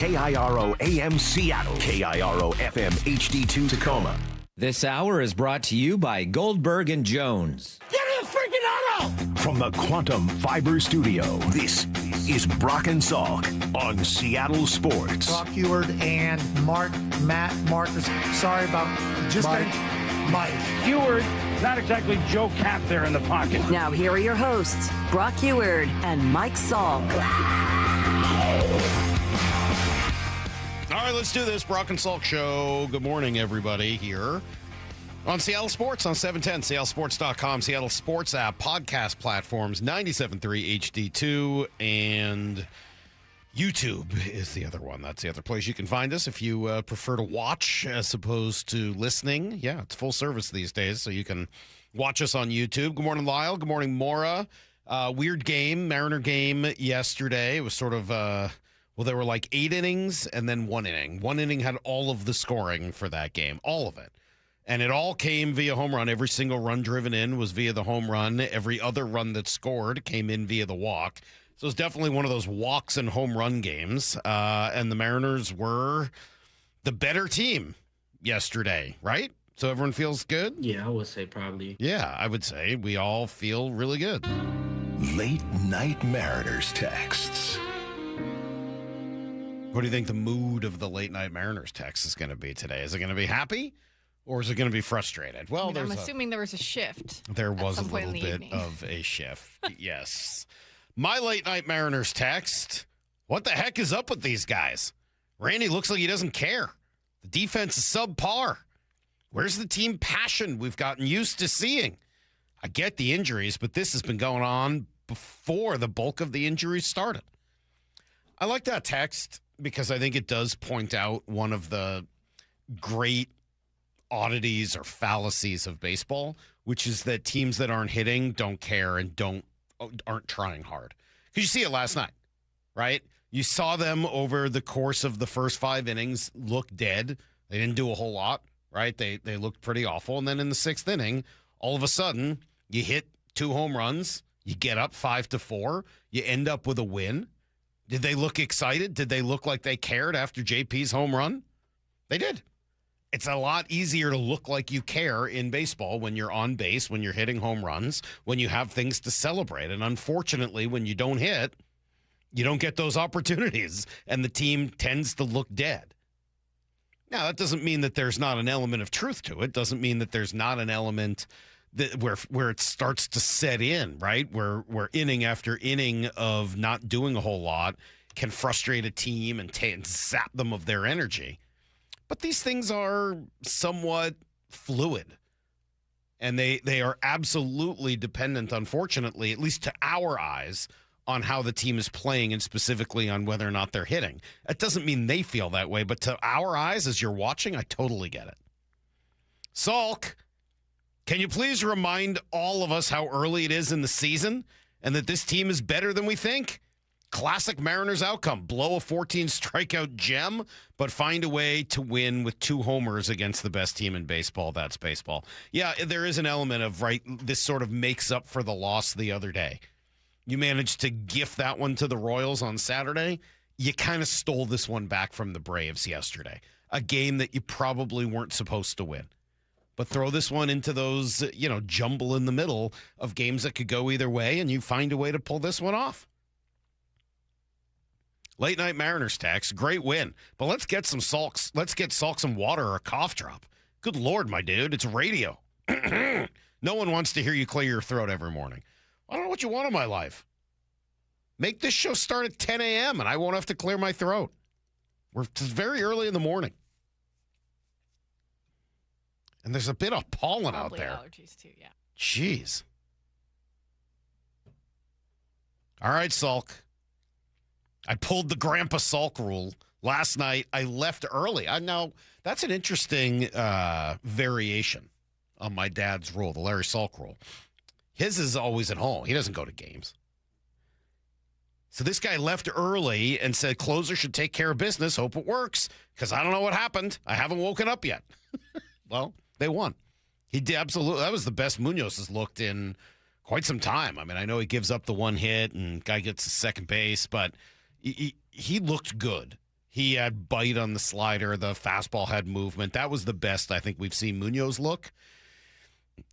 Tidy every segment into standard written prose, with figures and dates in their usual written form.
KIRO AM Seattle, KIRO FM HD2 Tacoma. This hour is brought to you by Goldberg and Jones. Give me a freaking auto! From the Quantum Fiber Studio, this is Brock and Salk on Seattle Sports. Brock Heward and Matt Marcus. Sorry about Mike. Heward, not exactly Joe Cap there in the pocket. Now here are your hosts, Brock Heward and Mike Salk. All right, let's do this. Brock and Salk Show. Good morning, everybody, here on Seattle Sports on 710, seattlesports.com, Seattle Sports app, podcast platforms, 97.3 HD2, and YouTube is the other one. That's the other place you can find us if you prefer to watch as opposed to listening. Yeah, it's full service these days, so you can watch us on YouTube. Good morning, Lyle. Good morning, Maura. Weird game, Mariner game yesterday. It was sort of... Well, there were like 8 innings and then 1 inning. 1 inning had all of the scoring for that game, all of it. And it all came via home run. Every single run driven in was via the home run. Every other run that scored came in via the walk. So it's definitely one of those walks and home run games. And the Mariners were the better team yesterday, right? So everyone feels good? Yeah, I would say probably. Yeah, I would say we all feel really good. Late Night Mariners texts. What do you think the mood of the Late Night Mariners text is going to be today? Is it going to be happy or is it going to be frustrated? Well, I'm assuming there was a shift. There was a little bit of a shift. Yes. My Late Night Mariners text. What the heck is up with these guys? Randy looks like he doesn't care. The defense is subpar. Where's the team passion we've gotten used to seeing? I get the injuries, but this has been going on before the bulk of the injuries started. I like that text because I think it does point out one of the great oddities or fallacies of baseball, which is that teams that aren't hitting don't care and aren't trying hard. Because you see it last night, right? You saw them over the course of the first 5 innings look dead. They didn't do a whole lot, right? They looked pretty awful. And then in the 6th inning, all of a sudden, you hit 2 home runs, you get up 5-4, you end up with a win. Did they look excited? Did they look like they cared after JP's home run? They did. It's a lot easier to look like you care in baseball when you're on base, when you're hitting home runs, when you have things to celebrate. And unfortunately, when you don't hit, you don't get those opportunities, and the team tends to look dead. Now, that doesn't mean that there's not an element of truth to it. Doesn't mean that there's not an element that where it starts to set in, right? Where inning after inning of not doing a whole lot can frustrate a team and zap them of their energy. But these things are somewhat fluid. And they are absolutely dependent, unfortunately, at least to our eyes, on how the team is playing and specifically on whether or not they're hitting. That doesn't mean they feel that way, but to our eyes as you're watching, I totally get it. Salk, can you please remind all of us how early it is in the season and that this team is better than we think? Classic Mariners outcome. Blow a 14-strikeout gem, but find a way to win with 2 homers against the best team in baseball. That's baseball. Yeah, there is an element of, right, this sort of makes up for the loss the other day. You managed to gift that one to the Royals on Saturday. You kind of stole this one back from the Braves yesterday. A game that you probably weren't supposed to win. But throw this one into those, jumble in the middle of games that could go either way, and you find a way to pull this one off. Late Night Mariners text, great win. But let's get Salk some water or a cough drop. Good Lord, my dude, it's radio. No one wants to hear you clear your throat every morning. I don't know what you want in my life. Make this show start at 10 a.m. and I won't have to clear my throat. It's very early in the morning. And there's a bit of pollen out there. Allergies too, yeah. Jeez. All right, Salk. I pulled the Grandpa Salk rule last night. I left early. Now, that's an interesting variation on my dad's rule, the Larry Salk rule. His is always at home. He doesn't go to games. So this guy left early and said, closer should take care of business. Hope it works, because I don't know what happened. I haven't woken up yet. Well, they won. He did absolutely. That was the best Munoz has looked in quite some time. I mean, I know he gives up the one hit and guy gets to second base, but he looked good. He had bite on the slider. The fastball had movement. That was the best I think we've seen Munoz look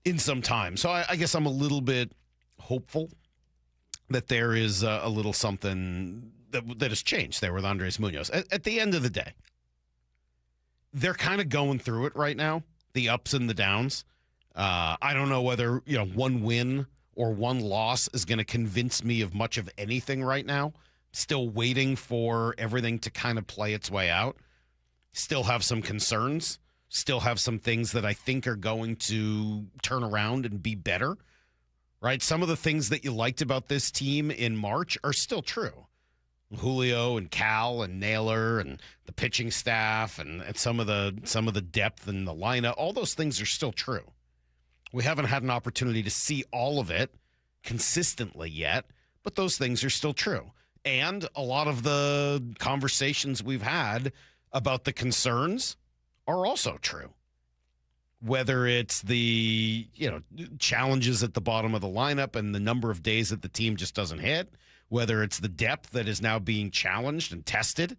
in some time. So I guess I'm a little bit hopeful that there is a little something that has changed there with Andres Munoz. At the end of the day, they're kind of going through it right now, the ups and the downs. I don't know whether one win or one loss is going to convince me of much of anything right now. Still waiting for everything to kind of play its way out. Still have some concerns. Still have some things that I think are going to turn around and be better. Right? Some of the things that you liked about this team in March are still true. Julio and Cal and Naylor and the pitching staff and some of the depth in the lineup, all those things are still true. We haven't had an opportunity to see all of it consistently yet, but those things are still true. And a lot of the conversations we've had about the concerns are also true. Whether it's the, challenges at the bottom of the lineup and the number of days that the team just doesn't hit, whether it's the depth that is now being challenged and tested.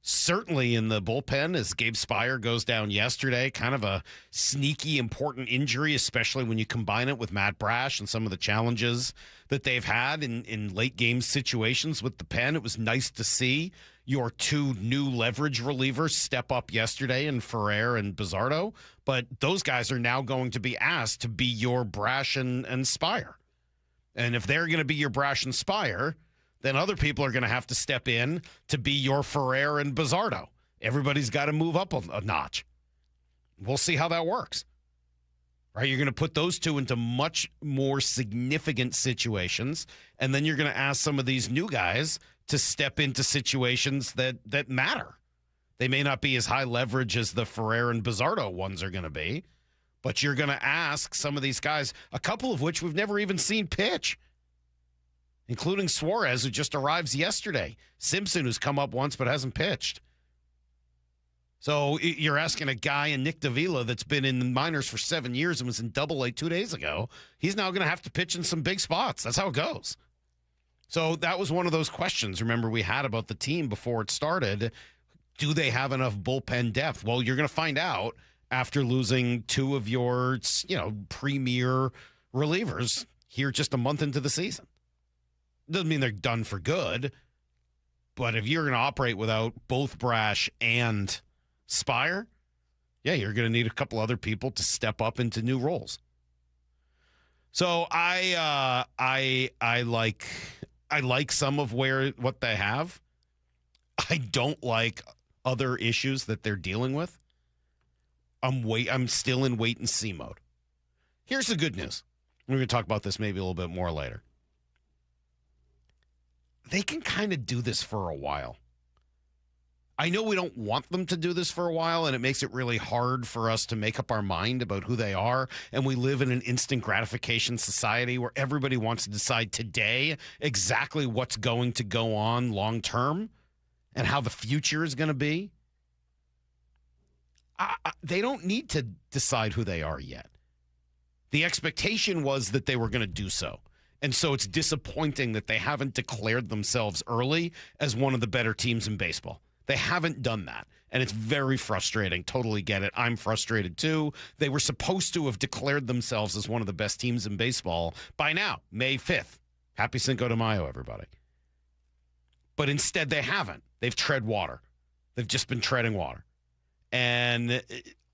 Certainly in the bullpen, as Gabe Speier goes down yesterday, kind of a sneaky, important injury, especially when you combine it with Matt Brash and some of the challenges that they've had in late game situations with the pen. It was nice to see your two new leverage relievers step up yesterday in Ferrer and Bizzardo, but those guys are now going to be asked to be your Brash and Speier. And if they're going to be your Brash and Speier, then other people are going to have to step in to be your Ferrer and Bizzardo. Everybody's got to move up a notch. We'll see how that works. Right? You're going to put those two into much more significant situations, and then you're going to ask some of these new guys to step into situations that matter. They may not be as high leverage as the Ferrer and Bizzardo ones are going to be, but you're going to ask some of these guys, a couple of which we've never even seen pitch, including Suarez, who just arrives yesterday. Simpson, who's come up once but hasn't pitched. So you're asking a guy in Nick Davila that's been in the minors for 7 years and was in Double-A 2 days ago. He's now going to have to pitch in some big spots. That's how it goes. So that was one of those questions, remember, we had about the team before it started. Do they have enough bullpen depth? Well, you're going to find out after losing two of your, premier relievers here just a month into the season. Doesn't mean they're done for good, but if you're going to operate without both Brash and Speier, yeah, you're going to need a couple other people to step up into new roles. So I like some of what they have. I don't like other issues that they're dealing with. I'm still in wait and see mode. Here's the good news. We're going to talk about this maybe a little bit more later. They can kind of do this for a while. I know we don't want them to do this for a while, and it makes it really hard for us to make up our mind about who they are. And we live in an instant gratification society where everybody wants to decide today exactly what's going to go on long term and how the future is going to be. They don't need to decide who they are yet. The expectation was that they were going to do so. And so it's disappointing that they haven't declared themselves early as one of the better teams in baseball. They haven't done that. And it's very frustrating. Totally get it. I'm frustrated too. They were supposed to have declared themselves as one of the best teams in baseball by now, May 5th. Happy Cinco de Mayo, everybody. But instead, they haven't. They've tread water. They've just been treading water. And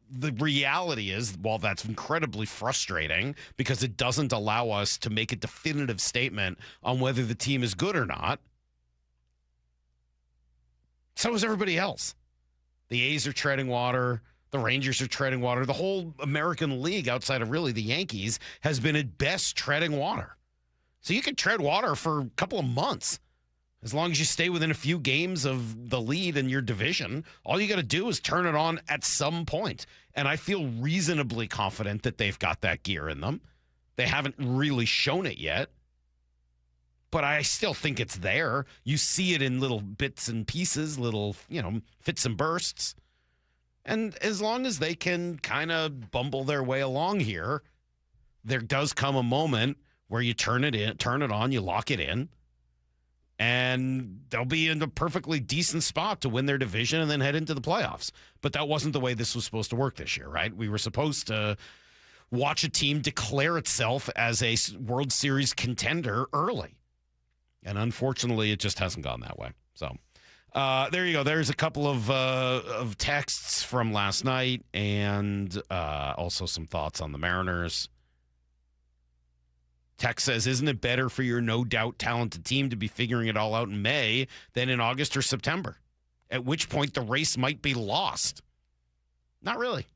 the reality is, while that's incredibly frustrating because it doesn't allow us to make a definitive statement on whether the team is good or not, so is everybody else. The A's are treading water. The Rangers are treading water. The whole American League, outside of really the Yankees, has been at best treading water. So you can tread water for a couple of months. As long as you stay within a few games of the lead in your division, all you got to do is turn it on at some point. And I feel reasonably confident that they've got that gear in them. They haven't really shown it yet, but I still think it's there. You see it in little bits and pieces, little, fits and bursts. And as long as they can kind of bumble their way along here, there does come a moment where you turn it on, you lock it in. And they'll be in a perfectly decent spot to win their division and then head into the playoffs. But that wasn't the way this was supposed to work this year, right? We were supposed to watch a team declare itself as a World Series contender early. And unfortunately, it just hasn't gone that way. So there you go. There's a couple of texts from last night and also some thoughts on the Mariners. Text says, isn't it better for your no doubt talented team to be figuring it all out in May than in August or September? At which point the race might be lost. Not really.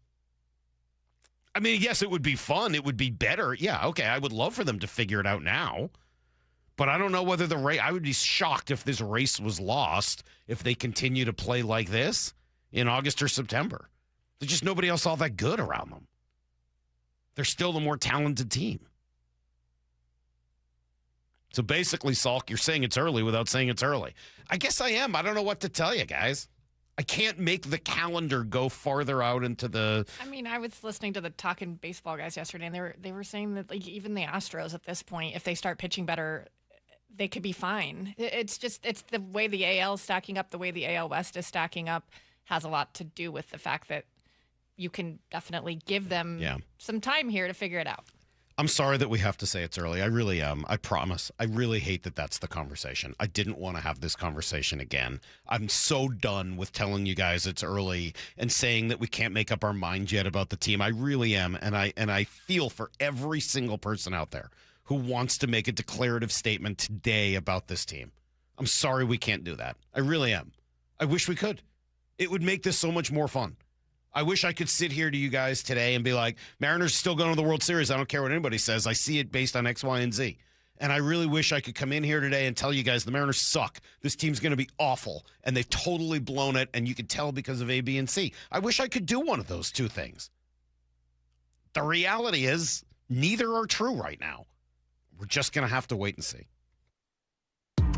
I mean, yes, it would be fun. It would be better. Yeah, okay, I would love for them to figure it out now. But I don't know whether the race, I would be shocked if this race was lost if they continue to play like this in August or September. There's just nobody else all that good around them. They're still the more talented team. So basically, Salk, you're saying it's early without saying it's early. I guess I am. I don't know what to tell you, guys. I can't make the calendar go farther out into the... I mean, I was listening to the Talking Baseball guys yesterday, and they were saying that like even the Astros at this point, if they start pitching better, they could be fine. It's the way the AL is stacking up, the way the AL West is stacking up has a lot to do with the fact that you can definitely give them some time here to figure it out. I'm sorry that we have to say it's early. I really am. I promise. I really hate that that's the conversation. I didn't want to have this conversation again. I'm so done with telling you guys it's early and saying that we can't make up our minds yet about the team. I really am. And I feel for every single person out there who wants to make a declarative statement today about this team. I'm sorry we can't do that. I really am. I wish we could. It would make this so much more fun. I wish I could sit here to you guys today and be like, Mariners still going to the World Series. I don't care what anybody says. I see it based on X, Y, and Z. And I really wish I could come in here today and tell you guys the Mariners suck. This team's going to be awful. And they've totally blown it. And you can tell because of A, B, and C. I wish I could do one of those two things. The reality is neither are true right now. We're just going to have to wait and see.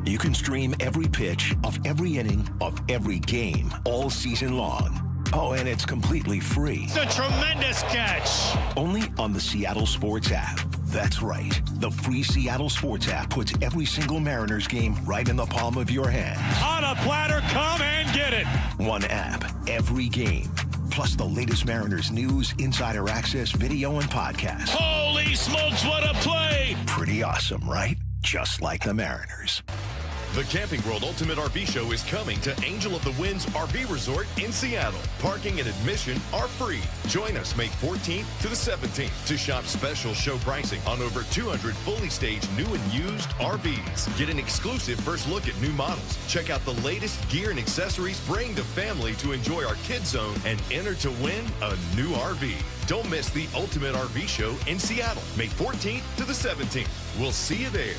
You can stream every pitch of every inning of every game all season long. Oh, and it's completely free. It's a tremendous catch. Only on the Seattle Sports app. That's right. The free Seattle Sports app puts every single Mariners game right in the palm of your hand. On a platter, come and get it. One app, every game. Plus the latest Mariners news, insider access, video, and podcast. Holy smokes, what a play. Pretty awesome, right? Just like the Mariners. The Camping World Ultimate RV Show is coming to Angel of the Winds RV Resort in Seattle. Parking and admission are free. Join us May 14th to the 17th to shop special show pricing on over 200 fully staged new and used RVs. Get an exclusive first look at new models. Check out the latest gear and accessories. Bring the family to enjoy our Kids Zone and enter to win a new RV. Don't miss the Ultimate RV Show in Seattle, May 14th to the 17th. We'll see you there.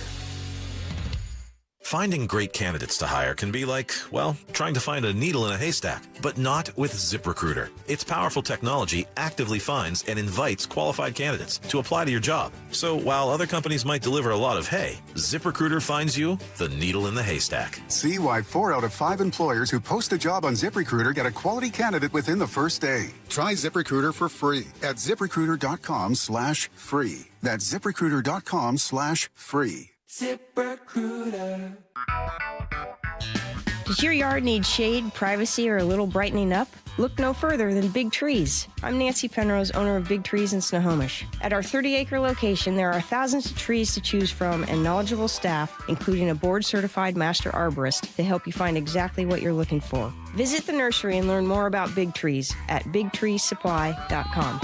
Finding great candidates to hire can be like, well, trying to find a needle in a haystack, but not with ZipRecruiter. Its powerful technology actively finds and invites qualified candidates to apply to your job. So while other companies might deliver a lot of hay, ZipRecruiter finds you the needle in the haystack. See why 4 out of 5 employers who post a job on ZipRecruiter get a quality candidate within the first day. Try ZipRecruiter for free at ZipRecruiter.com/free. That's ZipRecruiter.com/free. ZipRecruiter. Does your yard need shade, privacy, or a little brightening up? Look no further than Big Trees. I'm Nancy Penrose, owner of Big Trees in Snohomish. At our 30-acre location, there are thousands of trees to choose from and knowledgeable staff, including a board-certified master arborist, to help you find exactly what you're looking for. Visit the nursery and learn more about Big Trees at bigtreesupply.com.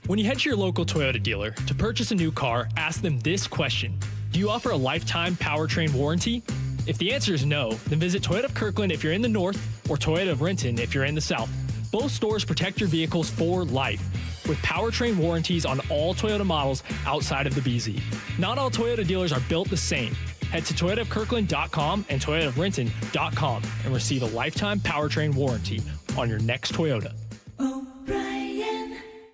When you head to your local Toyota dealer to purchase a new car, ask them this question. Do you offer a lifetime powertrain warranty? If the answer is no, then visit Toyota of Kirkland if you're in the north or Toyota of Renton if you're in the south. Both stores protect your vehicles for life with powertrain warranties on all Toyota models outside of the BZ. Not all Toyota dealers are built the same. Head to toyotaofkirkland.com and toyotaofrenton.com and receive a lifetime powertrain warranty on your next Toyota.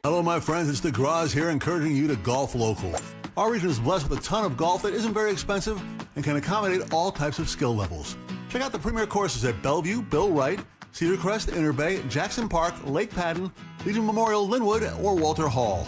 Hello, my friends. It's DeGraws here, encouraging you to golf local. Our region is blessed with a ton of golf that isn't very expensive and can accommodate all types of skill levels. Check out the premier courses at Bellevue, Bill Wright, Cedar Crest, Inner Bay, Jackson Park, Lake Padden, Legion Memorial, Linwood, or Walter Hall.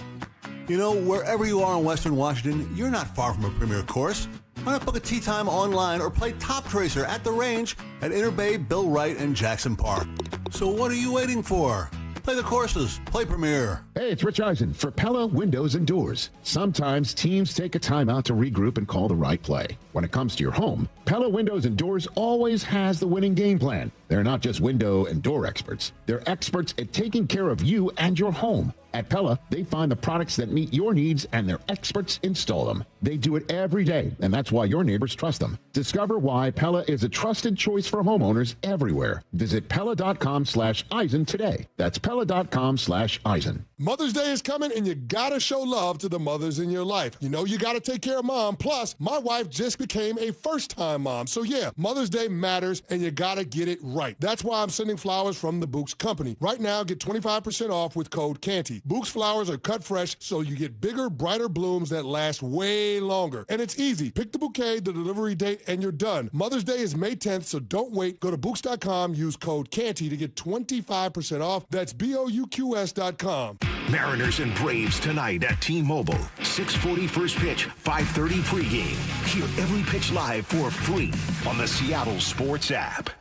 You know, wherever you are in Western Washington, you're not far from a premier course. Why not book a tee time online or play Top Tracer at the range at Inter Bay, Bill Wright, and Jackson Park? So what are you waiting for? Play the courses. Play Premier. Hey, it's Rich Eisen for Pella Windows and Doors. Sometimes teams take a timeout to regroup and call the right play. When it comes to your home, Pella Windows and Doors always has the winning game plan. They're not just window and door experts. They're experts at taking care of you and your home. At Pella, they find the products that meet your needs and their experts install them. They do it every day, and that's why your neighbors trust them. Discover why Pella is a trusted choice for homeowners everywhere. Visit Pella.com/Eisen today. That's Pella.com/Eisen. Mother's Day is coming, and you gotta show love to the mothers in your life. You know you gotta take care of mom. Plus, my wife just became a first-time mom. So yeah, Mother's Day matters, and you gotta get it right. That's why I'm sending flowers from the Books Company. Right now, get 25% off with code Canty. Books flowers are cut fresh, so you get bigger, brighter blooms that last way longer. And it's easy. Pick the bouquet, the delivery date, and you're done. Mother's Day is May 10th, so don't wait. Go to Books.com, use code Canty to get 25% off. That's BOUQS.com. Mariners and Braves tonight at T-Mobile. 6:40 first pitch, 5:30 pregame. Hear every pitch live for free on the Seattle Sports app.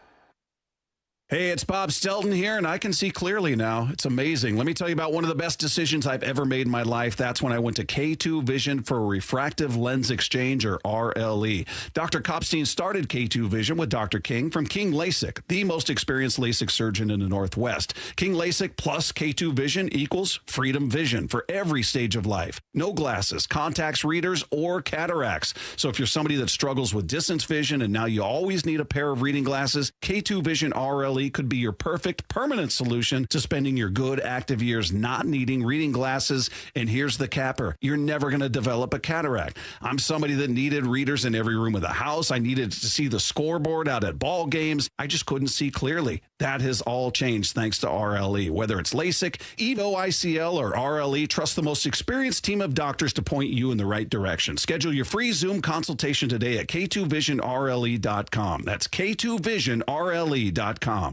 Hey, it's Bob Stelton here, and I can see clearly now. It's amazing. Let me tell you about one of the best decisions I've ever made in my life. That's when I went to K2 Vision for refractive lens exchange, or RLE. Dr. Kopstein started K2 Vision with Dr. King from King LASIK, the most experienced LASIK surgeon in the Northwest. King LASIK plus K2 Vision equals freedom vision for every stage of life. No glasses, contacts, readers, or cataracts. So if you're somebody that struggles with distance vision and now you always need a pair of reading glasses, K2 Vision RLE could be your perfect permanent solution to spending your good active years not needing reading glasses. And here's the capper. You're never going to develop a cataract. I'm somebody that needed readers in every room of the house. I needed to see the scoreboard out at ball games. I just couldn't see clearly. That has all changed thanks to RLE. Whether it's LASIK, EVO ICL, or RLE, trust the most experienced team of doctors to point you in the right direction. Schedule your free Zoom consultation today at K2VisionRLE.com. That's K2VisionRLE.com.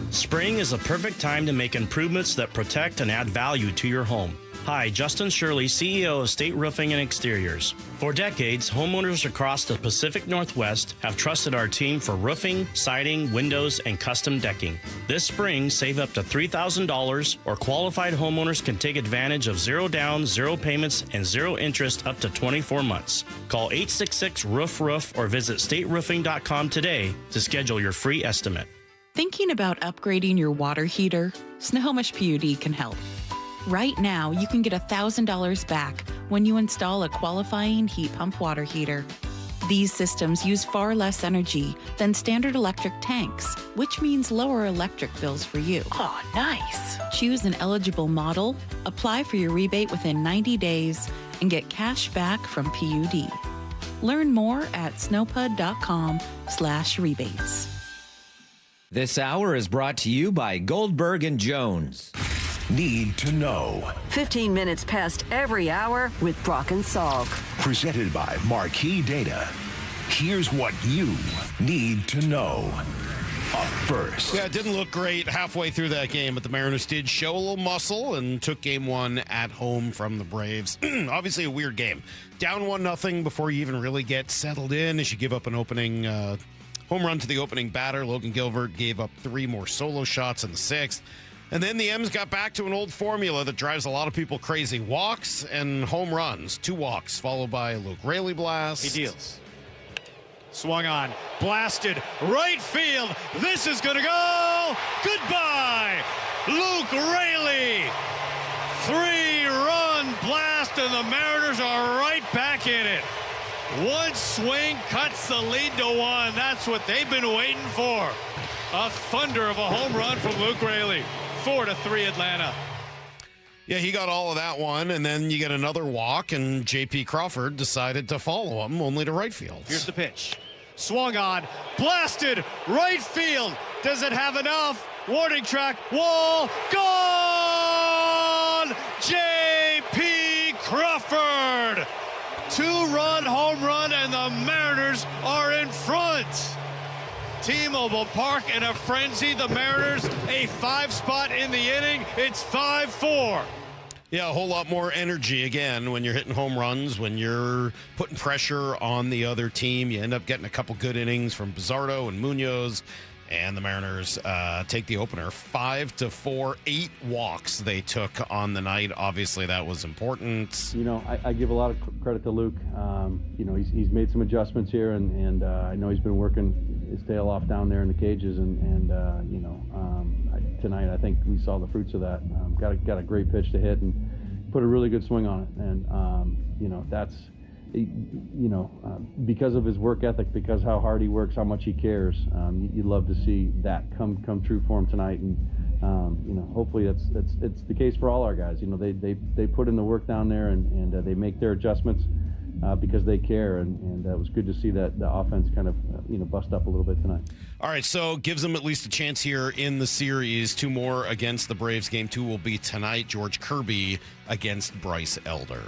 Spring is the perfect time to make improvements that protect and add value to your home. Hi, Justin Shirley, CEO of State Roofing and Exteriors. For decades, homeowners across the Pacific Northwest have trusted our team for roofing, siding, windows, and custom decking. This spring, save up to $3,000, or qualified homeowners can take advantage of 0 down, 0 payments, and 0 interest up to 24 months. Call 866-ROOF-ROOF or visit stateroofing.com today to schedule your free estimate. Thinking about upgrading your water heater? Snohomish PUD can help. Right now, you can get $1,000 back when you install a qualifying heat pump water heater. These systems use far less energy than standard electric tanks, which means lower electric bills for you. Oh, nice. Choose an eligible model, apply for your rebate within 90 days, and get cash back from PUD. Learn more at snowpud.com/rebates. This hour is brought to you by Goldberg and Jones. Need to know. 15 minutes past every hour with Brock and Salk. Presented by Marquee Data. Here's what you need to know. Up first. Yeah, it didn't look great halfway through that game, but the Mariners did show a little muscle and took game one at home from the Braves. Obviously a weird game. Down 1-0 before you even really get settled in as you give up an opening home run to the opening batter. Logan Gilbert gave up 3 more solo shots in the 6th. And then the M's got back to an old formula that drives a lot of people crazy. Walks and home runs. 2 walks, followed by a Luke Raley blast. He deals. Swung on. Blasted. Right field. This is going to go. Goodbye. Luke Raley. 3-run blast, and the Mariners are right back in it. One swing cuts the lead to 1. That's what they've been waiting for. A thunder of a home run from Luke Raley. 4-3 Atlanta. Yeah, he got all of that one, and then you get another walk, and J.P. Crawford decided to follow him, only to right field. Here's the pitch. Swung on. Blasted. Right field. Does it have enough? Warning track. Wall. Gone! J.P. Crawford. 2-run home run, and the Mariners are in front. T-Mobile Park in a frenzy. The Mariners, a 5 spot in the inning. It's 5-4. Yeah, a whole lot more energy again when you're hitting home runs, when you're putting pressure on the other team. You end up getting a couple good innings from Bizzardo and Munoz, and the Mariners take the opener 5-4, 8 walks they took on the night. Obviously, that was important. You know, I give a lot of credit to Luke. You know, he's made some adjustments here, and I know he's been working his tail off down there in the cages, and you know, tonight I think we saw the fruits of that. Got a great pitch to hit and put a really good swing on it, and you know, that's, you know, because of his work ethic, because how hard he works, how much he cares. You'd love to see that come true for him tonight, and you know, hopefully it's the case for all our guys. You know, they put in the work down there, and they make their adjustments because they care, and it was good to see that the offense kind of you know, bust up a little bit tonight. All right, so gives them at least a chance here in the series. 2 more against the Braves. Game 2 will be tonight. George Kirby against Bryce Elder.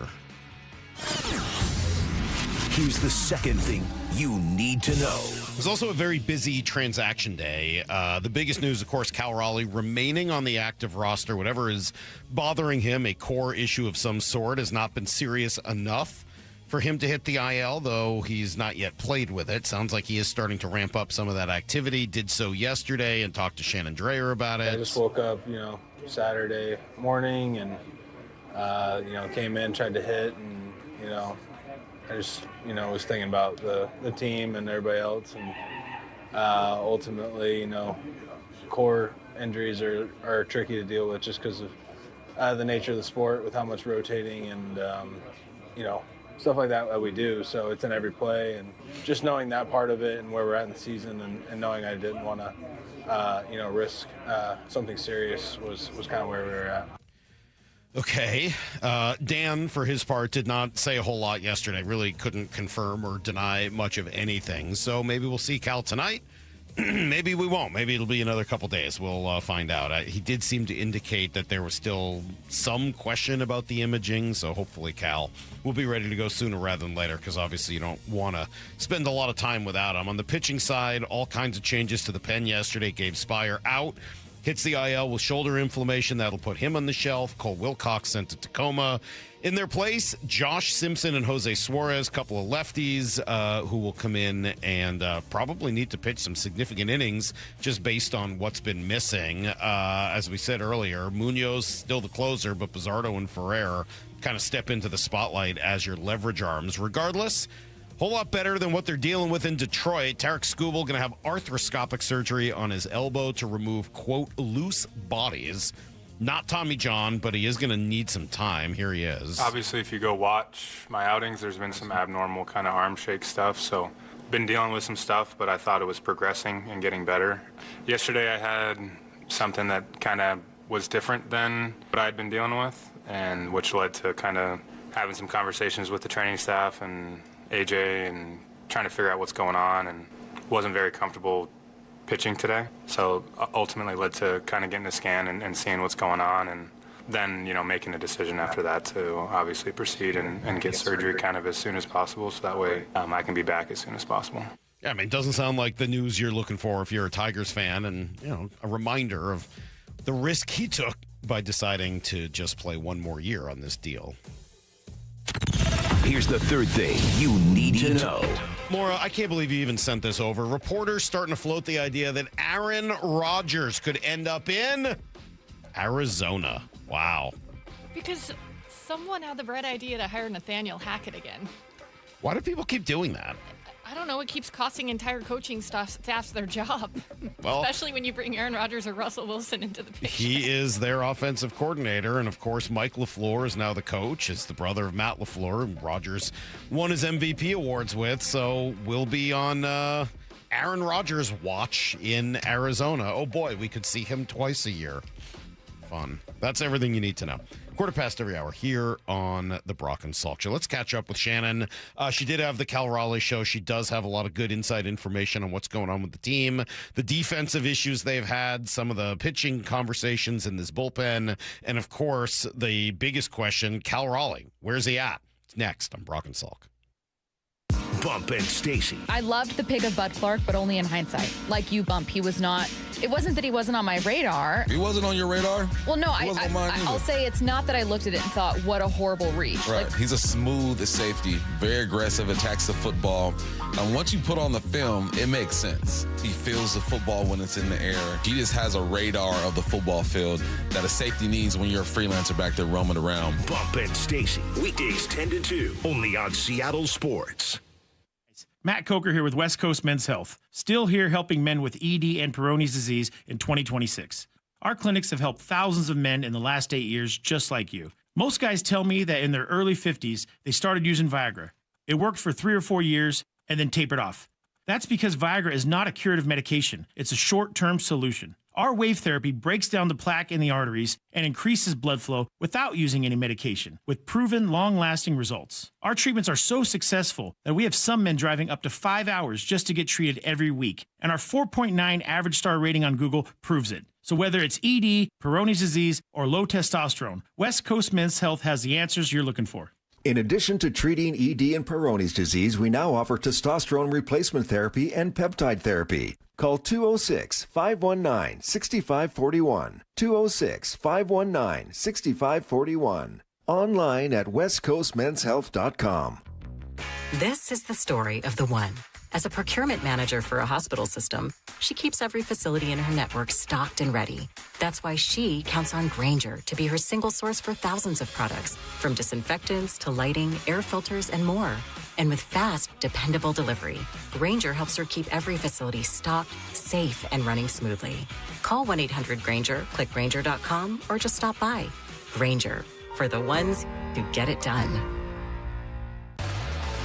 Here's the second thing you need to know. It was also a very busy transaction day. The biggest news, of course, Cal Raleigh remaining on the active roster. Whatever is bothering him, a core issue of some sort, has not been serious enough for him to hit the IL, though he's not yet played with it. Sounds like he is starting to ramp up some of that activity. Did so yesterday and talked to Shannon Drayer about it. I just woke up, you know, Saturday morning and, you know, came in, tried to hit, and, you know, I just, you know, was thinking about the team and everybody else, and ultimately, you know, core injuries are tricky to deal with just because of the nature of the sport, with how much rotating and, you know, stuff like that we do. So it's in every play, and just knowing that part of it and where we're at in the season, and knowing I didn't want to, you know, risk something serious was kind of where we were at. Okay. Dan, for his part, did not say a whole lot yesterday. Really couldn't confirm or deny much of anything. So maybe we'll see Cal tonight. Maybe we won't. Maybe it'll be another couple days. We'll find out. He did seem to indicate that there was still some question about the imaging. So hopefully Cal will be ready to go sooner rather than later, because obviously you don't want to spend a lot of time without him. On the pitching side, all kinds of changes to the pen yesterday. Gabe Spire out. Hits the IL with shoulder inflammation. That'll put him on the shelf. Cole Wilcox sent to Tacoma. In their place, Josh Simpson and Jose Suarez, couple of lefties who will come in and probably need to pitch some significant innings just based on what's been missing. As we said earlier, Munoz still the closer, but Bizzardo and Ferrer kind of step into the spotlight as your leverage arms. Regardless, whole lot better than what they're dealing with in Detroit. Tarek Skubal going to have arthroscopic surgery on his elbow to remove, quote, loose bodies. Not Tommy John, but he is going to need some time. Here he is. Obviously, if you go watch my outings, there's been some abnormal kind of arm shake stuff. So been dealing with some stuff, but I thought it was progressing and getting better. Yesterday I had something that kind of was different than what I'd been dealing with, and which led to kind of having some conversations with the training staff and AJ and trying to figure out what's going on, and wasn't very comfortable pitching today. So ultimately led to kind of getting a scan and seeing what's going on, and then, you know, making a decision after that to obviously proceed and get surgery kind of as soon as possible, so that way I can be back as soon as possible. Yeah, I mean, it doesn't sound like the news you're looking for if you're a Tigers fan, and, you know, a reminder of the risk he took by deciding to just play one more year on this deal. Here's the third thing you need to know. Maura, I can't believe you even sent this over. Reporters starting to float the idea that Aaron Rodgers could end up in Arizona. Wow. Because someone had the bright idea to hire Nathaniel Hackett again. Why do people keep doing that? I don't know. It keeps costing entire coaching staffs their job, well, especially when you bring Aaron Rodgers or Russell Wilson into the picture. He is their offensive coordinator, and of course, Mike LaFleur is now the coach. It's the brother of Matt LaFleur, who Rodgers won his MVP awards with, so we'll be on Aaron Rodgers' watch in Arizona. Oh boy, we could see him twice a year. Fun. That's everything you need to know. 1:15 every hour here on the Brock and Salk Show. Let's catch up with Shannon. She did have the Cal Raleigh show. She does have a lot of good inside information on what's going on with the team, the defensive issues they've had, some of the pitching conversations in this bullpen, and of course, the biggest question, Cal Raleigh. Where's he at? It's next on Brock and Salk. Bump and Stacy. I loved the pick of Bud Clark, but only in hindsight. Like you, Bump, he was not. It wasn't that he wasn't on my radar. He wasn't on your radar? Well, no, I'll say it's not that I looked at it and thought, what a horrible reach. Right. Like, He's a smooth safety, very aggressive, attacks the football. And once you put on the film, it makes sense. He feels the football when it's in the air. He just has a radar of the football field that a safety needs when you're a freelancer back there roaming around. Bump and Stacy. Weekdays 10 to 2. Only on Seattle Sports. Matt Coker here with West Coast Men's Health, still here helping men with ED and Peyronie's disease in 2026. Our clinics have helped thousands of men in the last 8 years, just like you. Most guys tell me that in their early 50s, they started using Viagra. It worked for 3 or 4 years and then tapered off. That's because Viagra is not a curative medication. It's a short-term solution. Our wave therapy breaks down the plaque in the arteries and increases blood flow without using any medication, with proven long-lasting results. Our treatments are so successful that we have some men driving up to 5 hours just to get treated every week, and our 4.9 average star rating on Google proves it. So whether it's ED, Peyronie's disease, or low testosterone, West Coast Men's Health has the answers you're looking for. In addition to treating ED and Peyronie's disease, we now offer testosterone replacement therapy and peptide therapy. Call 206-519-6541. 206-519-6541. Online at westcoastmenshealth.com. This is the story of the one. As a procurement manager for a hospital system, she keeps every facility in her network stocked and ready. That's why she counts on Grainger to be her single source for thousands of products, from disinfectants to lighting, air filters, and more. And with fast, dependable delivery, Grainger helps her keep every facility stocked, safe, and running smoothly. Call 1-800-GRAINGER, click Grainger.com, or just stop by. Grainger, for the ones who get it done.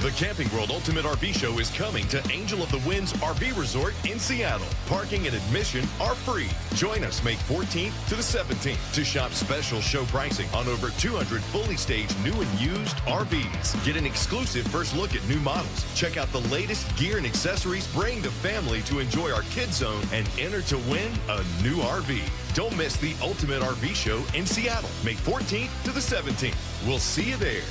The Camping World Ultimate RV Show is coming to Angel of the Winds RV Resort in Seattle. Parking and admission are free. Join us May 14th to the 17th to shop special show pricing on over 200 fully staged new and used RVs. Get an exclusive first look at new models. Check out the latest gear and accessories. Bring the family to enjoy our kids zone and enter to win a new RV. Don't miss the Ultimate RV Show in Seattle, May 14th to the 17th. We'll see you there.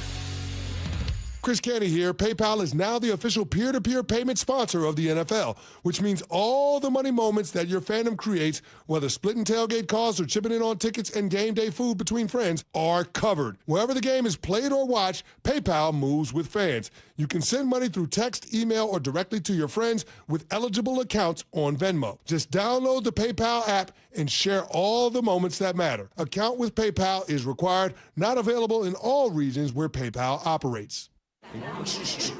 Chris Canty here. PayPal is now the official peer-to-peer payment sponsor of the NFL, which means all the money moments that your fandom creates, whether splitting tailgate costs or chipping in on tickets and game day food between friends, are covered. Wherever the game is played or watched, PayPal moves with fans. You can send money through text, email, or directly to your friends with eligible accounts on Venmo. Just download the PayPal app and share all the moments that matter. Account with PayPal is required, not available in all regions where PayPal operates. Here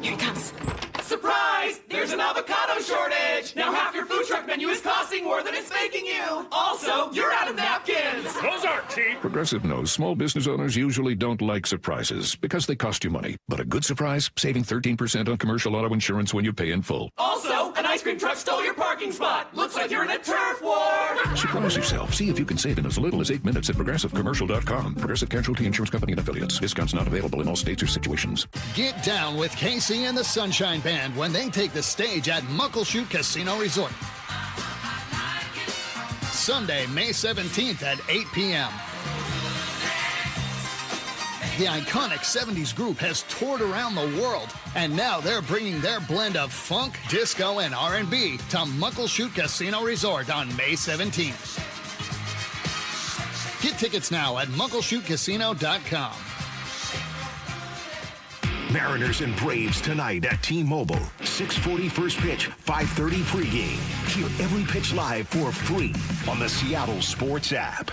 he comes. Surprise! There's an avocado shortage! Now half your food truck menu is costing more than it's making you! Also, you're out of napkins! Those aren't cheap! Progressive knows small business owners usually don't like surprises because they cost you money. But a good surprise, saving 13% on commercial auto insurance when you pay in full. Also, an ice cream truck stole your parking spot! Looks like you're in a turf war! Surprise yourself. See if you can save in as little as 8 minutes at ProgressiveCommercial.com. Progressive Casualty Insurance Company and Affiliates. Discounts not available in all states or situations. Get down with Casey and the Sunshine Band when they take the stage at Muckleshoot Casino Resort. Sunday, May 17th at 8 p.m. The iconic 70s group has toured around the world, and now they're bringing their blend of funk, disco, and R&B to Muckleshoot Casino Resort on May 17th. Get tickets now at muckleshootcasino.com. Mariners and Braves tonight at T-Mobile. 6:40 first pitch, 5:30 pregame. Hear every pitch live for free on the Seattle Sports app.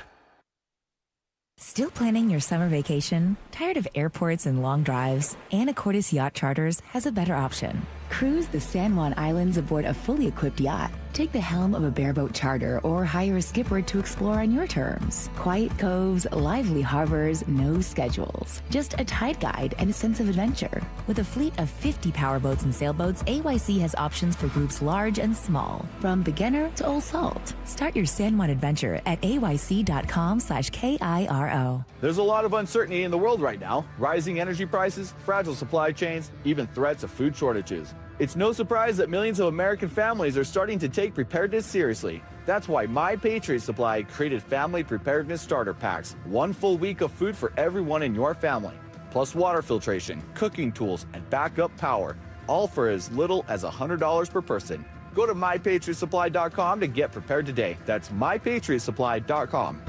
Still planning your summer vacation? Tired of airports and long drives? Anacortes Yacht Charters has a better option. Cruise the San Juan Islands aboard a fully equipped yacht. Take the helm of a bareboat charter or hire a skipper to explore on your terms. Quiet coves, lively harbors, no schedules. Just a tide guide and a sense of adventure. With a fleet of 50 powerboats and sailboats, AYC has options for groups large and small, from beginner to old salt. Start your San Juan adventure at ayc.com/KIRO. There's a lot of uncertainty in the world right now. Rising energy prices, fragile supply chains, even threats of food shortages. It's no surprise that millions of American families are starting to take preparedness seriously. That's why My Patriot Supply created Family Preparedness Starter Packs. 1 full week of food for everyone in your family, plus water filtration, cooking tools, and backup power, all for as little as $100 per person. Go to mypatriotsupply.com to get prepared today. That's mypatriotsupply.com.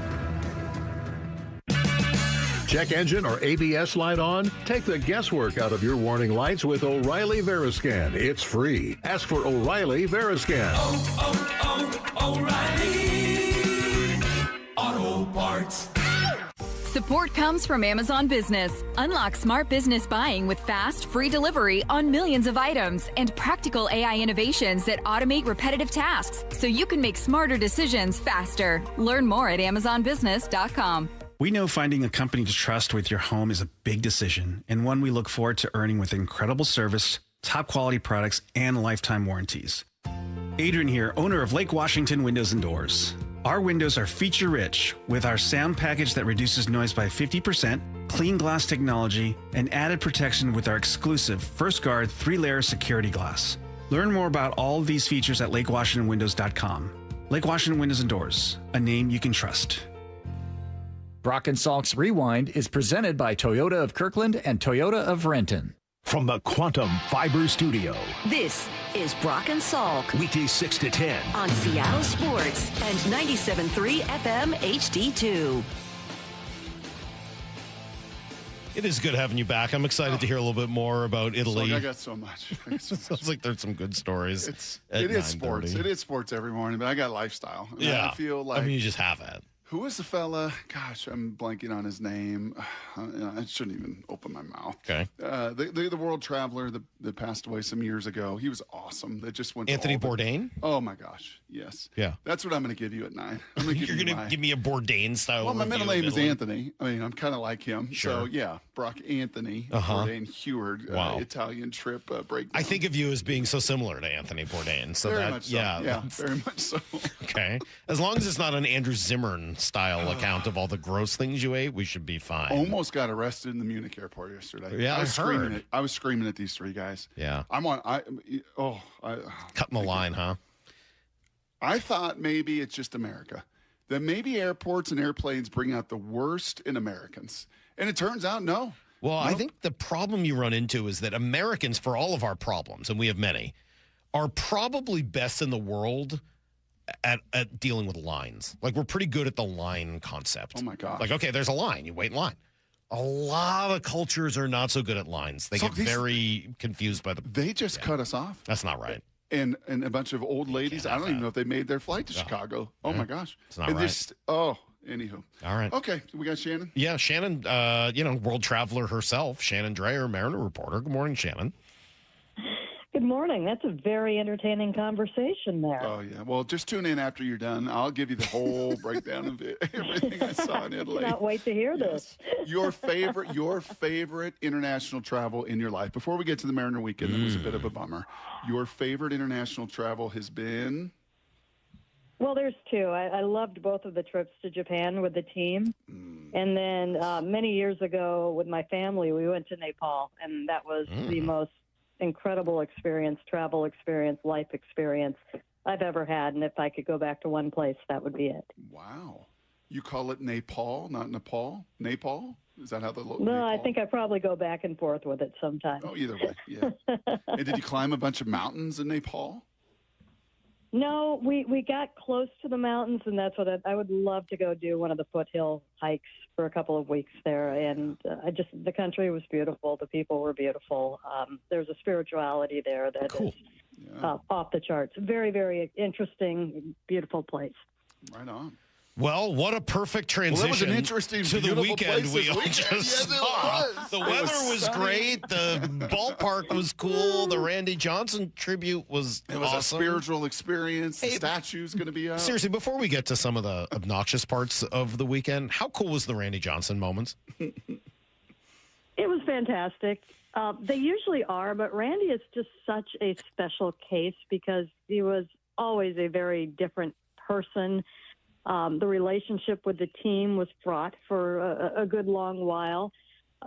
Check engine or ABS light on? Take the guesswork out of your warning lights with O'Reilly Veriscan. It's free. Ask for O'Reilly Veriscan. O'Reilly Auto Parts. Support comes from Amazon Business. Unlock smart business buying with fast, free delivery on millions of items and practical AI innovations that automate repetitive tasks so you can make smarter decisions faster. Learn more at amazonbusiness.com. We know finding a company to trust with your home is a big decision and one we look forward to earning with incredible service, top quality products, and lifetime warranties. Adrian here, owner of Lake Washington Windows and Doors. Our windows are feature-rich with our sound package that reduces noise by 50%, clean glass technology, and added protection with our exclusive First Guard 3-layer security glass. Learn more about all of these features at lakewashingtonwindows.com. Lake Washington Windows and Doors, a name you can trust. Brock and Salk's Rewind is presented by Toyota of Kirkland and Toyota of Renton. From the Quantum Fiber Studio. This is Brock and Salk. Weekdays 6 to 10. On Seattle Sports and 97.3 FM HD2. It is good having you back. I'm excited to hear a little bit more about Italy. I got so much. Sounds like there's some good stories. It is sports. It is sports every morning, but I got lifestyle. Yeah. I feel like. I mean, you just have it. Who was the fella? Gosh, I'm blanking on his name. I shouldn't even open my mouth. Okay. The world traveler that passed away some years ago. He was awesome. That just went. Anthony Bourdain. Oh my gosh, yes. Yeah. That's what I'm going to give you at 9. You're going to give me a Bourdain style. Well, my middle name is Anthony. I mean, I'm kind of like him. Sure. So yeah, Brock Anthony Bourdain Heward. Wow. Italian trip breakdown. I think of you as being so similar to Anthony Bourdain. So very much so. Yeah, very much so. Okay. As long as it's not an Andrew Zimmern style account of all the gross things you ate, we should be fine. Almost got arrested in the Munich airport yesterday. Yeah, I was screaming at these 3 guys. Yeah. Cutting the line, huh? I thought maybe it's just America. That maybe airports and airplanes bring out the worst in Americans. And it turns out, no. Well, I think the problem you run into is that Americans, for all of our problems, and we have many, are probably best in the world at dealing with lines. Like, we're pretty good at the line concept. Oh, my gosh. Like, okay, there's a line. You wait in line. A lot of cultures are not so good at lines. They get very confused by the... They just cut us off. That's not right. And a bunch of old ladies, I don't even know if they made their flight to Chicago. Oh, my gosh. It's not right. Anywho. All right. Okay, we got Shannon? Yeah, Shannon, world traveler herself, Shannon Drayer, Mariner reporter. Good morning, Shannon. Good morning. That's a very entertaining conversation there. Oh, yeah. Well, just tune in after you're done. I'll give you the whole breakdown of everything I saw in Italy. Cannot wait to hear this. Your favorite international travel in your life. Before we get to the Mariner weekend, that was a bit of a bummer. Your favorite international travel has been? Well, there's 2. I loved both of the trips to Japan with the team. And then many years ago with my family, we went to Nepal, and that was the most incredible experience, travel experience, life experience I've ever had. And if I could go back to one place, that would be it. Wow. You call it Nepal, not Nepal? Nepal? Is that how the No, Nepal? I think I probably go back and forth with it sometimes. Oh, either way, yeah. And did you climb a bunch of mountains in Nepal? No, we got close to the mountains, and that's what I would love to go do, one of the foothill hikes for a couple of weeks there. And the country was beautiful. The people were beautiful. There's a spirituality there that is off the charts. Very, very interesting, beautiful place. Right on. Well, what a perfect transition that was an interesting, to the weekend we all weekend. just saw. The weather was great. The ballpark was cool. The Randy Johnson tribute was It was awesome. a spiritual experience. The statue's going to be up. Seriously, before we get to some of the obnoxious parts of the weekend, how cool was the Randy Johnson moments? It was fantastic. They usually are, but Randy is just such a special case because he was always a very different person. The relationship with the team was fraught for a good long while.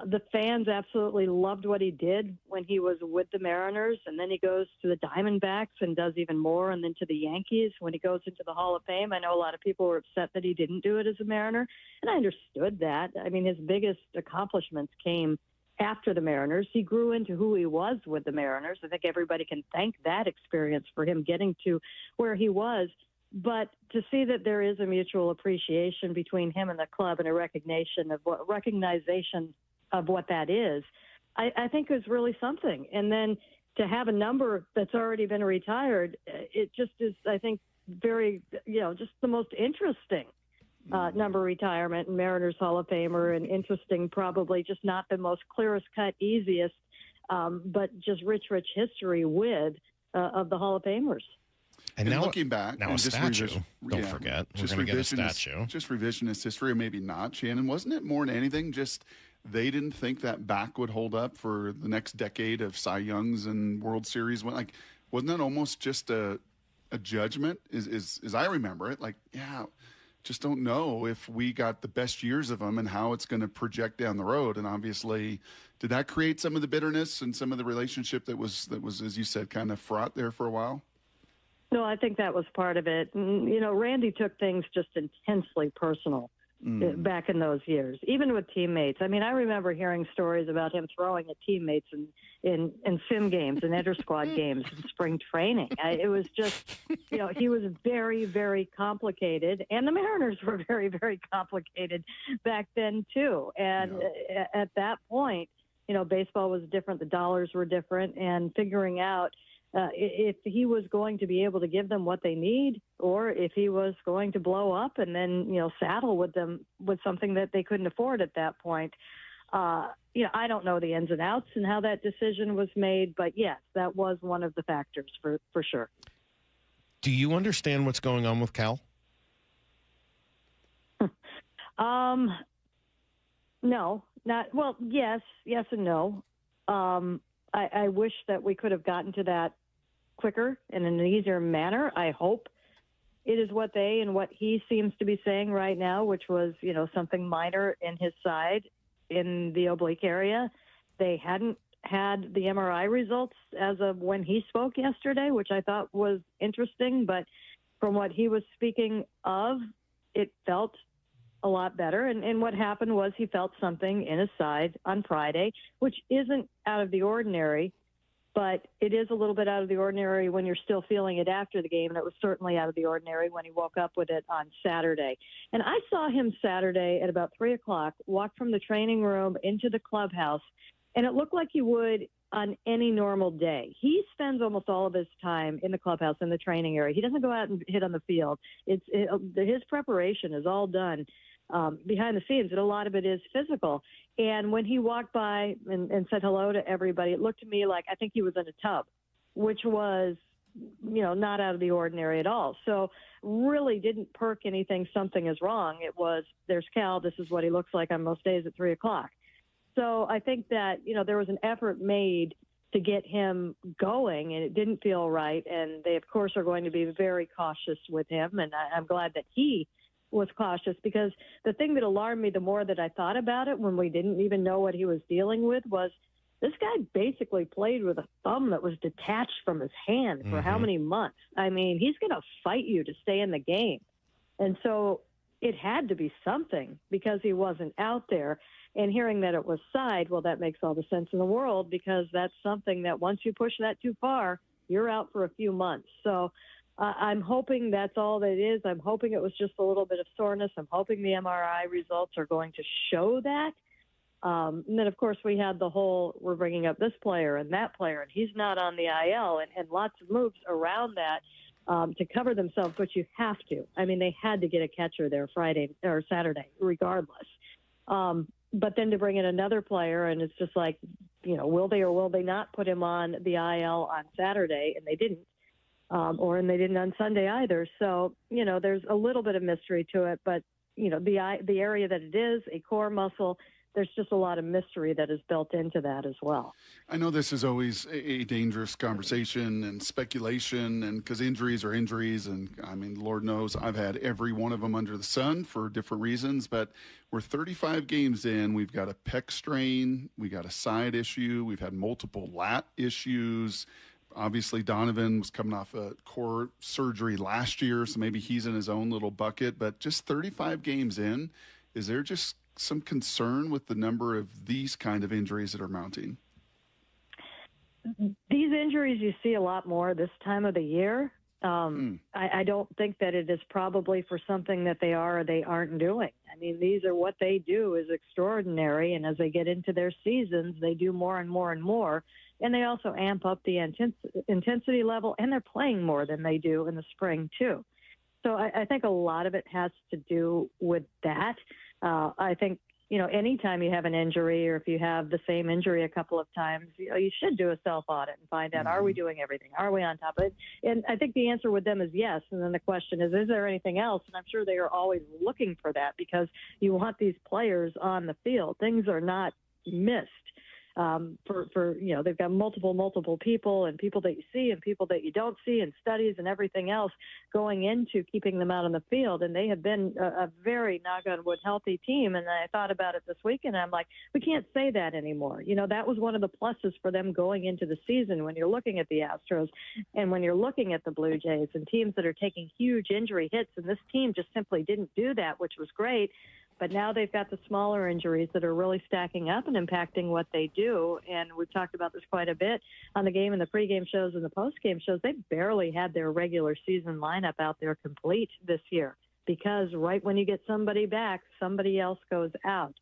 The fans absolutely loved what he did when he was with the Mariners, and then he goes to the Diamondbacks and does even more, and then to the Yankees when he goes into the Hall of Fame. I know a lot of people were upset that he didn't do it as a Mariner, and I understood that. I mean, his biggest accomplishments came after the Mariners. He grew into who he was with the Mariners. I think everybody can thank that experience for him getting to where he was. But to see that there is a mutual appreciation between him and the club and a recognition of what that is, I think is really something. And then to have a number that's already been retired, it just is, I think, very, just the most interesting number retirement and Mariners Hall of Famer, and interesting, probably just not the most clearest cut, easiest, but just rich history of the Hall of Famers. And now, looking back, now a statue. Don't forget, we're going to get a statue. Just revisionist history, or maybe not, Shannon. Wasn't it more than anything just they didn't think that back would hold up for the next decade of Cy Youngs and World Series? Like, wasn't that almost just a judgment? As I remember it, just don't know if we got the best years of them and how it's going to project down the road. And obviously, did that create some of the bitterness and some of the relationship that was, as you said, kind of fraught there for a while? No, I think that was part of it. And, Randy took things just intensely personal back in those years, even with teammates. I mean, I remember hearing stories about him throwing at teammates in sim games and inter-squad games in spring training. It was just, he was very, very complicated. And the Mariners were very, very complicated back then, too. And at that point, baseball was different. The dollars were different. And figuring out if he was going to be able to give them what they need, or if he was going to blow up and then, saddle with them with something that they couldn't afford at that point. I don't know the ins and outs and how that decision was made, but yes, that was one of the factors for sure. Do you understand what's going on with Cal? No, not well. Yes and no. I wish that we could have gotten to that quicker and in an easier manner. I hope it is what he seems to be saying right now, which was, something minor in his side in the oblique area. They hadn't had the MRI results as of when he spoke yesterday, which I thought was interesting. But from what he was speaking of, it felt a lot better. And what happened was he felt something in his side on Friday, which isn't out of the ordinary, but it is a little bit out of the ordinary when you're still feeling it after the game. And it was certainly out of the ordinary when he woke up with it on Saturday. And I saw him Saturday at about 3:00 walk from the training room into the clubhouse, and it looked like he would on any normal day. He spends almost all of his time in the clubhouse, in the training area. He doesn't go out and hit on the field. His preparation is all done behind the scenes, and a lot of it is physical. And when he walked by and said hello to everybody, it looked to me like I think he was in a tub, which was, not out of the ordinary at all. So really didn't perk anything, something is wrong. It was, there's Cal, this is what he looks like on most days at 3:00. So I think that, there was an effort made to get him going, and it didn't feel right. And they, of course, are going to be very cautious with him. And I'm glad that he was cautious, because the thing that alarmed me the more that I thought about it when we didn't even know what he was dealing with was this guy basically played with a thumb that was detached from his hand for how many months? I mean, he's going to fight you to stay in the game. And so it had to be something because he wasn't out there. And hearing that it was side, well, that makes all the sense in the world, because that's something that once you push that too far, you're out for a few months. So I'm hoping that's all that it is. I'm hoping it was just a little bit of soreness. I'm hoping the MRI results are going to show that. And then, of course, we had the whole, we're bringing up this player and that player, and he's not on the IL, and lots of moves around that to cover themselves, but you have to. I mean, they had to get a catcher there Friday or Saturday, regardless. But then to bring in another player, and it's just like, will they or will they not put him on the IL on Saturday? And they didn't. And they didn't on Sunday either. So, there's a little bit of mystery to it, but, the area that it is, a core muscle, there's just a lot of mystery that is built into that as well. I know this is always a dangerous conversation and speculation, and because injuries are injuries. And I mean, Lord knows I've had every one of them under the sun for different reasons, but we're 35 games in. We've got a pec strain. We got a side issue. We've had multiple lat issues. Obviously, Donovan was coming off a core surgery last year, so maybe he's in his own little bucket. But just 35 games in, is there just some concern with the number of these kind of injuries that are mounting? These injuries you see a lot more this time of the year. I don't think that it is probably for something that they are or they aren't doing. I mean, these are what they do is extraordinary, and as they get into their seasons, they do more and more and more, and they also amp up the intensity level, and they're playing more than they do in the spring, too. So I think a lot of it has to do with that. I think, anytime you have an injury or if you have the same injury a couple of times, you should do a self-audit and find out, are we doing everything? Are we on top of it? And I think the answer with them is yes. And then the question is there anything else? And I'm sure they are always looking for that because you want these players on the field. Things are not missed. They've got multiple people and people that you see and people that you don't see and studies and everything else going into keeping them out on the field. And they have been a very, knock on wood, healthy team. And I thought about it this week and I'm like, we can't say that anymore. That was one of the pluses for them going into the season when you're looking at the Astros and when you're looking at the Blue Jays and teams that are taking huge injury hits. And this team just simply didn't do that, which was great. But now they've got the smaller injuries that are really stacking up and impacting what they do. And we've talked about this quite a bit on the game and the pregame shows and the postgame shows. They barely had their regular season lineup out there complete this year because right when you get somebody back, somebody else goes out.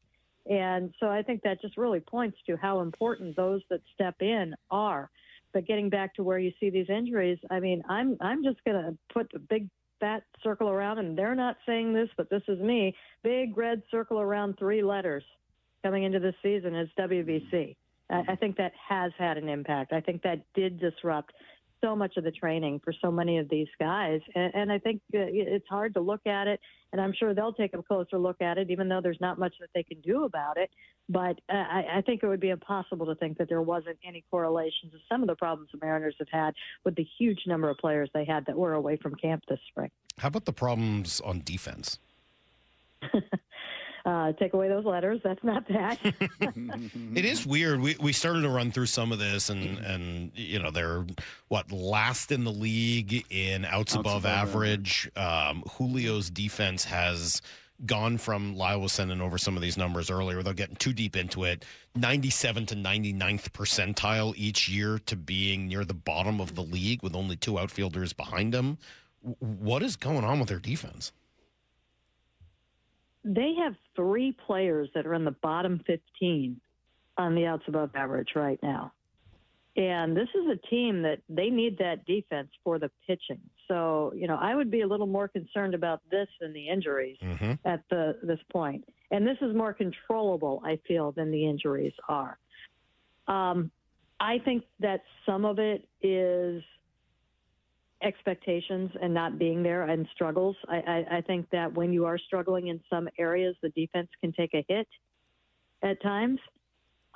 And so I think that just really points to how important those that step in are. But getting back to where you see these injuries, I mean, I'm just going to put a big fat circle around, and they're not saying this, but this is me, big red circle around 3 letters coming into this season is WBC. I think that has had an impact. I think that did disrupt so much of the training for so many of these guys. And I think it's hard to look at it, and I'm sure they'll take a closer look at it, even though there's not much that they can do about it. But I think it would be impossible to think that there wasn't any correlation to some of the problems the Mariners have had with the huge number of players they had that were away from camp this spring. How about the problems on defense? Take away those letters. That's not that. It is weird. We started to run through some of this, and they're last in the league in outs above average. Julio's defense has gone from, Lyle was sending over some of these numbers earlier without getting too deep into it, 97 to 99th percentile each year to being near the bottom of the league with only 2 outfielders behind him. What is going on with their defense? They have 3 players that are in the bottom 15 on the outs above average right now. And this is a team that they need that defense for the pitching. So, I would be a little more concerned about this than the injuries at this point. And this is more controllable, I feel, than the injuries are. I think that some of it is expectations and not being there and struggles. I think that when you are struggling in some areas, the defense can take a hit at times.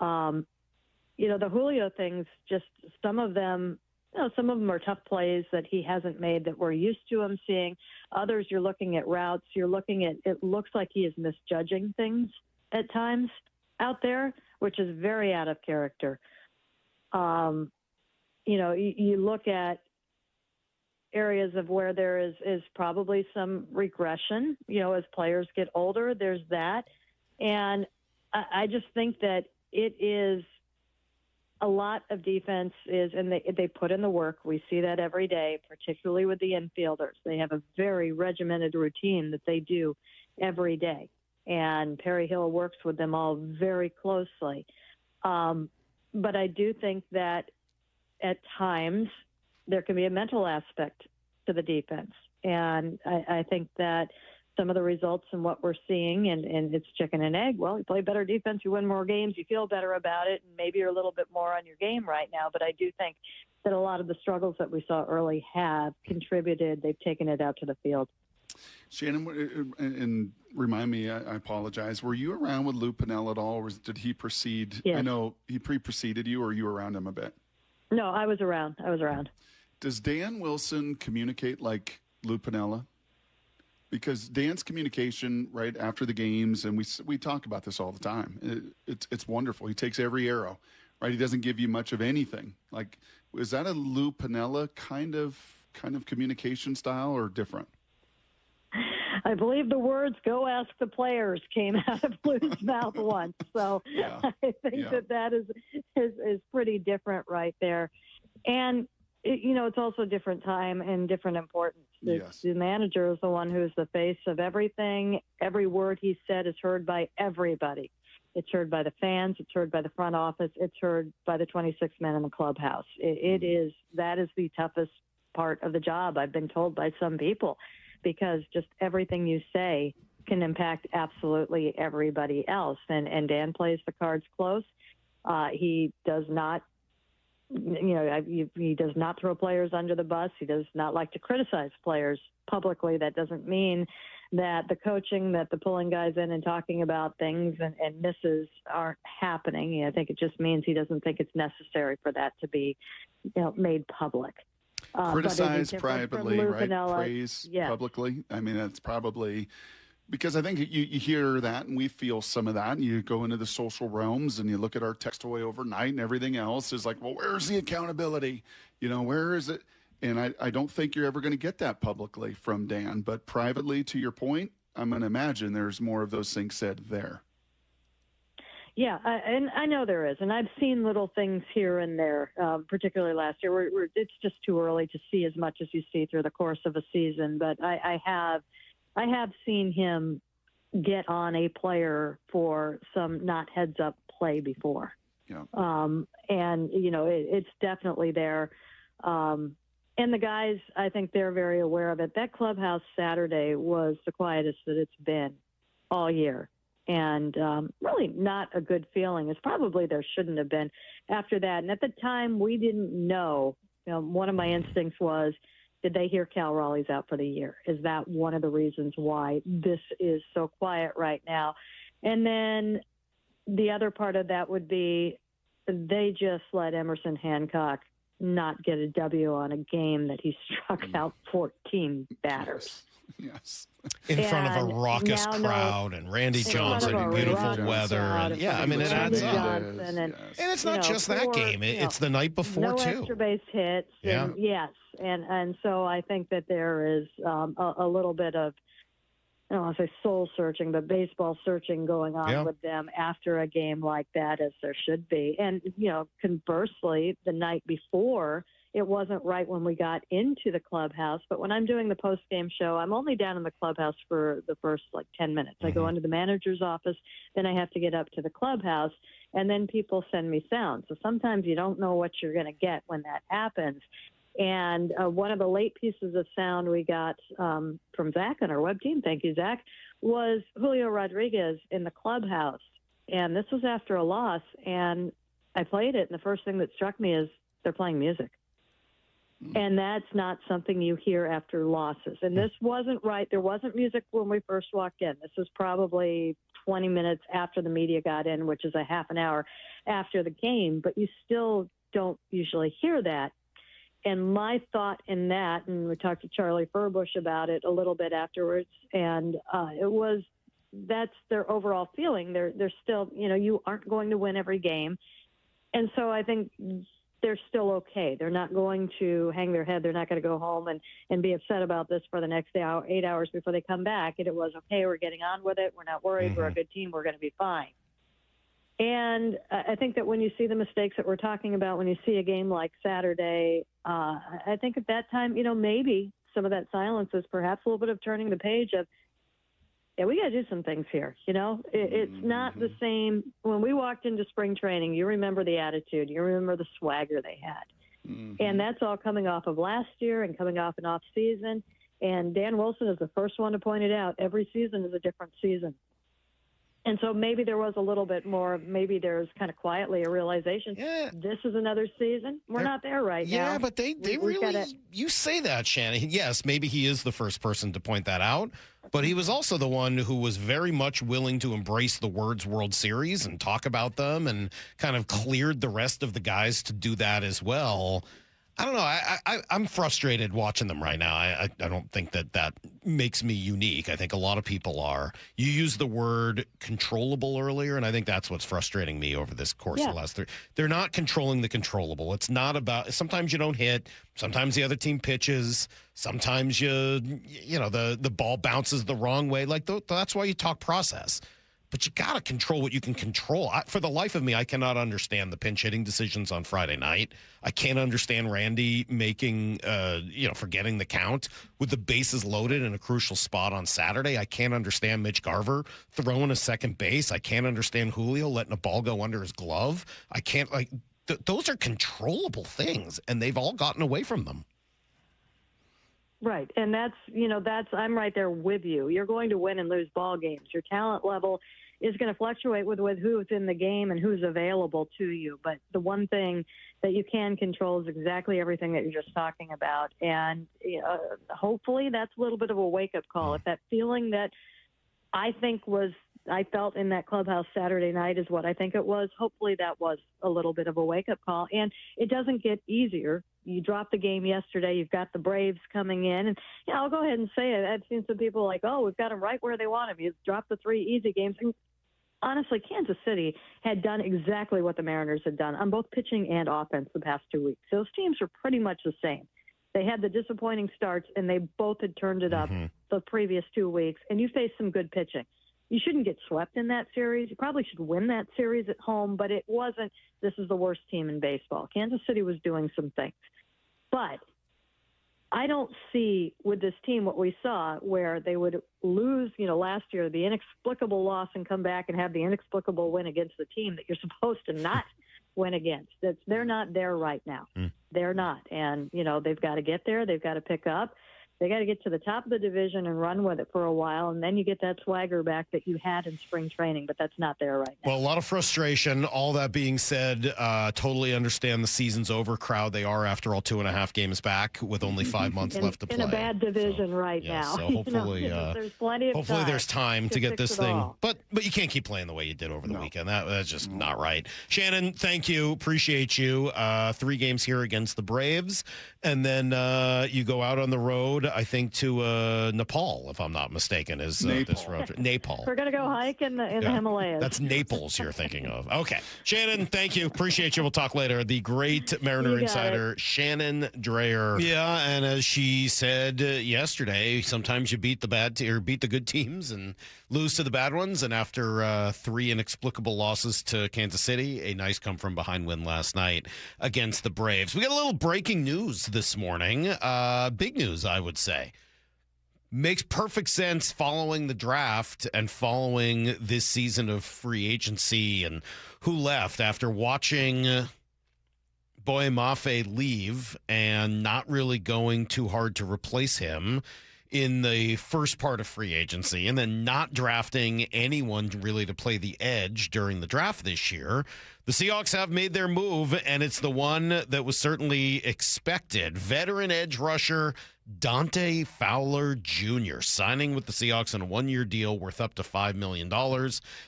The Julio things, just some of them are tough plays that he hasn't made that we're used to him seeing. Others, you're looking at routes. You're looking at, it looks like he is misjudging things at times out there, which is very out of character. You look at areas of where there is probably some regression, as players get older, there's that. And I just think that it is a lot of defense and they put in the work. We see that every day, particularly with the infielders. They have a very regimented routine that they do every day. And Perry Hill works with them all very closely. But I do think that at times there can be a mental aspect to the defense. And I think that some of the results and what we're seeing, and it's chicken and egg. Well, you play better defense, you win more games, you feel better about it, and maybe you're a little bit more on your game right now. But I do think that a lot of the struggles that we saw early have contributed. They've taken it out to the field. Shannon, and remind me, I apologize, were you around with Lou Piniella at all, or did he precede? Yes. I know he preceded you, or you were around him a bit? No, I was around. Does Dan Wilson communicate like Lou Piniella? Because Dan's communication right after the games, and we talk about this all the time, it's wonderful. He takes every arrow, right? He doesn't give you much of anything. Like, is that a Lou Piniella kind of communication style or different? I believe the words "Go ask the players" came out of Lou's mouth once. So I think that is pretty different right there. And, it's also a different time and different importance. The manager is the one who's the face of everything. Every word he said is heard by everybody. It's heard by the fans. It's heard by the front office. It's heard by the 26 men in the clubhouse. That is the toughest part of the job, I've been told by some people, because just everything you say can impact absolutely everybody else. And Dan plays the cards close. He does not, he does not throw players under the bus. He does not like to criticize players publicly. That doesn't mean that the coaching, that the pulling guys in and talking about things and misses aren't happening. I think it just means he doesn't think it's necessary for that to be, made public. Criticize privately, right? Piniella, Praise publicly. I mean, that's probably because I think you hear that and we feel some of that. And you go into the social realms and you look at our text away overnight and everything else is like, well, where's the accountability? Where is it? And I don't think you're ever going to get that publicly from Dan. But privately, to your point, I'm going to imagine there's more of those things said there. Yeah, and I know there is, and I've seen little things here and there, particularly last year. It's just too early to see as much as you see through the course of a season, but I have seen him get on a player for some not heads up play before. Yeah. And it's definitely there. And the guys, I think they're very aware of it. That clubhouse Saturday was the quietest that it's been all year. And really not a good feeling. It's probably there shouldn't have been after that. And at the time, we didn't know. One of my instincts was, did they hear Cal Raleigh's out for the year? Is that one of the reasons why this is so quiet right now? And then the other part of that would be they just let Emerson Hancock not get a W on a game that he struck out 14 batters. Yes. In front of a raucous crowd and Randy Johnson in beautiful weather. And it adds up. And it's not just that game. It's the night before, too. No extra base hits. Yeah. Yes. And so I think that there is a little bit of, I don't want to say soul searching, but baseball searching going on with them after a game like that, as there should be. And, conversely, the night before, it wasn't right when we got into the clubhouse, but when I'm doing the post-game show, I'm only down in the clubhouse for the first 10 minutes. I go into the manager's office, then I have to get up to the clubhouse, and then people send me sound. So sometimes you don't know what you're going to get when that happens. And one of the late pieces of sound we got from Zach on our web team, thank you, Zach, was Julio Rodriguez in the clubhouse. And this was after a loss, and I played it, and the first thing that struck me is they're playing music. And that's not something you hear after losses. And this wasn't right. There wasn't music when we first walked in. This was probably 20 minutes after the media got in, which is a half an hour after the game. But you still don't usually hear that. And my thought in that, and we talked to Charlie Furbush about it a little bit afterwards, and that's their overall feeling. They're still, you aren't going to win every game. And so I think they're still okay. They're not going to hang their head. They're not going to go home and be upset about this for the next 8 hours before they come back. And it was, okay, we're getting on with it. We're not worried. We're a good team. We're going to be fine. And I think that when you see the mistakes that we're talking about, when you see a game like Saturday, I think at that time, maybe some of that silence is perhaps a little bit of turning the page of, yeah, we got to do some things here. It's not the same. When we walked into spring training, you remember the attitude. You remember the swagger they had. And that's all coming off of last year and coming off an off season. And Dan Wilson is the first one to point it out. Every season is a different season. And so maybe there was a little bit more, maybe there's kind of quietly a realization, this is another season. We're not there right now. Yeah, but they really, you say that, Shannon. Yes, maybe he is the first person to point that out, but he was also the one who was very much willing to embrace the words World Series and talk about them and kind of cleared the rest of the guys to do that as well. I don't know. I'm frustrated watching them right now. I don't think that makes me unique. I think a lot of people are. You used the word controllable earlier, and I think that's what's frustrating me over this course of the last 3. They're not controlling the controllable. It's not about, sometimes you don't hit, sometimes the other team pitches, sometimes the ball bounces the wrong way. Like that's why you talk process. But you got to control what you can control. For the life of me, I cannot understand the pinch hitting decisions on Friday night. I can't understand Randy making, forgetting the count with the bases loaded in a crucial spot on Saturday. I can't understand Mitch Garver throwing a second base. I can't understand Julio letting a ball go under his glove. I can't, those are controllable things, and they've all gotten away from them. Right, and I'm right there with you. You're going to win and lose ball games. Your talent level is going to fluctuate with who's in the game and who's available to you. But the one thing that you can control is exactly everything that you're just talking about. And hopefully that's a little bit of a wake-up call. If that feeling that I felt in that clubhouse Saturday night is what I think it was, hopefully that was a little bit of a wake-up call. And it doesn't get easier. You dropped the game yesterday. You've got the Braves coming in. And I'll go ahead and say it. I've seen some people like, we've got them right where they want them. You've dropped the 3 easy games. And honestly, Kansas City had done exactly what the Mariners had done on both pitching and offense the past 2 weeks. Those teams are pretty much the same. They had the disappointing starts, and they both had turned it up the previous 2 weeks. And you faced some good pitching. You shouldn't get swept in that series. You probably should win that series at home, but it wasn't, this is the worst team in baseball. Kansas City was doing some things. But I don't see with this team what we saw where they would lose, last year, the inexplicable loss and come back and have the inexplicable win against the team that you're supposed to not win against. They're not there right now. They're not. And, they've got to get there. They've got to pick up. They got to get to the top of the division and run with it for a while, and then you get that swagger back that you had in spring training, but that's not there right now. Well, a lot of frustration. All that being said, totally understand the season's over crowd. They are, after all, 2.5 games back with only 5 months left to play. In a bad division now. So hopefully, there's plenty of time. There's time to get this thing. But you can't keep playing the way you did over the weekend. That's just not right. Shannon, thank you. Appreciate you. 3 games here against the Braves, and then you go out on the road, I think, to Nepal, if I'm not mistaken, is this road trip. Nepal. We're going to go hike in the Himalayas. That's Naples you're thinking of. Okay. Shannon, thank you. Appreciate you. We'll talk later. The great Mariner insider, Shannon Drayer. Yeah, and as she said yesterday, sometimes you beat the good teams and lose to the bad ones. And after 3 inexplicable losses to Kansas City, a nice come-from-behind win last night against the Braves. We got a little breaking news this morning. Big news, I would say. Makes perfect sense following the draft and following this season of free agency and who left after watching Boye Mafe leave and not really going too hard to replace him in the first part of free agency and then not drafting anyone really to play the edge during the draft this year. The Seahawks have made their move, and it's the one that was certainly expected. Veteran edge rusher Dante Fowler Jr. signing with the Seahawks on a 1-year deal worth up to $5 million.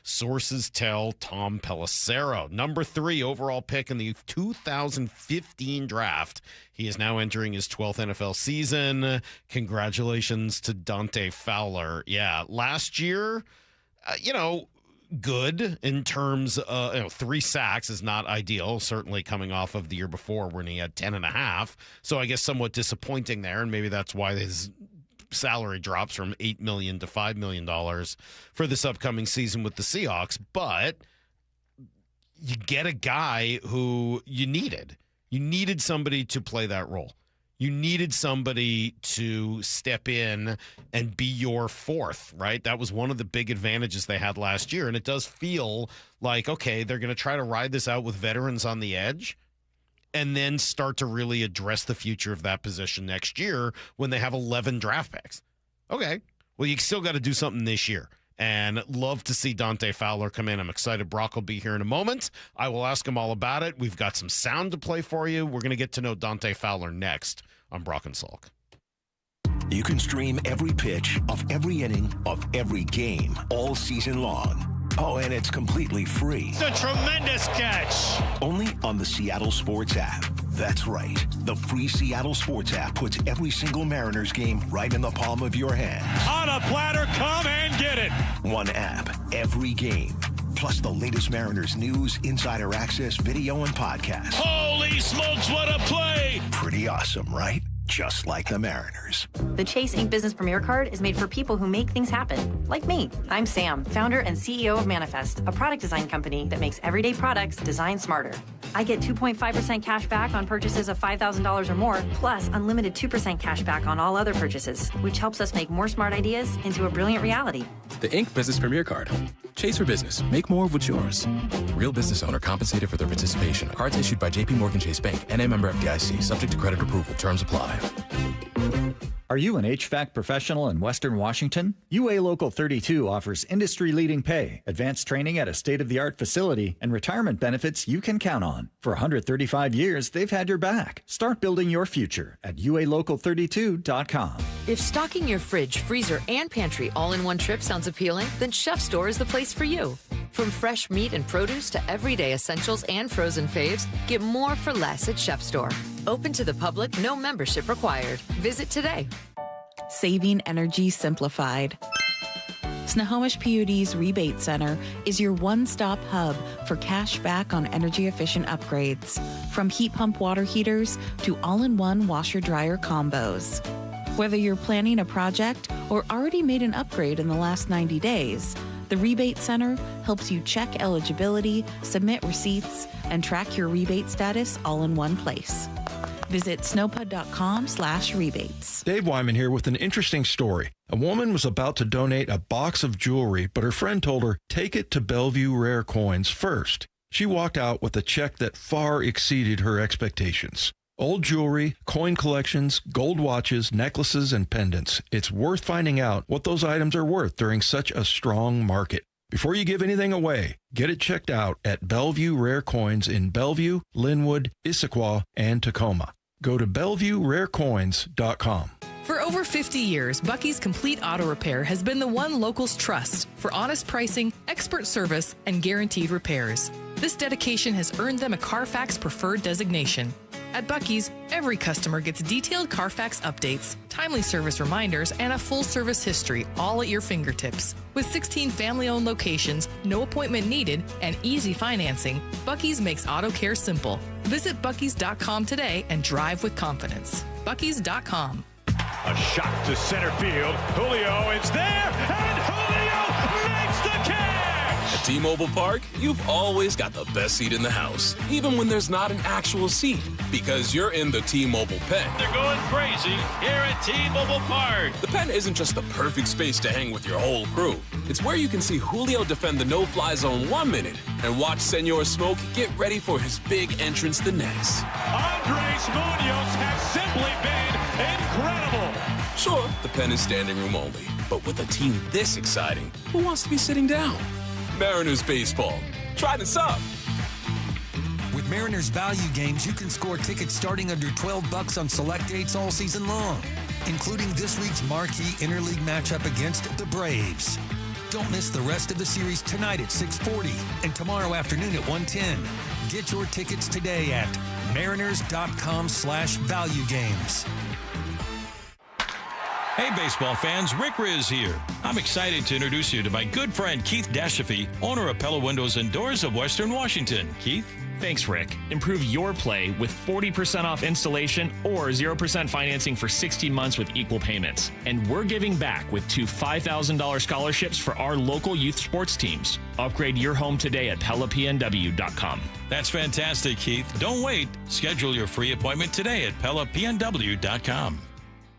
Sources tell Tom Pelissero. Number 3 overall pick in the 2015 draft. He is now entering his 12th NFL season. Congratulations to Dante Fowler. Yeah, last year, good in terms of 3 sacks is not ideal, certainly coming off of the year before when he had 10.5. So I guess somewhat disappointing there, and maybe that's why his salary drops from $8 million to $5 million for this upcoming season with the Seahawks. But you get a guy who you needed. You needed somebody to play that role. You needed somebody to step in and be your 4th, right? That was one of the big advantages they had last year. And it does feel like, okay, they're going to try to ride this out with veterans on the edge and then start to really address the future of that position next year when they have 11 draft picks. Okay, well, you still got to do something this year. And love to see Dante Fowler come in. I'm excited. Brock will be here in a moment. I will ask him all about it. We've got some sound to play for you. We're going to get to know Dante Fowler next on Brock and Salk. You can stream every pitch of every inning of every game all season long. Oh, and it's completely free. It's a tremendous catch. Only on the Seattle Sports app. That's right. The free Seattle Sports app puts every single Mariners game right in the palm of your hand. On a platter, come and get it. One app, every game. Plus the latest Mariners news, insider access, video, and podcasts. Holy smokes, what a play! Pretty awesome, right? Just like the Mariners. The Chase Ink Business Premier Card is made for people who make things happen, like me. I'm Sam, founder and CEO of Manifest, a product design company that makes everyday products designed smarter. I get 2.5% cash back on purchases of $5,000 or more, plus unlimited 2% cash back on all other purchases, which helps us make more smart ideas into a brilliant reality. The Ink Business Premier Card. Chase for business. Make more of what's yours. Real business owner compensated for their participation. Cards issued by JPMorgan Chase Bank. NA member FDIC. Subject to credit approval. Terms apply. Are you an HVAC professional in Western Washington? UA Local 32 offers industry-leading pay, advanced training at a state-of-the-art facility, and retirement benefits you can count on. For 135 years, they've had your back. Start building your future at ualocal32.com. If stocking your fridge, freezer, and pantry all in one trip sounds appealing, then Chef Store is the place for you. From fresh meat and produce to everyday essentials and frozen faves, get more for less at Chef Store. Open to the public, no membership required. Visit today. Saving energy simplified. Snohomish PUD's Rebate Center is your one-stop hub for cash back on energy-efficient upgrades. From heat pump water heaters to all-in-one washer-dryer combos. Whether you're planning a project or already made an upgrade in the last 90 days, the Rebate Center helps you check eligibility, submit receipts, and track your rebate status all in one place. Visit snowpud.com/rebates. Dave Wyman here with an interesting story. A woman was about to donate a box of jewelry, but her friend told her, take it to Bellevue Rare Coins first. She walked out with a check that far exceeded her expectations. Old jewelry, coin collections, gold watches, necklaces, and pendants. It's worth finding out what those items are worth during such a strong market. Before you give anything away, get it checked out at Bellevue Rare Coins in Bellevue, Linwood, Issaquah, and Tacoma. Go to BellevueRareCoins.com. For over 50 years, Bucky's Complete Auto Repair has been the one locals trust for honest pricing, expert service, and guaranteed repairs. This dedication has earned them a Carfax Preferred designation. At Bucky's, every customer gets detailed Carfax updates, timely service reminders, and a full service history all at your fingertips. With 16 family-owned locations, no appointment needed, and easy financing, Bucky's makes auto care simple. Visit Bucky's.com today and drive with confidence. Bucky's.com. A shot to center field. Julio is there, and Julio makes the catch! At T-Mobile Park, you've always got the best seat in the house, even when there's not an actual seat, because you're in the T-Mobile pen. They're going crazy here at T-Mobile Park. The pen isn't just the perfect space to hang with your whole crew. It's where you can see Julio defend the no-fly zone 1 minute and watch Senor Smoke get ready for his big entrance the next. Andres Munoz has simply been incredible. Sure, the pen is standing room only, but with a team this exciting, who wants to be sitting down? Mariners baseball. Try this up. With Mariners value games, you can score tickets starting under $12 on select dates all season long, including this week's marquee interleague matchup against the Braves. Don't miss the rest of the series tonight at 6:40 and tomorrow afternoon at 1:10. Get your tickets today at mariners.com/value games. Hey, baseball fans, Rick Riz here. I'm excited to introduce you to my good friend Keith Dashafee, owner of Pella Windows and Doors of Western Washington. Keith? Thanks, Rick. Improve your play with 40% off installation or 0% financing for 60 months with equal payments. And we're giving back with 2 $5,000 scholarships for our local youth sports teams. Upgrade your home today at PellaPNW.com. That's fantastic, Keith. Don't wait. Schedule your free appointment today at PellaPNW.com.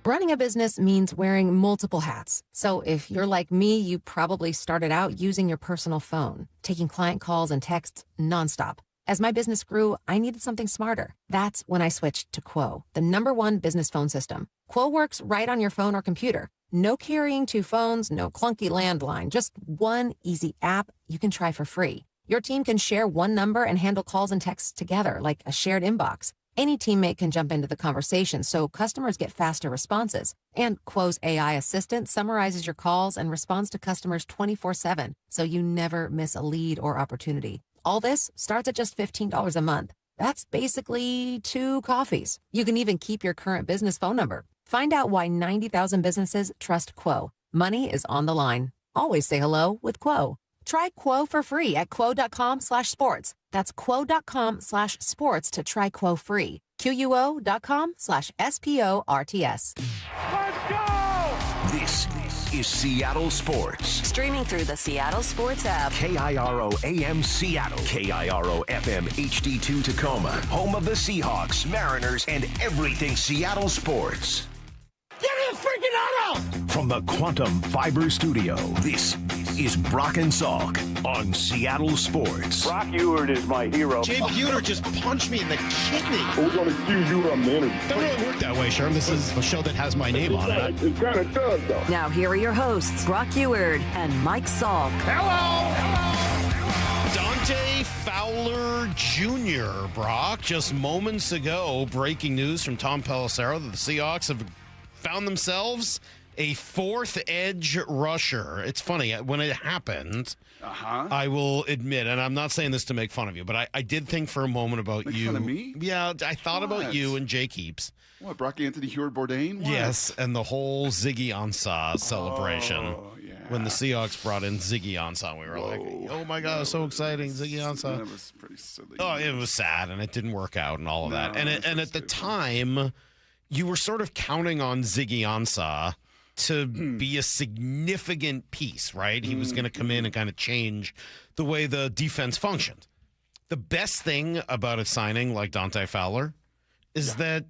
Running a business means wearing multiple hats. So if you're like me, you probably started out using your personal phone, taking client calls and texts nonstop. As my business grew, I needed something smarter. That's when I switched to Quo, the #1 business phone system. Quo works right on your phone or computer. No carrying 2 phones, no clunky landline, just one easy app you can try for free. Your team can share one number and handle calls and texts together like a shared inbox. Any teammate can jump into the conversation, so customers get faster responses. And Quo's AI assistant summarizes your calls and responds to customers 24/7, so you never miss a lead or opportunity. All this starts at just $15 a month. That's basically 2 coffees. You can even keep your current business phone number. Find out why 90,000 businesses trust Quo. Money is on the line. Always say hello with Quo. Try Quo for free at quo.com/sports. That's quo.com/sports to try Quo free. QUO.com/SPORTS. Let's go! This is Seattle Sports. Streaming through the Seattle Sports app. KIRO AM Seattle. KIRO FM HD2 Tacoma. Home of the Seahawks, Mariners, and everything Seattle sports. Give me a freaking auto! From the Quantum Fiber Studio, this is Brock and Salk on Seattle Sports. Brock Ewert is my hero. Jay Buhner just punched me in the kidney. We're going to do you a minute. Doesn't really work that way, Sherm. This is a show that has my name on it. It kind of does, though. Now here are your hosts, Brock Ewert and Mike Salk. Hello! Dante Fowler Jr., Brock, just moments ago, breaking news from Tom Pelissero that the Seahawks have found themselves a 4th edge rusher. It's funny, when it happened, I will admit, and I'm not saying this to make fun of you, but I did think for a moment about Make you. fun of me? Yeah, I thought about you and Jake Heaps. What, Brock Anthony Heward Bourdain? What? Yes, and the whole Ziggy Ansah celebration. Oh, yeah. When the Seahawks brought in Ziggy Ansah, we were like, oh my God, so exciting, Ziggy Ansah. That was pretty silly. Oh, it was sad, and it didn't work out and all of that. And at the time, you were sort of counting on Ziggy Ansah to be a significant piece, right? He was going to come in and kind of change the way the defense functioned. The best thing about a signing like Dante Fowler is that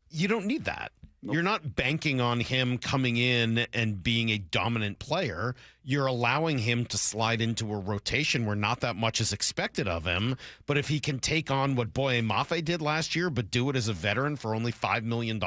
you don't need that. Nope. You're not banking on him coming in and being a dominant player. You're allowing him to slide into a rotation where not that much is expected of him. But if he can take on what Boye Mafe did last year, but do it as a veteran for only $5 million,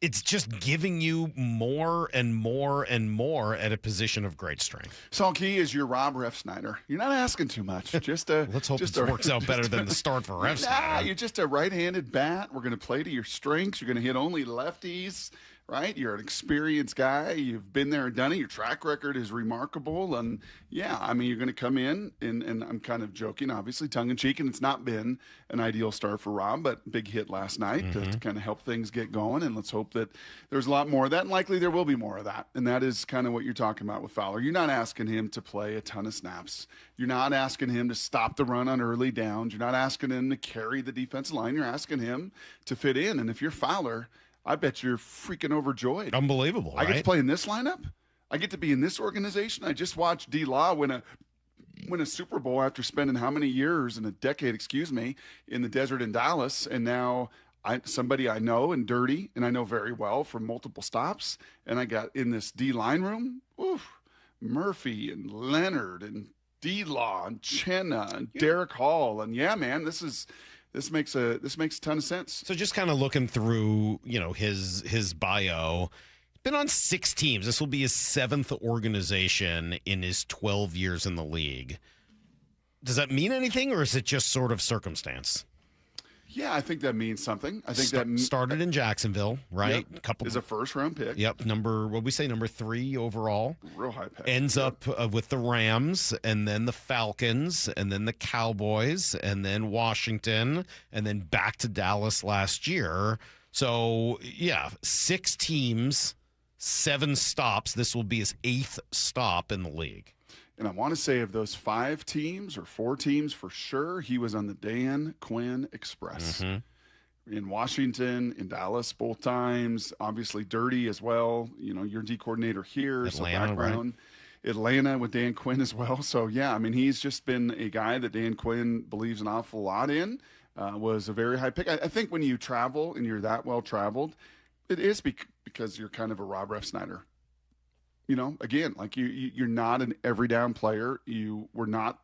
it's just giving you more and more and more at a position of great strength. Salk, he is your Rob Refsnyder. You're not asking too much. Just let's hope it works out better than the start for Refsnyder. You're just a right-handed bat. We're going to play to your strengths. You're going to hit only lefties, right? You're an experienced guy. You've been there and done it. Your track record is remarkable. And, yeah, I mean, you're going to come in, and I'm kind of joking, obviously, tongue-in-cheek, and it's not been an ideal start for Rob, but big hit last night to kind of help things get going. And let's hope that there's a lot more of that, and likely there will be more of that. And that is kind of what you're talking about with Fowler. You're not asking him to play a ton of snaps. You're not asking him to stop the run on early downs. You're not asking him to carry the defensive line. You're asking him to fit in. And if you're Fowler, I bet you're freaking overjoyed. Unbelievable, I get to play in this lineup. I get to be in this organization. I just watched D-Law win a Super Bowl after spending how many years, in a decade, in the desert in Dallas. And now somebody I know and dirty, and I know very well from multiple stops. And I got in this D-line room, Murphy and Leonard and D-Law and Chenna and Derek Hall. And yeah, man, this makes a ton of sense. So just kind of looking through, his bio, been on 6 teams. This will be his 7th organization in his 12 years in the league. Does that mean anything, or is it just sort of circumstance? Yeah, I think that means something. I think that started in Jacksonville, right? Yep. Is a first-round pick. Yep, number 3 overall. Real high pick. Ends up with the Rams, and then the Falcons, and then the Cowboys, and then Washington, and then back to Dallas last year. So, yeah, 6 teams, 7 stops. This will be his 8th stop in the league. And I want to say of those 5 teams or 4 teams for sure, he was on the Dan Quinn Express. In Washington, in Dallas, both times. Obviously, dirty as well. Your D coordinator here. Atlanta, right? Atlanta with Dan Quinn as well. So, yeah, I mean, he's just been a guy that Dan Quinn believes an awful lot in. Was a very high pick. I think when you travel and you're that well-traveled, it is because you're kind of a Rob Refsnyder. Again, like you're not an every down player. You were not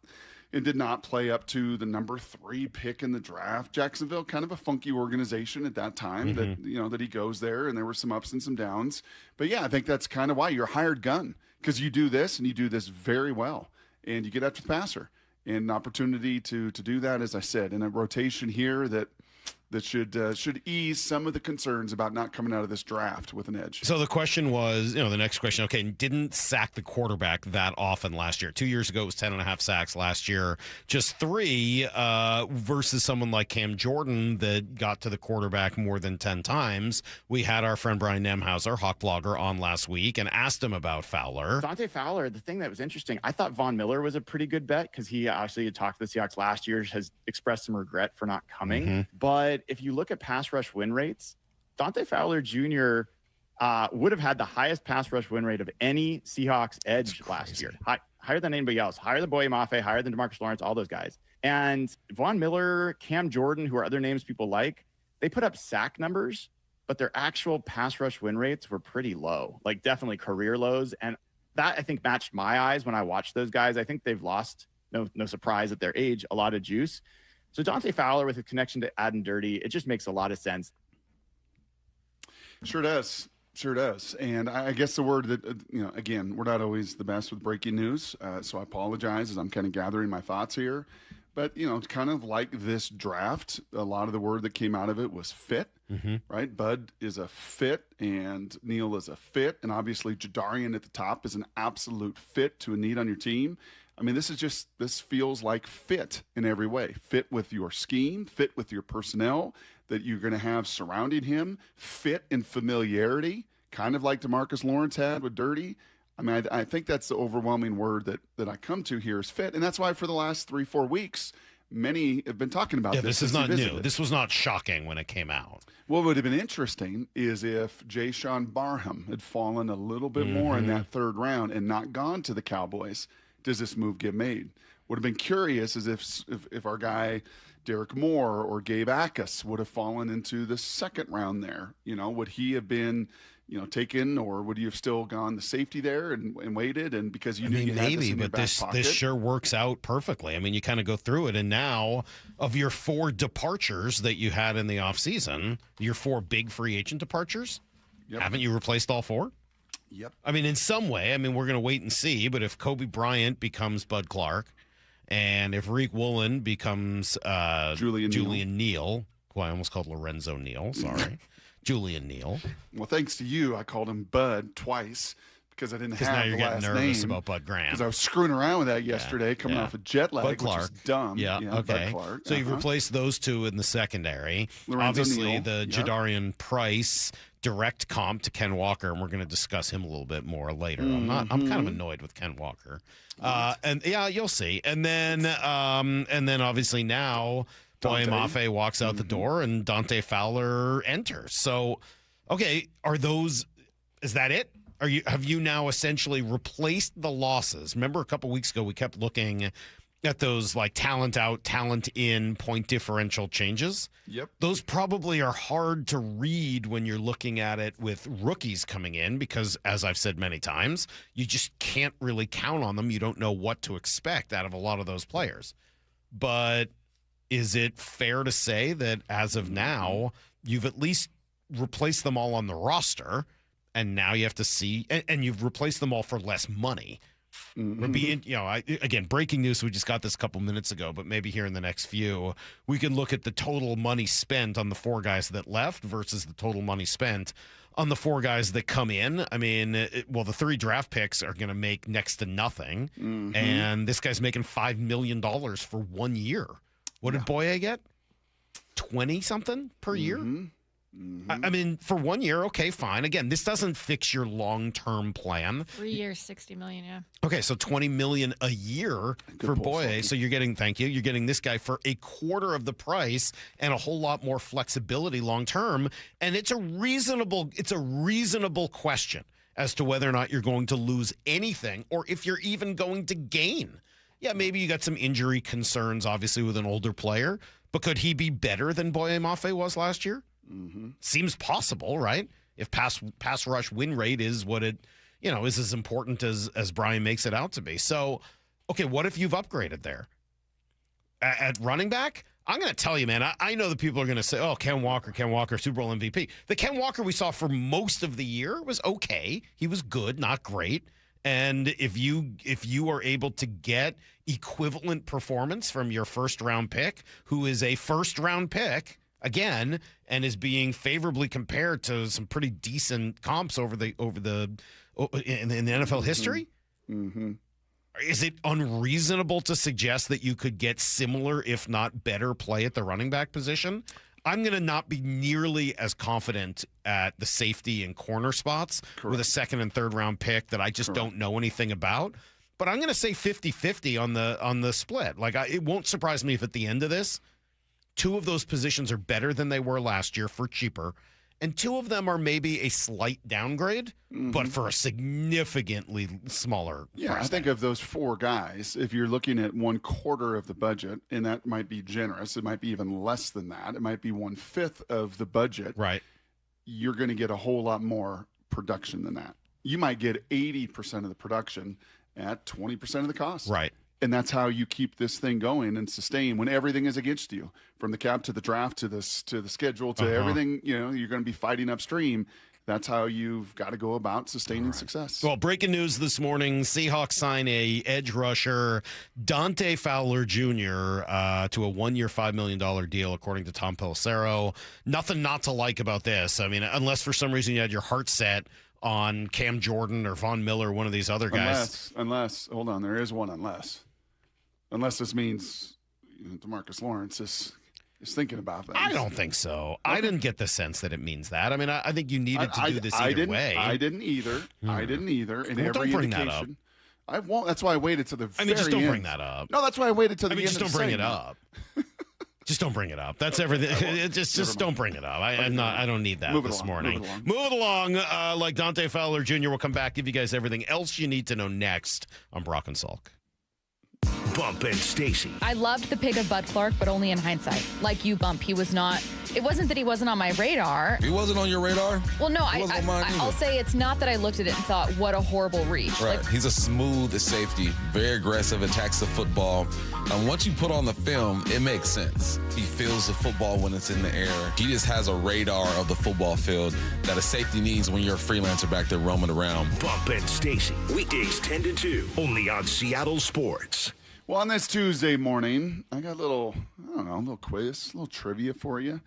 and did not play up to the number 3 pick in the draft. Jacksonville, kind of a funky organization at that time that he goes there, and there were some ups and some downs. But yeah, I think that's kind of why you're a hired gun, because you do this and you do this very well, and you get after the passer. And an opportunity to do that, as I said, in a rotation here that that should ease some of the concerns about not coming out of this draft with an edge. So the question was, the next question, okay, didn't sack the quarterback that often last year. 2 years ago, it was 10.5 sacks. Last year, just 3 versus someone like Cam Jordan that got to the quarterback more than 10 times. We had our friend Brian Nemhauser, Hawk Blogger, on last week and asked him about Fowler. Dante Fowler, the thing that was interesting, I thought Von Miller was a pretty good bet because he actually had talked to the Seahawks last year, has expressed some regret for not coming. Mm-hmm. But if you look at pass rush win rates, Dante Fowler Jr. Would have had the highest pass rush win rate of any Seahawks edge last year. Higher than anybody else. Higher than Boye Mafe, higher than DeMarcus Lawrence, all those guys. And Von Miller, Cam Jordan, who are other names people like, they put up sack numbers, but their actual pass rush win rates were pretty low, like definitely career lows. And that, I think, matched my eyes when I watched those guys. I think they've lost, no surprise at their age, a lot of juice. So Dante Fowler with a connection to Aden Dirty, it just makes a lot of sense. Sure does. Sure does. And I guess the word that, again, we're not always the best with breaking news. So I apologize as I'm kind of gathering my thoughts here. But, kind of like this draft, a lot of the word that came out of it was fit, right? Bud is a fit and Neal is a fit. And obviously Jadarian at the top is an absolute fit to a need on your team. I mean, this feels like fit in every way. Fit with your scheme, fit with your personnel that you're going to have surrounding him, fit in familiarity, kind of like DeMarcus Lawrence had with Dirty. I mean, I think that's the overwhelming word that I come to here is fit. And that's why for the last 3-4 weeks, many have been talking about this. This is not new. This was not shocking when it came out. What would have been interesting is if Jayshawn Barham had fallen a little bit more in that third round and not gone to the Cowboys. Does this move get made? Would have been curious as if our guy Derek Moore or Gabe Akkus would have fallen into the second round there. Would he have been, taken, or would you have still gone the safety there and waited? And because you knew you had this in your back pocket? This sure works out perfectly. I mean, you kind of go through it, and now of your 4 departures that you had in the offseason, your 4 big free agent departures, haven't you replaced all 4? Yep. I mean, in some way, we're going to wait and see, but if Kobe Bryant becomes Bud Clark and if Reek Woolen becomes Julian Neal, who I almost called Lorenzo Neal, sorry, Julian Neal. Well, thanks to you, I called him Bud twice because I didn't have now you're the getting last nervous name. about Bud Graham. Because I was screwing around with that yesterday, coming off a jet lag, Bud Clark. which is dumb. Yeah, okay. Bud Clark. So you've replaced those 2 in the secondary. Lorenzo Obviously, Neal. the Jadarian Price direct comp to Ken Walker, and we're going to discuss him a little bit more later. I'm kind of annoyed with Ken Walker. And you'll see. And then obviously now Boye Mafe walks out the door and Dante Fowler enters. So, okay, is that it? Have you now essentially replaced the losses? Remember a couple weeks ago we kept looking at those like talent out, talent in point differential changes? Yep. Those probably are hard to read when you're looking at it with rookies coming in because, as I've said many times, you just can't really count on them. You don't know what to expect out of a lot of those players. But is it fair to say that as of now, you've at least replaced them all on the roster, and now you have to see, and you've replaced them all for less money? Again, breaking news. We just got this a couple minutes ago, but maybe here in the next few, we can look at the total money spent on the 4 guys that left versus the total money spent on the 4 guys that come in. I mean, the 3 draft picks are going to make next to nothing, and this guy's making $5 million for 1 year. What did Boye get? 20 something per year? I mean, for 1 year, okay, fine. Again, this doesn't fix your long-term plan. 3 years, $60 million, yeah. Okay, so $20 million a year for Boye. So you're getting this guy for a quarter of the price and a whole lot more flexibility long-term. And it's a reasonable question as to whether or not you're going to lose anything or if you're even going to gain. Yeah, maybe you got some injury concerns, obviously, with an older player, but could he be better than Boye Mafe was last year? Seems possible, right? If pass rush win rate is what it, is as important as Brian makes it out to be. So, okay, what if you've upgraded there? At running back, I'm going to tell you, man, I know that people are going to say, oh, Ken Walker, Super Bowl MVP. The Ken Walker we saw for most of the year was okay. He was good, not great. And if you are able to get equivalent performance from your first-round pick, who is a first-round pick, again and is being favorably compared to some pretty decent comps in the NFL history. Mm-hmm. Is it unreasonable to suggest that you could get similar, if not better, play at the running back position? I'm going to not be nearly as confident at the safety and corner spots with a second and third round pick that I just don't know anything about. But I'm going to say 50-50 on the split. Like, it won't surprise me if at the end of this, two of those positions are better than they were last year for cheaper, and two of them are maybe a slight downgrade, but for a significantly smaller price. I think of those four guys, if you're looking at 1/4 of the budget, and that might be generous, it might be even less than that, it might be 1/5 of the budget, right? You're going to get a whole lot more production than that. You might get 80% of the production at 20% of the cost. Right. And that's how you keep this thing going and sustain when everything is against you, from the cap to the draft to the schedule to everything. You're going to be fighting upstream. That's how you've got to go about sustaining success. Well, breaking news this morning: Seahawks sign a edge rusher, Dante Fowler Jr., to a 1-year, $5 million deal, according to Tom Pelissero. Nothing not to like about this. I mean, unless for some reason you had your heart set on Cam Jordan or Von Miller, one of these other guys. Unless, hold on, there is one unless. Unless this means DeMarcus Lawrence is thinking about that. I don't think so. Okay. I didn't get the sense that it means that. I mean, I think you needed to do this either way. I didn't either. I didn't either. And every don't bring indication, that up. I won't. That's why I waited to the very end. Just don't bring that up. No, that's why I waited to the end. Just don't bring it up. Just don't bring it up. That's everything. Just don't bring it up. I don't need that this morning. Move it along. Like Dante Fowler Jr. will come back, give you guys everything else you need to know next on Brock and Salk. Bump and Stacy. I loved the pick of Bud Clark, but only in hindsight. Like you, Bump, he was not. It wasn't that he wasn't on my radar. He wasn't on your radar? Well, no, I'll say it's not that I looked at it and thought, what a horrible reach. Right. Like, he's a smooth safety, very aggressive, attacks the football. And once you put on the film, it makes sense. He feels the football when it's in the air. He just has a radar of the football field that a safety needs when you're a freelancer back there roaming around. Bump and Stacy, weekdays 10 to 2, only on Seattle Sports. Well, on this Tuesday morning, I got a little quiz, a little trivia for you.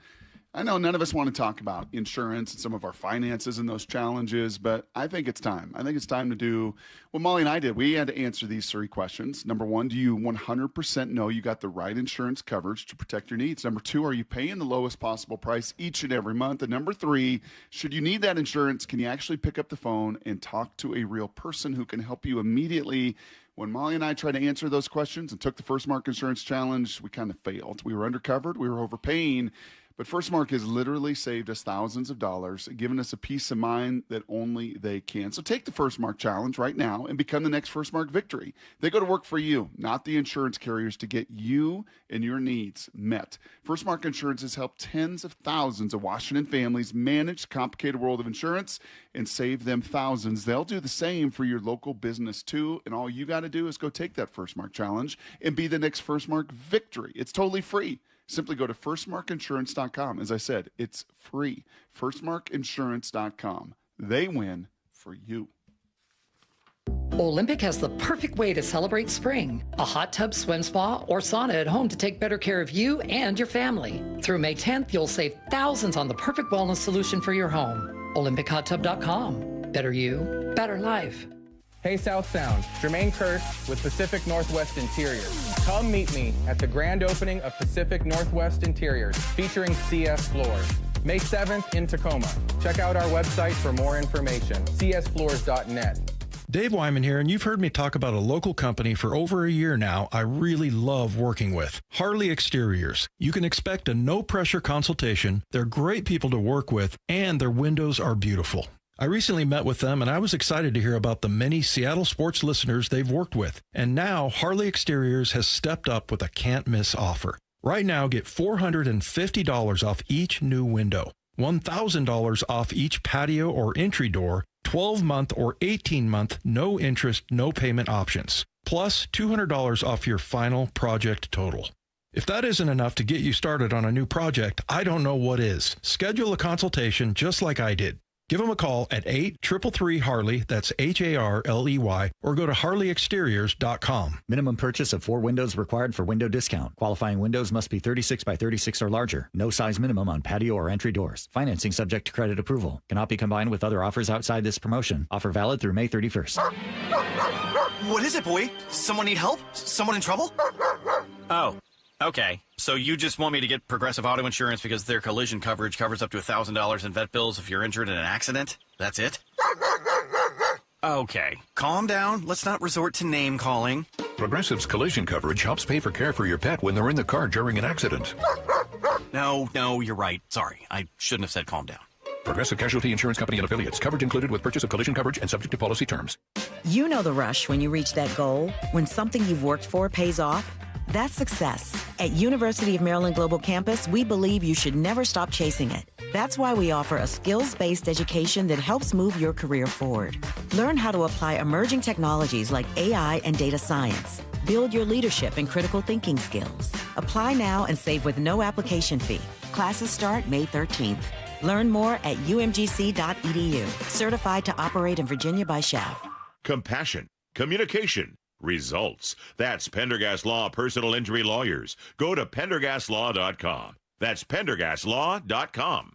I know none of us want to talk about insurance and some of our finances and those challenges, but I think it's time. I think it's time to do what Molly and I did. We had to answer these 3 questions. Number 1, do you 100% know you got the right insurance coverage to protect your needs? Number 2, are you paying the lowest possible price each and every month? And number 3, should you need that insurance, can you actually pick up the phone and talk to a real person who can help you immediately? When Molly and I tried to answer those questions and took the First Mark Insurance Challenge, we kind of failed. We were undercovered. We were overpaying. But First Mark has literally saved us thousands of dollars, given us a peace of mind that only they can. So take the First Mark Challenge right now and become the next First Mark victory. They go to work for you, not the insurance carriers, to get you and your needs met. First Mark Insurance has helped tens of thousands of Washington families manage the complicated world of insurance and save them thousands. They'll do the same for your local business too. And all you got to do is go take that First Mark Challenge and be the next First Mark victory. It's totally free. Simply go to firstmarkinsurance.com. As I said, it's free. Firstmarkinsurance.com. They win for you. Olympic has the perfect way to celebrate spring. A hot tub, swim spa, or sauna at home to take better care of you and your family. Through May 10th, you'll save thousands on the perfect wellness solution for your home. OlympicHotTub.com. Better you, better life. Hey South Sound, Jermaine Kirsch with Pacific Northwest Interiors. Come meet me at the grand opening of Pacific Northwest Interiors, featuring CS Floors. May 7th in Tacoma. Check out our website for more information, csfloors.net. Dave Wyman here, and you've heard me talk about a local company for over a year now I really love working with, Harley Exteriors. You can expect a no-pressure consultation, they're great people to work with, and their windows are beautiful. I recently met with them, and I was excited to hear about the many Seattle sports listeners they've worked with. And now, Harley Exteriors has stepped up with a can't-miss offer. Right now, get $450 off each new window, $1,000 off each patio or entry door, 12-month or 18-month no-interest, no-payment options, plus $200 off your final project total. If that isn't enough to get you started on a new project, I don't know what is. Schedule a consultation just like I did. Give them a call at 833-HARLEY, that's HARLEY, or go to HarleyExteriors.com. Minimum purchase of 4 windows required for window discount. Qualifying windows must be 36 by 36 or larger. No size minimum on patio or entry doors. Financing subject to credit approval. Cannot be combined with other offers outside this promotion. Offer valid through May 31st. What is it, boy? Someone need help? Someone in trouble? Oh, okay. So you just want me to get Progressive Auto Insurance because their collision coverage covers up to $1,000 in vet bills if you're injured in an accident? That's it? Okay. Calm down. Let's not resort to name calling. Progressive's collision coverage helps pay for care for your pet when they're in the car during an accident. No, you're right. Sorry. I shouldn't have said calm down. Progressive Casualty Insurance Company and Affiliates. Coverage included with purchase of collision coverage and subject to policy terms. You know the rush when you reach that goal, when something you've worked for pays off. That's success. At University of Maryland Global Campus, we believe you should never stop chasing it. That's why we offer a skills-based education that helps move your career forward. Learn how to apply emerging technologies like AI and data science. Build your leadership and critical thinking skills. Apply now and save with no application fee. Classes start May 13th. Learn more at umgc.edu. Certified to operate in Virginia by SCHAV. Compassion, communication, results. That's Pendergast Law Personal Injury Lawyers. Go to pendergastlaw.com. That's pendergastlaw.com.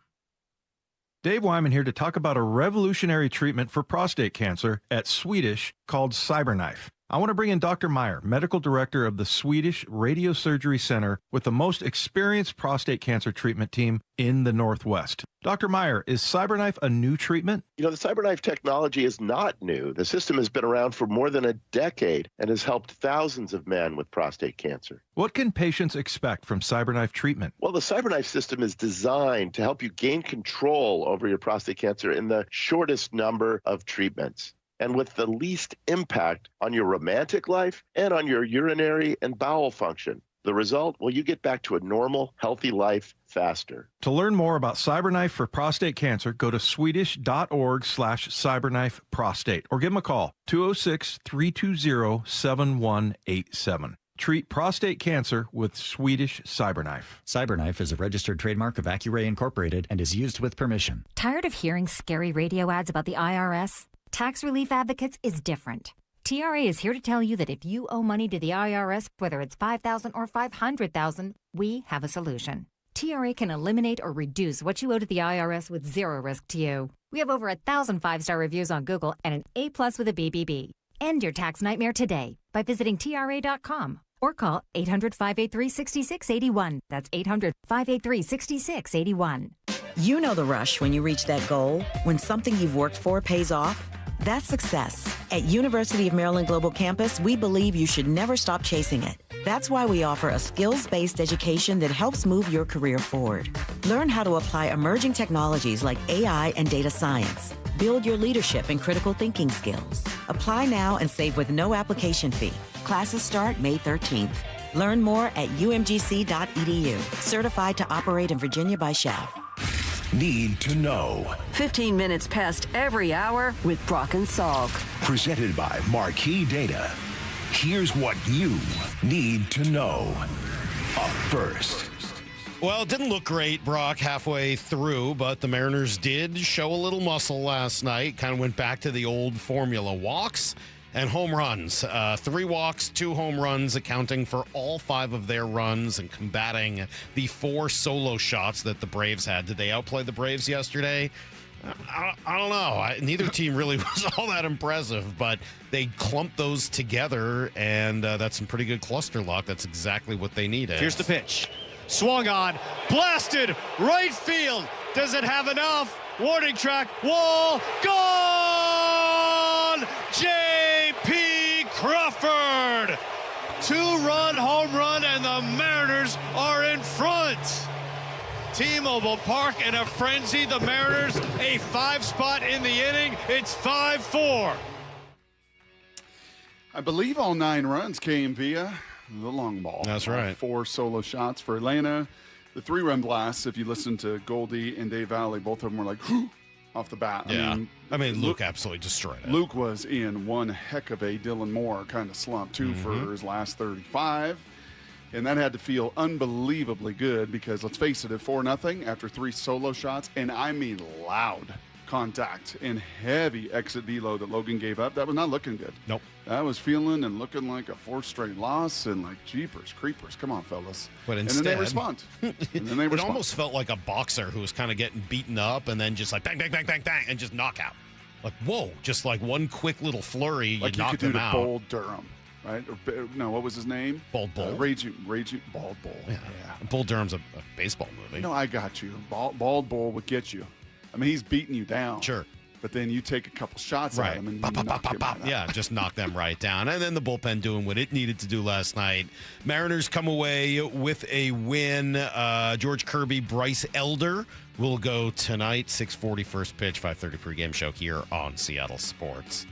Dave Wyman here to talk about a revolutionary treatment for prostate cancer at Swedish called CyberKnife. I want to bring in Dr. Meyer, medical director of the Swedish Radiosurgery Center with the most experienced prostate cancer treatment team in the Northwest. Dr. Meyer, is CyberKnife a new treatment? The CyberKnife technology is not new. The system has been around for more than a decade and has helped thousands of men with prostate cancer. What can patients expect from CyberKnife treatment? Well, the CyberKnife system is designed to help you gain control over your prostate cancer in the shortest number of treatments, and with the least impact on your romantic life and on your urinary and bowel function. The result? Well, you get back to a normal, healthy life faster. To learn more about CyberKnife for prostate cancer, go to swedish.org/CyberKnife-prostate or give them a call, 206-320-7187. Treat prostate cancer with Swedish CyberKnife. CyberKnife is a registered trademark of Accuray Incorporated and is used with permission. Tired of hearing scary radio ads about the IRS? Tax Relief Advocates is different. TRA is here to tell you that if you owe money to the IRS, whether it's $5,000 or $500,000, we have a solution. TRA can eliminate or reduce what you owe to the IRS with zero risk to you. We have over 1,000 5-star reviews on Google and an A+ with a BBB. End your tax nightmare today by visiting TRA.com or call 800-583-6681. That's 800-583-6681. You know the rush when you reach that goal, when something you've worked for pays off. That's success. At University of Maryland Global Campus, we believe you should never stop chasing it. That's why we offer a skills-based education that helps move your career forward. Learn how to apply emerging technologies like AI and data science. Build your leadership and critical thinking skills. Apply now and save with no application fee. Classes start May 13th. Learn more at umgc.edu. Certified to operate in Virginia by SCHAV. Need to know. 15 minutes past every hour with Brock and Salk. Presented by Marquee Data. Here's what you need to know. Up first. Well, it didn't look great, Brock, halfway through, but the Mariners did show a little muscle last night. Kind of went back to the old formula. Walks and home runs. 3 walks, 2 home runs, accounting for all 5 of their runs and combating the 4 solo shots that the Braves had. Did they outplay the Braves yesterday? I don't know. Neither team really was all that impressive, but they clumped those together, and that's some pretty good cluster luck. That's exactly what they needed. Here's the pitch. Swung on, blasted, right field. Does it have enough? Warning track, wall, gone! J.P. Crawford! 2-run home run, and the Mariners are in front. T-Mobile Park in a frenzy. The Mariners, a 5 spot in the inning. It's 5-4. I believe all 9 runs came via the long ball. That's right. 4 solo shots for Atlanta. The 3-run blasts, if you listen to Goldie and Dave Valley, both of them were like, whew, off the bat. Yeah. I mean, Luke absolutely destroyed it. Luke was in one heck of a Dylan Moore kind of slump, too, for his last 35. And that had to feel unbelievably good because, let's face it, at 4-0 after 3 solo shots, and I mean loud contact and heavy exit velo that Logan gave up. That was not looking good. Nope. That was feeling and looking like a 4th straight loss and like jeepers creepers. Come on, fellas. But instead, and then they respond. It almost felt like a boxer who was kind of getting beaten up and then just like bang, bang, bang, bang, bang, and just knockout. Like, whoa, just like one quick little flurry, like you knocked him out. Bold Durham, right? Or, no, what was his name? Bold Bull. Raging Bald Bull. Yeah. Bull Durham's a baseball movie. No, I got you. Bald Bull would get you. I mean, he's beating you down. Sure. But then you take a couple shots at him and you knock him right out. Yeah, just knock them right down. And then the bullpen doing what it needed to do last night. Mariners come away with a win. George Kirby, Bryce Elder will go tonight. 6:40 first pitch, 5:30 pregame show here on Seattle Sports.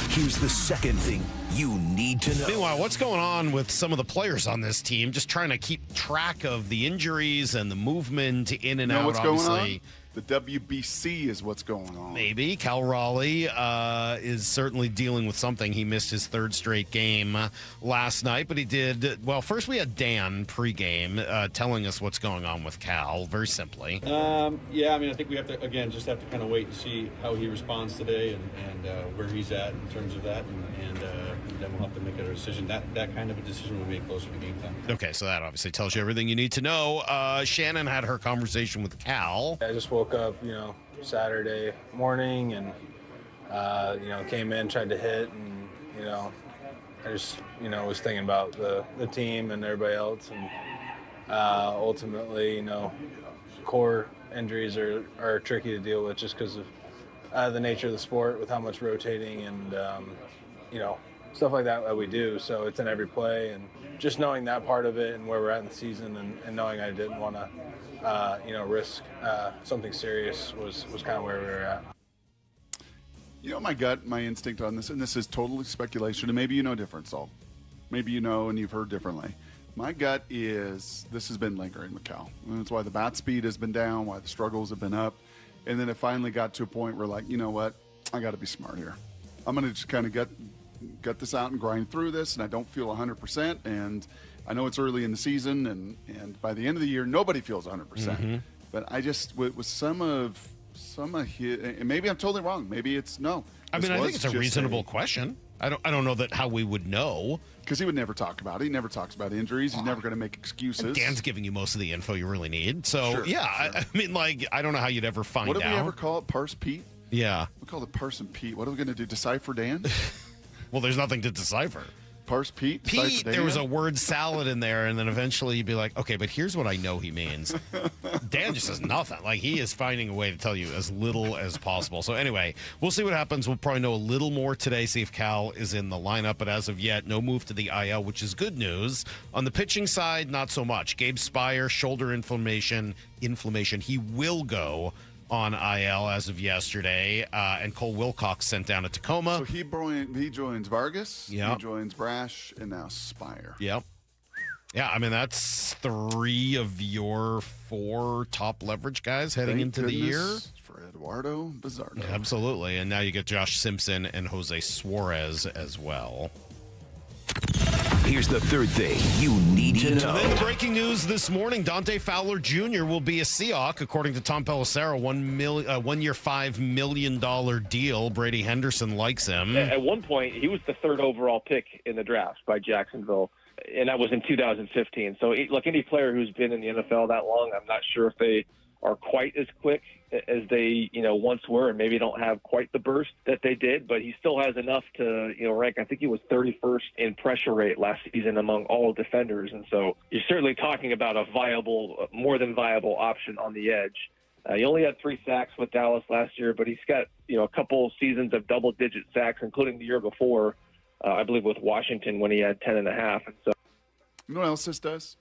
Here's the second thing you need to know. Meanwhile, what's going on with some of the players on this team? Just trying to keep track of the injuries and the movement in and out. What's obviously. going on? The WBC is what's going on. Maybe. Cal Raleigh is certainly dealing with something. He missed his 3rd straight game last night, but he did. Well, first we had Dan pregame telling us what's going on with Cal, very simply. Yeah, I mean, I think we have to, again, just have to kind of wait and see how he responds today and where he's at in terms of that. And then we'll have to make a decision. That kind of a decision will be made closer to game time. Okay, so that obviously tells you everything you need to know. Shannon had her conversation with Cal. I just woke up, Saturday morning and, came in, tried to hit, and, I just, was thinking about the team and everybody else. And ultimately, core injuries are tricky to deal with just because of the nature of the sport with how much rotating and, stuff like that we do. So it's in every play, and just knowing that part of it and where we're at in the season and knowing I didn't want to, risk something serious was kind of where we were at. My gut, my instinct on this, and this is totally speculation, and maybe you know different, Saul. Maybe you know and you've heard differently. My gut is this has been lingering with Cal. And that's why the bat speed has been down, why the struggles have been up. And then it finally got to a point where, like, you know what? I got to be smart here. I'm going to just kind of gut this out and grind through this, and I don't feel 100%. And I know it's early in the season, and by the end of the year, nobody feels 100%. Mm-hmm. But I just, with some of his, and maybe I'm totally wrong. Maybe it's no. I mean, I think it's a reasonable question. I don't know that how we would know. Because he would never talk about it. He never talks about injuries. He's never going to make excuses. Dan's giving you most of the info you really need. So, sure. I mean, like, I don't know how you'd ever find out. What did we ever call it? Parse Pete? Yeah. We call it Parson Pete. What are we going to do? Decipher Dan? Well, there's nothing to decipher. Parse Pete? Pete, there was a word salad in there, and then eventually you'd be like, okay, but here's what I know he means. Dan just says nothing. Like, he is finding a way to tell you as little as possible. So anyway, we'll see what happens. We'll probably know a little more today, see if Cal is in the lineup. But as of yet, no move to the IL, which is good news. On the pitching side, not so much. Gabe Spire, shoulder inflammation. He will go on IL as of yesterday, and Cole Wilcox sent down to Tacoma. So he joins Vargas, yep. He joins Brash, and now Spire. Yep. Yeah, I mean, that's 3 of your 4 top leverage guys heading into the year. For Eduardo Bizardo. Absolutely, and now you get Josh Simpson and Jose Suarez as well. Here's the third thing you need to know. Then breaking news this morning, Dante Fowler Jr. will be a Seahawk, according to Tom Pelissero, 1 year, $5 million deal. Brady Henderson likes him. At one point, he was the 3rd overall pick in the draft by Jacksonville, and that was in 2015. So, look, any player who's been in the NFL that long, I'm not sure if they are quite as quick as they, once were, and maybe don't have quite the burst that they did, but he still has enough to, rank. I think he was 31st in pressure rate last season among all defenders. And so you're certainly talking about a more than viable option on the edge. He only had 3 sacks with Dallas last year, but he's got, a couple seasons of double-digit sacks, including the year before, I believe with Washington when he had 10.5. And so, you know what else this does?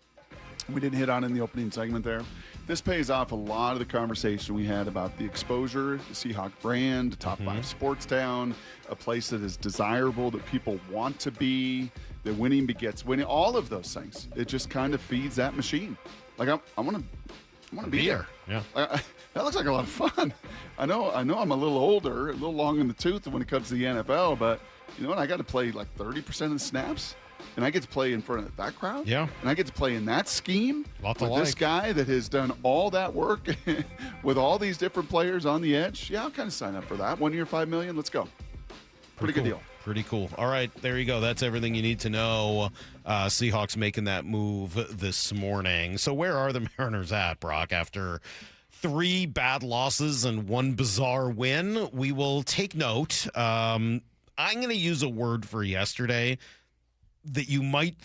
We didn't hit on in the opening segment there. This pays off a lot of the conversation we had about the exposure, the Seahawk brand, the top 5 sports town, a place that is desirable, that people want to be, that winning begets winning, all of those things. It just kind of feeds that machine. Like, I want to be there. Yeah. That looks like a lot of fun. I know I'm a little older, a little long in the tooth when it comes to the NFL, but you know what? I got to play like 30% of the snaps. and I get to play in front of that crowd. Yeah. And I get to play in that scheme with this guy that has done all that work with all these different players on the edge. Yeah, I'll kind of sign up for that. 1 year, $5 million. Let's go. Pretty good deal. Pretty cool. All right, there you go. That's everything you need to know. Seahawks making that move this morning. So where are the Mariners at, Brock, after 3 bad losses and 1 bizarre win? We will take note. I'm going to use a word for yesterday that you might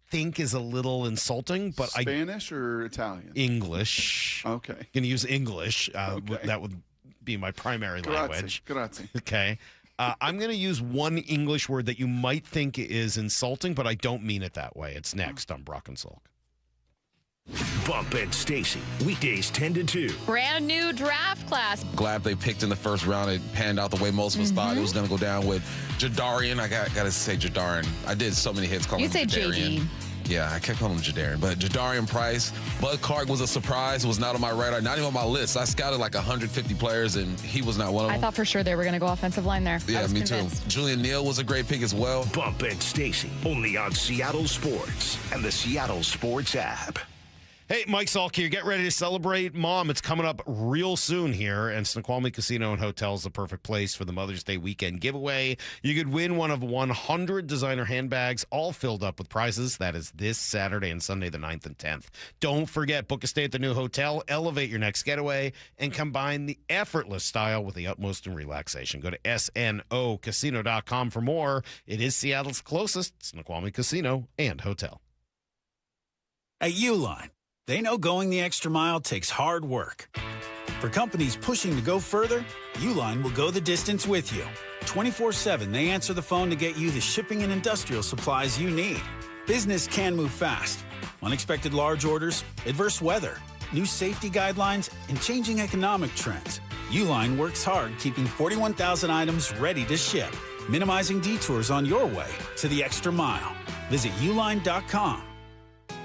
think is a little insulting, but Spanish or Italian? English. Okay. Going to use English. Okay. That would be my primary language. Grazie. Okay. I'm going to use one English word that you might think is insulting, but I don't mean it that way. It's next on Brock and Salk. Bump and Stacy, weekdays 10 to 2. Brand new draft class. Glad they picked in the first round. It panned out the way most of us thought it was going to go down with Jadarian. I got to say Jadarian. I did so many hits calling him Jadarian. JD. Yeah, I kept calling him Jadarian. But Jadarian Price, Bud Clark was a surprise. Was not on my radar, not even on my list. I scouted like 150 players, and he was not one of them. I thought for sure they were going to go offensive line there. Yeah, me convinced. too. Julian Neal was a great pick as well. Bump and Stacy, only on Seattle Sports and the Seattle Sports app. Hey, Mike Salk here. Get ready to celebrate Mom. It's coming up real soon here, and Snoqualmie Casino and Hotel is the perfect place for the Mother's Day weekend giveaway. You could win one of 100 designer handbags, all filled up with prizes. That is this Saturday and Sunday, the 9th and 10th. Don't forget, book a stay at the new hotel, elevate your next getaway, and combine the effortless style with the utmost in relaxation. Go to snocasino.com for more. It is Seattle's closest Snoqualmie Casino and Hotel. At Uline, they know going the extra mile takes hard work. For companies pushing to go further, Uline will go the distance with you. 24/7, they answer the phone to get you the shipping and industrial supplies you need. Business can move fast. Unexpected large orders, adverse weather, new safety guidelines, and changing economic trends. Uline works hard keeping 41,000 items ready to ship, minimizing detours on your way to the extra mile. Visit uline.com.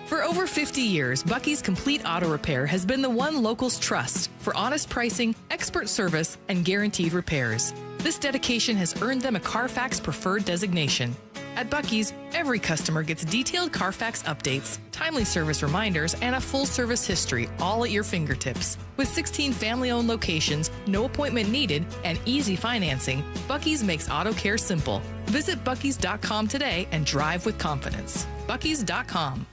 For over 50 years, Bucky's Complete Auto Repair has been the one locals trust for honest pricing, expert service, and guaranteed repairs. This dedication has earned them a Carfax Preferred designation. At Bucky's, every customer gets detailed Carfax updates, timely service reminders, and a full service history, all at your fingertips. With 16 family-owned locations, no appointment needed, and easy financing, Bucky's makes auto care simple. Visit Bucky's.com today and drive with confidence. Bucky's.com.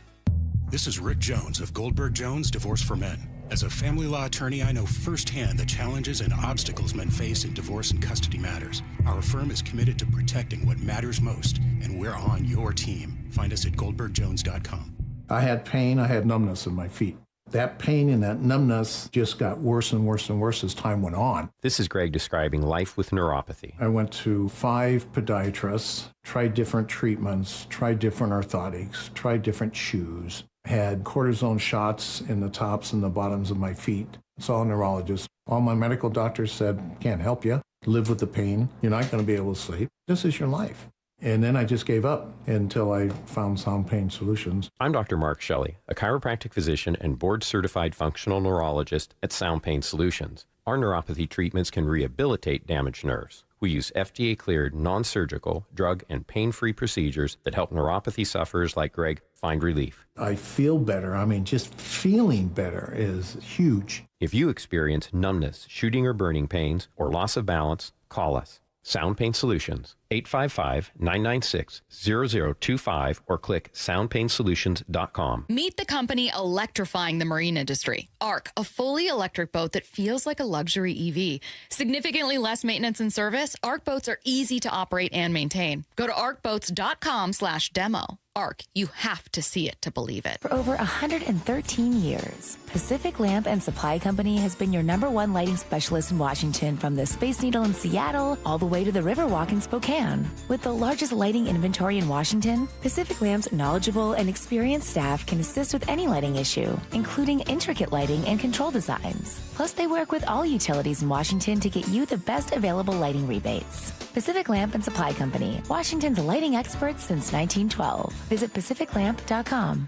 This is Rick Jones of Goldberg Jones Divorce for Men. As a family law attorney, I know firsthand the challenges and obstacles men face in divorce and custody matters. Our firm is committed to protecting what matters most, and we're on your team. Find us at goldbergjones.com. I had pain, I had numbness in my feet. That pain and that numbness just got worse and worse and worse as time went on. This is Greg describing life with neuropathy. I went to 5 podiatrists, tried different treatments, tried different orthotics, tried different shoes, had cortisone shots in the tops and the bottoms of my feet. Saw a neurologist. All my medical doctors said, can't help you. Live with the pain. You're not going to be able to sleep. This is your life. And then I just gave up until I found Sound Pain Solutions. I'm Dr. Mark Shelley, a chiropractic physician and board-certified functional neurologist at Sound Pain Solutions. Our neuropathy treatments can rehabilitate damaged nerves. We use FDA-cleared, non-surgical, drug, and pain-free procedures that help neuropathy sufferers like Greg find relief. I feel better. I mean, just feeling better is huge. If you experience numbness, shooting or burning pains, or loss of balance, call us. Sound Pain Solutions, 855-996-0025, or click soundpainsolutions.com. Meet the company electrifying the marine industry. ARC, a fully electric boat that feels like a luxury EV. Significantly less maintenance and service, ARC boats are easy to operate and maintain. Go to arcboats.com/demo. ARC, you have to see it to believe it. For over 113 years, Pacific Lamp and Supply Company has been your #1 lighting specialist in Washington, from the Space Needle in Seattle all the way to the Riverwalk in Spokane. With the largest lighting inventory in Washington, Pacific Lamp's knowledgeable and experienced staff can assist with any lighting issue, including intricate lighting and control designs. Plus, they work with all utilities in Washington to get you the best available lighting rebates. Pacific Lamp and Supply Company, Washington's lighting experts since 1912. Visit pacificlamp.com.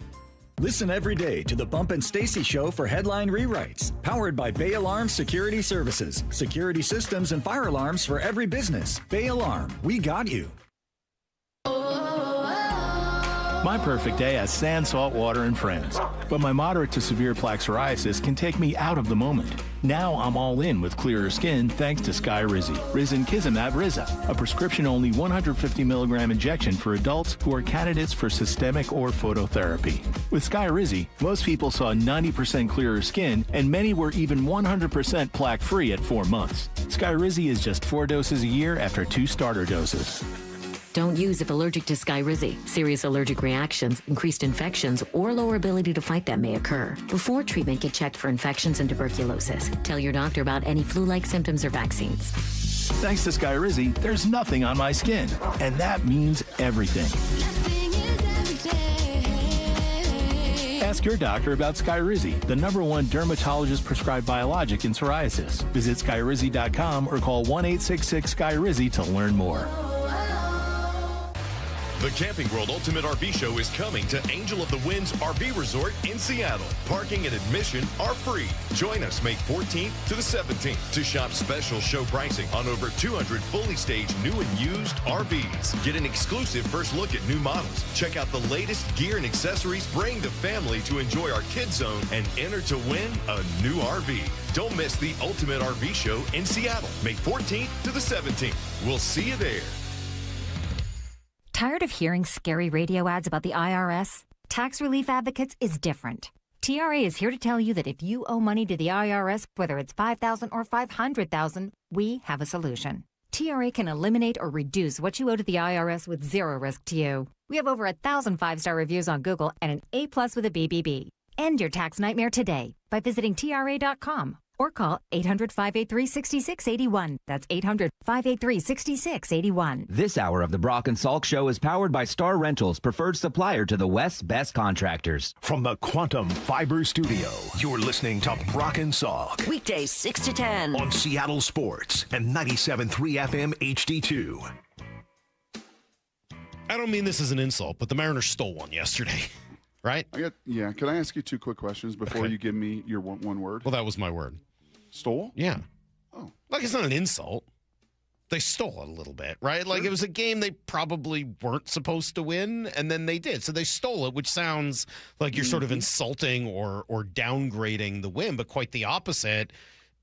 Listen every day to the Bump and Stacy Show for headline rewrites. Powered by Bay Alarm Security Services. Security systems and fire alarms for every business. Bay Alarm, we got you. My perfect day has sand, salt water, and friends. But my moderate to severe plaque psoriasis can take me out of the moment. Now I'm all in with clearer skin thanks to Skyrizi. Risankizumab Riza, a prescription-only 150 milligram injection for adults who are candidates for systemic or phototherapy. With Skyrizi, most people saw 90% clearer skin, and many were even 100% plaque-free at 4 months. Skyrizi is just 4 doses a year after 2 starter doses. Don't use if allergic to Skyrizi. Serious allergic reactions, increased infections, or lower ability to fight them may occur. Before treatment, get checked for infections and tuberculosis. Tell your doctor about any flu-like symptoms or vaccines. Thanks to Skyrizi, there's nothing on my skin, and that means everything. Ask your doctor about Skyrizi, the #1 dermatologist-prescribed biologic in psoriasis. Visit Skyrizi.com or call 1-866-SKYRIZI to learn more. The Camping World Ultimate RV Show is coming to Angel of the Winds RV Resort in Seattle. Parking and admission are free. Join us May 14th to the 17th to shop special show pricing on over 200 fully staged new and used RVs. Get an exclusive first look at new models. Check out the latest gear and accessories. Bring the family to enjoy our Kids Zone and enter to win a new RV. Don't miss the Ultimate RV Show in Seattle, May 14th to the 17th. We'll see you there. Tired of hearing scary radio ads about the IRS? Tax Relief Advocates is different. TRA is here to tell you that if you owe money to the IRS, whether it's $5,000 or $500,000, we have a solution. TRA can eliminate or reduce what you owe to the IRS with zero risk to you. We have over 1,000 5-star reviews on Google and an A+ with a BBB. End your tax nightmare today by visiting TRA.com or call 800-583-6681. That's 800-583-6681. This hour of the Brock and Salk Show is powered by Star Rentals, preferred supplier to the West's best contractors. From the Quantum Fiber Studio, you're listening to Brock and Salk. Weekdays 6 to 10. On Seattle Sports and 97.3 FM HD2. I don't mean this as an insult, but the Mariners stole one yesterday. Right? Can I ask you 2 quick questions before you give me your one word? Well, that was my word. Stole? Yeah. Oh. Like, it's not an insult. They stole it a little bit, right? Like, it was a game they probably weren't supposed to win, and then they did. So they stole it, which sounds like you're sort of insulting or downgrading the win, but quite the opposite.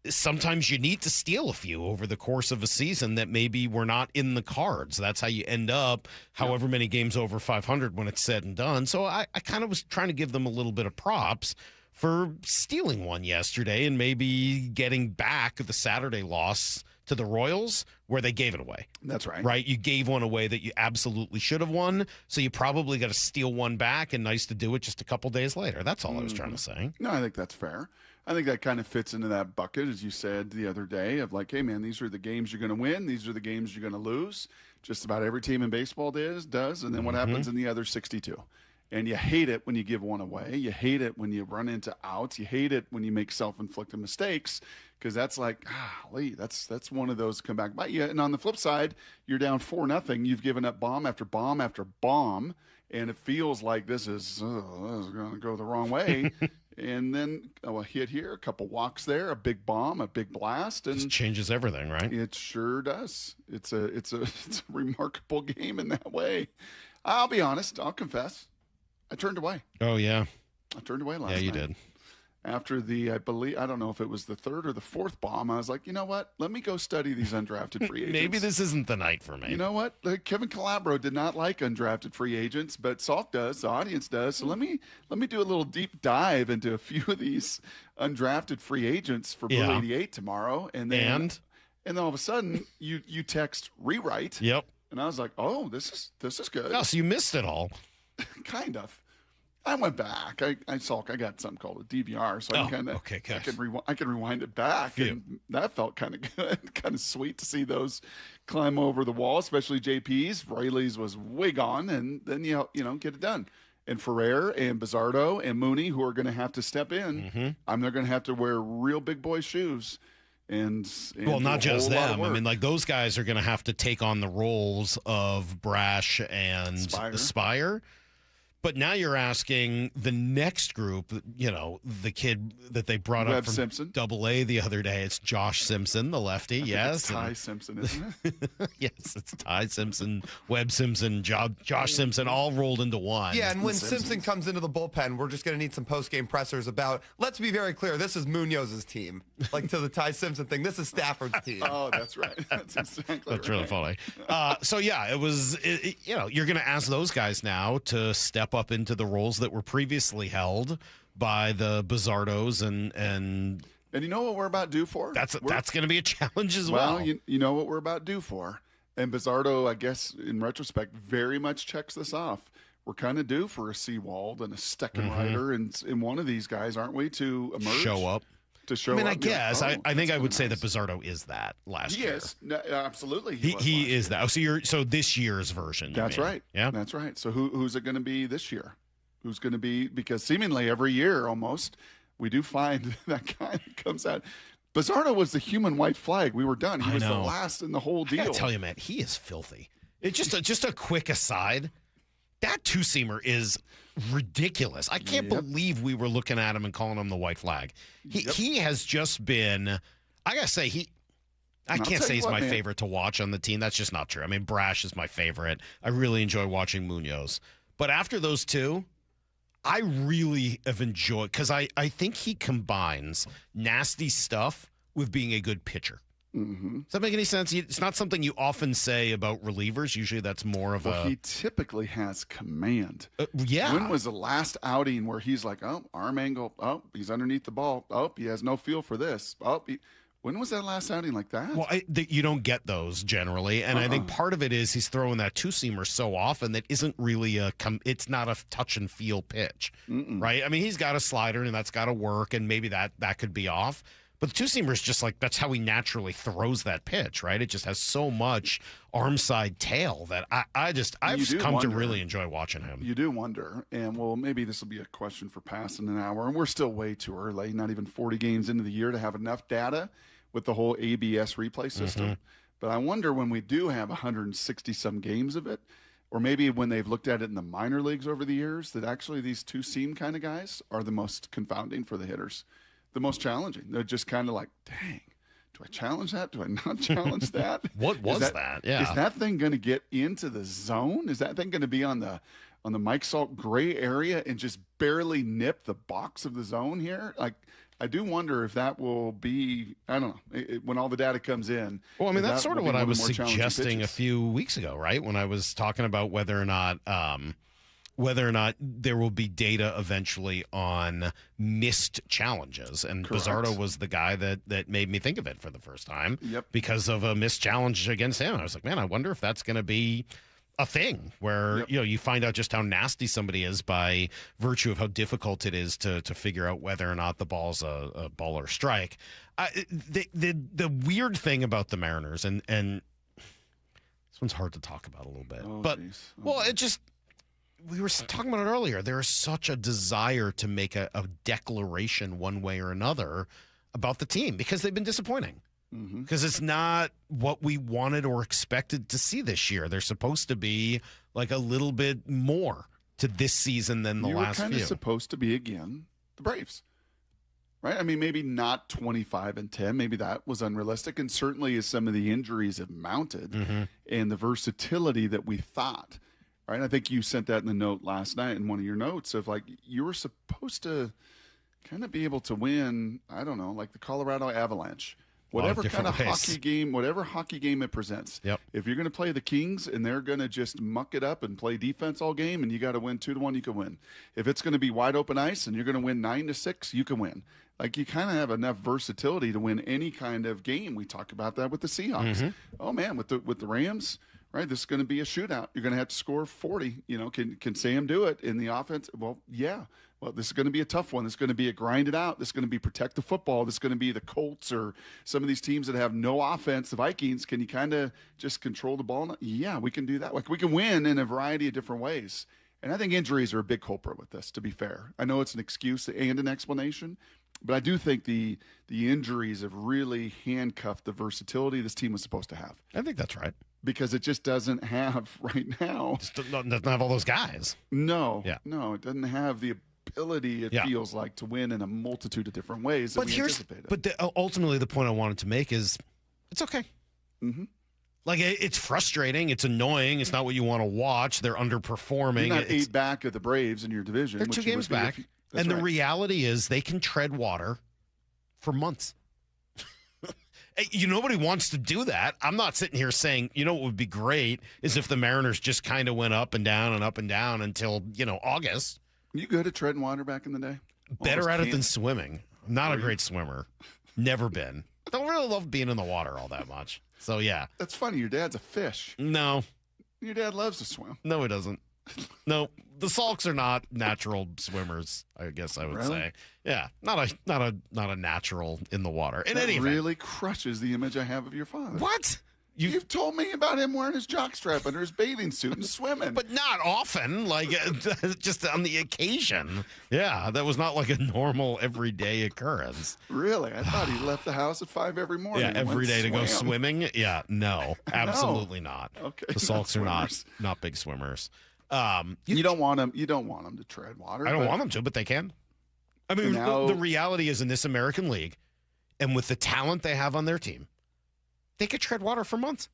Sometimes you need to steal a few over the course of a season that maybe were not in the cards. That's how you end up however many games over 500 when it's said and done. So I kind of was trying to give them a little bit of props for stealing one yesterday and maybe getting back the Saturday loss to the Royals where they gave it away. That's right. Right? You gave one away that you absolutely should have won, so you probably got to steal one back, and nice to do it just a couple days later. That's all I was trying to say. No, I think that's fair. I think that kind of fits into that bucket, as you said the other day, of like, hey, man, these are the games you're going to win. These are the games you're going to lose. Just about every team in baseball does. And then what happens in the other 62? And you hate it when you give one away. You hate it when you run into outs. You hate it when you make self-inflicted mistakes, because that's like, golly, that's one of those come back by you. And on the flip side, you're down 4-0. You've given up bomb after bomb after bomb, and it feels like this is going to go the wrong way. And then a hit here, a couple walks there, a big bomb, a big blast, and it changes everything, right? It sure does. It's a remarkable game in that way. I'll be honest. I'll confess. I turned away. Oh, yeah. I turned away last night. Yeah, you did. After I don't know if it was the 3rd or the 4th bomb, I was like, you know what? Let me go study these undrafted free agents. Maybe this isn't the night for me. You know what? Kevin Calabro did not like undrafted free agents, but Salk does, the audience does. So let me do a little deep dive into a few of these undrafted free agents for Blue 88 tomorrow. And then all of a sudden you text rewrite. Yep. And I was like, oh, this is good. Oh, so you missed it all. Kind of. I went back. I got something called a DVR, so I can rewind it back, and that felt kind of good, kind of sweet to see those climb over the wall, especially JP's. Rayleigh's was way gone, and then you get it done. And Ferrer and Bizzardo and Mooney, who are going to have to step in, they're going to have to wear real big boy shoes. And well, not just them. I mean, like, those guys are going to have to take on the roles of Brash and Spire. But now you're asking the next group, the kid that they brought up from Simpson. Double-A the other day. It's Josh Simpson, the lefty. Yes. It's Ty Simpson, isn't it? Yes, it's Ty Simpson, Webb Simpson, Josh Simpson, all rolled into one. Yeah, and when Simpson comes into the bullpen, we're just going to need some post-game pressers about, let's be very clear, this is Munoz's team. Like to the Ty Simpson thing, this is Stafford's team. Oh, that's right. That's exactly That's really funny. It was, you're going to ask those guys now to step up into the roles that were previously held by the Bizzardos and you know what we're about due for? That's going to be a challenge as well. Well, you know what we're about due for. And Bizzardo, I guess, in retrospect, very much checks this off. We're kind of due for a Seawald and a Steckenrider and one of these guys, aren't we, to emerge? Show up. To show up. I guess. I think I would say that Bizzardo is that last year. Yes, absolutely. He is that. So this year's version. That's right. Yeah. That's right. So who's it going to be this year? Who's going to be, because seemingly every year almost, we do find that guy that comes out. Bizzardo was the human white flag. We were done. He was the last in the whole deal. I gotta tell you, man, he is filthy. It's just a quick aside. That two-seamer is ridiculous. I can't believe we were looking at him and calling him the white flag. He has just been, I got to say, I can't say he's my favorite to watch on the team. That's just not true. I mean, Brash is my favorite. I really enjoy watching Munoz. But after those two, I really have enjoyed, because I think he combines nasty stuff with being a good pitcher. Mm-hmm. Does that make any sense? It's not something you often say about relievers. Usually that's more of he typically has command. Yeah. When was the last outing where he's like, oh, arm angle, oh, he's underneath the ball, oh, he has no feel for this, oh, when was that last outing like that? Well, you don't get those generally, and I think part of it is he's throwing that two-seamer so often that isn't really it's not a touch and feel pitch, right? I mean, he's got a slider, and that's got to work, and maybe that could be off. But the two-seamer is just like, that's how he naturally throws that pitch, right? It just has so much arm side tail that I've come to really enjoy watching him. You do wonder, and maybe this will be a question for Passan an hour, and we're still way too early, not even 40 games into the year to have enough data with the whole ABS replay system. Mm-hmm. But I wonder when we do have 160-some games of it, or maybe when they've looked at it in the minor leagues over the years, that actually these two-seam kind of guys are the most confounding for the hitters. The most challenging. They're just kind of like, dang, do I challenge that? Do I not challenge that? What was that? Yeah. Is that thing going to get into the zone? Is that thing going to be on the Mike Salk gray area and just barely nip the box of the zone here? Like, I do wonder if that will be, I don't know, when all the data comes in. Well, I mean, that's sort of what I was suggesting a few weeks ago, right? When I was talking about whether or not there will be data eventually on missed challenges. And Correct. Bizzardo was the guy that made me think of it for the first time because of a missed challenge against him. I was like, man, I wonder if that's going to be a thing where, you find out just how nasty somebody is by virtue of how difficult it is to figure out whether or not the ball's a ball or strike. The weird thing about the Mariners, and this one's hard to talk about a little bit, we were talking about it earlier. There is such a desire to make a declaration one way or another about the team because they've been disappointing. Because it's not what we wanted or expected to see this year. They're supposed to be like a little bit more to this season than the last few. You were kind of supposed to be, again, the Braves. Right? I mean, maybe not 25-10. Maybe that was unrealistic. And certainly as some of the injuries have mounted and the versatility that we thought. Right? I think you sent that in the note last night in one of your notes of like you were supposed to kind of be able to win, I don't know, like the Colorado Avalanche. Whatever kind of hockey game it presents. Yep. If you're going to play the Kings and they're going to just muck it up and play defense all game and you got to win 2-1, you can win. If it's going to be wide open ice and you're going to win 9-6, you can win. Like you kind of have enough versatility to win any kind of game. We talk about that with the Seahawks. Oh man, with the Rams, right? This is going to be a shootout. You're going to have to score 40. Can Sam do it in the offense? Well, yeah. Well, this is going to be a tough one. This is going to be a grind it out. This is going to be protect the football. This is going to be the Colts or some of these teams that have no offense. The Vikings, can you kind of just control the ball? Yeah, we can do that. Like we can win in a variety of different ways. And I think injuries are a big culprit with this, to be fair. I know it's an excuse and an explanation, but I do think the injuries have really handcuffed the versatility this team was supposed to have. I think that's right. because it just doesn't have right now. Doesn't have all those guys. No, Yeah. no, it doesn't have the ability, it feels like, to win in a multitude of different ways that we anticipated. But ultimately, the point I wanted to make is it's okay. Mm-hmm. Like, it's frustrating. It's annoying. It's not what you want to watch. They're underperforming. You're not 8 back of the Braves in your division. They're 2 games back. And the reality is they can tread water for months. Nobody wants to do that. I'm not sitting here saying, what would be great is if the Mariners just kind of went up and down until, August. You good at treading water back in the day? Better at it than swimming. I'm not a great swimmer. Never been. Don't really love being in the water all that much. So, yeah. That's funny. Your dad's a fish. No. Your dad loves to swim. No, he doesn't. No, the Salks are not natural swimmers, I guess I would say. Yeah, not a natural in the water. In any event. Really crushes the image I have of your father. What? You've told me about him wearing his jockstrap under his bathing suit and swimming. But not often, like just on the occasion. Yeah, that was not like a normal everyday occurrence. Really? I thought he left the house at 5 every morning. Yeah, every day to go swimming? Yeah, no, absolutely not. Okay, the Salks are not big swimmers. You don't want them to tread water. I don't want them to, but they can. I mean, the reality is in this American League, and with the talent they have on their team, they could tread water for months.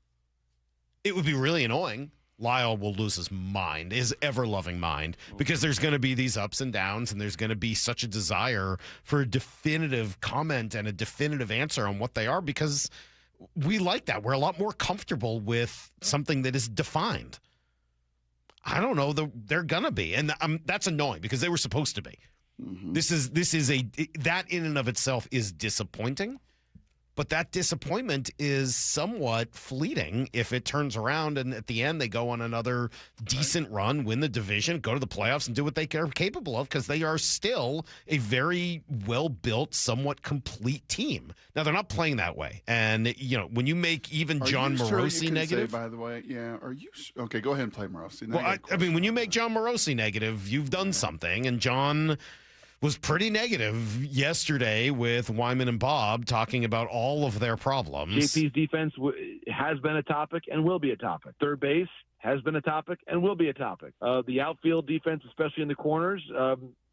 It would be really annoying. Lyle will lose his mind, his ever-loving mind, because there's going to be these ups and downs, and there's going to be such a desire for a definitive comment and a definitive answer on what they are, because we like that. We're a lot more comfortable with something that is defined. I don't know. They're going to be, and that's annoying because they were supposed to be. Mm-hmm. That in and of itself is disappointing. But that disappointment is somewhat fleeting if it turns around and at the end they go on another decent run, win the division, go to the playoffs, and do what they are capable of, because they are still a very well-built, somewhat complete team. Now, they're not playing that way. And, when you make even John Morosi negative. By the way, yeah. Are you okay? Go ahead and play Morosi. Well, I mean, when you make John Morosi negative, you've done something. And John was pretty negative yesterday with Wyman and Bob talking about all of their problems. JP's defense has been a topic and will be a topic. Third base has been a topic and will be a topic. The outfield defense, especially in the corners,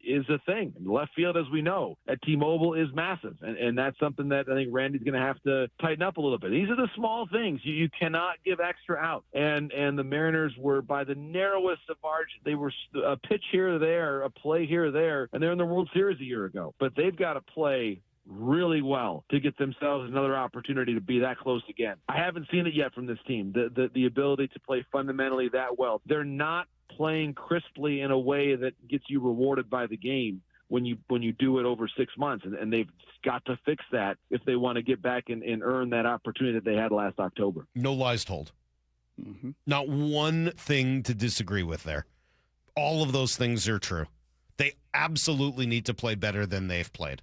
is a thing. Left field, as we know, at T-Mobile is massive, and that's something that I think Randy's going to have to tighten up a little bit. These are the small things. You cannot give extra out, and the Mariners were by the narrowest of margins. They were a pitch here or there, a play here or there, and they're in the World Series a year ago. But they've got to play really well to get themselves another opportunity to be that close again. I haven't seen it yet from this team, the ability to play fundamentally that well. They're not playing crisply in a way that gets you rewarded by the game when you do it over 6 months, and they've got to fix that if they want to get back and earn that opportunity that they had last October. No lies told. Mm-hmm. Not one thing to disagree with there. All of those things are true. They absolutely need to play better than they've played.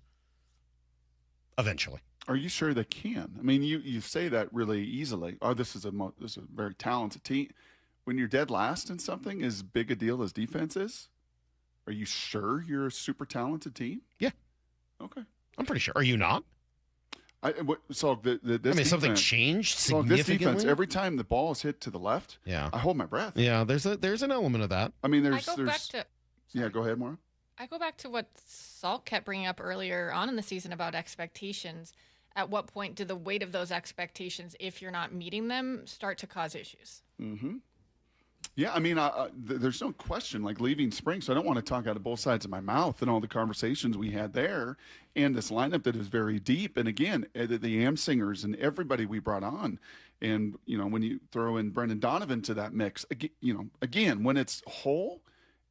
Eventually. Are you sure they can? I mean, you say that really easily. Oh, this is a very talented team. When you're dead last in something as big a deal as defense is, are you sure you're a super talented team? Yeah. Okay. I'm pretty sure. Are you not? Something changed significantly? This defense, every time the ball is hit to the left, I hold my breath. Yeah, there's an element of that. I mean, go ahead, Maura. I go back to what Salk kept bringing up earlier on in the season about expectations. At what point do the weight of those expectations, if you're not meeting them, start to cause issues? Mm-hmm. Yeah, I mean, there's no question, like leaving spring, so I don't want to talk out of both sides of my mouth and all the conversations we had there and this lineup that is very deep. And again, the Am Singers and everybody we brought on. And, when you throw in Brendan Donovan to that mix, again, when it's whole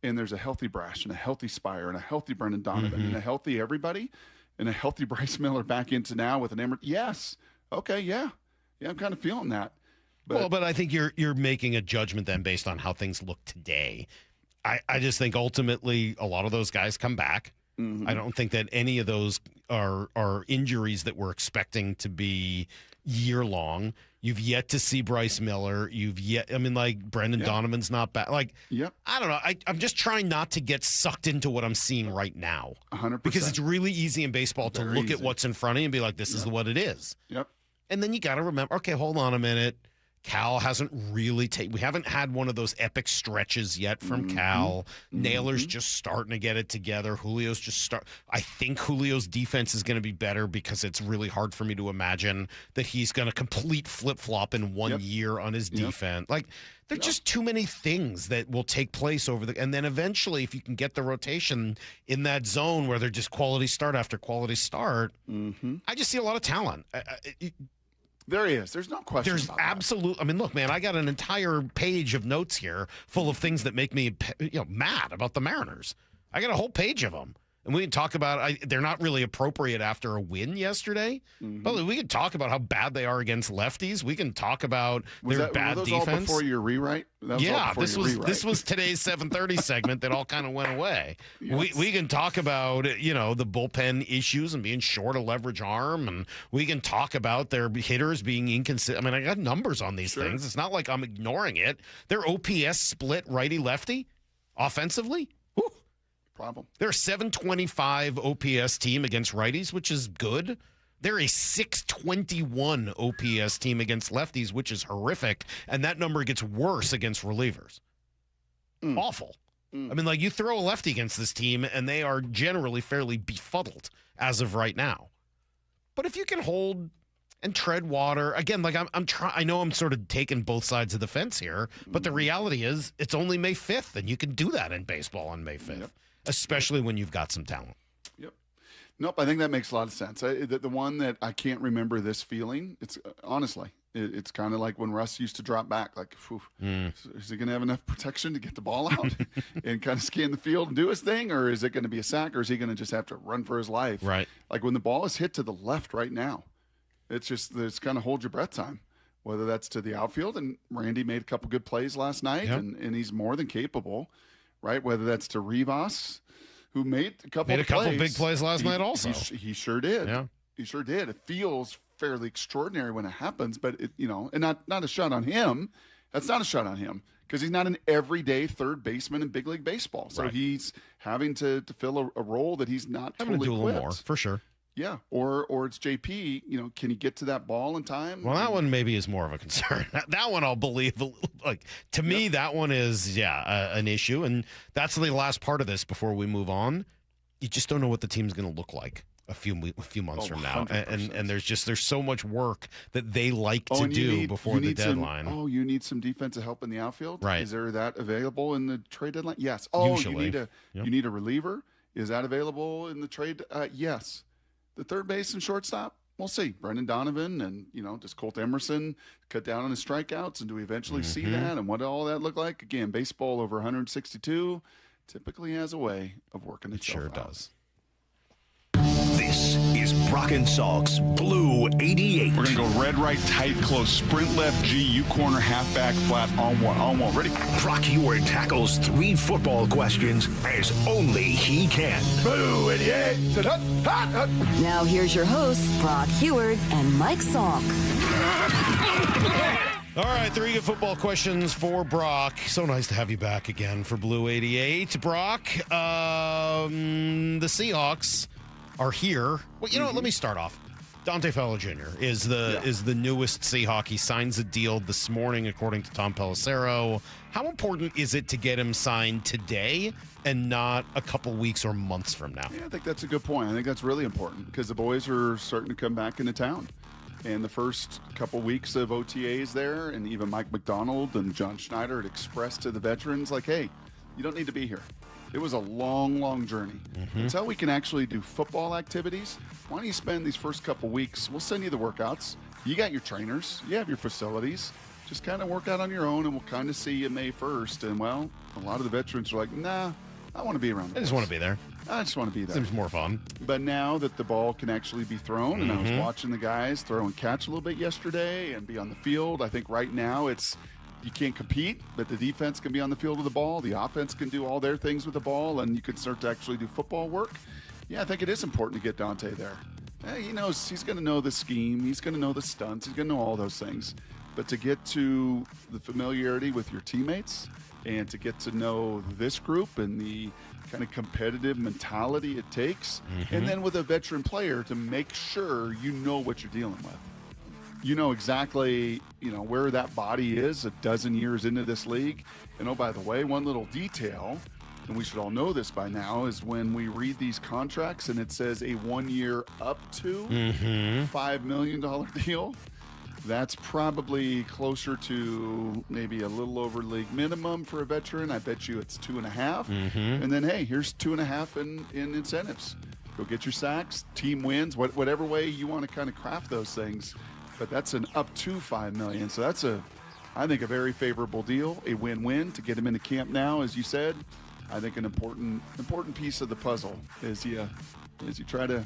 and there's a healthy Brash and a healthy Spire and a healthy Brendan Donovan and a healthy everybody and a healthy Bryce Miller back into now with an Emmer. Yes. Okay, yeah. Yeah, I'm kind of feeling that. But I think you're making a judgment then based on how things look today. I just think ultimately a lot of those guys come back. Mm-hmm. I don't think that any of those are injuries that we're expecting to be year long. You've yet to see Bryce Miller. Brendan Donovan's not back. I don't know. I'm just trying not to get sucked into what I'm seeing right now. 100%. Because it's really easy in baseball to look at what's in front of you and be like, this is what it is. Yep. And then you got to remember, okay, hold on a minute. Cal hasn't really we haven't had one of those epic stretches yet from Cal. Naylor's just starting to get it together. Julio's I think Julio's defense is going to be better because it's really hard for me to imagine that he's going to complete flip-flop in 1 year on his defense. Like, there are just too many things that will take place and then eventually, if you can get the rotation in that zone where they're just quality start after quality start, I just see a lot of talent. There he is. There's no question. There's absolute. I mean, look, man, I got an entire page of notes here full of things that make me, mad about the Mariners. I got a whole page of them, and we can talk about. They're not really appropriate after a win yesterday, but we can talk about how bad they are against lefties. We can talk about their bad defense. All before your rewrite? This was today's 7:30 segment that all kind of went away. Yes. We can talk about the bullpen issues and being short a leverage arm, and we can talk about their hitters being inconsistent. I mean, I got numbers on these things. It's not like I'm ignoring it. Their OPS split righty lefty offensively. Whew. Problem. They're a 725 OPS team against righties, which is good. They're a 621 OPS team against lefties, which is horrific, and that number gets worse against relievers. Awful. I mean, like, you throw a lefty against this team, and they are generally fairly befuddled as of right now. But if you can hold and tread water, again, like I know I'm sort of taking both sides of the fence here, but the reality is it's only May 5th, and you can do that in baseball on May 5th, especially when you've got some talent. Nope, I think that makes a lot of sense. The one that I can't remember this feeling, it's honestly, it's kind of like when Russ used to drop back, like, is he going to have enough protection to get the ball out and kind of scan the field and do his thing, or is it going to be a sack, or is he going to just have to run for his life? Right. Like when the ball is hit to the left right now, it's kind of hold your breath time, whether that's to the outfield, and Randy made a couple good plays last night, and he's more than capable, right? Whether that's to Rivas, who made a couple big plays last night also. He sure did. Yeah. He sure did. It feels fairly extraordinary when it happens, but and not a shot on him. That's not a shot on him because he's not an everyday third baseman in big league baseball. So he's having to fill a role that he's not having totally to do a little equipped. more, for sure. Yeah, or it's JP. Can he get to that ball in time? Well, that one maybe is more of a concern. That one I'll believe. Like, to me, that one is an issue, and that's the last part of this before we move on. You just don't know what the team's going to look like a few months from now, and there's so much work that they like to do before the deadline. You need some defensive help in the outfield. Right? Is there that available in the trade deadline? Yes. Usually. You need a reliever. Is that available in the trade? Yes. The third base and shortstop, we'll see. Brendan Donovan and, does Colt Emerson cut down on his strikeouts, and do we eventually see that, and what all that look like? Again, baseball over 162 typically has a way of working itself out. It sure does. This is Brock and Salk's Blue 88. We're going to go red, right, tight, close, sprint left, G, U corner, halfback, flat, on one. Ready? Brock Heward tackles 3 football questions as only he can. Blue 88. Now here's your hosts, Brock Heward and Mike Salk. All right, 3 good football questions for Brock. So nice to have you back again for Blue 88. Brock, the Seahawks are here. Well, let me start off. Dante Fowler Jr. is the newest Seahawk. He signs a deal this morning, according to Tom Pelissero. How important is it to get him signed today and not a couple weeks or months from now? Yeah, I think that's a good point. I think that's really important because the boys are starting to come back into town. And the first couple weeks of OTAs there, and even Mike McDonald and John Schneider had expressed to the veterans, like, hey, you don't need to be here. It was a long, long journey. Until we can actually do football activities, why don't you spend these first couple weeks? We'll send you the workouts. You got your trainers. You have your facilities. Just kind of work out on your own, and we'll kind of see you May 1st. And, well, a lot of the veterans are like, nah, I want to be around. I just want to be there. I just want to be there. Seems more fun. But now that the ball can actually be thrown, and I was watching the guys throw and catch a little bit yesterday and be on the field, I think right now you can't compete, but the defense can be on the field with the ball. The offense can do all their things with the ball, and you can start to actually do football work. Yeah, I think it is important to get Dante there. He knows he's going to know the scheme. He's going to know the stunts. He's going to know all those things. But to get to the familiarity with your teammates and to get to know this group and the kind of competitive mentality it takes, and then with a veteran player to make sure you know what you're dealing with. you know exactly, where that body is a dozen years into this league. And, oh, by the way, one little detail, and we should all know this by now, is when we read these contracts and it says a 1 year up to $5 million deal, that's probably closer to maybe a little over league minimum for a veteran. I bet you it's 2.5. And then, hey, here's 2.5 in incentives. Go get your sacks, team wins, whatever way you want to kind of craft those things. But that's an up to $5 million. So that's I think, a very favorable deal, a win-win to get him into camp now, as you said. I think an important piece of the puzzle as you try to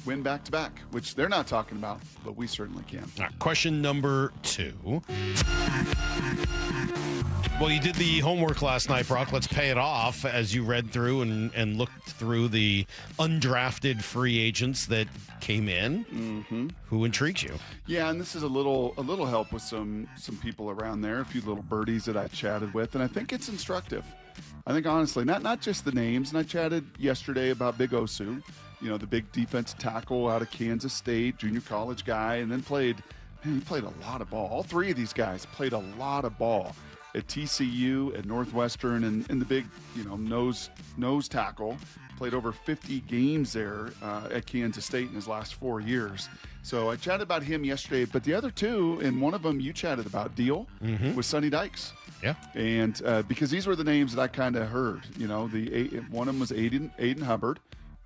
win back-to-back, which they're not talking about, but we certainly can. All right, question number 2. Well, you did the homework last night, Brock. Let's pay it off as you read through and looked through the undrafted free agents that came in. Who intrigues you? Yeah, and this is a little help with some people around there, a few little birdies that I chatted with, and I think it's instructive. I think, honestly, not just the names, and I chatted yesterday about Big Osu, the big defensive tackle out of Kansas State, junior college guy, and then he played a lot of ball. All three of these guys played a lot of ball at TCU, at Northwestern, and the big, nose tackle. Played over 50 games there at Kansas State in his last 4 years. So I chatted about him yesterday, but the other two, and one of them you chatted about, Deal, was Sonny Dykes. Yeah. And because these were the names that I kind of heard, one of them was Aiden Hubbard,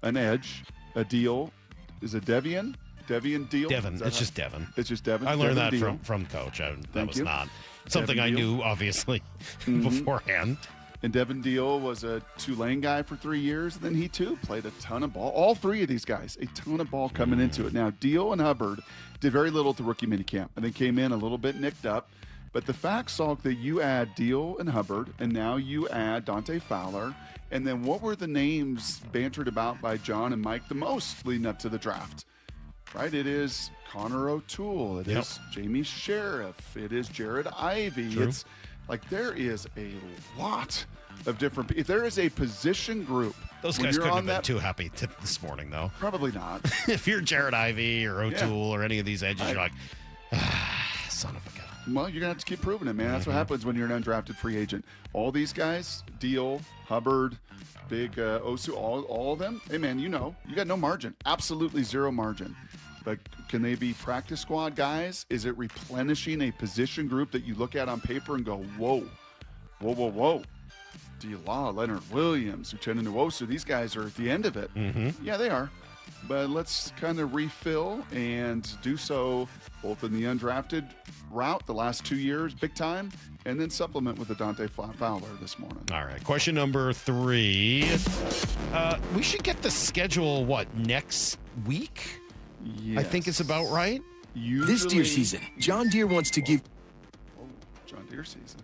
an edge, a Deal. Is it Devian Deal? Devin. It's just Devin. It's just Devin. I learned Devin that Deal. from Coach. That Thank was you. not something Devin I Deal. knew, obviously, beforehand. And Devin Deal was a Tulane guy for 3 years, and then he, too, played a ton of ball. All three of these guys, a ton of ball coming into it. Now, Deal and Hubbard did very little at the rookie minicamp, and they came in a little bit nicked up. But the fact, Salk, that you add Deal and Hubbard, and now you add Dante Fowler, and then what were the names bantered about by John and Mike the most leading up to the draft? Right? It is Connor O'Toole. It is Jamie Sheriff. It is Jared Ivey. True. It's like there is a lot of different. If there is a position group, Those guys couldn't have been too happy this morning, though. Probably not. If you're Jared Ivey or O'Toole or any of these edges, you're like, son of a gun. Well, you're going to have to keep proving it, man. That's what happens when you're an undrafted free agent. All these guys, Deal, Hubbard, Big Osu, all of them, hey, man, you got no margin. Absolutely zero margin. But can they be practice squad guys? Is it replenishing a position group that you look at on paper and go, whoa. D-Law, Leonard Williams, Uchenna Nwosu, these guys are at the end of it. Yeah, they are. But let's kind of refill and do so both in the undrafted route the last 2 years, big time, and then supplement with the Dante Fowler this morning. All right, question number 3. We should get the schedule, next week? Yes. I think it's about right. This deer season, John Deere wants to give... John Deere season.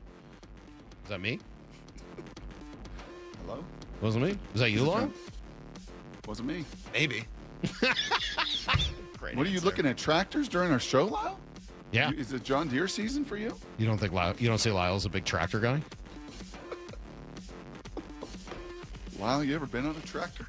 Is that me? Hello? Wasn't me? Was that you, Lon? Wasn't me. Maybe. What are you looking at, tractors during our show, Lyle? Yeah. Is it John Deere season for you? You don't say Lyle's a big tractor guy? Lyle, you ever been on a tractor?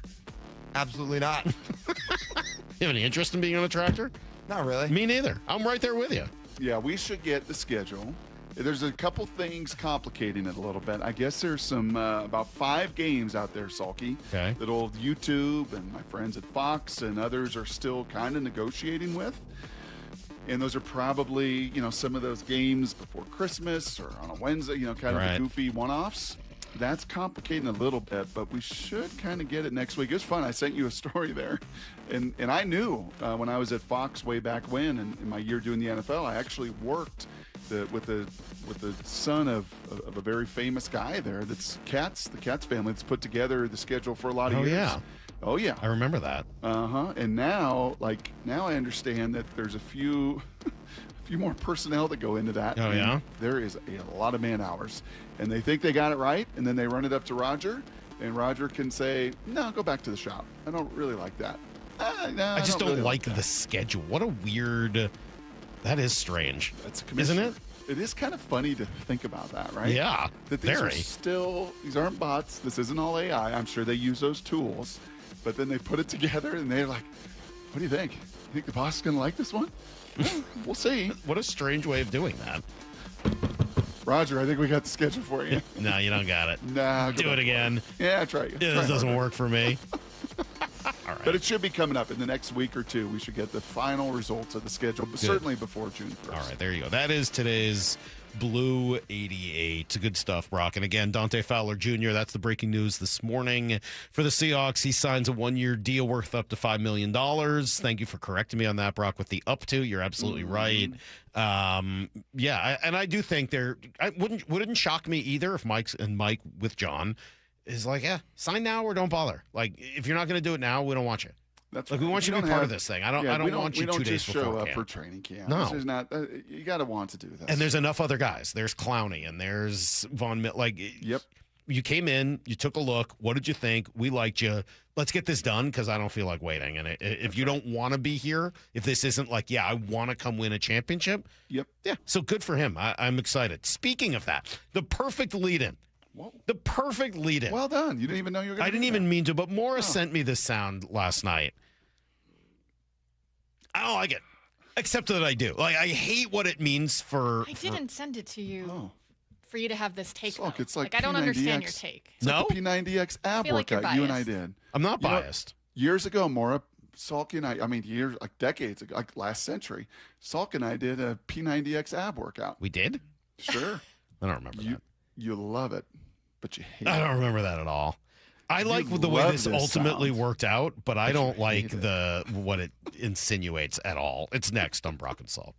Absolutely not. You have any interest in being on a tractor? Not really. Me neither. I'm right there with you. Yeah, we should get the schedule. There's a couple things complicating it a little bit. I guess there's some about 5 games out there, Salky, that old YouTube and my friends at Fox and others are still kind of negotiating with. And those are probably, some of those games before Christmas or on a Wednesday, kind of the goofy one-offs. That's complicating a little bit, but we should kind of get it next week. It was fun. I sent you a story there. And I knew when I was at Fox way back when, in my year doing the NFL, I actually worked with the son of a very famous guy there. That's the Katz family that's put together the schedule for a lot of years. Yeah. Oh yeah. I remember that. And now I understand that there's a few more personnel that go into that. Oh yeah. There is a lot of man hours, and they think they got it right, and then they run it up to Roger, and Roger can say, "No, go back to the shop. I don't really like that." I just don't really like the schedule. What a weird. That is strange. That's a isn't it? It is kind of funny to think about that, right? Yeah. That these aren't bots. This isn't all AI. I'm sure they use those tools, but then they put it together and they're like, "What do you think? You think the boss is going to like this one?" We'll see. What a strange way of doing that. Roger, I think we got the schedule for you. No, you don't got it. No. Do it again. Yeah, try it. Yeah, this doesn't work for me. All right. But it should be coming up in the next week or two. We should get the final results of the schedule, but certainly before June 1st. All right, there you go. That is today's Blue 88. Good stuff, Brock. And again, Dante Fowler Jr., that's the breaking news this morning for the Seahawks. He signs a one-year deal worth up to $5 million. Thank you for correcting me on that, Brock, with the up to. You're absolutely right. And I do think wouldn't shock me either if Mike with John is like, yeah, sign now or don't bother. Like, if you're not going to do it now, we don't want you. That's like, we want you to be part of this thing. I don't want you 2 days before show up camp. for training camp. No. This is not, you got to want to do this. And there's enough other guys. There's Clowney and there's Von Miller. Like, yep. You came in, you took a look. What did you think? We liked you. Let's get this done because I don't feel like waiting. And if you don't want to be here, if this isn't like, yeah, I want to come win a championship. Yep. Yeah. So good for him. I'm excited. Speaking of that, the perfect lead-in. Whoa. The perfect lead-in. Well done. You didn't even know you were going to I didn't even mean to, but Morris sent me this sound last night. I don't like it, except that I do. Like, I hate what it means for. I didn't send it to you for you to have this take. Look, it's like I don't understand P90X. your take. It's like the P90X ab workout you and I did. I'm not biased. Years ago, Maura, Salk and I mean, years, like decades ago, like last century, Salk and I did a P90X ab workout. We did? Sure. I don't remember that. You love it, but you hate it. I don't remember that at all. I like the way this ultimately worked out, but I don't like what it insinuates at all. It's next on Brock and Salk.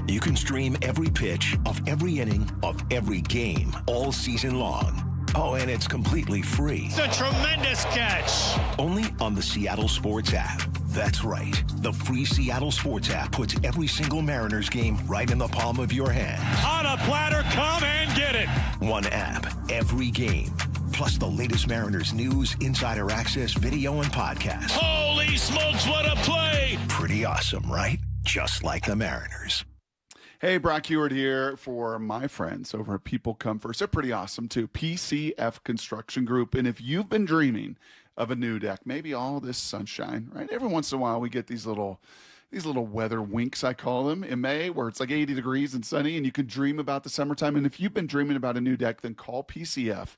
You can stream every pitch of every inning of every game all season long. Oh, and it's completely free. It's a tremendous catch. Only on the Seattle Sports app. That's right. The free Seattle Sports app puts every single Mariners game right in the palm of your hand. On a platter, come and get it. One app, every game. Plus the latest Mariners news, insider access, video, and podcasts. Holy smokes, what a play! Pretty awesome, right? Just like the Mariners. Hey, Brock Heward here for my friends over at People Come First. They're pretty awesome, too. PCF Construction Group. And if you've been dreaming of a new deck, maybe all this sunshine, right? Every once in a while, we get these little weather winks, I call them, in May, where it's like 80 degrees and sunny, and you can dream about the summertime. And if you've been dreaming about a new deck, then call PCF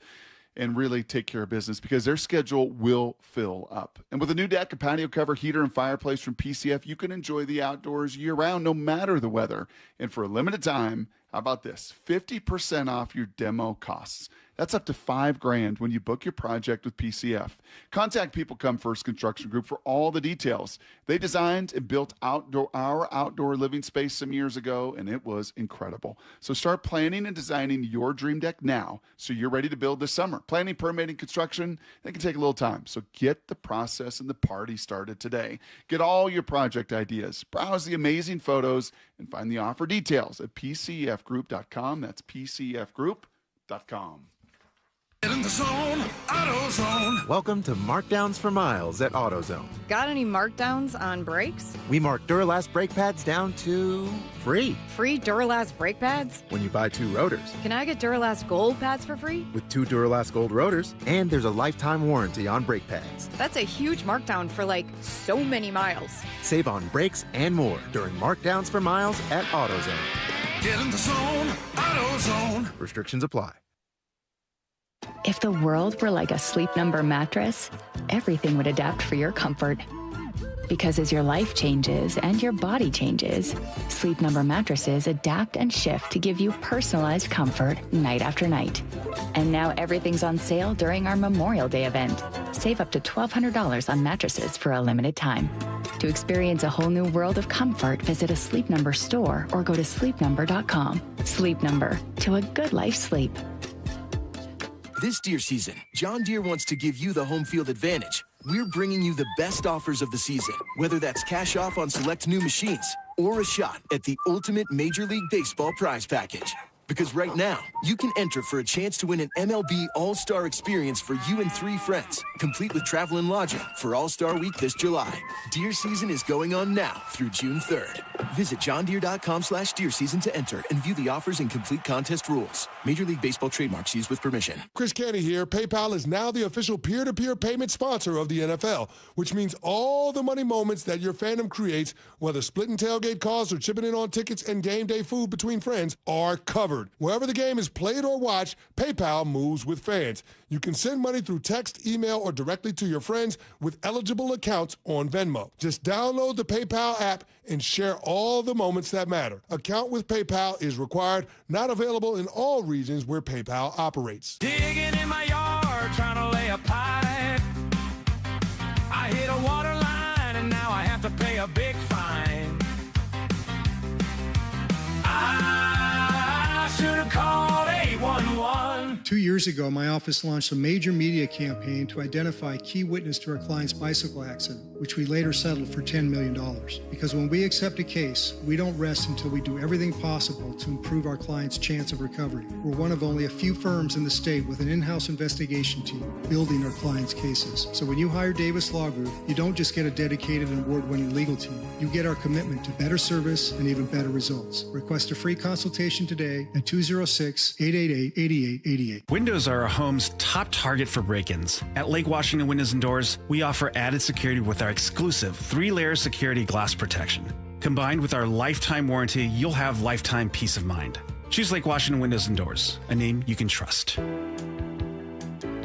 and really take care of business because their schedule will fill up. And with a new deck, a patio cover, heater, and fireplace from PCF, you can enjoy the outdoors year-round, no matter the weather. And for a limited time, how about this? 50% off your demo costs. That's up to $5,000 when you book your project with PCF. Contact People Come First Construction Group for all the details. They designed and built our outdoor living space some years ago, and it was incredible. So start planning and designing your dream deck now so you're ready to build this summer. Planning, permitting, construction, they can take a little time. So get the process and the party started today. Get all your project ideas. Browse the amazing photos and find the offer details at PCFgroup.com. That's PCFgroup.com. Get in the zone, AutoZone. Welcome to Markdowns for Miles at AutoZone. Got any markdowns on brakes? We mark Duralast brake pads down to free. Free Duralast brake pads? When you buy 2 rotors. Can I get Duralast Gold pads for free? With 2 Duralast Gold rotors, and there's a lifetime warranty on brake pads. That's a huge markdown for like so many miles. Save on brakes and more during Markdowns for Miles at AutoZone. Get in the zone, AutoZone. Restrictions apply. If the world were like a Sleep Number mattress, everything would adapt for your comfort. Because as your life changes and your body changes, Sleep Number mattresses adapt and shift to give you personalized comfort night after night. And now everything's on sale during our Memorial Day event. Save up to $1,200 on mattresses for a limited time. To experience a whole new world of comfort, visit a Sleep Number store or go to sleepnumber.com. Sleep Number, to a good life's sleep. This deer season, John Deere wants to give you the home field advantage. We're bringing you the best offers of the season, whether that's cash off on select new machines or a shot at the ultimate Major League Baseball prize package. Because right now, you can enter for a chance to win an MLB All-Star experience for you and 3 friends, complete with travel and lodging for All-Star Week this July. Deer season is going on now through June 3rd. Visit johndeere.com/deer season to enter and view the offers and complete contest rules. Major League Baseball trademarks used with permission. Chris Canty here. PayPal is now the official peer-to-peer payment sponsor of the NFL, which means all the money moments that your fandom creates, whether splitting tailgate costs or chipping in on tickets and game day food between friends, are covered. Wherever the game is played or watched, PayPal moves with fans. You can send money through text, email, or directly to your friends with eligible accounts on Venmo. Just download the PayPal app and share all the moments that matter. Account with PayPal is required, not available in all regions where PayPal operates. Digging in my yard, trying to lay a pipe. I hit a water line and now I have to pay a big fine. I should have called 811. 2 years ago, my office launched a major media campaign to identify key witness to our client's bicycle accident, which we later settled for $10 million. Because when we accept a case, we don't rest until we do everything possible to improve our client's chance of recovery. We're one of only a few firms in the state with an in-house investigation team building our clients' cases. So when you hire Davis Law Group, you don't just get a dedicated and award-winning legal team. You get our commitment to better service and even better results. Request a free consultation today at 206-888-8888. Windows are a home's top target for break-ins. At Lake Washington Windows and Doors, we offer added security with our exclusive 3-layer security glass protection. Combined with our lifetime warranty, you'll have lifetime peace of mind. Choose Lake Washington Windows and Doors, a name you can trust.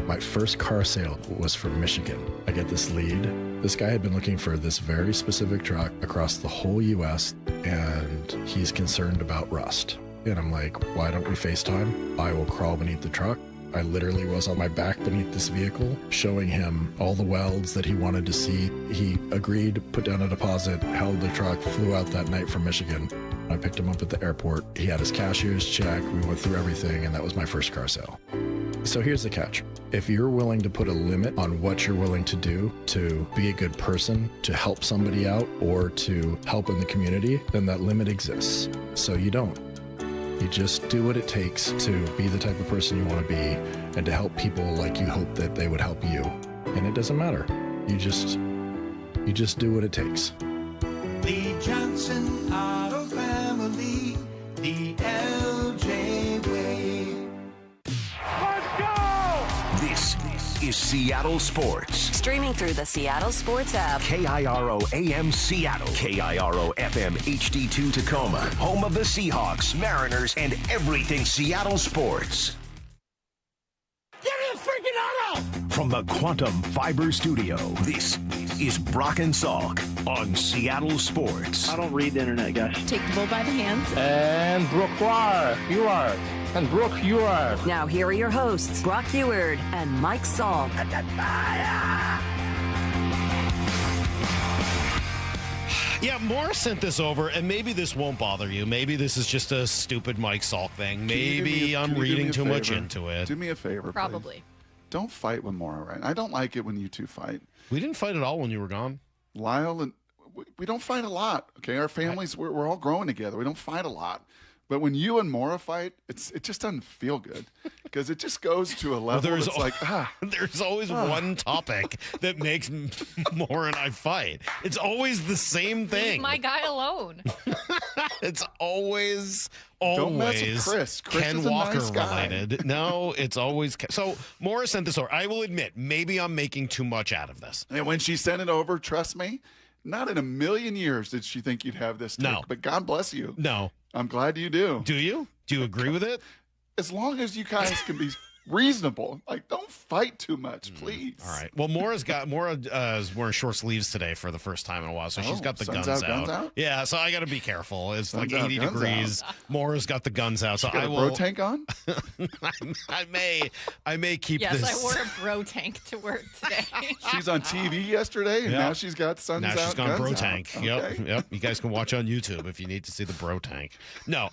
My first car sale was from Michigan. I get this lead. This guy had been looking for this very specific truck across the whole U.S., and he's concerned about rust. And I'm like, why don't we FaceTime? I will crawl beneath the truck. I literally was on my back beneath this vehicle, showing him all the welds that he wanted to see. He agreed, put down a deposit, held the truck, flew out that night from Michigan. I picked him up at the airport. He had his cashier's check. We went through everything, and that was my first car sale. So here's the catch. If you're willing to put a limit on what you're willing to do to be a good person, to help somebody out, or to help in the community, then that limit exists. So you don't. You just do what it takes to be the type of person you want to be and to help people like you hope that they would help you. And it doesn't matter. You just do what it takes. The Johnson Auto Family, the LJ way. Let's go! This is Seattle Sports. Streaming through the Seattle Sports app. KIRO AM Seattle. KIRO FM HD2 Tacoma. Home of the Seahawks, Mariners, and everything Seattle sports. Give me a freaking auto! From the Quantum Fiber Studio, this is Brock and Salk on Seattle Sports. I don't read the internet, guys. Take the bull by the hands. And Brooke, you are. And Brooke, you are. Now here are your hosts, Brock Eward and Mike Salk. Yeah, Morris sent this over, and maybe this won't bother you. Maybe this is just a stupid Mike Salk thing. Maybe I'm reading too much into it. Do me a favor, Probably. please. Don't fight with Maura, right? I don't like it when you two fight. We didn't fight at all when you were gone. Lyle and we don't fight a lot. Okay, our families we're all growing together. We don't fight a lot. But when you and Maura fight, it just doesn't feel good because it just goes to a level Well, that's like there's always one topic that makes Maura and I fight. It's always the same thing. Leave my guy alone. It's always Don't mess with Chris. Chris Ken is a Walker nice guy. related. No, it's always so. Maura sent this over. I will admit, maybe I'm making too much out of this. And when she sent it over, trust me, not in a million years did she think you'd have this take. No. But God bless you. No. I'm glad you do. Do you? Do you agree with it? As long as you guys can be reasonable. Like, don't fight too much, please. All right. Well, Maura is wearing short sleeves today for the first time in a while, so she's got the guns out. Yeah, so I got to be careful. It's Sun's like out, 80 guns degrees. Maura's got the guns out, so You got I a will. bro tank on? I may keep Yes, this. I wore a bro tank to work today. She's on TV yesterday, and Yeah. now she's got Sun's Now out. she's gone guns bro out. tank. Okay. Yep. You guys can watch on YouTube if you need to see the bro tank. No.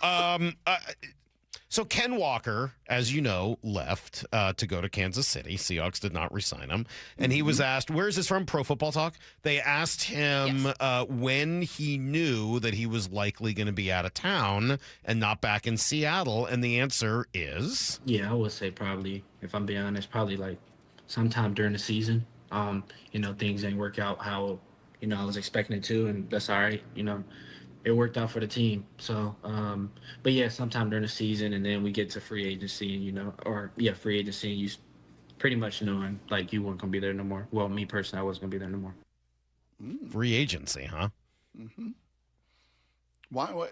So Ken Walker, as you know, left to go to Kansas City. Seahawks did not re-sign him. And he was asked, where is this from? Pro Football Talk. They asked him when he knew that he was likely going to be out of town and not back in Seattle. And the answer is? Yeah, I would say probably, if I'm being honest, probably like sometime during the season. Things didn't work out how, I was expecting it to, and that's all right. It worked out for the team. So, but yeah, sometime during the season, and then we get to free agency, and, free agency, and you pretty much knowing, like, you weren't going to be there no more. Well, me personally, I wasn't going to be there no more. Free agency, huh? Mm-hmm. Why?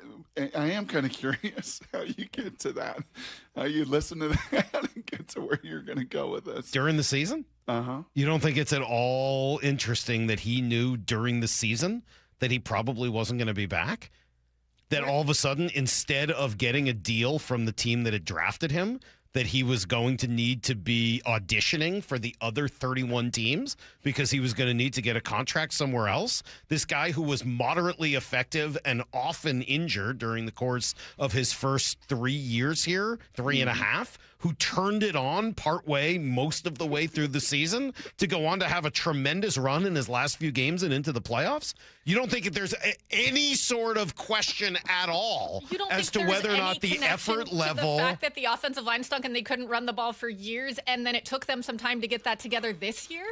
I am kind of curious how you get to that. How you listen to that and get to where you're going to go with this. During the season? Uh-huh. You don't think it's at all interesting that he knew during the season that he probably wasn't going to be back? That all of a sudden, instead of getting a deal from the team that had drafted him, that he was going to need to be auditioning for the other 31 teams because he was going to need to get a contract somewhere else? This guy who was moderately effective and often injured during the course of his first 3 years here, 3.5, who turned it on partway most of the way through the season to go on to have a tremendous run in his last few games and into the playoffs? You don't think that there's any sort of question at all as to whether or not the effort level... The fact that the offensive line stunk and they couldn't run the ball for years, and then it took them some time to get that together this year?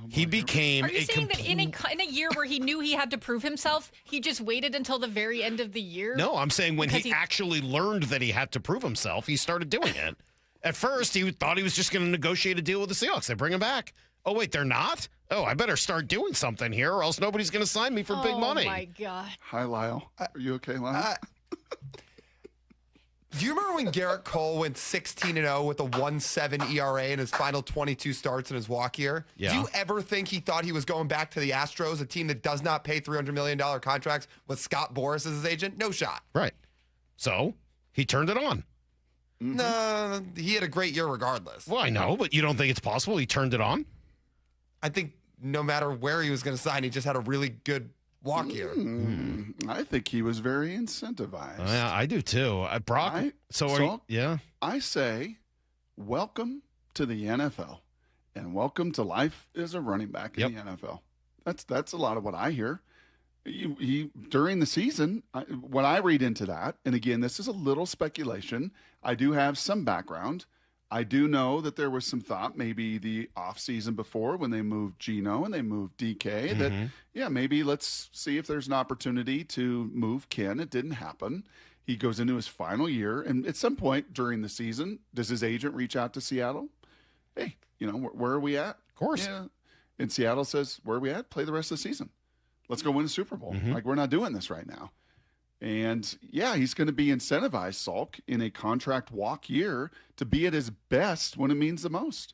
He became Are you saying that in a year where he knew he had to prove himself, he just waited until the very end of the year? No, I'm saying when he actually learned that he had to prove himself, he started doing it. At first, he thought he was just going to negotiate a deal with the Seahawks. They bring him back. Oh, wait, they're not? Oh, I better start doing something here or else nobody's going to sign me for big money. Oh, my God. Hi, Lyle. Are you okay, Lyle? Do you remember when Garrett Cole went 16-0 with a 1.7 ERA in his final 22 starts in his walk year? Yeah. Do you ever think he thought he was going back to the Astros, a team that does not pay $300 million contracts with Scott Boras as his agent? No shot. Right. So he turned it on. Mm-hmm. No, he had a great year regardless. Well, I know, but you don't think it's possible he turned it on? I think no matter where he was going to sign, he just had a really good walk year. I think he was very incentivized. Yeah, I do too. Brock, I say, welcome to the NFL and welcome to life as a running back in the NFL. That's a lot of what I hear. He during the season, what I read into that, and again, this is a little speculation. I do have some background. I do know that there was some thought maybe the offseason before when they moved Geno and they moved DK that, maybe let's see if there's an opportunity to move Ken. It didn't happen. He goes into his final year, and at some point during the season, does his agent reach out to Seattle? Hey, where are we at? Of course. Yeah. And Seattle says, where are we at? Play the rest of the season. Let's go win a Super Bowl. Like, we're not doing this right now. And, he's going to be incentivized, Salk, in a contract walk year to be at his best when it means the most.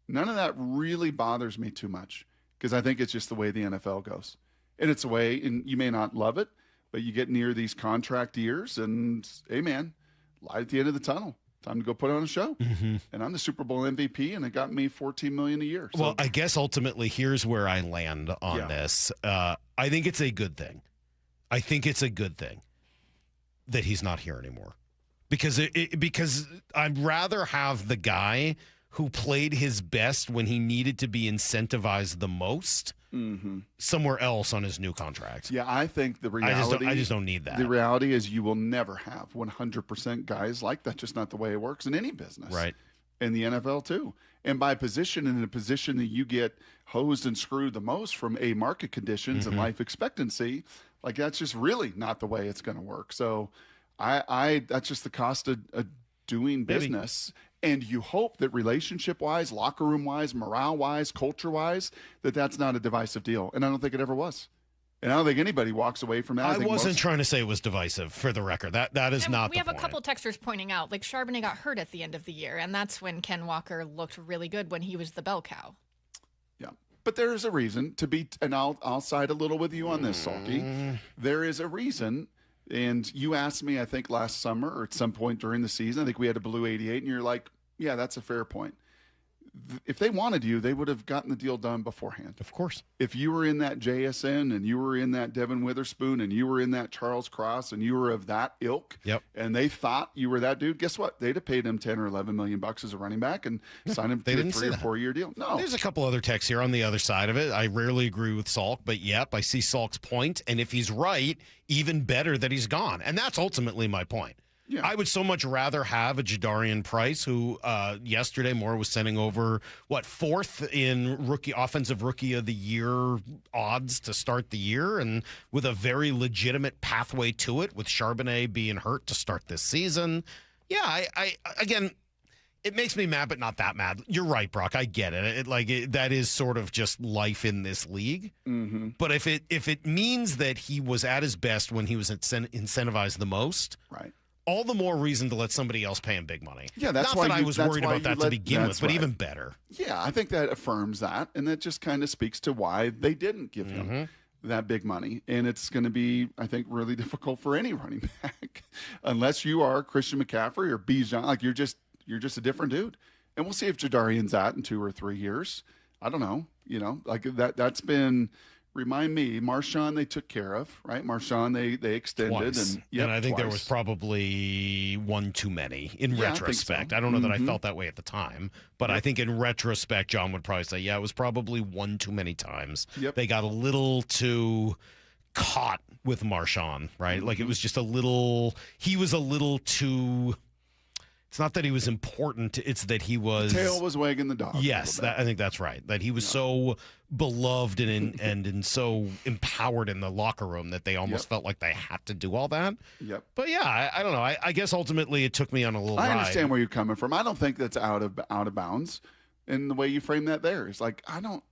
None of that really bothers me too much because I think it's just the way the NFL goes. And it's a way, and you may not love it, but you get near these contract years and, hey, man, light at the end of the tunnel. Time to go put on a show. And I'm the Super Bowl MVP, and it got me $14 million a year. So. Well, I guess ultimately here's where I land on this. I think it's a good thing. I think it's a good thing that he's not here anymore. Because I'd rather have the guy who played his best when he needed to be incentivized the most somewhere else on his new contract. Yeah, I think the reality... I just don't need that. The reality is you will never have 100% guys like that. Just not the way it works in any business. Right. In the NFL, too. And by position, in a position that you get hosed and screwed the most from market conditions and life expectancy, like that's just really not the way it's going to work. So that's just the cost of doing business. And you hope that relationship-wise, locker room-wise, morale-wise, culture-wise, that's not a divisive deal. And I don't think it ever was. And I don't think anybody walks away from that. I wasn't trying to say it was divisive, for the record. That is not the point. We have a couple texters pointing out, like Charbonnet got hurt at the end of the year, and that's when Ken Walker looked really good when he was the bell cow. Yeah. But there is a reason to be, and I'll side a little with you on this, Salky. There is a reason. And you asked me, I think, last summer or at some point during the season, I think we had a blue 88, and you're like, yeah, that's a fair point. if they wanted you, they would have gotten the deal done beforehand. Of course. If you were in that JSN and you were in that Devin Witherspoon and you were in that Charles Cross and you were of that ilk, and they thought you were that dude, guess what? They'd have paid him $10 or $11 million as a running back and signed him to a 3 or 4 year deal. No. There's a couple other texts here on the other side of it. I rarely agree with Salk, but yep, I see Salk's point. And if he's right, even better that he's gone. And that's ultimately my point. Yeah. I would so much rather have a Jadarian Price, who yesterday Moore was sending over, fourth in offensive rookie of the year odds to start the year, and with a very legitimate pathway to it, with Charbonnet being hurt to start this season. Yeah, I again, it makes me mad, but not that mad. You're right, Brock. I get it. That is sort of just life in this league. Mm-hmm. But if it means that he was at his best when he was incentivized the most, right? All the more reason to let somebody else pay him big money. Yeah, that's not why that I was worried about that to begin with, but right. even better. Yeah, I think that affirms that, and that just kind of speaks to why they didn't give him that big money. And it's going to be, I think, really difficult for any running back unless you are Christian McCaffrey or Bijan. Like you're just a different dude. And we'll see if Jadarian's at in 2 or 3 years. I don't know. Like that's been. Remind me, Marshawn they took care of, right? Marshawn they extended. Twice. And I think there was probably one too many in retrospect. I don't know that I felt that way at the time, but I think in retrospect, John would probably say, it was probably one too many times. Yep. They got a little too caught with Marshawn, right? Like it was just he was a little too... It's not that he was important. It's that he was... The tail was wagging the dog. Yes, I think that's right. That he was so beloved and so empowered in the locker room that they almost felt like they had to do all that. Yep. But yeah, I don't know. I guess ultimately it took me on a little ride. I understand where you're coming from. I don't think that's out of bounds. And the way you frame that there is like, I don't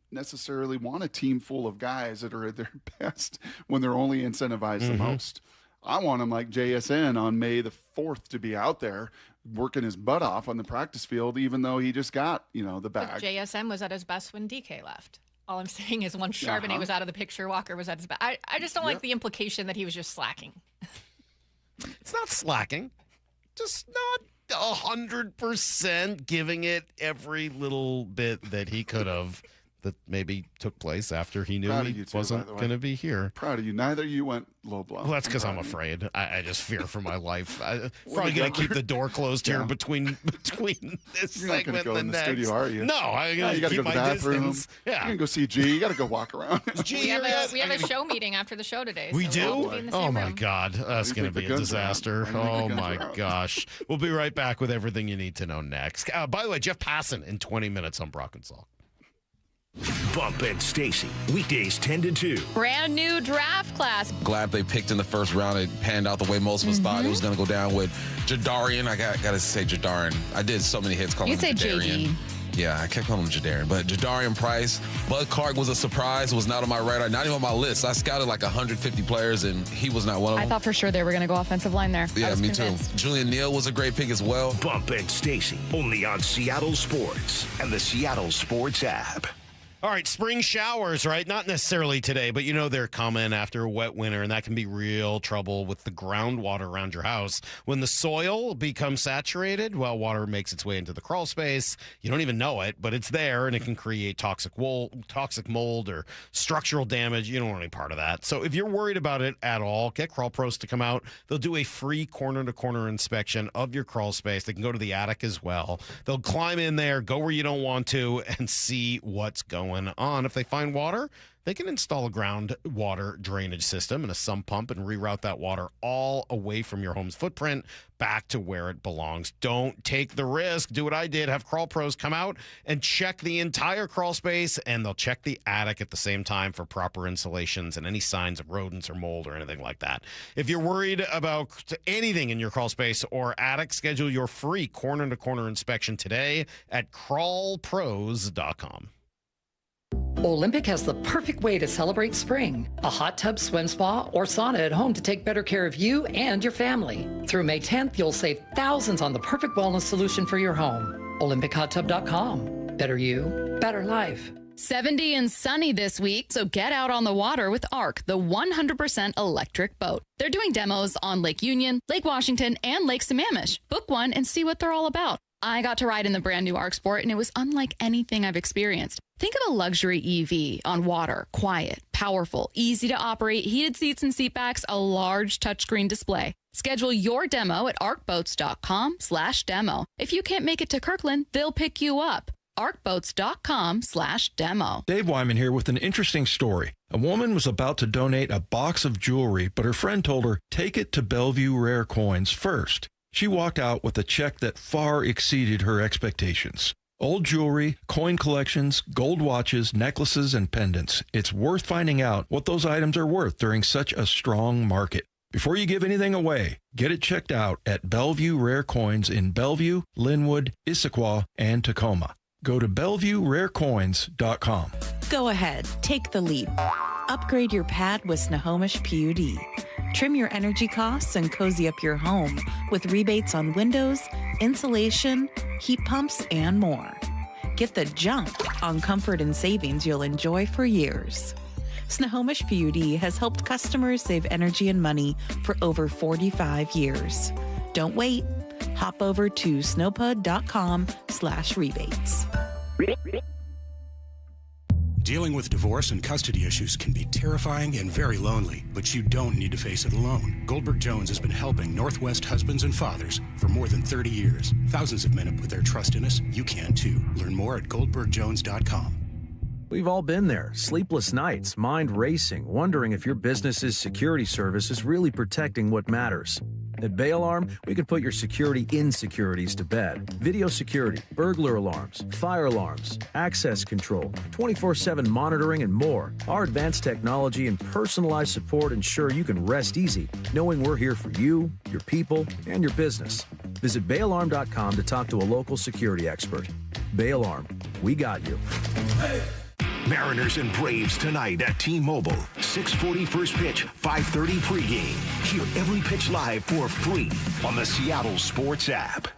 necessarily want a team full of guys that are at their best when they're only incentivized the most. I want him like JSN on May the 4th to be out there working his butt off on the practice field, even though he just got, the bag. But JSN was at his best when DK left. All I'm saying is once Charbonnet was out of the picture, Walker was at his best. I just don't like the implication that he was just slacking. It's not slacking. Just not 100% giving it every little bit that he could have. That maybe took place after he knew he wasn't going to be here. Proud of you. Neither you went low blow. Well, that's because I'm afraid. I just fear for my life. I'm probably going to keep the door closed here between this You're not segment and go the in the next. studio, are you? No, I'm going you to got to keep go to the my bathroom. distance. Yeah. You're going to go see G. You got to go walk around. We have a show meeting after the show today. We so do? we'll be in the same My room. God. That's going to be a disaster. Oh, my gosh. We'll be right back with everything you need to know next. By the way, Jeff Passan in 20 minutes on Brock and Salk. Bump and Stacy, weekdays 10 to 2. Brand new draft class. Glad they picked in the first round. It panned out the way most of us thought it was going to go down with Jadarian. I got to say Jadarian. I did so many hits calling him Jadarian. JD. Yeah, I kept calling him Jadarian. But Jadarian Price, Bud Clark was a surprise. Was not on my radar. Not even on my list. I scouted like 150 players, and he was not one of them. I thought for sure they were going to go offensive line there. Yeah, me convinced. too. Julian Neal was a great pick as well. Bump and Stacy, only on Seattle Sports and the Seattle Sports app. All right, spring showers, right? Not necessarily today, but they're coming after a wet winter, and that can be real trouble with the groundwater around your house. When the soil becomes saturated, water makes its way into the crawl space. You don't even know it, but it's there, and it can create toxic mold or structural damage. You don't want any part of that. So if you're worried about it at all, get Crawl Pros to come out. They'll do a free corner-to-corner inspection of your crawl space. They can go to the attic as well. They'll climb in there, go where you don't want to, and see what's going on. If they find water, they can install a groundwater drainage system and a sump pump and reroute that water all away from your home's footprint back to where it belongs. Don't take the risk. Do what I did. Have Crawl Pros come out and check the entire crawl space, and they'll check the attic at the same time for proper insulations and any signs of rodents or mold or anything like that. If you're worried about anything in your crawl space or attic, schedule your free corner-to-corner inspection today at crawlpros.com. Olympic has the perfect way to celebrate spring. A hot tub, swim spa, or sauna at home to take better care of you and your family. Through May 10th, you'll save thousands on the perfect wellness solution for your home. OlympicHotTub.com. Better you, better life. 70 and sunny this week, so get out on the water with ARC, the 100% electric boat. They're doing demos on Lake Union, Lake Washington, and Lake Sammamish. Book one and see what they're all about. I got to ride in the brand new Arc Sport, and it was unlike anything I've experienced. Think of a luxury EV on water, quiet, powerful, easy to operate, heated seats and seat backs, a large touchscreen display. Schedule your demo at arcboats.com/demo. If you can't make it to Kirkland, they'll pick you up. arcboats.com/demo. Dave Wyman here with an interesting story. A woman was about to donate a box of jewelry, but her friend told her, take it to Bellevue Rare Coins first. She walked out with a check that far exceeded her expectations. Old jewelry, coin collections, gold watches, necklaces, and pendants. It's worth finding out what those items are worth during such a strong market. Before you give anything away, get it checked out at Bellevue Rare Coins in Bellevue, Linwood, Issaquah, and Tacoma. Go to BellevueRareCoins.com. Go ahead, take the leap. Upgrade your pad with Snohomish PUD. Trim your energy costs and cozy up your home with rebates on windows, insulation, heat pumps, and more. Get the jump on comfort and savings you'll enjoy for years. Snohomish PUD has helped customers save energy and money for over 45 years. Don't wait. Hop over to snowpud.com/rebates. Dealing with divorce and custody issues can be terrifying and very lonely, but you don't need to face it alone. Goldberg Jones has been helping Northwest husbands and fathers for more than 30 years. Thousands of men have put their trust in us. You can too. Learn more at goldbergjones.com. We've all been there. Sleepless nights, mind racing, wondering if your business's security service is really protecting what matters. At Bay Alarm, we can put your security insecurities to bed. Video security, burglar alarms, fire alarms, access control, 24/7 monitoring, and more. Our advanced technology and personalized support ensure you can rest easy, knowing we're here for you, your people, and your business. Visit bayalarm.com to talk to a local security expert. Bay Alarm, we got you. Mariners and Braves tonight at T-Mobile. 6:40 first pitch, 5:30 pregame. Hear every pitch live for free on the Seattle Sports app.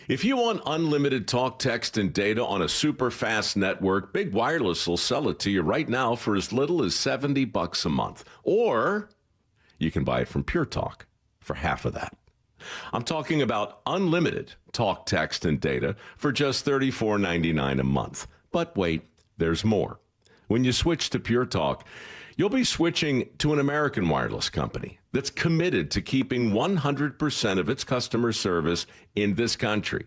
If you want unlimited talk, text, and data on a super fast network, Big Wireless will sell it to you right now for as little as $70 a month. Or you can buy it from Pure Talk for half of that. I'm talking about unlimited talk, text, and data for just $34.99 a month. But wait. There's more. When you switch to Pure Talk, you'll be switching to an American wireless company that's committed to keeping 100% of its customer service in this country.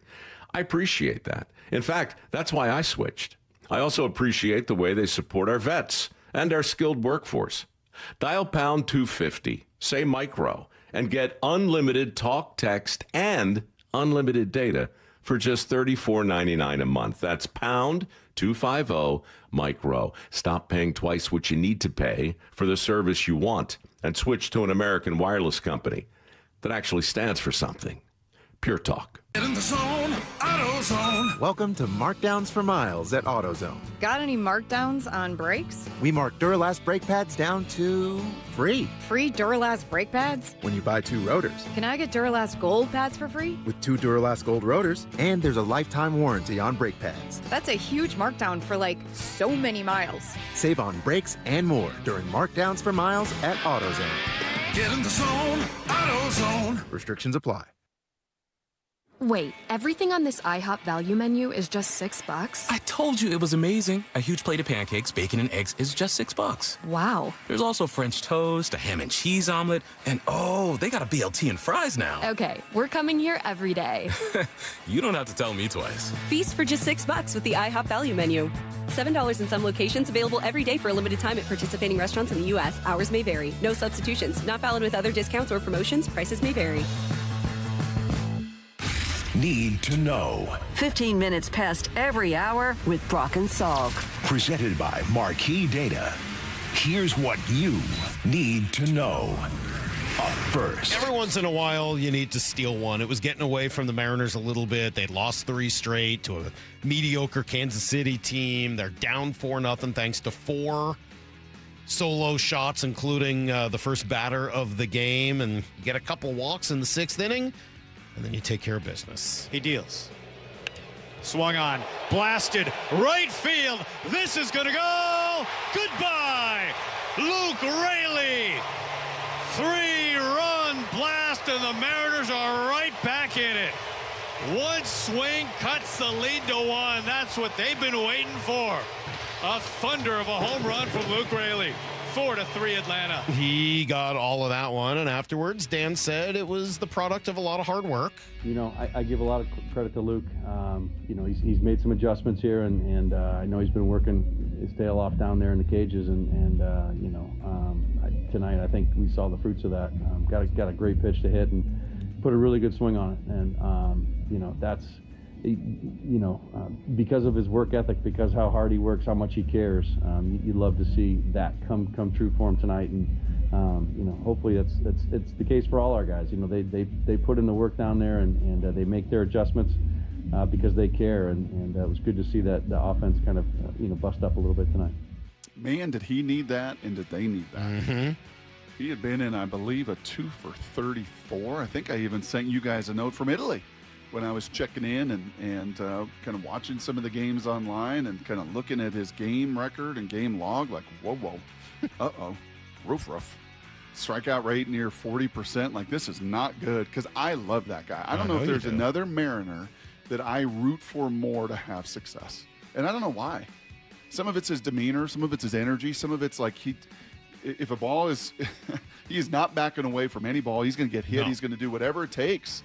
I appreciate that. In fact, that's why I switched. I also appreciate the way they support our vets and our skilled workforce. Dial pound 250, say micro, and get unlimited talk, text, and unlimited data for just $34.99 a month. That's pound 250 micro. Stop paying twice what you need to pay for the service you want and switch to an American wireless company that actually stands for something. Pure Talk. Get in the zone, AutoZone. Welcome to Markdowns for Miles at AutoZone. Got any markdowns on brakes? We mark Duralast brake pads down to free. Free Duralast brake pads? When you buy 2 rotors. Can I get Duralast Gold pads for free? With 2 Duralast Gold rotors, and there's a lifetime warranty on brake pads. That's a huge markdown for so many miles. Save on brakes and more during Markdowns for Miles at AutoZone. Get in the zone, AutoZone. Restrictions apply. Wait, everything on this IHOP value menu is just $6? I told you it was amazing. A huge plate of pancakes, bacon, and eggs is just $6. Wow. There's also French toast, a ham and cheese omelet, and they got a BLT and fries now. Okay, we're coming here every day. You don't have to tell me twice. Feast for just $6 with the IHOP value menu. $7 in some locations, available every day for a limited time at participating restaurants in the U.S. Hours may vary. No substitutions. Not valid with other discounts or promotions. Prices may vary. Need to know. 15 minutes past every hour with Brock and Salk. Presented by Marquee Data. Here's what you need to know. Up first. Every once in a while, you need to steal one. It was getting away from the Mariners a little bit. They'd lost 3 straight to a mediocre Kansas City team. They're down 4-0 thanks to 4 solo shots, including the first batter of the game. And you get a couple walks in the 6th inning. And then you take care of business. He deals. Swung on. Blasted. Right field. This is going to go. Goodbye. Luke Raley. 3-run blast, and the Mariners are right back in it. One swing cuts the lead to 1. That's what they've been waiting for. A thunder of a home run from Luke Raley. 4-3 Atlanta. He got all of that one, and afterwards, Dan said it was the product of a lot of hard work. You know, I give a lot of credit to Luke. You know, he's made some adjustments here, and I know he's been working his tail off down there in the cages, and you know, tonight I think we saw the fruits of that. Got a great pitch to hit and put a really good swing on it, and you know, that's, you know, because of his work ethic, because how hard he works, how much he cares. You love to see that come true for him tonight, and you know, hopefully it's the case for all our guys. You know, they put in the work down there, and they make their adjustments because they care, and it was good to see that the offense kind of you know, bust up a little bit tonight. Man, did he need that, and did they need that? Mm-hmm. He had been in, I believe, a 2 for 34. I think I even sent you guys a note from Italy when I was checking in and kind of watching some of the games online and kind of looking at his game record and game log, like, whoa, uh-oh, roof. Strikeout rate near 40%. Like, this is not good, because I love that guy. I don't know if there's another Mariner that I root for more to have success. And I don't know why. Some of it's his demeanor, some of it's his energy, some of it's like if a ball is he is not backing away from any ball. He's going to get hit. No. He's going to do whatever it takes.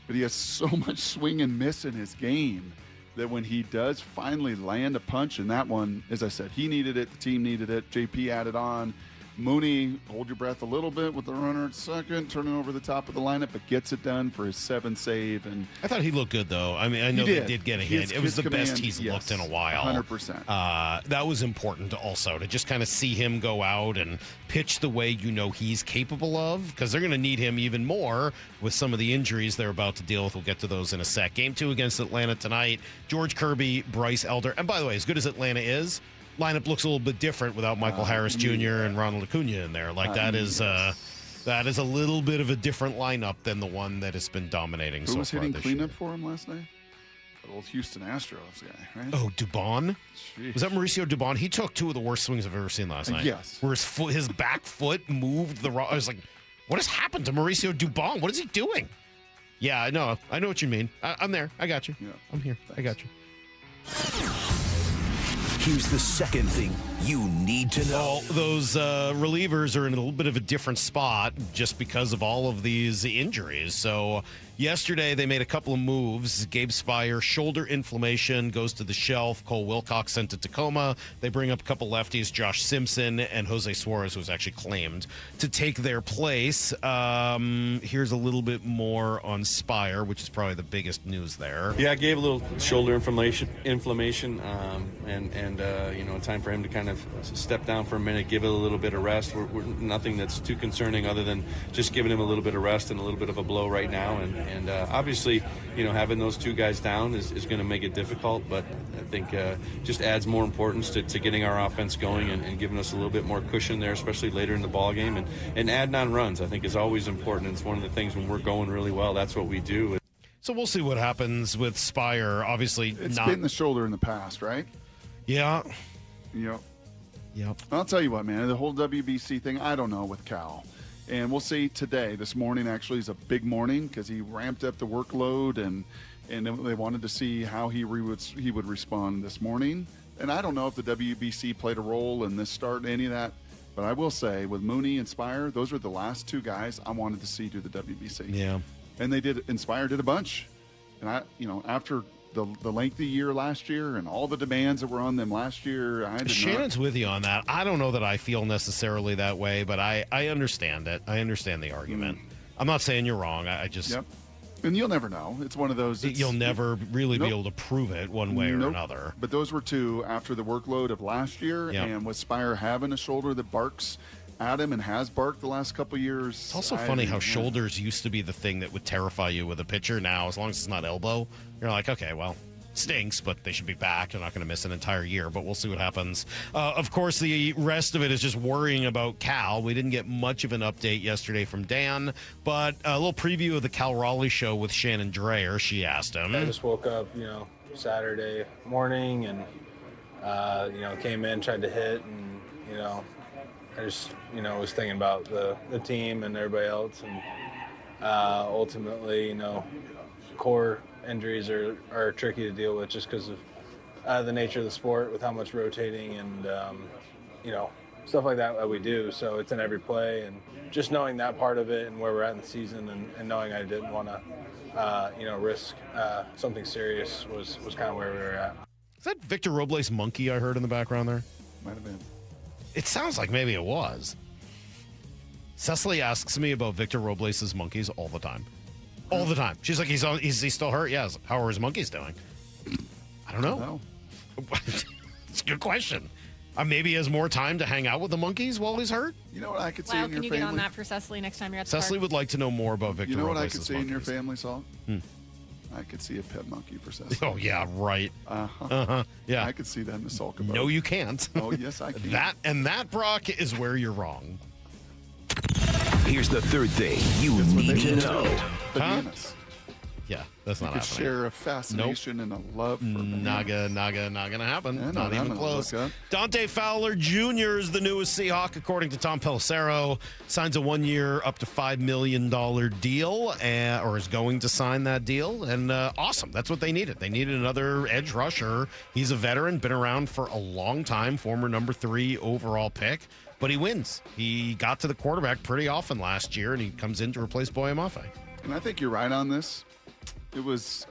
But he has so much swing and miss in his game that when he does finally land a punch, and that one, as I said, he needed it, the team needed it, JP added on. Mooney, hold your breath a little bit with the runner at second, turning over the top of the lineup, but gets it done for his 7th save. And I thought he looked good, though. I mean, I know they did get a hit. It was the best he's looked in a while. 100%. That was important also, to just kind of see him go out and pitch the way you know he's capable of, because they're going to need him even more with some of the injuries they're about to deal with. We'll get to those in a sec. Game 2 against Atlanta tonight. George Kirby, Bryce Elder. And by the way, as good as Atlanta is, lineup looks a little bit different without Michael Harris Jr. and Ronald Acuna in there. Like, that is a little bit of a different lineup than the one that has been dominating so far this year. Who was hitting cleanup for him last night? The old Houston Astros guy, right? Oh, Dubon? Jeez. Was that Mauricio Dubon? He took 2 of the worst swings I've ever seen last night. Yes. Where his back foot moved I was like, what has happened to Mauricio Dubon? What is he doing? Yeah, I know what you mean. I'm there. I got you. Yeah. I'm here. Thanks. I got you. Here's the second thing you need to know. Well, those relievers are in a little bit of a different spot just because of all of these injuries. So yesterday they made a couple of moves. Gabe Spire, shoulder inflammation, goes to the shelf. Cole Wilcox sent to Tacoma. They bring up a couple lefties, Josh Simpson and Jose Suarez, who was actually claimed to take their place. Here's a little bit more on Spire, which is probably the biggest news there. Yeah, I gave a little shoulder inflammation, and you know, time for him to kind of step down for a minute, give it a little bit of rest. We're nothing that's too concerning other than just giving him a little bit of rest and a little bit of a blow right now. And obviously, you know, having those 2 guys down is going to make it difficult, but I think just adds more importance to getting our offense going and giving us a little bit more cushion there, especially later in the ball game. And adding on runs, I think, is always important. It's one of the things when we're going really well, that's what we do. So we'll see what happens with Spire. Obviously, it's been the shoulder in the past, right? Yeah. Yep. I'll tell you what, man, the whole WBC thing, I don't know with Cal. And we'll see today. This morning actually is a big morning because he ramped up the workload, and they wanted to see how he would respond this morning. And I don't know if the WBC played a role in this start, any of that. But I will say, with Mooney and Spire, those were the last 2 guys I wanted to see do the WBC. Yeah. And they did. Spire did a bunch. And after the lengthy year last year and all the demands that were on them last year, Shannon's with you on that. I don't know that I feel necessarily that way, but I understand it. I understand the argument. I'm not saying you're wrong. I just... Yep. And you'll never know. It's one of those... You'll never really be able to prove it one way or another. But those were 2 after the workload of last year, and with Spire having a shoulder that barks at him and has barked the last couple of years. It's also funny how shoulders used to be the thing that would terrify you with a pitcher. Now, as long as it's not elbow, you're like, okay, well, stinks, but they should be back. They're not going to miss an entire year, but we'll see what happens. Of course, the rest of it is just worrying about Cal. We didn't get much of an update yesterday from Dan, but a little preview of the Cal Raleigh show with Shannon Drayer. She asked him. I just woke up, Saturday morning and, came in, tried to hit, and, I just, was thinking about the team and everybody else, and ultimately, core injuries are tricky to deal with just because of the nature of the sport with how much rotating and, stuff like that we do. So it's in every play, and just knowing that part of it and where we're at in the season and knowing I didn't want to, risk something serious was kind of where we were at. Is that Victor Robles' monkey I heard in the background there? Might have been. It sounds like maybe it was. Cecily asks me about Victor Robles' monkeys all the time. All the time. She's like, is he still hurt? Yes. How are his monkeys doing? I don't know. It's a good question. Maybe he has more time to hang out with the monkeys while he's hurt? You know what I could see Wow, in your can you family? get on that for Cecily next time you're at the Cecily park? would like to know more about Victor Robles' You know what I monkeys. could see in your family, Salt? I could see a pet monkey for Cecily. Oh, yeah, right. Yeah. I could see that in the sulk about. No, you can't. Oh, yes, I can. That, Brock, is where you're wrong. Here's the third thing you need to know. Bananas. Yeah, that's not You could happening. share a fascination and a love for not gonna happen. Yeah, not even close. Dante Fowler Jr. is the newest Seahawk, according to Tom Pelissero. Signs a 1-year, up to $5 million deal, or is going to sign that deal. And awesome. That's what they needed. They needed another edge rusher. He's a veteran, been around for a long time, former number 3 overall pick. But he wins. He got to the quarterback pretty often last year, and he comes in to replace Boye Mafe. And I think you're right on this. It was,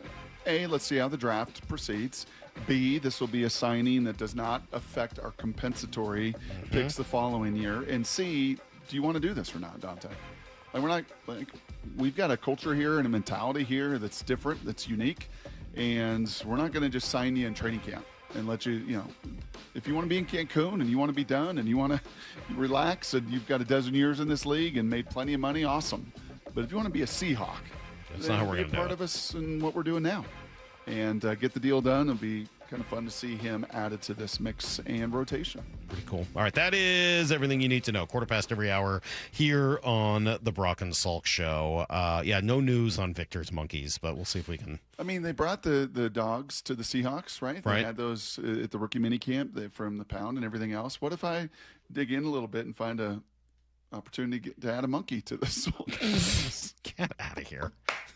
A, let's see how the draft proceeds. B, this will be a signing that does not affect our compensatory picks the following year. And C, do you want to do this or not, Dante? We've got a culture here and a mentality here that's different, that's unique. And we're not going to just sign you in training camp and let you, if you want to be in Cancun and you want to be done and you want to relax and you've got a dozen years in this league and made plenty of money, awesome. But if you want to be a Seahawk, that's not how we're going to do it. Part of us and what we're doing now, and get the deal done. It'll be kind of fun to see him added to this mix and rotation. Pretty cool. All right, that is everything you need to know. 15:15 every hour here on the Brock and Salk Show. No news on Victor's monkeys, but we'll see if we can. I mean, they brought the dogs to the Seahawks, right? They Right. had those at the rookie minicamp from the pound and everything else. What if I dig in a little bit and find a opportunity to add a monkey to this? Get out of here.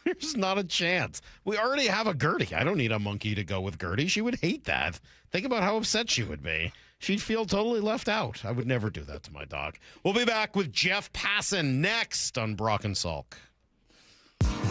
There's not a chance. We already have a Gertie. I don't need a monkey to go with Gertie. She would hate that. Think about how upset she would be. She'd feel totally left out. I would never do that to my dog. We'll be back with Jeff Passan next on Brock and Salk.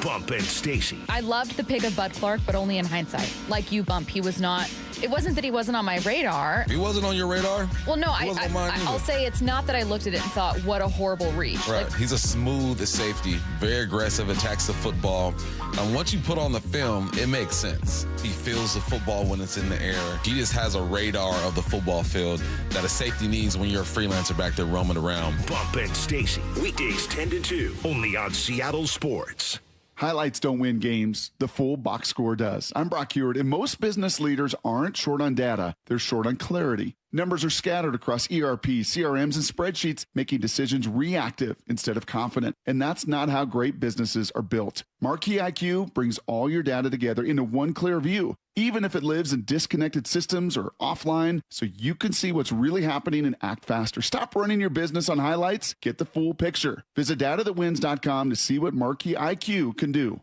Bump and Stacy. I loved the pick of Bud Clark, but only in hindsight. Like you, Bump, he was not. It wasn't that he wasn't on my radar. He wasn't on your radar? Well, no, He wasn't on mine I'll either. say it's not that I looked at it and thought, what a horrible reach. Right. Like, He's a smooth safety, very aggressive, attacks the football. And once you put on the film, it makes sense. He feels the football when it's in the air. He just has a radar of the football field that a safety needs when you're a freelancer back there roaming around. Bump and Stacy. Weekdays 10 to 2. Only on Seattle Sports. Highlights don't win games. The full box score does. I'm Brock Heward, and most business leaders aren't short on data. They're short on clarity. Numbers are scattered across ERP, CRMs, and spreadsheets, making decisions reactive instead of confident. And that's not how great businesses are built. Marquee IQ brings all your data together into one clear view, even if it lives in disconnected systems or offline, so you can see what's really happening and act faster. Stop running your business on highlights. Get the full picture. Visit datathatwins.com to see what Marquee IQ can do.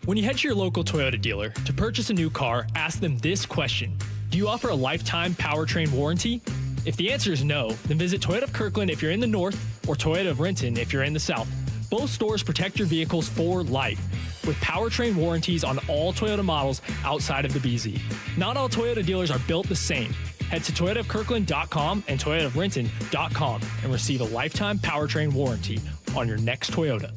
When you head to your local Toyota dealer to purchase a new car, ask them this question. Do you offer a lifetime powertrain warranty? If the answer is no, then visit Toyota of Kirkland if you're in the north or Toyota of Renton if you're in the south. Both stores protect your vehicles for life with powertrain warranties on all Toyota models outside of the BZ. Not all Toyota dealers are built the same. Head to toyotaofkirkland.com and toyotaofrenton.com and receive a lifetime powertrain warranty on your next Toyota.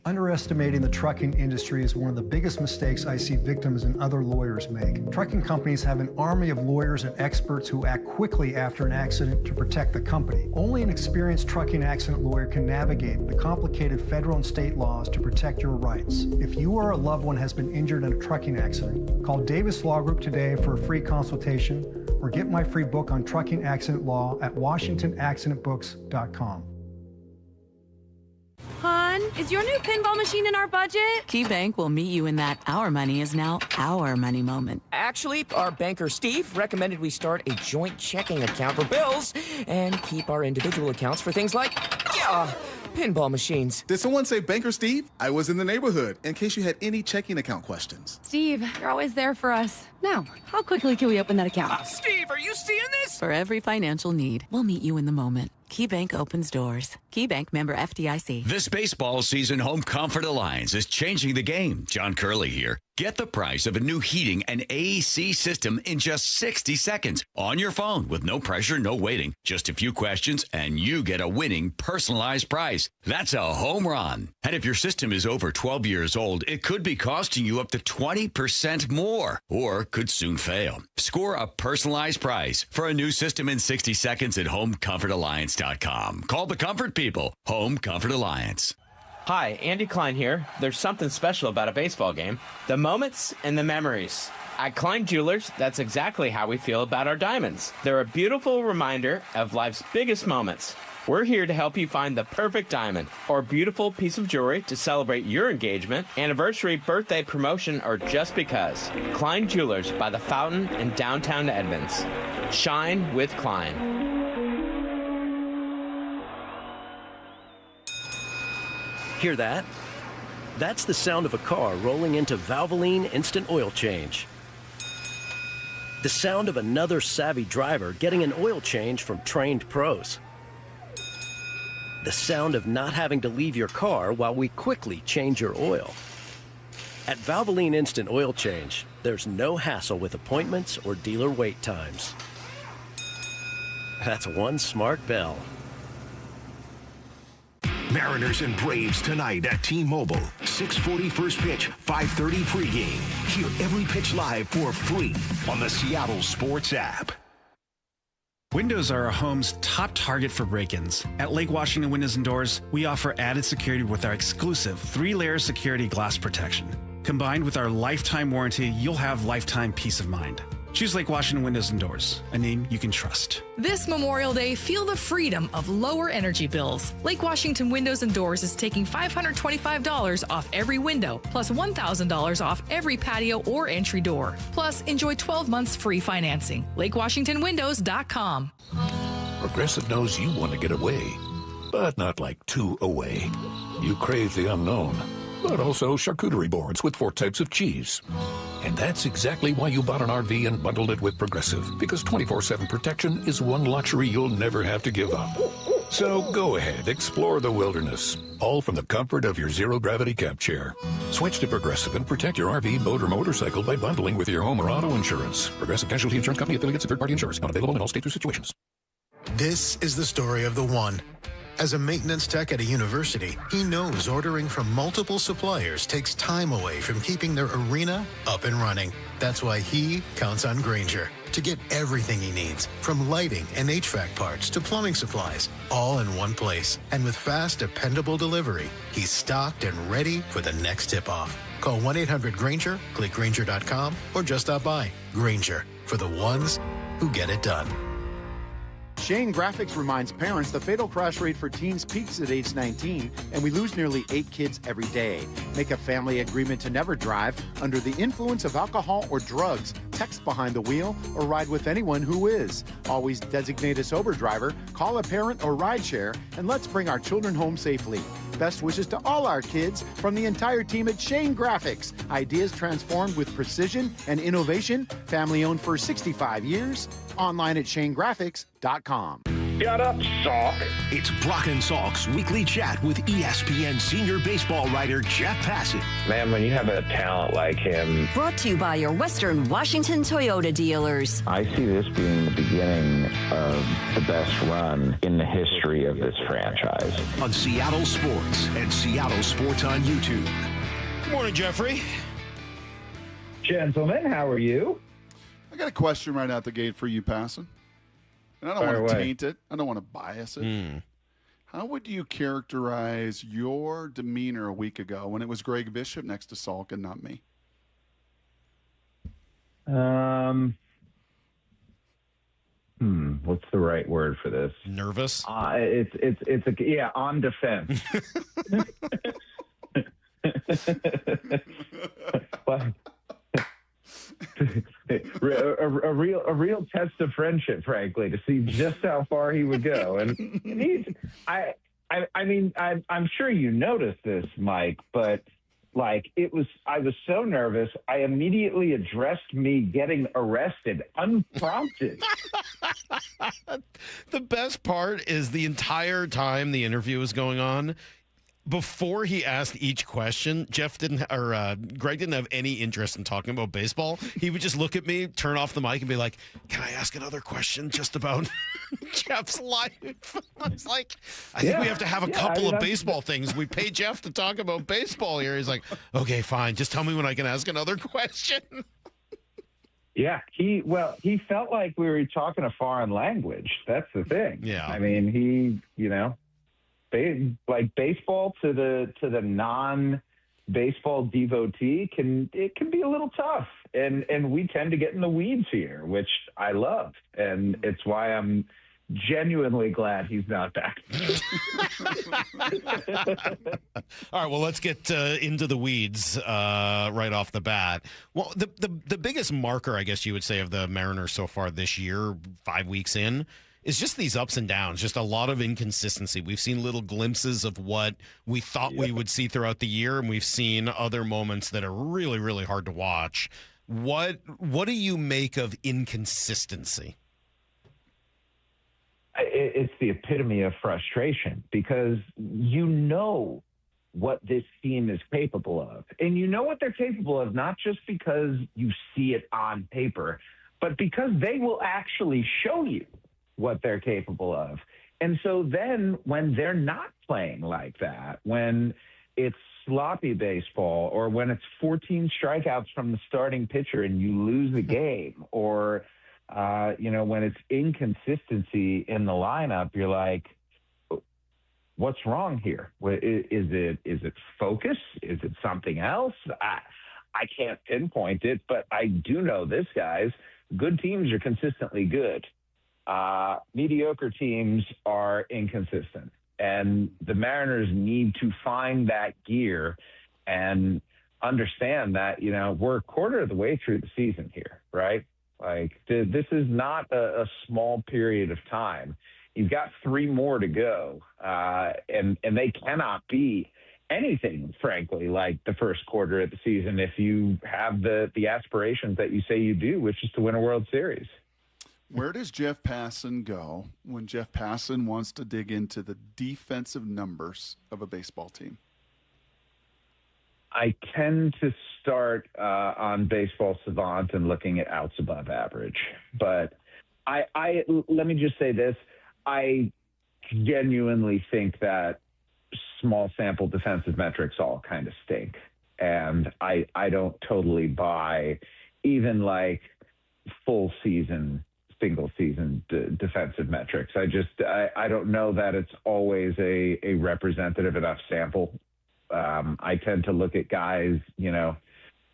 Underestimating the trucking industry is one of the biggest mistakes I see victims and other lawyers make. Trucking companies have an army of lawyers and experts who act quickly after an accident to protect the company. Only an experienced trucking accident lawyer can navigate the complicated federal and state laws to protect your rights. If you or a loved one has been injured in a trucking accident, call Davis Law Group today for a free consultation or get my free book on trucking accident law at washingtonaccidentbooks.com. Hon, is your new pinball machine in our budget? KeyBank will meet you in that our money is now our money moment. Actually, our banker Steve recommended we start a joint checking account for bills and keep our individual accounts for things like pinball machines. Did someone say Banker Steve? I was in the neighborhood, in case you had any checking account questions. Steve, you're always there for us. Now, how quickly can we open that account? Steve, are you seeing this? For every financial need, we'll meet you in the moment. KeyBank opens doors. KeyBank, member FDIC. This baseball season, Home Comfort Alliance is changing the game. John Curley here. Get the price of a new heating and AC system in just 60 seconds on your phone with no pressure, no waiting. Just a few questions and you get a winning personalized price. That's a home run. And if your system is over 12 years old, it could be costing you up to 20% more or could soon fail. Score a personalized price for a new system in 60 seconds at homecomfortalliance.com. Call the comfort people. Home Comfort Alliance. Hi, Andy Klein here. There's something special about a baseball game. The moments and the memories. At Klein Jewelers, that's exactly how we feel about our diamonds. They're a beautiful reminder of life's biggest moments. We're here to help you find the perfect diamond or beautiful piece of jewelry to celebrate your engagement, anniversary, birthday, promotion, or just because. Klein Jewelers by the Fountain in downtown Edmonds. Shine with Klein. Hear that? That's the sound of a car rolling into Valvoline Instant Oil Change. The sound of another savvy driver getting an oil change from trained pros. The sound of not having to leave your car while we quickly change your oil. At Valvoline Instant Oil Change, there's no hassle with appointments or dealer wait times. That's one smart bell. Mariners and Braves tonight at T-Mobile. 6:40 first pitch, 5:30 pregame. Hear every pitch live for free on the Seattle Sports app. Windows are our home's top target for break-ins. At Lake Washington Windows and Doors, we offer added security with our exclusive 3-layer security glass protection. Combined with our lifetime warranty, you'll have lifetime peace of mind. Choose Lake Washington Windows and Doors, a name you can trust. This Memorial Day, feel the freedom of lower energy bills. Lake Washington Windows and Doors is taking $525 off every window, plus $1,000 off every patio or entry door. Plus, enjoy 12 months free financing. LakeWashingtonWindows.com. Progressive knows you want to get away, but not like too away. You crave the unknown, but also charcuterie boards with 4 types of cheese. And that's exactly why you bought an RV and bundled it with Progressive, because 24/7 protection is one luxury you'll never have to give up. So go ahead, explore the wilderness, all from the comfort of your zero-gravity camp chair. Switch to Progressive and protect your RV, boat, or motorcycle by bundling with your home or auto insurance. Progressive Casualty Insurance Company, affiliates, and third-party insurers. Not available in all states or situations. This is the story of the one. As a maintenance tech at a university, he knows ordering from multiple suppliers takes time away from keeping their arena up and running. That's why he counts on Grainger to get everything he needs, from lighting and HVAC parts to plumbing supplies, all in one place. And with fast, dependable delivery, he's stocked and ready for the next tip-off. Call 1-800-GRAINGER, click Grainger.com, or just stop by. Grainger, for the ones who get it done. Shane Graphics reminds parents the fatal crash rate for teens peaks at age 19, and we lose nearly 8 kids every day. Make a family agreement to never drive under the influence of alcohol or drugs, text behind the wheel, or ride with anyone who is. Always designate a sober driver, call a parent or rideshare, and let's bring our children home safely. Best wishes to all our kids from the entire team at Shane Graphics. Ideas transformed with precision and innovation. Family owned for 65 years. Online at shanegraphics.com. Shut up, Salk. It's Brock and Salk's weekly chat with ESPN senior baseball writer Jeff Passan. Man, when you have a talent like him. Brought to you by your Western Washington Toyota dealers. I see this being the beginning of the best run in the history of this franchise. On Seattle Sports and Seattle Sports on YouTube. Good morning, Jeffrey. Gentlemen, how are you? I got a question right out the gate for you, Passan. And I don't want to taint it. I don't want to bias it. How would you characterize your demeanor a week ago when it was Greg Bishop next to Salk and not me? What's the right word for this? Nervous? It's on defense. a real test of friendship, frankly, to see just how far he would go. And I I mean, I'm sure you noticed this, Mike, but like I was so nervous, I immediately addressed me getting arrested unprompted. The best part is the entire time the interview was going on, before he asked each question, Greg didn't have any interest in talking about baseball. He would just look at me, turn off the mic, and be like, "Can I ask another question just about Jeff's life?" I was like, I think we have to have a couple of baseball things. We pay Jeff to talk about baseball here. He's like, "Okay, fine. Just tell me when I can ask another question." Yeah, he felt like we were talking a foreign language. That's the thing. Yeah. I mean, he, like baseball to the non-baseball devotee can be a little tough, and we tend to get in the weeds here, which I love, and it's why I'm genuinely glad he's not back. All right, well, let's get into the weeds right off the bat. Well, the biggest marker, I guess you would say, of the Mariners so far this year, 5 weeks in, is just these ups and downs, just a lot of inconsistency. We've seen little glimpses of what we thought we would see throughout the year, and we've seen other moments that are really, really hard to watch. What do you make of inconsistency? It's the epitome of frustration, because you know what this team is capable of. And you know what they're capable of, not just because you see it on paper, but because they will actually show you what they're capable of. And so then when they're not playing like that, when it's sloppy baseball, or when it's 14 strikeouts from the starting pitcher and you lose the game, or when it's inconsistency in the lineup, you're like, what's wrong here? Is it focus? Is it something else? I can't pinpoint it, but I do know this, guys. Good teams are consistently good. Mediocre teams are inconsistent, and the Mariners need to find that gear and understand that, we're a quarter of the way through the season here, right? Like, this is not a small period of time. You've got 3 more to go, and they cannot be anything, frankly, like the first quarter of the season if you have the aspirations that you say you do, which is to win a World Series. Where does Jeff Passan go when Jeff Passan wants to dig into the defensive numbers of a baseball team? I tend to start on Baseball Savant and looking at outs above average. But I let me just say this. I genuinely think that small sample defensive metrics all kind of stink. And I don't totally buy even like full season, single season defensive metrics. I don't know that it's always a representative enough sample. I tend to look at guys,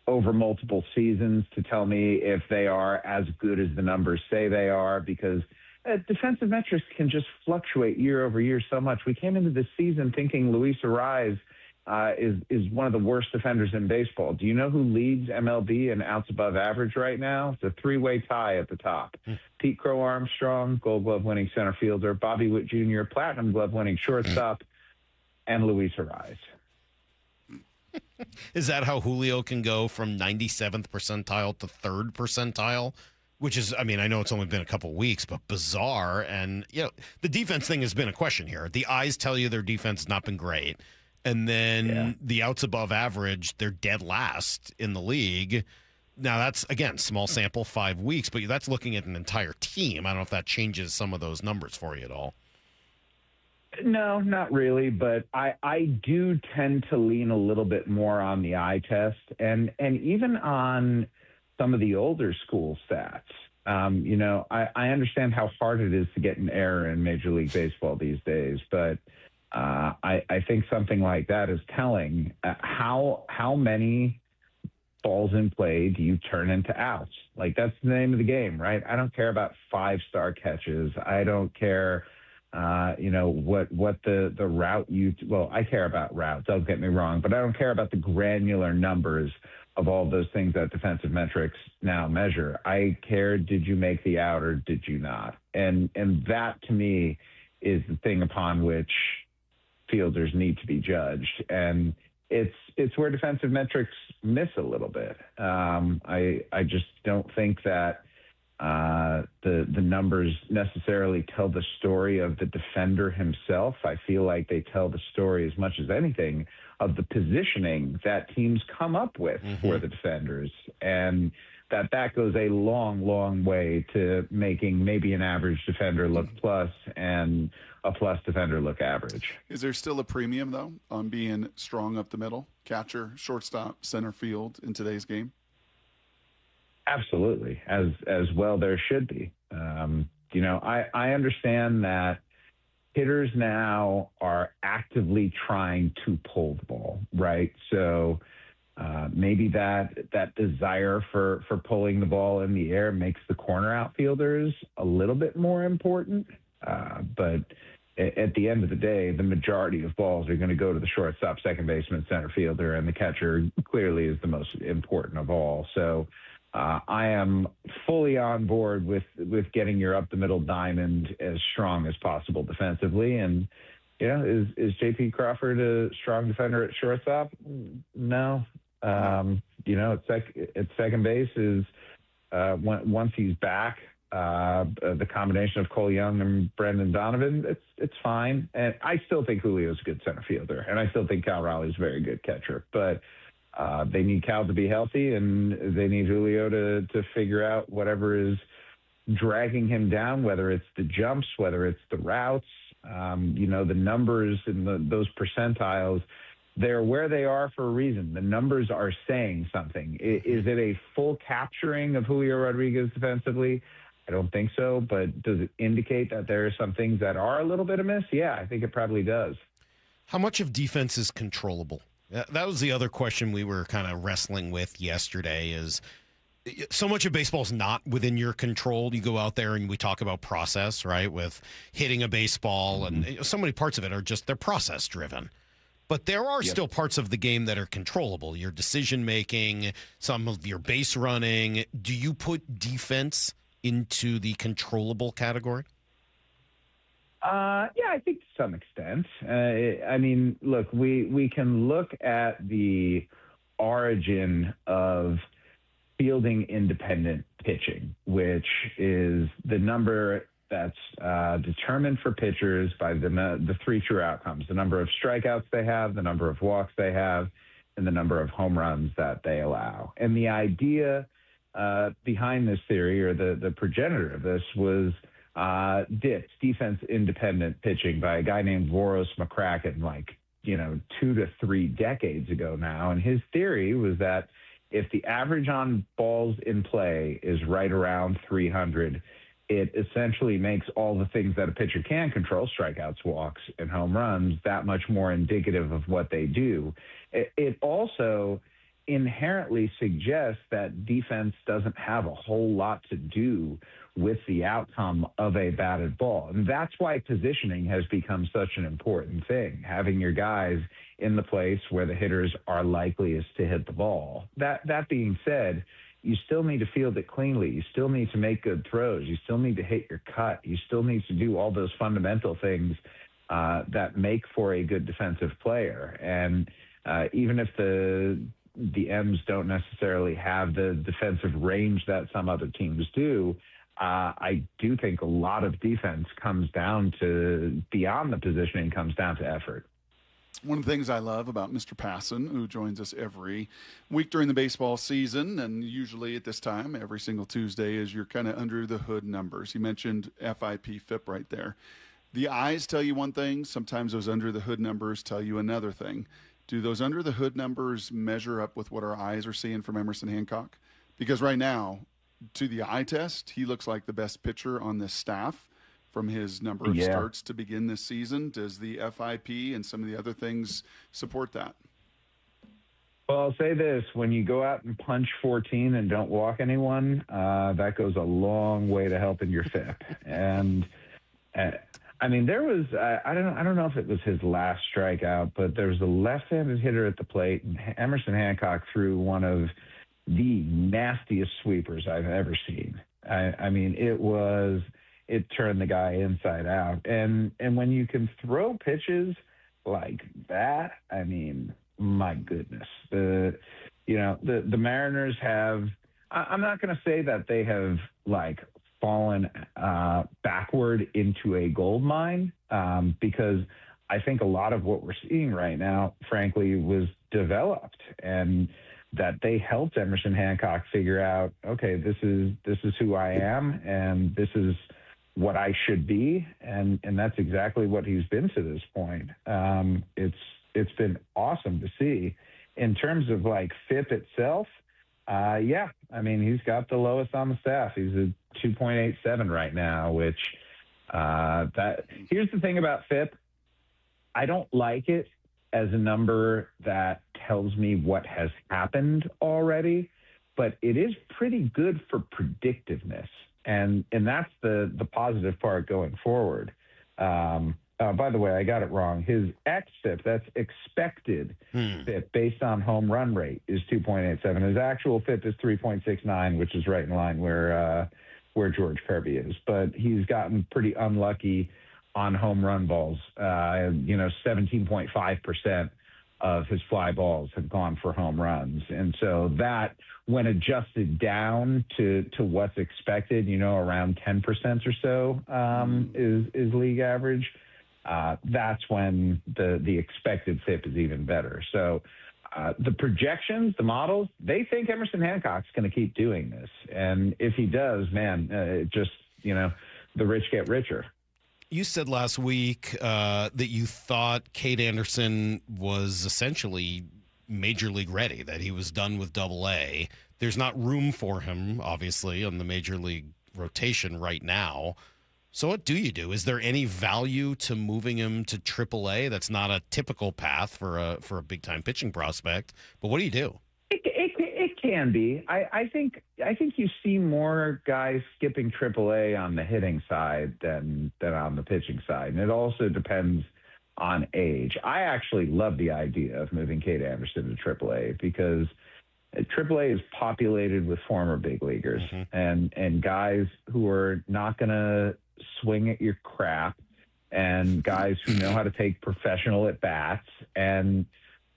over multiple seasons to tell me if they are as good as the numbers say they are, because defensive metrics can just fluctuate year over year so much. We came into this season thinking Luis Arraez is one of the worst defenders in baseball. Do you know who leads MLB in outs above average right now? It's a 3-way tie at the top. Pete Crow Armstrong, Gold Glove winning center fielder, Bobby Witt Jr., Platinum Glove winning shortstop, and Luis Arraez. Is that how Julio can go from 97th percentile to 3rd percentile? Which is, I know it's only been a couple weeks, but bizarre. And, the defense thing has been a question here. The eyes tell you their defense has not been great. And then the outs above average, they're dead last in the league. Now, that's, again, small sample, 5 weeks, but that's looking at an entire team. I don't know if that changes some of those numbers for you at all. No, not really, but I do tend to lean a little bit more on the eye test and even on some of the older school stats. I understand how hard it is to get an error in Major League Baseball these days, but I think something like that is telling. How many balls in play do you turn into outs? Like, that's the name of the game, right? I don't care about 5-star catches. I don't care what the route I care about routes, don't get me wrong, but I don't care about the granular numbers of all those things that defensive metrics now measure. I care, did you make the out or did you not? And that to me is the thing upon which fielders need to be judged. And it's where defensive metrics miss a little bit. I just don't think that the numbers necessarily tell the story of the defender himself. I feel like they tell the story as much as anything of the positioning that teams come up with for the defenders. And that goes a long, long way to making maybe an average defender look plus and a plus defender look average. Is there still a premium, though, on being strong up the middle, catcher, shortstop, center field in today's game? Absolutely, as well there should be. I understand that hitters now are actively trying to pull the ball, right? So maybe that desire for pulling the ball in the air makes the corner outfielders a little bit more important. But at the end of the day, the majority of balls are going to go to the shortstop, second baseman, center fielder, and the catcher clearly is the most important of all. So I am fully on board with getting your up the middle diamond as strong as possible defensively. And is J.P. Crawford a strong defender at shortstop? No. At second base is once he's back, the combination of Cole Young and Brendan Donovan, it's fine. And I still think Julio's a good center fielder, and I still think Cal Raleigh's a very good catcher. But they need Cal to be healthy, and they need Julio to figure out whatever is dragging him down, whether it's the jumps, whether it's the routes. The numbers and those percentiles, they're where they are for a reason. The numbers are saying something. Is it a full capturing of Julio Rodriguez defensively? I don't think so, but does it indicate that there are some things that are a little bit amiss? Yeah, I think it probably does. How much of defense is controllable? That was the other question we were kind of wrestling with yesterday is so much of baseball is not within your control. You go out there and we talk about process, right, with hitting a baseball, and so many parts of it are just they're process driven. But there are still parts of the game that are controllable. Your decision making, some of your base running. Do you put defense into the controllable category? Yeah, I think to some extent. Look, we can look at the origin of fielding independent pitching, which is the number that's determined for pitchers by the three true outcomes: the number of strikeouts they have, the number of walks they have, and the number of home runs that they allow. And the idea behind this theory, or the progenitor of this, was DIPS, defense independent pitching, by a guy named Voros McCracken, 2 to 3 decades ago now. And his theory was that if the average on balls in play is right around 300, it essentially makes all the things that a pitcher can control, strikeouts, walks, and home runs, that much more indicative of what they do. It also inherently suggests that defense doesn't have a whole lot to do with the outcome of a batted ball. And that's why positioning has become such an important thing, having your guys in the place where the hitters are likeliest to hit the ball. That being said, you still need to field it cleanly. You still need to make good throws. You still need to hit your cut. You still need to do all those fundamental things that make for a good defensive player. And even if the M's don't necessarily have the defensive range that some other teams do, I do think a lot of defense comes down to, beyond the positioning, comes down to effort. One of the things I love about Mr. Passan, who joins us every week during the baseball season, and usually at this time, every single Tuesday, is your kind of under the hood numbers. You mentioned FIP right there. The eyes tell you one thing. Sometimes those under the hood numbers tell you another thing. Do those under the hood numbers measure up with what our eyes are seeing from Emerson Hancock? Because right now, to the eye test, he looks like the best pitcher on this staff from his number of starts to begin this season. Does the FIP and some of the other things support that? Well, I'll say this. When you go out and punch 14 and don't walk anyone, that goes a long way to helping your FIP. And there was, I don't know if it was his last strikeout, but there was a left-handed hitter at the plate, and Emerson Hancock threw one of the nastiest sweepers I've ever seen. It turned the guy inside out. And when you can throw pitches like that, I mean, my goodness. The Mariners have, I'm not going to say that they have like fallen backward into a gold mine, because I think a lot of what we're seeing right now, frankly, was developed, and that they helped Emerson Hancock figure out, okay, this is who I am, and this is what I should be, and that's exactly what he's been to this point. It's been awesome to see. In terms of like FIP itself, yeah, I mean, he's got the lowest on the staff. He's a 2.87 right now, which here's the thing about FIP. I don't like it as a number that tells me what has happened already, but it is pretty good for predictiveness. And that's the positive part going forward. By the way, I got it wrong. His xFIP, that's expected FIP based on home run rate, is 2.87. His actual FIP is 3.69, which is right in line where George Kirby is. But he's gotten pretty unlucky on home run balls. 17.5% of his fly balls have gone for home runs. And so that, when adjusted down to what's expected, around 10% or so is league average, that's when the expected FIP is even better. So the projections, the models, they think Emerson Hancock's going to keep doing this. And if he does, man, the rich get richer. You said last week that you thought Cade Anderson was essentially major league ready, that he was done with Double-A. There's not room for him, obviously, on the major league rotation right now. So what do you do? Is there any value to moving him to Triple-A? That's not a typical path for a big-time pitching prospect. But what do you do? It can be. I think you see more guys skipping Triple-A on the hitting side than on the pitching side, and it also depends on age. I actually love the idea of moving Cade Anderson to Triple-A because Triple-A is populated with former big leaguers and guys who are not going to swing at your crap, and guys who know how to take professional at bats, and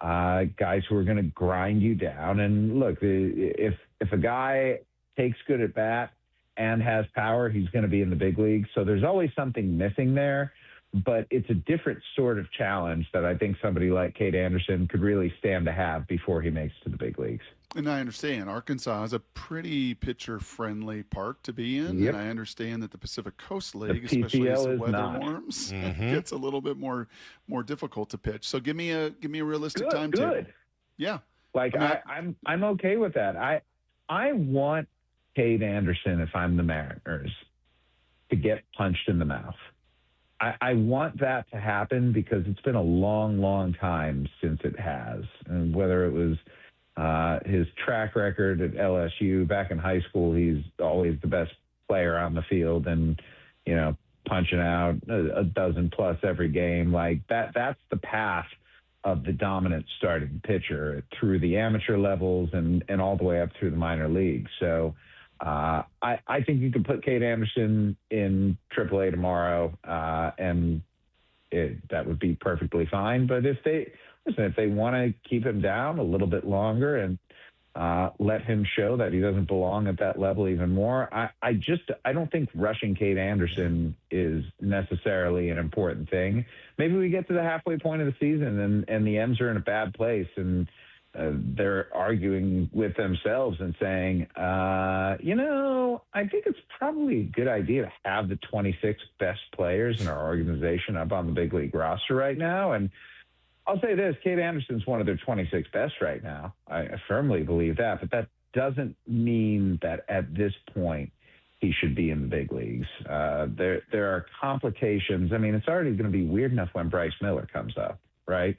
guys who are going to grind you down. And look, if a guy takes good at bat and has power, he's going to be in the big leagues. So there's always something missing there, but it's a different sort of challenge that I think somebody like Cade Anderson could really stand to have before he makes it to the big leagues. And I understand Arkansas is a pretty pitcher-friendly park to be in, and I understand that the Pacific Coast League, especially as the weather warms, gets a little bit more difficult to pitch. So give me a realistic timetable. Yeah, like I'm okay with that. I want Cade Anderson, if I'm the Mariners, to get punched in the mouth. I want that to happen because it's been a long, long time since it has, and whether it was his track record at LSU back in high school, he's always the best player on the field and, punching out a dozen plus every game. Like that's the path of the dominant starting pitcher through the amateur levels and all the way up through the minor leagues. So I think you could put Cade Anderson in AAA tomorrow and that would be perfectly fine. But if they want to keep him down a little bit longer and let him show that he doesn't belong at that level even more, I don't think rushing Cade Anderson is necessarily an important thing. Maybe we get to the halfway point of the season and the M's are in a bad place and they're arguing with themselves and saying, I think it's probably a good idea to have the 26 best players in our organization up on the big league roster right now. And I'll say this, Cade Anderson's one of their 26 best right now. I firmly believe that, but that doesn't mean that at this point he should be in the big leagues. There are complications. I mean, it's already going to be weird enough when Bryce Miller comes up, right?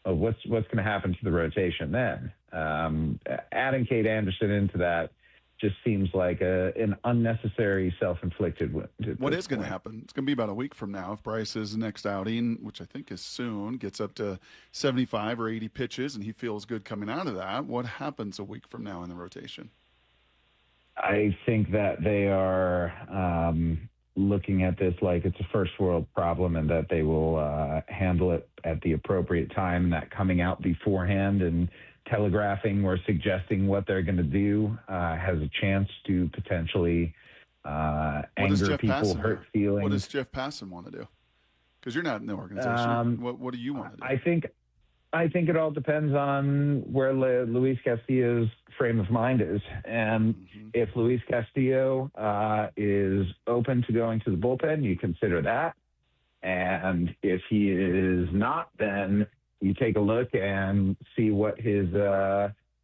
What's going to happen to the rotation then? Adding Cade Anderson into that just seems like an unnecessary self-inflicted wound. What is going to happen? It's going to be about a week from now if Bryce's next outing, which I think is soon, gets up to 75 or 80 pitches and he feels good coming out of that. What happens a week from now in the rotation? I think that they are looking at this like it's a first world problem and that they will handle it at the appropriate time, and that coming out beforehand and telegraphing or suggesting what they're going to do has a chance to potentially anger people, hurt feelings. What does Jeff Passan want to do? Because you're not in the organization. What do you want to do? I think it all depends on where Luis Castillo's frame of mind is. And if Luis Castillo is open to going to the bullpen, you consider that. And if he is not, then you take a look and see what his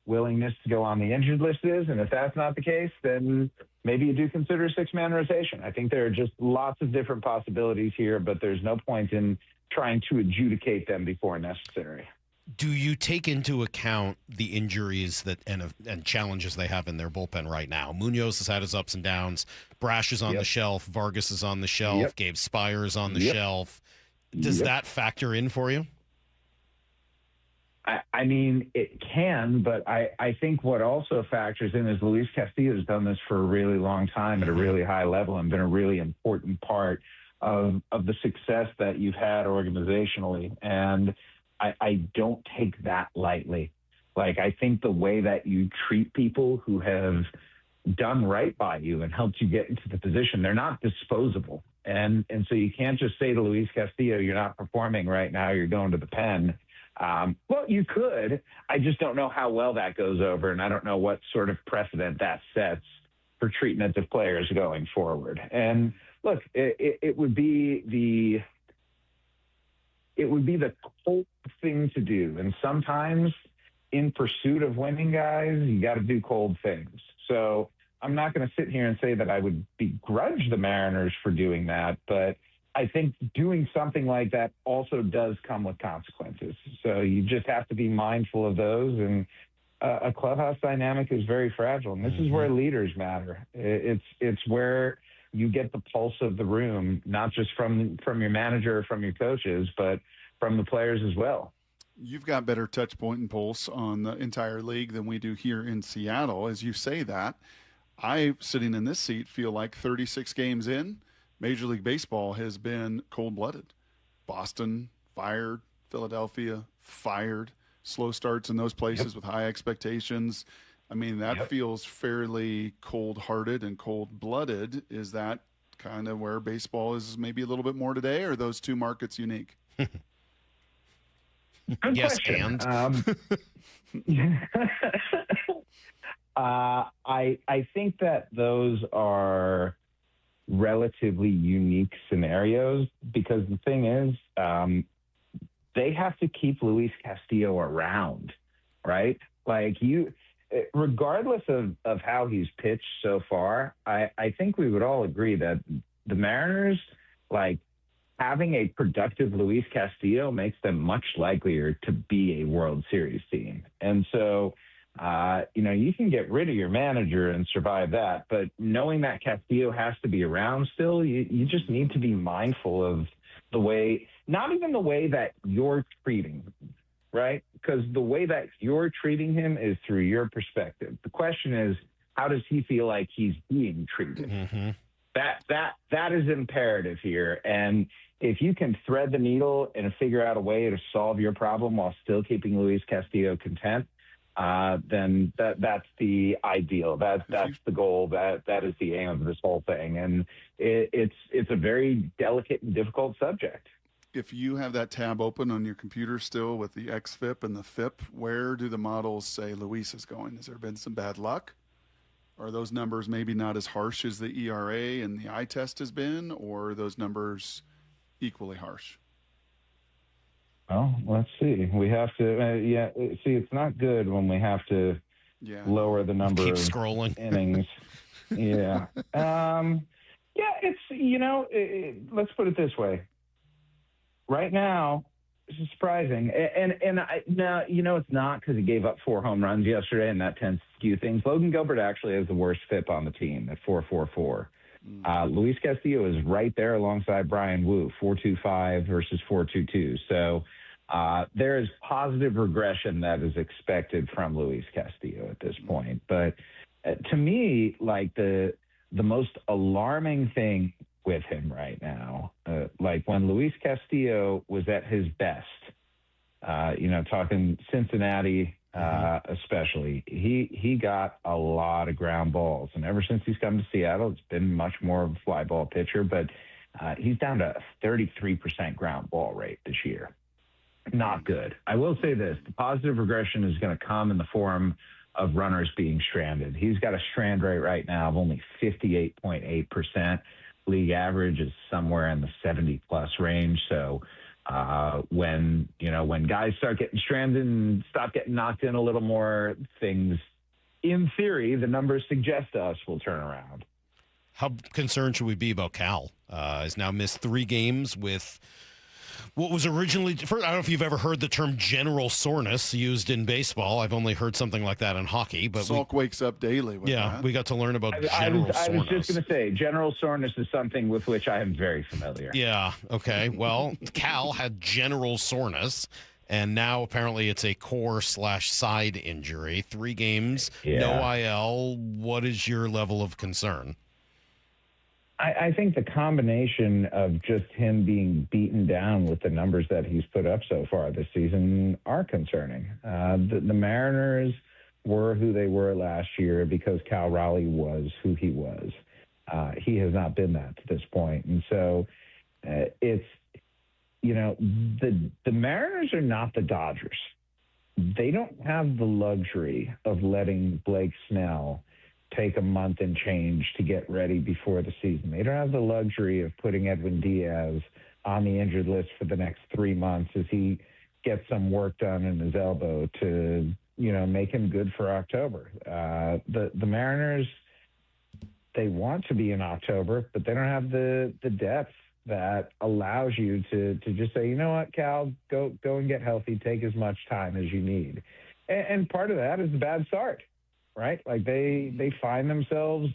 willingness to go on the injured list is. And if that's not the case, then maybe you do consider a six-man rotation. I think there are just lots of different possibilities here, but there's no point in trying to adjudicate them before necessary. Do you take into account the injuries that and challenges they have in their bullpen right now? Munoz has had his ups and downs. Brash is on the shelf. Vargas is on the shelf. Gabe Spire is on the shelf. Does that factor in for you? I mean, it can, but I think what also factors in is Luis Castillo has done this for a really long time at a really high level and been a really important part of the success that you've had organizationally. And I don't take that lightly. Like, I think the way that you treat people who have done right by you and helped you get into the position, they're not disposable. And so you can't just say to Luis Castillo, you're not performing right now, you're going to the pen. Well, you could. I just don't know how well that goes over, and I don't know what sort of precedent that sets for treatment of players going forward. And look, it would be the cold thing to do. And sometimes in pursuit of winning, guys, you got to do cold things. So I'm not going to sit here and say that I would begrudge the Mariners for doing that, but I think doing something like that also does come with consequences. So you just have to be mindful of those. And a clubhouse dynamic is very fragile. And this is where leaders matter. It's where you get the pulse of the room, not just from your manager or from your coaches, but from the players as well. You've got better touch point and pulse on the entire league than we do here in Seattle. As you say that, I, sitting in this seat, feel like 36 games in, Major League Baseball has been cold-blooded. Boston, fired. Philadelphia, fired. Slow starts in those places with high expectations. I mean, that feels fairly cold-hearted and cold-blooded. Is that kind of where baseball is maybe a little bit more today, or are those two markets unique? Yes, question. I think that those are relatively unique scenarios because the thing is, they have to keep Luis Castillo around, right? Like, regardless of how he's pitched so far, I think we would all agree that the Mariners, like, having a productive Luis Castillo makes them much likelier to be a World Series team. And so, you can get rid of your manager and survive that, but knowing that Castillo has to be around still, you just need to be mindful of the way, not even the way that you're treating him, right? Because the way that you're treating him is through your perspective. The question is, how does he feel like he's being treated? Mm-hmm. That is imperative here. And if you can thread the needle and figure out a way to solve your problem while still keeping Luis Castillo content, then that's the ideal. That's the goal. That is the aim of this whole thing. And it's a very delicate and difficult subject. If you have that tab open on your computer still with the XFIP and the FIP, where do the models say Luis is going? Has there been some bad luck? Are those numbers maybe not as harsh as the ERA and the eye test has been, or are those numbers equally harsh? Well, let's see. We have to, it's not good when we have to lower the number of scrolling innings. Yeah. It's, let's put it this way. Right now, it's surprising. And it's not because he gave up 4 home runs yesterday, and that tends to skew things. Logan Gilbert actually has the worst FIP on the team at 4.44. Luis Castillo is right there alongside Brian Wu, 4.25 versus 4.22. So there is positive regression that is expected from Luis Castillo at this point. But to me, like the most alarming thing with him right now. Like when Luis Castillo was at his best, talking Cincinnati especially, he got a lot of ground balls. And ever since he's come to Seattle, it's been much more of a fly ball pitcher, but he's down to a 33% ground ball rate this year. Not good. I will say this, the positive regression is going to come in the form of runners being stranded. He's got a strand rate right now of only 58.8%. League average is somewhere in the 70-plus range. So when guys start getting stranded and stop getting knocked in a little more, things, in theory, the numbers suggest to us will turn around. How concerned should we be about Cal? He's now missed 3 games with what was originally, I don't know if you've ever heard the term general soreness used in baseball. I've only heard something like that in hockey. But Salk wakes up daily with that. We got to learn about general soreness. I was just going to say, general soreness is something with which I am very familiar. Yeah, okay. Well, Cal had general soreness, and now apparently it's a core/side injury. 3 games, no IL. What is your level of concern? I think the combination of just him being beaten down with the numbers that he's put up so far this season are concerning. The Mariners were who they were last year because Cal Raleigh was who he was. He has not been that to this point. And so the Mariners are not the Dodgers. They don't have the luxury of letting Blake Snell take a month and change to get ready before the season. They don't have the luxury of putting Edwin Diaz on the injured list for the next 3 months as he gets some work done in his elbow to, make him good for October. The Mariners, they want to be in October, but they don't have the depth that allows you to just say, you know what, Cal, go and get healthy, take as much time as you need. And part of that is the bad start. Right? Like they find themselves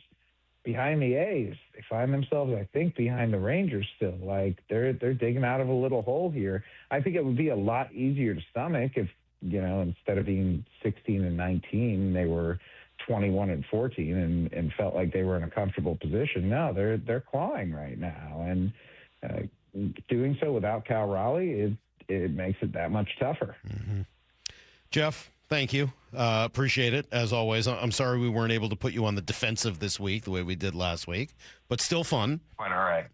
behind the A's. They find themselves, I think, behind the Rangers still. Like they're digging out of a little hole here. I think it would be a lot easier to stomach if, instead of being 16-19, they were 21-14 and felt like they were in a comfortable position. No, they're clawing right now. And doing so without Cal Raleigh, it makes it that much tougher. Mm-hmm. Jeff, thank you. Appreciate it, as always. I'm sorry we weren't able to put you on the defensive this week the way we did last week, but still fun. Quite all right.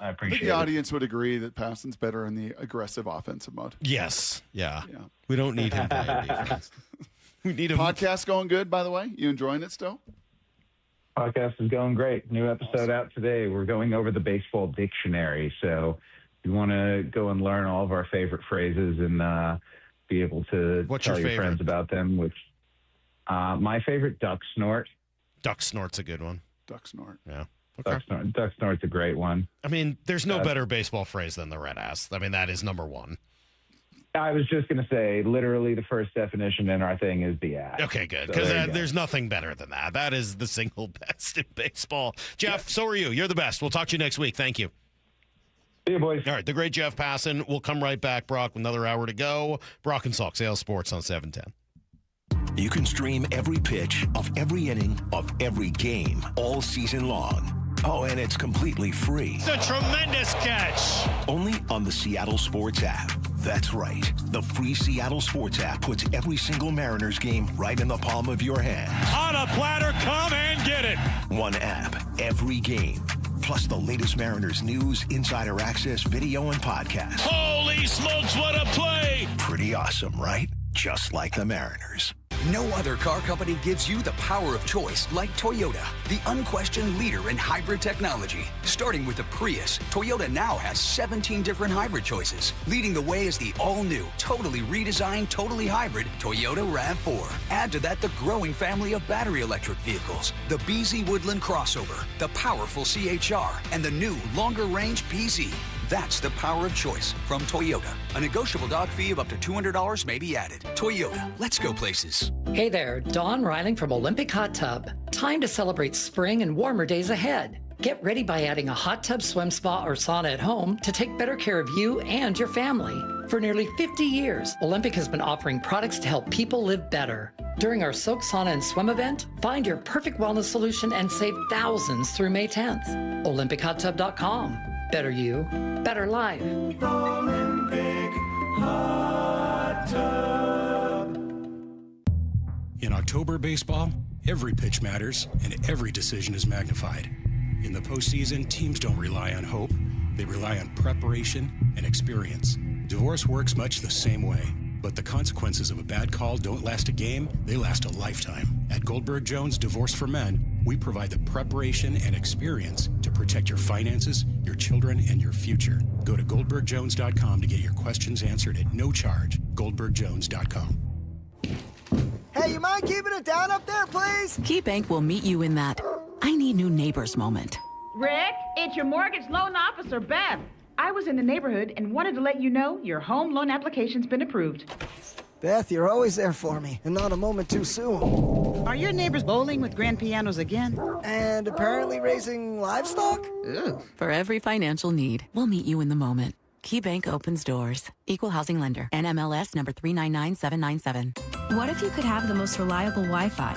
I appreciate it. The audience would agree that Passan's better in the aggressive offensive mode. Yes. Yeah. We don't need him playing defense. We need him. Podcast going good, by the way? You enjoying it still? Podcast is going great. New episode out today. We're going over the baseball dictionary. So if you want to go and learn all of our favorite phrases and be able to tell your friends about them, which my favorite, duck snort. Duck snort's a good one. Duck snort. Yeah. Okay. Duck snort's a great one. I mean, there's no better baseball phrase than the red ass. I mean, that is number one. I was just going to say, literally the first definition in our thing is the ass. Okay, good. Because there's nothing better than that. That is the single best in baseball. Jeff, so are you. You're the best. We'll talk to you next week. Thank you. See you, boys. All right, the great Jeff Passan. We'll come right back, Brock, with another hour to go. Brock and Salk, Seattle Sports on 710. You can stream every pitch of every inning of every game all season long. Oh, and it's completely free. It's a tremendous catch. Only on the Seattle Sports app. That's right. The free Seattle Sports app puts every single Mariners game right in the palm of your hand. On a platter, come and get it. One app, every game. Plus the latest Mariners news, insider access, video, and podcast. Holy smokes, what a play! Pretty awesome, right? Just like the Mariners. No other car company gives you the power of choice like Toyota, the unquestioned leader in hybrid technology. Starting with the Prius, Toyota now has 17 different hybrid choices. Leading the way is the all-new, totally redesigned, totally hybrid Toyota RAV4. Add to that the growing family of battery electric vehicles, the BZ Woodland crossover, the powerful CHR, and the new longer-range PZ. That's the power of choice from Toyota. A negotiable doc fee of up to $200 may be added. Toyota, let's go places. Hey there, Dawn Riling from Olympic Hot Tub. Time to celebrate spring and warmer days ahead. Get ready by adding a hot tub, swim spa, or sauna at home to take better care of you and your family. For nearly 50 years, Olympic has been offering products to help people live better. During our Soak, Sauna, and Swim event, find your perfect wellness solution and save thousands through May 10th. OlympicHotTub.com. Better you, better life. Olympic Hot Tub. In October baseball, every pitch matters and every decision is magnified. In the postseason, teams don't rely on hope. They rely on preparation and experience. Divorce works much the same way. But the consequences of a bad call don't last a game, they last a lifetime. At Goldberg Jones Divorce for Men, we provide the preparation and experience to protect your finances, your children, and your future. Go to GoldbergJones.com to get your questions answered at no charge. GoldbergJones.com. Hey, you mind keeping it down up there, please? KeyBank will meet you in that I need new neighbors moment. Rick, it's your mortgage loan officer, Beth. I was in the neighborhood and wanted to let you know your home loan application's been approved. Beth, you're always there for me, and not a moment too soon. Are your neighbors bowling with grand pianos again? And apparently raising livestock? Ugh. For every financial need, we'll meet you in the moment. KeyBank opens doors. Equal housing lender. NMLS number 399797. What if you could have the most reliable Wi-Fi?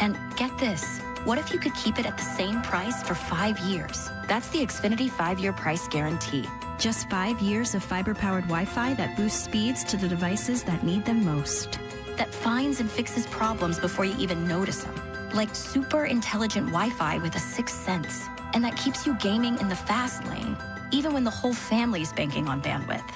And get this, what if you could keep it at the same price for 5 years? That's the Xfinity 5-year price guarantee. Just 5 years of fiber-powered Wi-Fi that boosts speeds to the devices that need them most. That finds and fixes problems before you even notice them. Like super intelligent Wi-Fi with a 6th sense. And that keeps you gaming in the fast lane, even when the whole family's banking on bandwidth.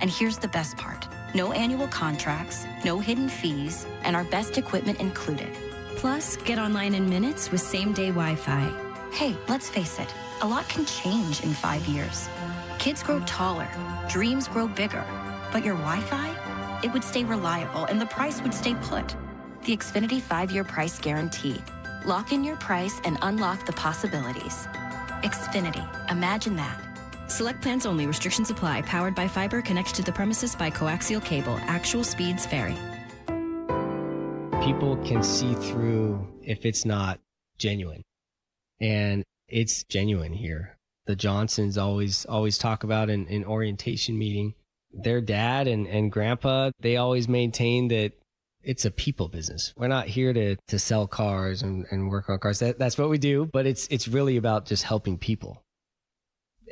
And here's the best part. No annual contracts, no hidden fees, and our best equipment included. Plus, get online in minutes with same-day Wi-Fi. Hey, let's face it, a lot can change in 5 years. Kids grow taller, dreams grow bigger, but your Wi-Fi, it would stay reliable and the price would stay put. The Xfinity 5-year price guarantee. Lock in your price and unlock the possibilities. Xfinity, imagine that. Select plans only. Restrictions apply. Powered by fiber, connected to the premises by coaxial cable. Actual speeds vary. People can see through if it's not genuine. And it's genuine here. The Johnsons always talk about in orientation meeting, their dad and grandpa, they always maintain that it's a people business. We're not here to sell cars and work on cars. That's what we do, but it's really about just helping people.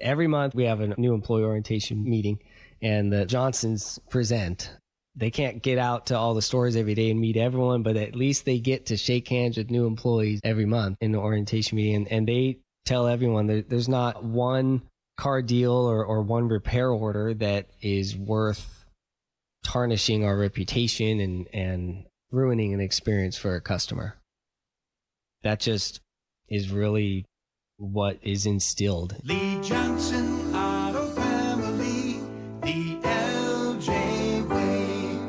Every month we have a new employee orientation meeting and the Johnsons present. They can't get out to all the stores every day and meet everyone, but at least they get to shake hands with new employees every month in the orientation meeting. And they tell everyone there's not one car deal or one repair order that is worth tarnishing our reputation and ruining an experience for a customer. That just is really what is instilled. Lee Johnson Auto Family, the LJ way.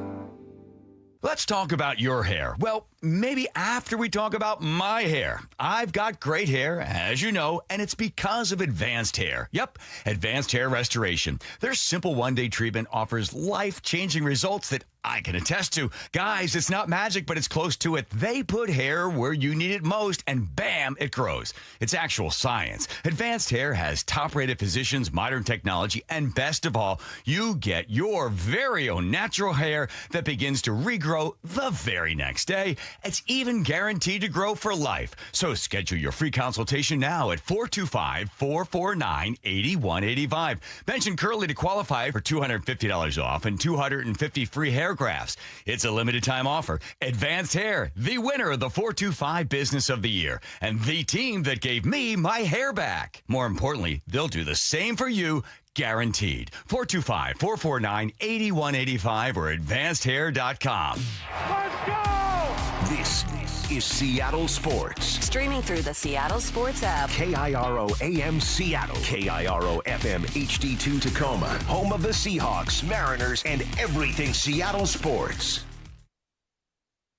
Let's talk about your hair. Well, maybe after we talk about my hair. I've got great hair, as you know, and it's because of Advanced Hair. Yep, Advanced Hair Restoration. Their simple one-day treatment offers life-changing results that I can attest to. Guys, it's not magic, but it's close to it. They put hair where you need it most, and bam, it grows. It's actual science. Advanced Hair has top-rated physicians, modern technology, and best of all, you get your very own natural hair that begins to regrow the very next day. It's even guaranteed to grow for life. So schedule your free consultation now at 425-449-8185. Mention Curly to qualify for $250 off and 250 free hair grafts. It's a limited time offer. Advanced Hair, the winner of the 425 Business of the Year, and the team that gave me my hair back. More importantly, they'll do the same for you, guaranteed. 425-449-8185 or advancedhair.com. Let's go! This is Seattle Sports. Streaming through the Seattle Sports app. KIRO AM Seattle. KIRO FM HD2 Tacoma. Home of the Seahawks, Mariners, and everything Seattle sports.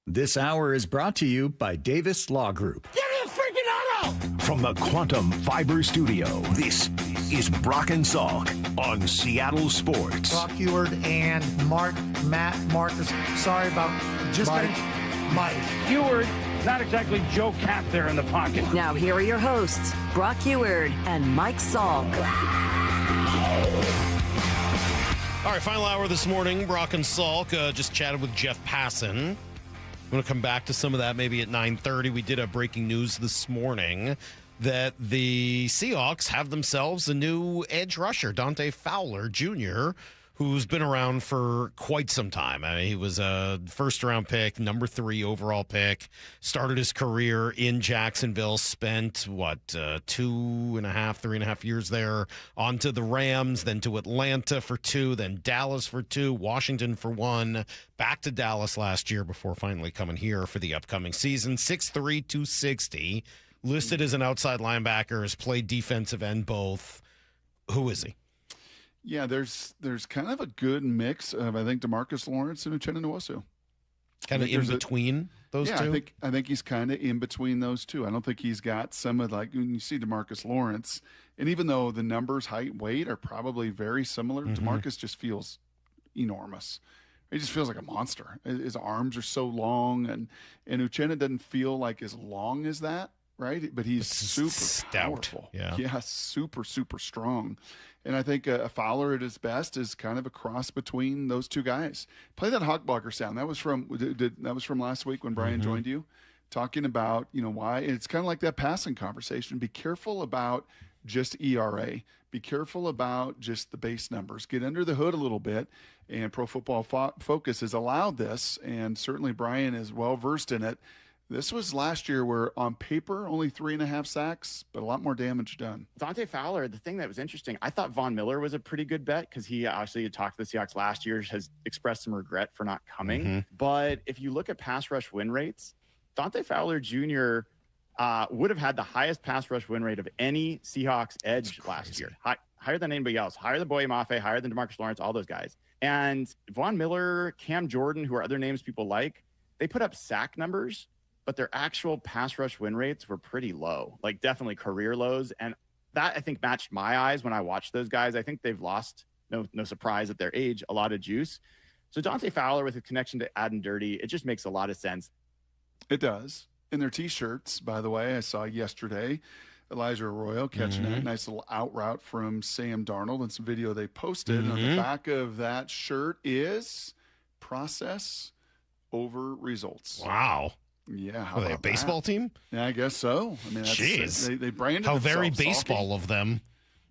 This hour is brought to you by Davis Law Group. Give me a freaking auto! From the Quantum Fiber Studio, this is Brock and Salk on Seattle Sports. Brock Eward and Marcus. Sorry about just Mike. Eward, not exactly Joe Cap there in the pocket. Now here are your hosts, Brock Eward and Mike Salk. All right, final hour this morning. Brock and Salk just chatted with Jeff Passan. I'm going to come back to some of that maybe at 9:30. We did have breaking news this morning that the Seahawks have themselves a new edge rusher, Dante Fowler Jr., who's been around for quite some time. I mean, he was a first-round pick, number 3 overall pick, started his career in Jacksonville, spent, 3.5 years there, on to the Rams, then to Atlanta for 2, then Dallas for 2, Washington for 1, back to Dallas last year before finally coming here for the upcoming season. 6'3", 260, listed as an outside linebacker, has played defensive end both. Who is he? Yeah, there's kind of a good mix of, I think, DeMarcus Lawrence and Uchenna Nwosu. Kind of in between those two? I think he's kind of in between those two. I don't think he's got some of, like, when you see DeMarcus Lawrence, and even though the numbers, height, weight are probably very similar, DeMarcus just feels enormous. He just feels like a monster. His arms are so long, and Uchenna doesn't feel like as long as that, right? But he's super stout. Powerful. Yeah, super, super strong. And I think a Fowler at his best is kind of a cross between those two guys. Play that hawk blocker sound. That was from last week when Brian joined you, talking about why. And it's kind of like that passing conversation. Be careful about just ERA. Be careful about just the base numbers. Get under the hood a little bit. And Pro Football Focus has allowed this, and certainly Brian is well versed in it. This was last year where on paper only 3.5 sacks, but a lot more damage done. Dante Fowler, the thing that was interesting, I thought Von Miller was a pretty good bet because he actually had talked to the Seahawks last year, has expressed some regret for not coming. But if you look at pass rush win rates, Dante Fowler Jr. Would have had the highest pass rush win rate of any Seahawks edge last year. Higher than anybody else. Higher than Boye Mafe, higher than DeMarcus Lawrence, all those guys. And Von Miller, Cam Jordan, who are other names people like, they put up sack numbers, but their actual pass rush win rates were pretty low, like definitely career lows. And that, I think, matched my eyes when I watched those guys. I think they've lost, no surprise at their age, a lot of juice. So Dante Fowler with a connection to Aden Dirty, it just makes a lot of sense. It does. In their T-shirts, by the way, I saw yesterday, Elijah Arroyo catching that nice little out route from Sam Darnold and some video they posted. And on the back of that shirt is process over results. Wow. Yeah, Are they a baseball team? Yeah, I guess so. I mean, jeez, they branded how very themselves baseball salty. of them.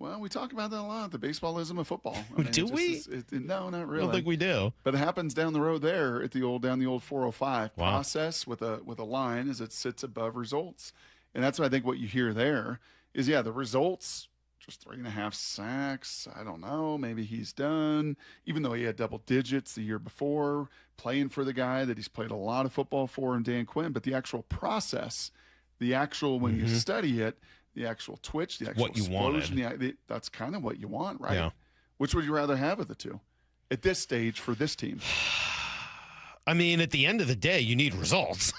Well, we talk about that a lot. The baseballism of football. Do we? No, not really. I don't think we do. But it happens down the road there at the old 405. Process with a line as it sits above results, and that's what I think. What you hear there is the results. Just 3.5 sacks. I don't know. Maybe he's done, even though he had double digits the year before, playing for the guy that he's played a lot of football for in Dan Quinn. But the actual process, when you study it, the actual twitch, the actual what you explosion, that's kind of what you want, right? Yeah. Which would you rather have of the two at this stage for this team? I mean, at the end of the day, you need results.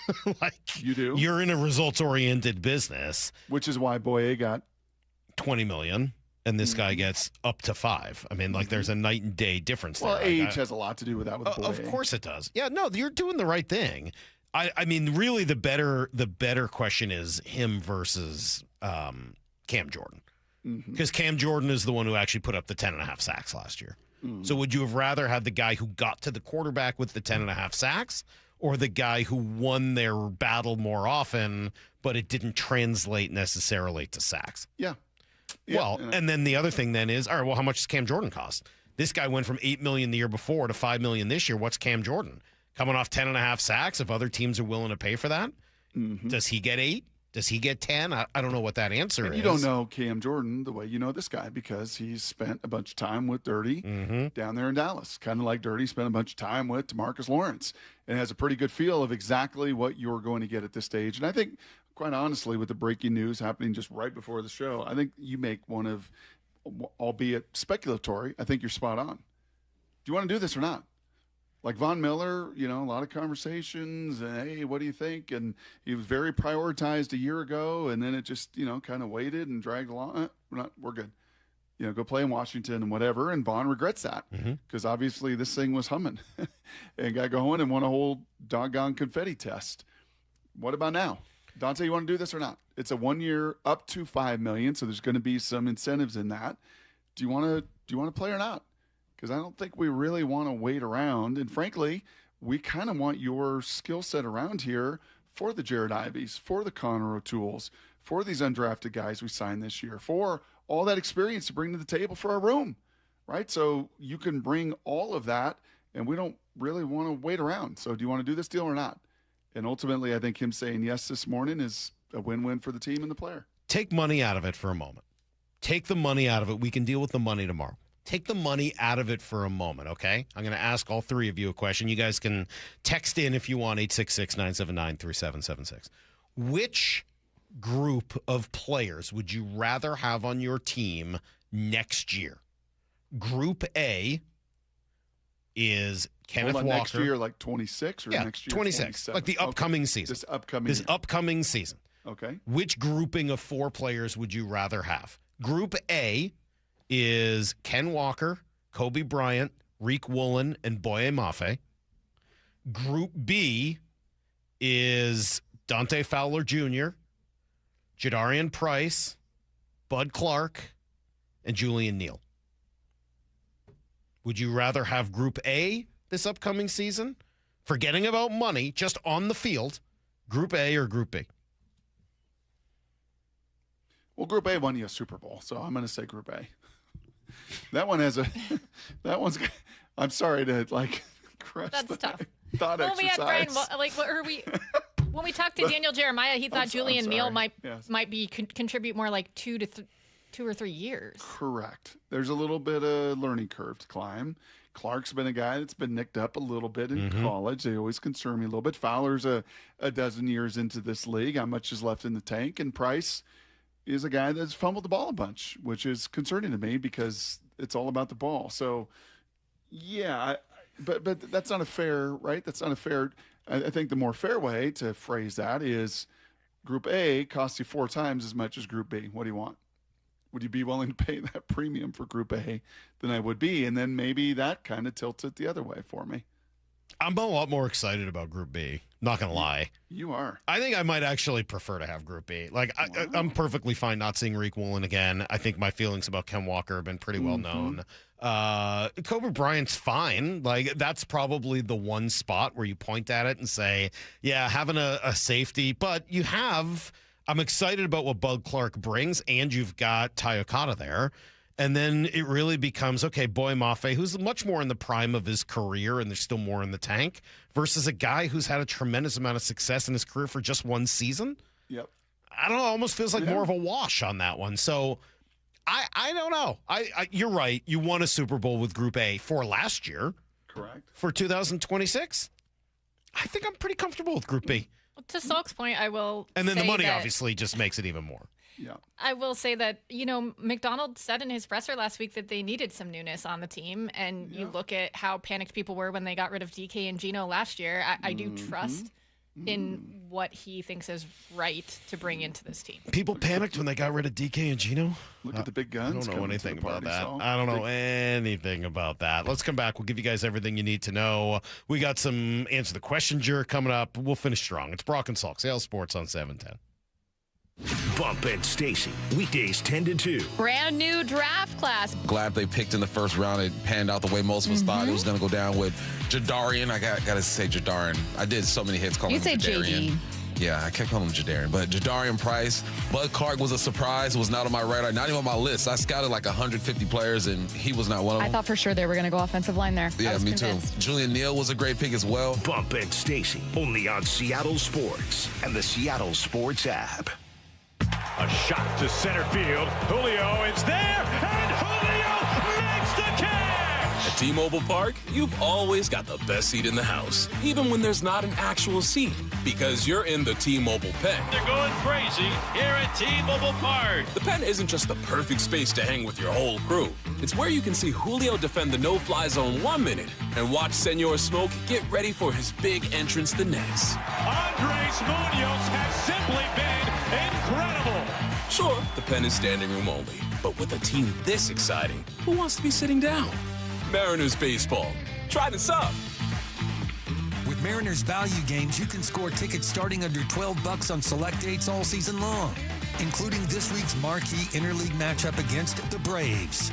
You do. You're in a results-oriented business. Which is why Boye got $20 million, and this guy gets up to $5 million. I mean, there's a night and day difference there. Well, age has a lot to do with that with Boye. Of course it does. Yeah, no, you're doing the right thing. I mean, really, the better question is him versus Cam Jordan, because Cam Jordan is the one who actually put up the 10.5 sacks last year. So would you have rather had the guy who got to the quarterback with the 10.5 sacks, or the guy who won their battle more often, but it didn't translate necessarily to sacks? Yeah. Well, and then the other thing then is, all right, well, how much does Cam Jordan cost? This guy went from $8 million the year before to $5 million this year. What's Cam Jordan? Coming off 10.5 sacks, if other teams are willing to pay for that? Does he get 8? Does he get 10? I don't know what that answer is. You don't know Cam Jordan the way you know this guy, because he's spent a bunch of time with Dirty down there in Dallas, kind of like Dirty spent a bunch of time with DeMarcus Lawrence, and has a pretty good feel of exactly what you're going to get at this stage. And I think, quite honestly, with the breaking news happening just right before the show, I think you make one of, albeit speculatory, I think you're spot on. Do you want to do this or not? Like Von Miller, a lot of conversations, and hey, what do you think? And he was very prioritized a year ago, and then it just, kind of waited and dragged along. We're good. Go play in Washington and whatever. And Von regrets that, because obviously this thing was humming and got going and won a whole doggone confetti test. What about now? Dante, you want to do this or not? It's a 1 year up to $5 million, so there's going to be some incentives in that. Do you want to play or not? Because I don't think we really want to wait around. And frankly, we kind of want your skill set around here for the Jared Ivies, for the Connor O'Tooles, for these undrafted guys we signed this year, for all that experience to bring to the table for our room, right? So you can bring all of that, and we don't really want to wait around. So do you want to do this deal or not? And ultimately, I think him saying yes this morning is a win-win for the team and the player. Take money out of it for a moment. Take the money out of it. We can deal with the money tomorrow. Take the money out of it for a moment, okay? I'm going to ask all three of you a question. You guys can text in if you want, 866-979-3776. Which group of players would you rather have on your team next year? Group A is Kenneth Walker. Next year, like 26 or next year? 26. Like the upcoming season. This upcoming season. Okay. Which grouping of 4 players would you rather have? Group A is Ken Walker, Kobe Bryant, Reek Woolen, and Boye Mafe. Group B is Dante Fowler Jr., Jadarian Price, Bud Clark, and Julian Neal. Would you rather have Group A this upcoming season? Forgetting about money, just on the field, Group A or Group B? Well, Group A won you a Super Bowl, so I'm going to say Group A. That one's, I'm sorry to crush That's tough. Thought when we had exercise. Brian, what are we? When we talked to Daniel Jeremiah, he thought Julian Neal might be contribute more like 2 or 3 years. Correct. There's a little bit of learning curve to climb. Clark's been a guy that's been nicked up a little bit in college. They always concern me a little bit. Fowler's a dozen years into this league. How much is left in the tank? And Price is a guy that's fumbled the ball a bunch, which is concerning to me because it's all about the ball. So, yeah, but that's not a fair, right? That's not a fair. I think the more fair way to phrase that is Group A costs you 4 times as much as Group B. What do you want? Would you be willing to pay that premium for Group A than I would be? And then maybe that kind of tilts it the other way for me. I'm a lot more excited about Group B. Not going to lie. You are. I think I might actually prefer to have Group B. I'm perfectly fine not seeing Reek Woolen again. I think my feelings about Ken Walker have been pretty well known. Kobe Bryant's fine. That's probably the one spot where you point at it and say, yeah, having a safety. But you have, I'm excited about what Bud Clark brings, and you've got Ty Okada there. And then it really becomes, okay, Boye Mafe, who's much more in the prime of his career, and there's still more in the tank, versus a guy who's had a tremendous amount of success in his career for just one season. Yep. I don't know. It almost feels like more of a wash on that one. So I don't know. You're right. You won a Super Bowl with Group A for last year. Correct. For 2026. I think I'm pretty comfortable with Group B. Well, to Salk's point, I will And then say the money that obviously just makes it even more. Yeah. I will say that, McDonald said in his presser last week that they needed some newness on the team. And you look at how panicked people were when they got rid of DK and Geno last year. I do trust in what he thinks is right to bring into this team. People panicked when they got rid of DK and Geno. Look at the big guns. I don't know anything about that. So. I don't know anything about that. Let's come back. We'll give you guys everything you need to know. We got some Answer the Question jerk coming up. We'll finish strong. It's Brock and Salk, Seattle Sports on 710. Bump and Stacy, weekdays 10 to 2. Brand new draft class. Glad they picked in the first round. It panned out the way most of us thought it was going to go down with Jadarian. I got to say Jadarian. I did so many hits calling him Jadarian. JD. Yeah, I kept calling him Jadarian. But Jadarian Price, Bud Clark was a surprise. Was not on my radar. Not even on my list. I scouted like 150 players, and he was not one of them. I thought for sure they were going to go offensive line there. Yeah, me convinced. too. Julian Neal was a great pick as well. Bump and Stacy, only on Seattle Sports and the Seattle Sports app. A shot to center field. Julio is there, and Julio makes the catch! At T-Mobile Park, you've always got the best seat in the house, even when there's not an actual seat, because you're in the T-Mobile pen. They're going crazy here at T-Mobile Park. The pen isn't just the perfect space to hang with your whole crew. It's where you can see Julio defend the no-fly zone 1 minute and watch Senor Smoke get ready for his big entrance the next. Andres Munoz has simply been incredible. Sure, the pen is standing room only, but with a team this exciting, who wants to be sitting down? Mariners baseball. Try this up. With Mariners value games, you can score tickets starting under $12 on select dates all season long, including this week's marquee interleague matchup against the Braves.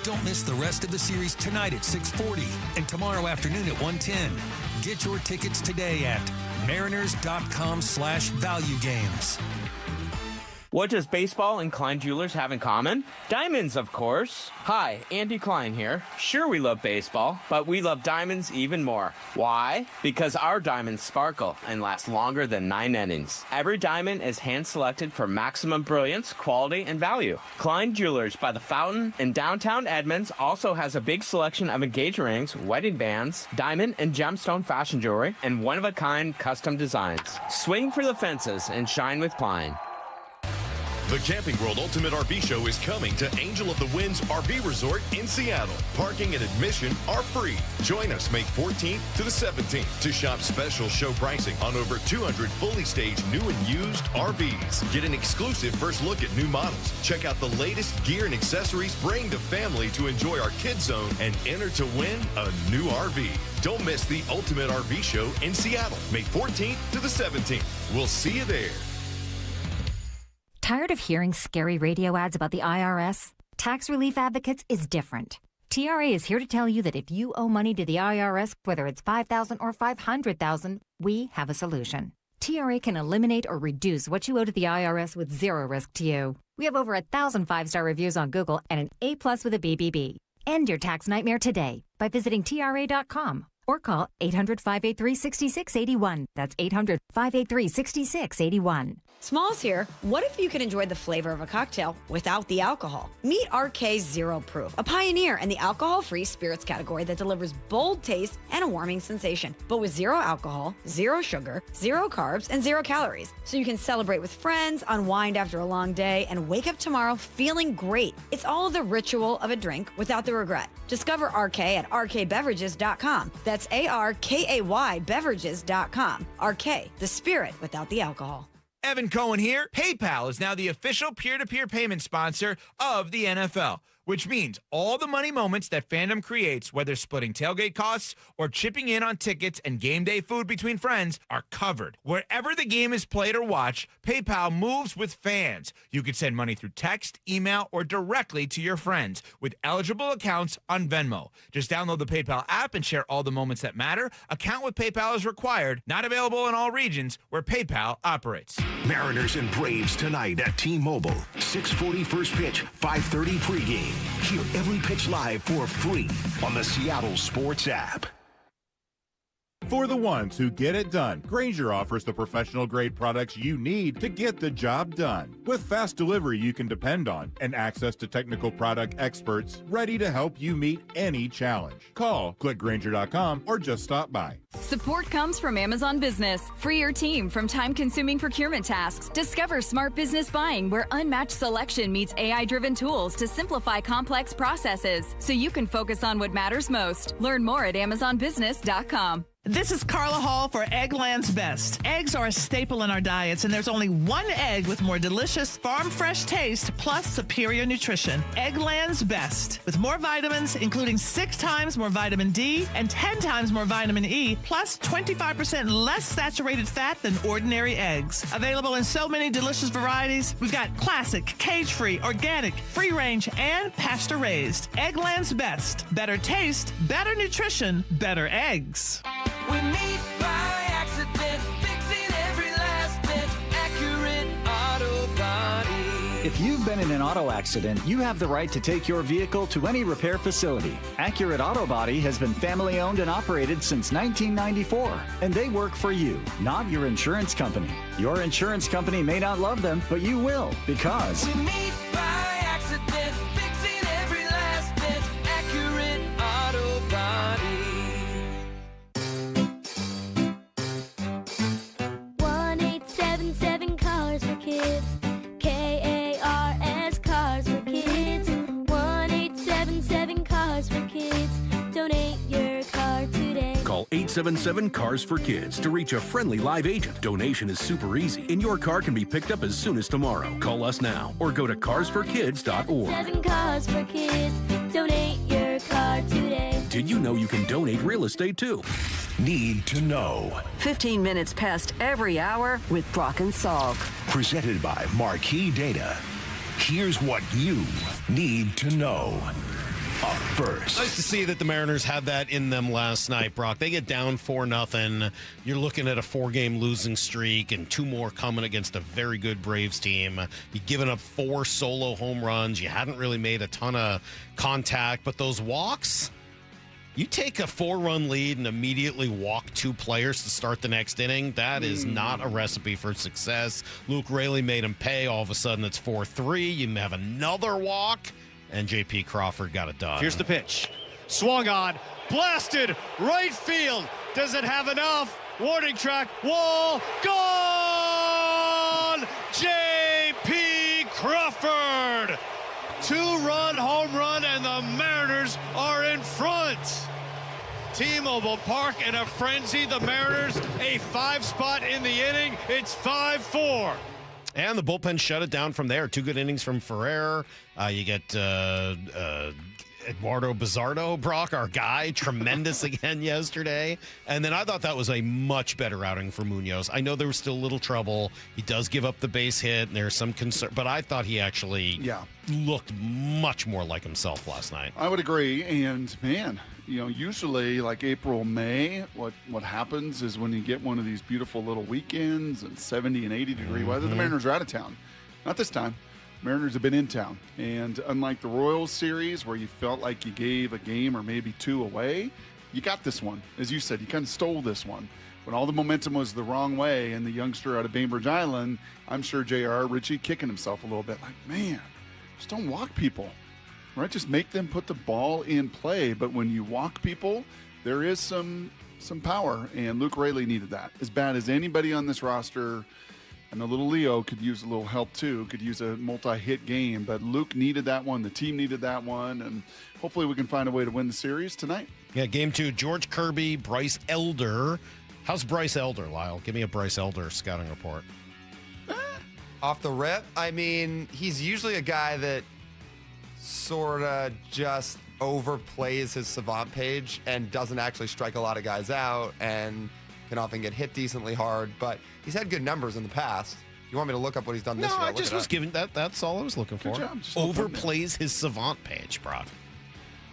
Don't miss the rest of the series tonight at 6:40 and tomorrow afternoon at 1:10. Get your tickets today at mariners.com/valuegames. What does baseball and Klein Jewelers have in common? Diamonds, of course. Hi, Andy Klein here. Sure, we love baseball, but we love diamonds even more. Why? Because our diamonds sparkle and last longer than 9 innings. Every diamond is hand-selected for maximum brilliance, quality, and value. Klein Jewelers by the Fountain in downtown Edmonds also has a big selection of engagement rings, wedding bands, diamond and gemstone fashion jewelry, and one-of-a-kind custom designs. Swing for the fences and shine with Klein. The Camping World Ultimate RV Show is coming to Angel of the Winds RV Resort in Seattle. Parking and admission are free. Join us May 14th to the 17th to shop special show pricing on over 200 fully staged new and used RVs. Get an exclusive first look at new models. Check out the latest gear and accessories. Bring the family to enjoy our kids zone and enter to win a new RV. Don't miss the Ultimate RV Show in Seattle, May 14th to the 17th. We'll see you there. Tired of hearing scary radio ads about the IRS? Tax Relief Advocates is different. TRA is here to tell you that if you owe money to the IRS, whether it's $5,000 or $500,000, we have a solution. TRA can eliminate or reduce what you owe to the IRS with zero risk to you. We have over 1,000 5-star reviews on Google and an A+ with a BBB. End your tax nightmare today by visiting TRA.com or call 800-583-6681. That's 800-583-6681. Smalls here. What if you could enjoy the flavor of a cocktail without the alcohol? Meet RK Zero Proof, a pioneer in the alcohol-free spirits category that delivers bold taste and a warming sensation, but with zero alcohol, zero sugar, zero carbs, and zero calories. So you can celebrate with friends, unwind after a long day, and wake up tomorrow feeling great. It's all the ritual of a drink without the regret. Discover RK at rkbeverages.com. That's ARKAY beverages.com. RK, the spirit without the alcohol. Evan Cohen here. PayPal is now the official peer-to-peer payment sponsor of the NFL, which means all the money moments that fandom creates, whether splitting tailgate costs or chipping in on tickets and game day food between friends, are covered. Wherever the game is played or watched, PayPal moves with fans. You can send money through text, email, or directly to your friends with eligible accounts on Venmo. Just download the PayPal app and share all the moments that matter. Account with PayPal is required. Not available in all regions where PayPal operates. Mariners and Braves tonight at T-Mobile. 6:40 first pitch, 5:30 pregame. Hear every pitch live for free on the Seattle Sports app. For the ones who get it done, Grainger offers the professional-grade products you need to get the job done. With fast delivery you can depend on and access to technical product experts ready to help you meet any challenge. Call, click Grainger.com, or just stop by. Support comes from Amazon Business. Free your team from time-consuming procurement tasks. Discover smart business buying where unmatched selection meets AI-driven tools to simplify complex processes so you can focus on what matters most. Learn more at AmazonBusiness.com. This is Carla Hall for Eggland's Best. Eggs are a staple in our diets, and there's only one egg with more delicious, farm-fresh taste plus superior nutrition. Eggland's Best. With more vitamins, including 6 times more vitamin D and 10 times more vitamin E, plus 25% less saturated fat than ordinary eggs. Available in so many delicious varieties. We've got classic, cage-free, organic, free-range, and pasture-raised. Eggland's Best. Better taste, better nutrition, better eggs. We meet by accident, fixing every last bit. Accurate Auto Body. If you've been in an auto accident, you have the right to take your vehicle to any repair facility. Accurate Auto Body has been family owned and operated since 1994, and they work for you, not your insurance company. Your insurance company may not love them, but you will, because We meet by accident, fixing every last bit. Accurate Auto Body. 1-877 Cars for Kids. KARS Cars for Kids. 1-877 Cars for Kids. Donate your car today. Call 877 Cars for Kids to reach a friendly live agent. Donation is super easy, and your car can be picked up as soon as tomorrow. Call us now or go to carsforkids.org. 7 Cars for Kids. Donate your car today. Did you know you can donate real estate too? Need to know. 15 minutes past every hour with Brock and Salk. Presented by Marquee Data. Here's what you need to know. up first. Nice to see that the Mariners had that in them last night, Brock. They get down 4-0. You're looking at a 4-game losing streak and 2 more coming against a very good Braves team. You've given up 4 solo home runs. You hadn't really made a ton of contact, but those walks, you take a 4-run lead and immediately walk 2 players to start the next inning. That is not a recipe for success. Luke Raley made him pay. All of a sudden, it's 4-3. You have another walk, and J.P. Crawford got it done. Here's the pitch. Swung on. Blasted. Right field. Does it have enough? Warning track. Wall. Gone! J.P. Crawford. 2-run home run, and the Mariners are in front. T-Mobile Park in a frenzy. The Mariners, a 5-spot in the inning. It's 5-4. And the bullpen shut it down from there. 2 good innings from Ferrer. You get Eduardo Bizzardo, Brock, our guy, tremendous again yesterday. And then I thought that was a much better outing for Munoz. I know there was still a little trouble. He does give up the base hit, and there's some concern. But I thought he actually looked much more like himself last night. I would agree. And, man, usually like April, May, what happens is when you get one of these beautiful little weekends and 70 and 80 degree weather, the Mariners are out of town. Not this time. Mariners have been in town. And unlike the Royals series where you felt like you gave a game or maybe 2 away, you got this one. As you said, you kind of stole this one. When all the momentum was the wrong way and the youngster out of Bainbridge Island, I'm sure J.R. Ritchie kicking himself a little bit like, man, just don't walk people. Right? Just make them put the ball in play. But when you walk people, there is some power. And Luke Raley needed that. As bad as anybody on this roster. I know little Leo could use a little help too, could use a multi-hit game, but Luke needed that one. The team needed that one, and hopefully we can find a way to win the series tonight. Yeah, game 2, George Kirby, Bryce Elder. How's Bryce Elder, Lyle? Give me a Bryce Elder scouting report. Off the rip, I mean, he's usually a guy that sort of just overplays his savant page and doesn't actually strike a lot of guys out and can often get hit decently hard, but he's had good numbers in the past. You want me to look up what he's done this year? No, I just was giving that's all I was looking for. Good job. Just Overplays his savant page, Brock.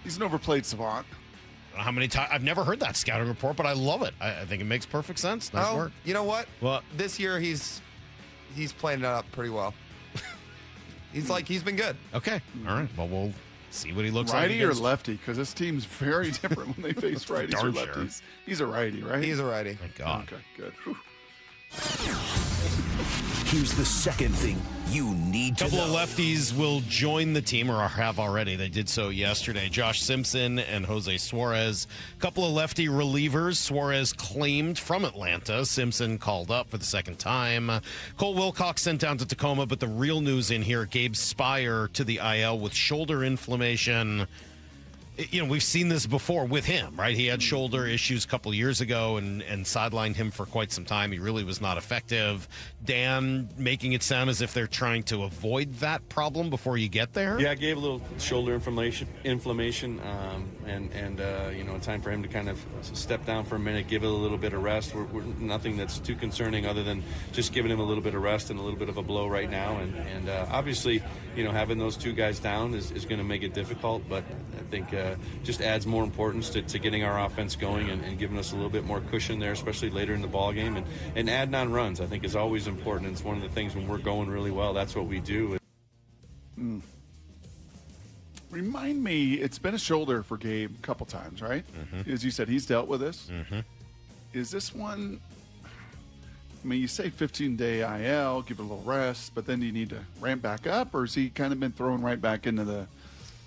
He's an overplayed savant. I don't know how many times I've never heard that scouting report, but I love it. I think it makes perfect sense. Nice work. You know what? What? This year he's playing it up pretty well. He's been good. Okay. All right. Well, we'll see what he looks like. Righty or lefty? Because this team's very different when they face righties or lefties. Sure. He's a righty, right? He's a righty. Thank God. Okay, good. Whew. Here's the second thing you need to know. A couple of lefties will join the team, or have already. They did so yesterday. Josh Simpson and Jose Suarez. A couple of lefty relievers. Suarez claimed from Atlanta. Simpson called up for the second time. Cole Wilcox sent down to Tacoma, but the real news in here, Gabe Spire to the IL with shoulder inflammation. We've seen this before with him, right? He had shoulder issues a couple of years ago and sidelined him for quite some time. He really was not effective. Dan making it sound as if they're trying to avoid that problem before you get there. Yeah, I gave a little shoulder inflammation, and time for him to kind of step down for a minute, give it a little bit of rest. We're nothing that's too concerning other than just giving him a little bit of rest and a little bit of a blow right now. And obviously, having those 2 guys down is going to make it difficult, but I think just adds more importance to getting our offense going and giving us a little bit more cushion there, especially later in the ball game. And adding on runs, I think, is always important. It's one of the things when we're going really well, that's what we do. Remind me, it's been a shoulder for Gabe a couple times, right? Mm-hmm. As you said, he's dealt with this. Mm-hmm. Is this one, I mean, you say 15-day IL, give it a little rest, but then do you need to ramp back up, or has he kind of been thrown right back into the...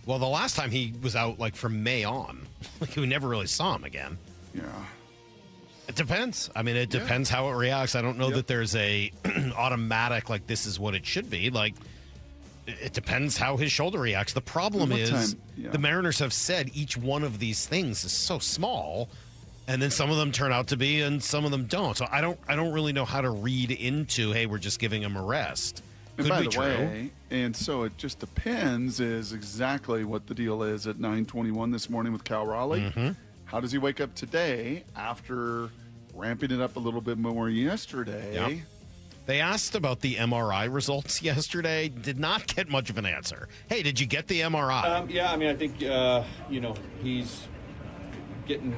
Well, the last time he was out, from May on, we never really saw him again. Yeah. It depends. I mean, it depends how it reacts. I don't know that there's a automatic, this is what it should be. It depends how his shoulder reacts. The problem is the Mariners have said each one of these things is so small, and then some of them turn out to be, and some of them don't. So I don't really know how to read into, hey, we're just giving him a rest. And by the way, and so it just depends is exactly what the deal is at 9:21 this morning with Cal Raleigh. Mm-hmm. How does he wake up today after ramping it up a little bit more yesterday? Yep. They asked about the MRI results yesterday. Did not get much of an answer. Hey, did you get the MRI? Yeah, I mean, I think he's getting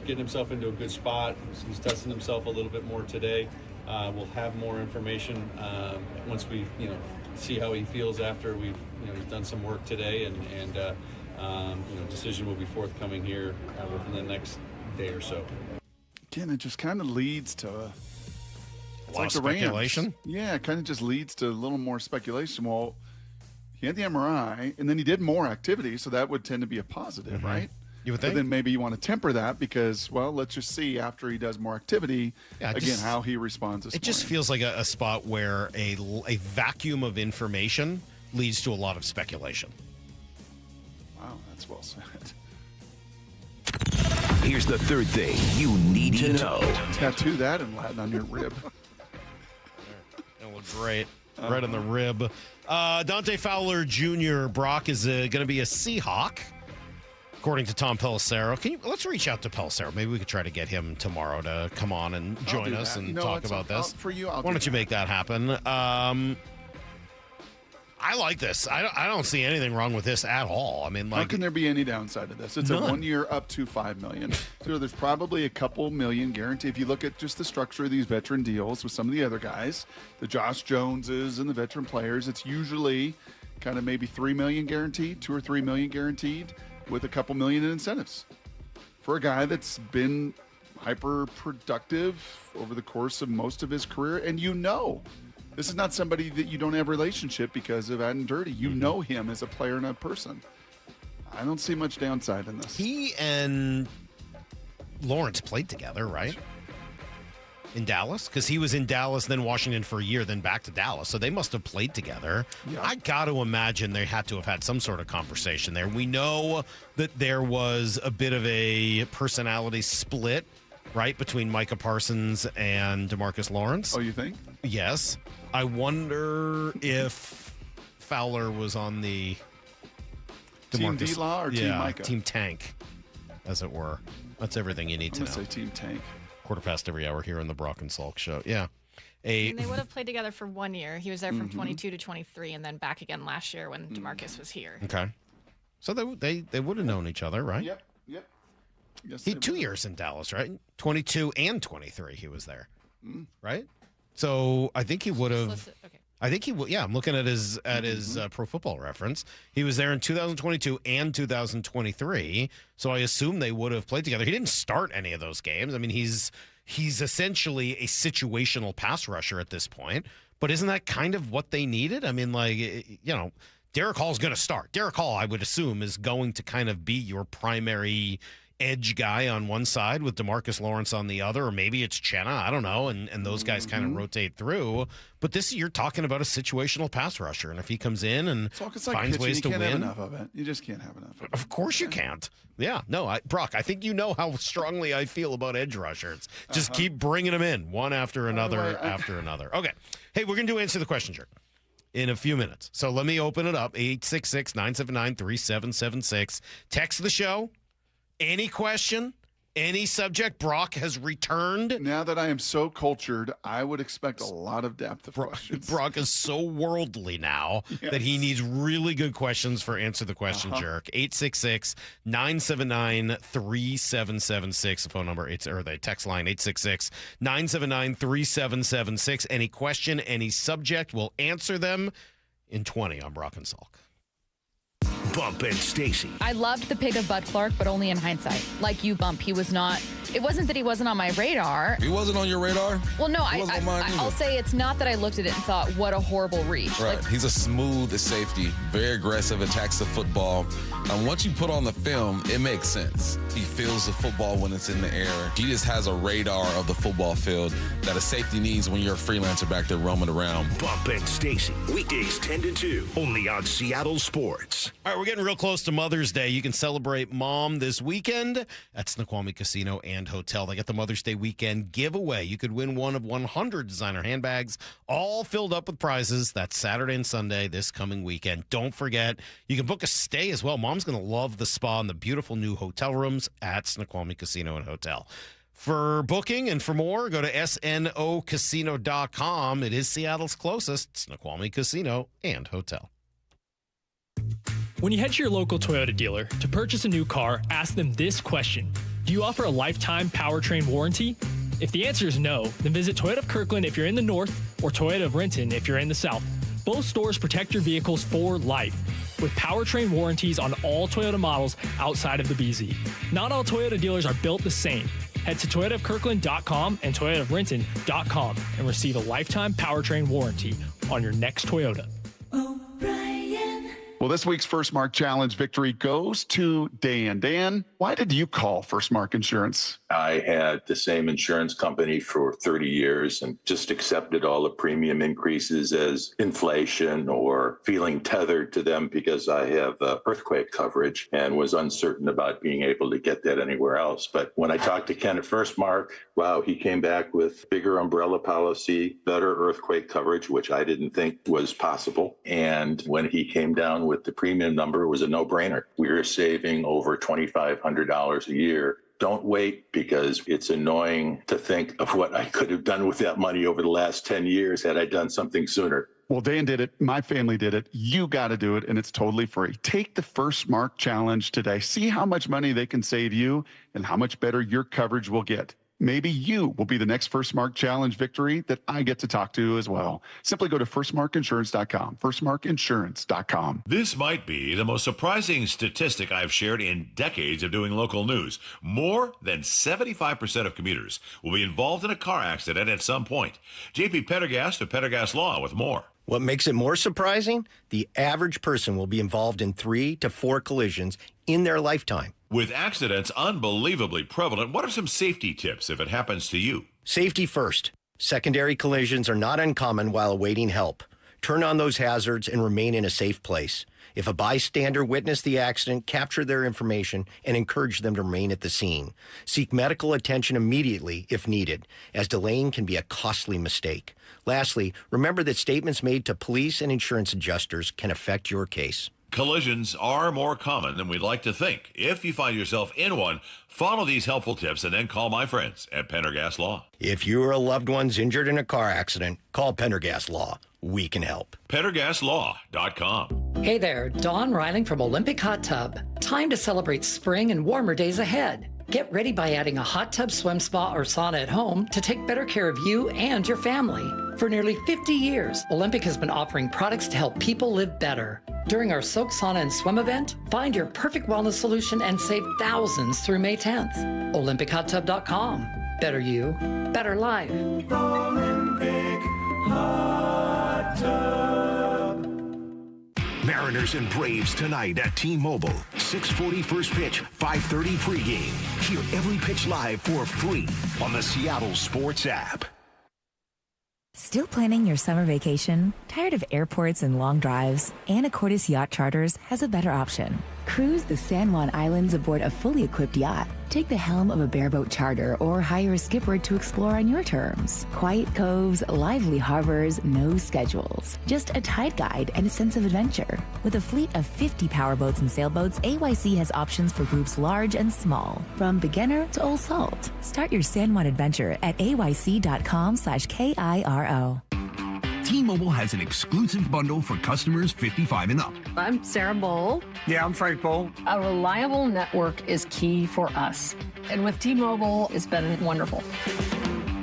himself into a good spot. He's testing himself a little bit more today. We'll have more information once we see how he feels after he's done some work today, and decision will be forthcoming here within the next day or so. Again, it just kind of leads to a lot of speculation. Yeah, it kind of just leads to a little more speculation. Well, he had the MRI, and then he did more activity, so that would tend to be a positive, right? You would think. But then maybe you want to temper that because, well, let's just see after he does more activity, how he responds this It just feels like a spot where a vacuum of information leads to a lot of speculation. Wow, that's well said. Here's the third thing you need to know. Tattoo that in Latin on your rib. That looks great. Right on the rib. Dante Fowler Jr., Brock, is going to be a Seahawk, according to Tom Pelissero. Let's reach out to Pelissero. Maybe we could try to get him tomorrow to come on and join us and talk about this. For you, Why don't you make that happen? I like this. I don't see anything wrong with this at all. I mean, how can there be any downside to this? It's none. a 1 year up to $5 million. So there's probably a couple million guarantee. If you look at just the structure of these veteran deals with some of the other guys, the Josh Joneses and the veteran players, it's usually kind of maybe $3 million guaranteed, $2 or $3 million guaranteed, with a couple million in incentives for a guy that's been hyper productive over the course of most of his career. And this is not somebody that you don't have a relationship because of Adding Dirty. You know him as a player and a person. I don't see much downside in this. He and Lawrence played together, right? In Dallas? Because he was in Dallas, then Washington for a year, then back to Dallas. So they must have played together. Yeah. I got to imagine they had to have had some sort of conversation there. We know that there was a bit of a personality split, right, between Micah Parsons and DeMarcus Lawrence. Oh, you think? Yes. I wonder if Fowler was on the Team D-Law or Team Micah? Team Tank, as it were. That's everything you need to know. I'm going to say Team Tank. 15:15 every hour here on the Brock and Salk Show. Yeah. And they would have played together for 1 year. He was there from 22 to 23 and then back again last year when DeMarcus was here. Okay. So they would have known each other, right? Yep. Yes, he 2 years in Dallas, right? 22 and 23 he was there, right? So I think he would have. Okay. I think he would. Yeah, I'm looking at his Pro Football Reference. He was there in 2022 and 2023. So I assume they would have played together. He didn't start any of those games. I mean, he's essentially a situational pass rusher at this point. But isn't that kind of what they needed? I mean, Derek Hall's going to start. Derek Hall, I would assume, is going to kind of be your primary edge guy on one side with DeMarcus Lawrence on the other, or maybe it's Chenna, I don't know, and those guys kind of rotate through. But you're talking about a situational pass rusher, and if he comes in and finds ways to win. You can't have enough of it. You just can't have enough of it. Of course you can't. Yeah. No, Brock, I think you know how strongly I feel about edge rushers. Just keep bringing them in, one after another after another. Okay. Hey, we're going to Answer the Question, Jerk, in a few minutes. So let me open it up, 866-979-3776. Text the show. Any question, any subject, Brock has returned. Now that I am so cultured, I would expect a lot of depth of questions. Brock is so worldly now that he needs really good questions for Answer the Question, Jerk. 866-979-3776. The phone number, or the text line, 866-979-3776. Any question, any subject, we'll answer them in 20 on Brock and Salk. Bump and Stacy. I loved the pick of Bud Clark, but only in hindsight. Like you, Bump, he was not. It wasn't that he wasn't on my radar. He wasn't on your radar? Well, no, I'll say it's not that I looked at it and thought, what a horrible reach. Right. He's a smooth safety, very aggressive, attacks the football. And once you put on the film, it makes sense. He feels the football when it's in the air. He just has a radar of the football field that a safety needs when you're a freelancer back there roaming around. Bump and Stacy. Weekdays 10 to 2, only on Seattle Sports. All right, we're getting real close to Mother's Day. You can celebrate Mom this weekend at Snoqualmie Casino and Hotel. They got the Mother's Day weekend giveaway. You could win one of 100 designer handbags, all filled up with prizes. That's Saturday and Sunday this coming weekend. Don't forget, you can book a stay as well. Mom's going to love the spa and the beautiful new hotel rooms at Snoqualmie Casino and Hotel. For booking and for more, go to snocasino.com. It is Seattle's closest Snoqualmie Casino and Hotel. When you head to your local Toyota dealer to purchase a new car, ask them this question. Do you offer a lifetime powertrain warranty? If the answer is no, then visit Toyota of Kirkland if you're in the north or Toyota of Renton if you're in the south. Both stores protect your vehicles for life with powertrain warranties on all Toyota models outside of the BZ. Not all Toyota dealers are built the same. Head to toyotaofkirkland.com and toyotaofrenton.com and receive a lifetime powertrain warranty on your next Toyota. Well, this week's First Mark Challenge victory goes to Dan. Dan, why did you call First Mark Insurance? I had the same insurance company for 30 years and just accepted all the premium increases as inflation or feeling tethered to them because I have earthquake coverage and was uncertain about being able to get that anywhere else. But when I talked to Ken at First Mark, wow, he came back with bigger umbrella policy, better earthquake coverage, which I didn't think was possible. And when he came down with the premium number, it was a no-brainer. We were saving over $2,500 a year. Don't wait, because it's annoying to think of what I could have done with that money over the last 10 years had I done something sooner. Well, Dan did it. My family did it. You got to do it, and it's totally free. Take the First Mark Challenge today. See how much money they can save you and how much better your coverage will get. Maybe you will be the next First Mark Challenge victory that I get to talk to as well. Simply go to firstmarkinsurance.com, firstmarkinsurance.com. This might be the most surprising statistic I've shared in decades of doing local news. More than 75% of commuters will be involved in a car accident at some point. JP Pendergast of Pendergast Law with more. What makes it more surprising? The average person will be involved in 3 to 4 collisions in their lifetime. With accidents unbelievably prevalent, what are some safety tips if it happens to you? Safety first. Secondary collisions are not uncommon while awaiting help. Turn on those hazards and remain in a safe place. If a bystander witnessed the accident, capture their information and encourage them to remain at the scene. Seek medical attention immediately if needed, as delaying can be a costly mistake. Lastly, remember that statements made to police and insurance adjusters can affect your case. Collisions are more common than we'd like to think. If you find yourself in one, follow these helpful tips and then call my friends at Pendergast Law. If you or a loved one's injured in a car accident, call Pendergast Law. We can help. PendergastLaw.com. Hey there, Dawn Riling from Olympic Hot Tub. Time to celebrate spring and warmer days ahead. Get ready by adding a hot tub, swim spa, or sauna at home to take better care of you and your family. For nearly 50 years, Olympic has been offering products to help people live better. During our Soak, Sauna, and Swim event, find your perfect wellness solution and save thousands through May 10th. OlympicHotTub.com. Better you, better life. Olympic Hot Tub. Mariners and Braves tonight at T-Mobile. 6:40 first pitch, 5:30 pregame. Hear every pitch live for free on the Seattle Sports app. Still planning your summer vacation? Tired of airports and long drives? Anacortes Yacht Charters has a better option. Cruise the San Juan Islands aboard a fully equipped yacht. Take the helm of a bareboat charter or hire a skipper to explore on your terms. Quiet coves, lively harbors, no schedules. Just a tide guide and a sense of adventure. With a fleet of 50 powerboats and sailboats, AYC has options for groups large and small, from beginner to old salt. Start your San Juan adventure at ayc.com/KIRO. T-Mobile has an exclusive bundle for customers 55 and up. I'm Sarah Bowl. Yeah, I'm Frank Bowl. A reliable network is key for us. And with T-Mobile, it's been wonderful.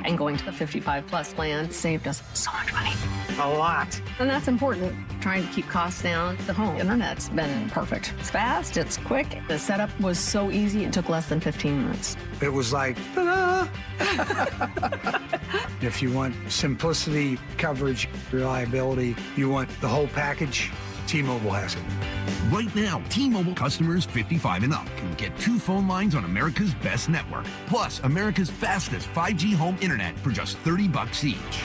And going to the 55 plus plan saved us so much money. A lot. And that's important. Trying to keep costs down. The home internet's been perfect. It's fast, it's quick. The setup was so easy, it took less than 15 minutes. It was like, ta-da! If you want simplicity, coverage, reliability, you want the whole package, T-Mobile has it. Right now, T-Mobile customers 55 and up can get 2 phone lines on America's best network, plus America's fastest 5G home internet for just $30 each.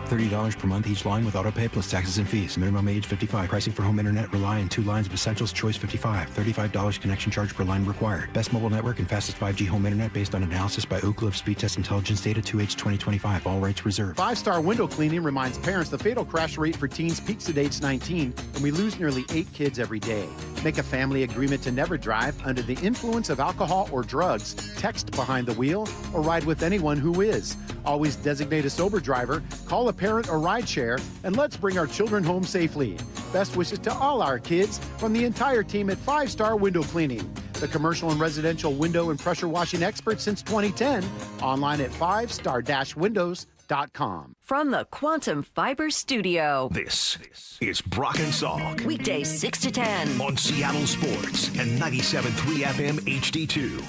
$30 per month each line with auto pay plus taxes and fees. Minimum age 55. Pricing for home internet rely on 2 lines of Essentials Choice 55. $35 connection charge per line required. Best mobile network and fastest 5G home internet based on analysis by Ookla of Speed Test Intelligence data 2H 2025. All rights reserved. 5-Star Window Cleaning reminds parents the fatal crash rate for teens peaks at age 19, and we lose nearly 8 kids every day. Make a family agreement to never drive under the influence of alcohol or drugs, text behind the wheel, or ride with anyone who is. Always designate a sober driver, call a parent or ride share, and let's bring our children home safely. Best wishes to all our kids from the entire team at 5-Star Window Cleaning, the commercial and residential window and pressure washing expert since 2010. Online at 5star-windows.com. From the Quantum Fiber Studio. This is Brock and Salk. Weekdays 6 to 10. On Seattle Sports and 97.3 FM HD2.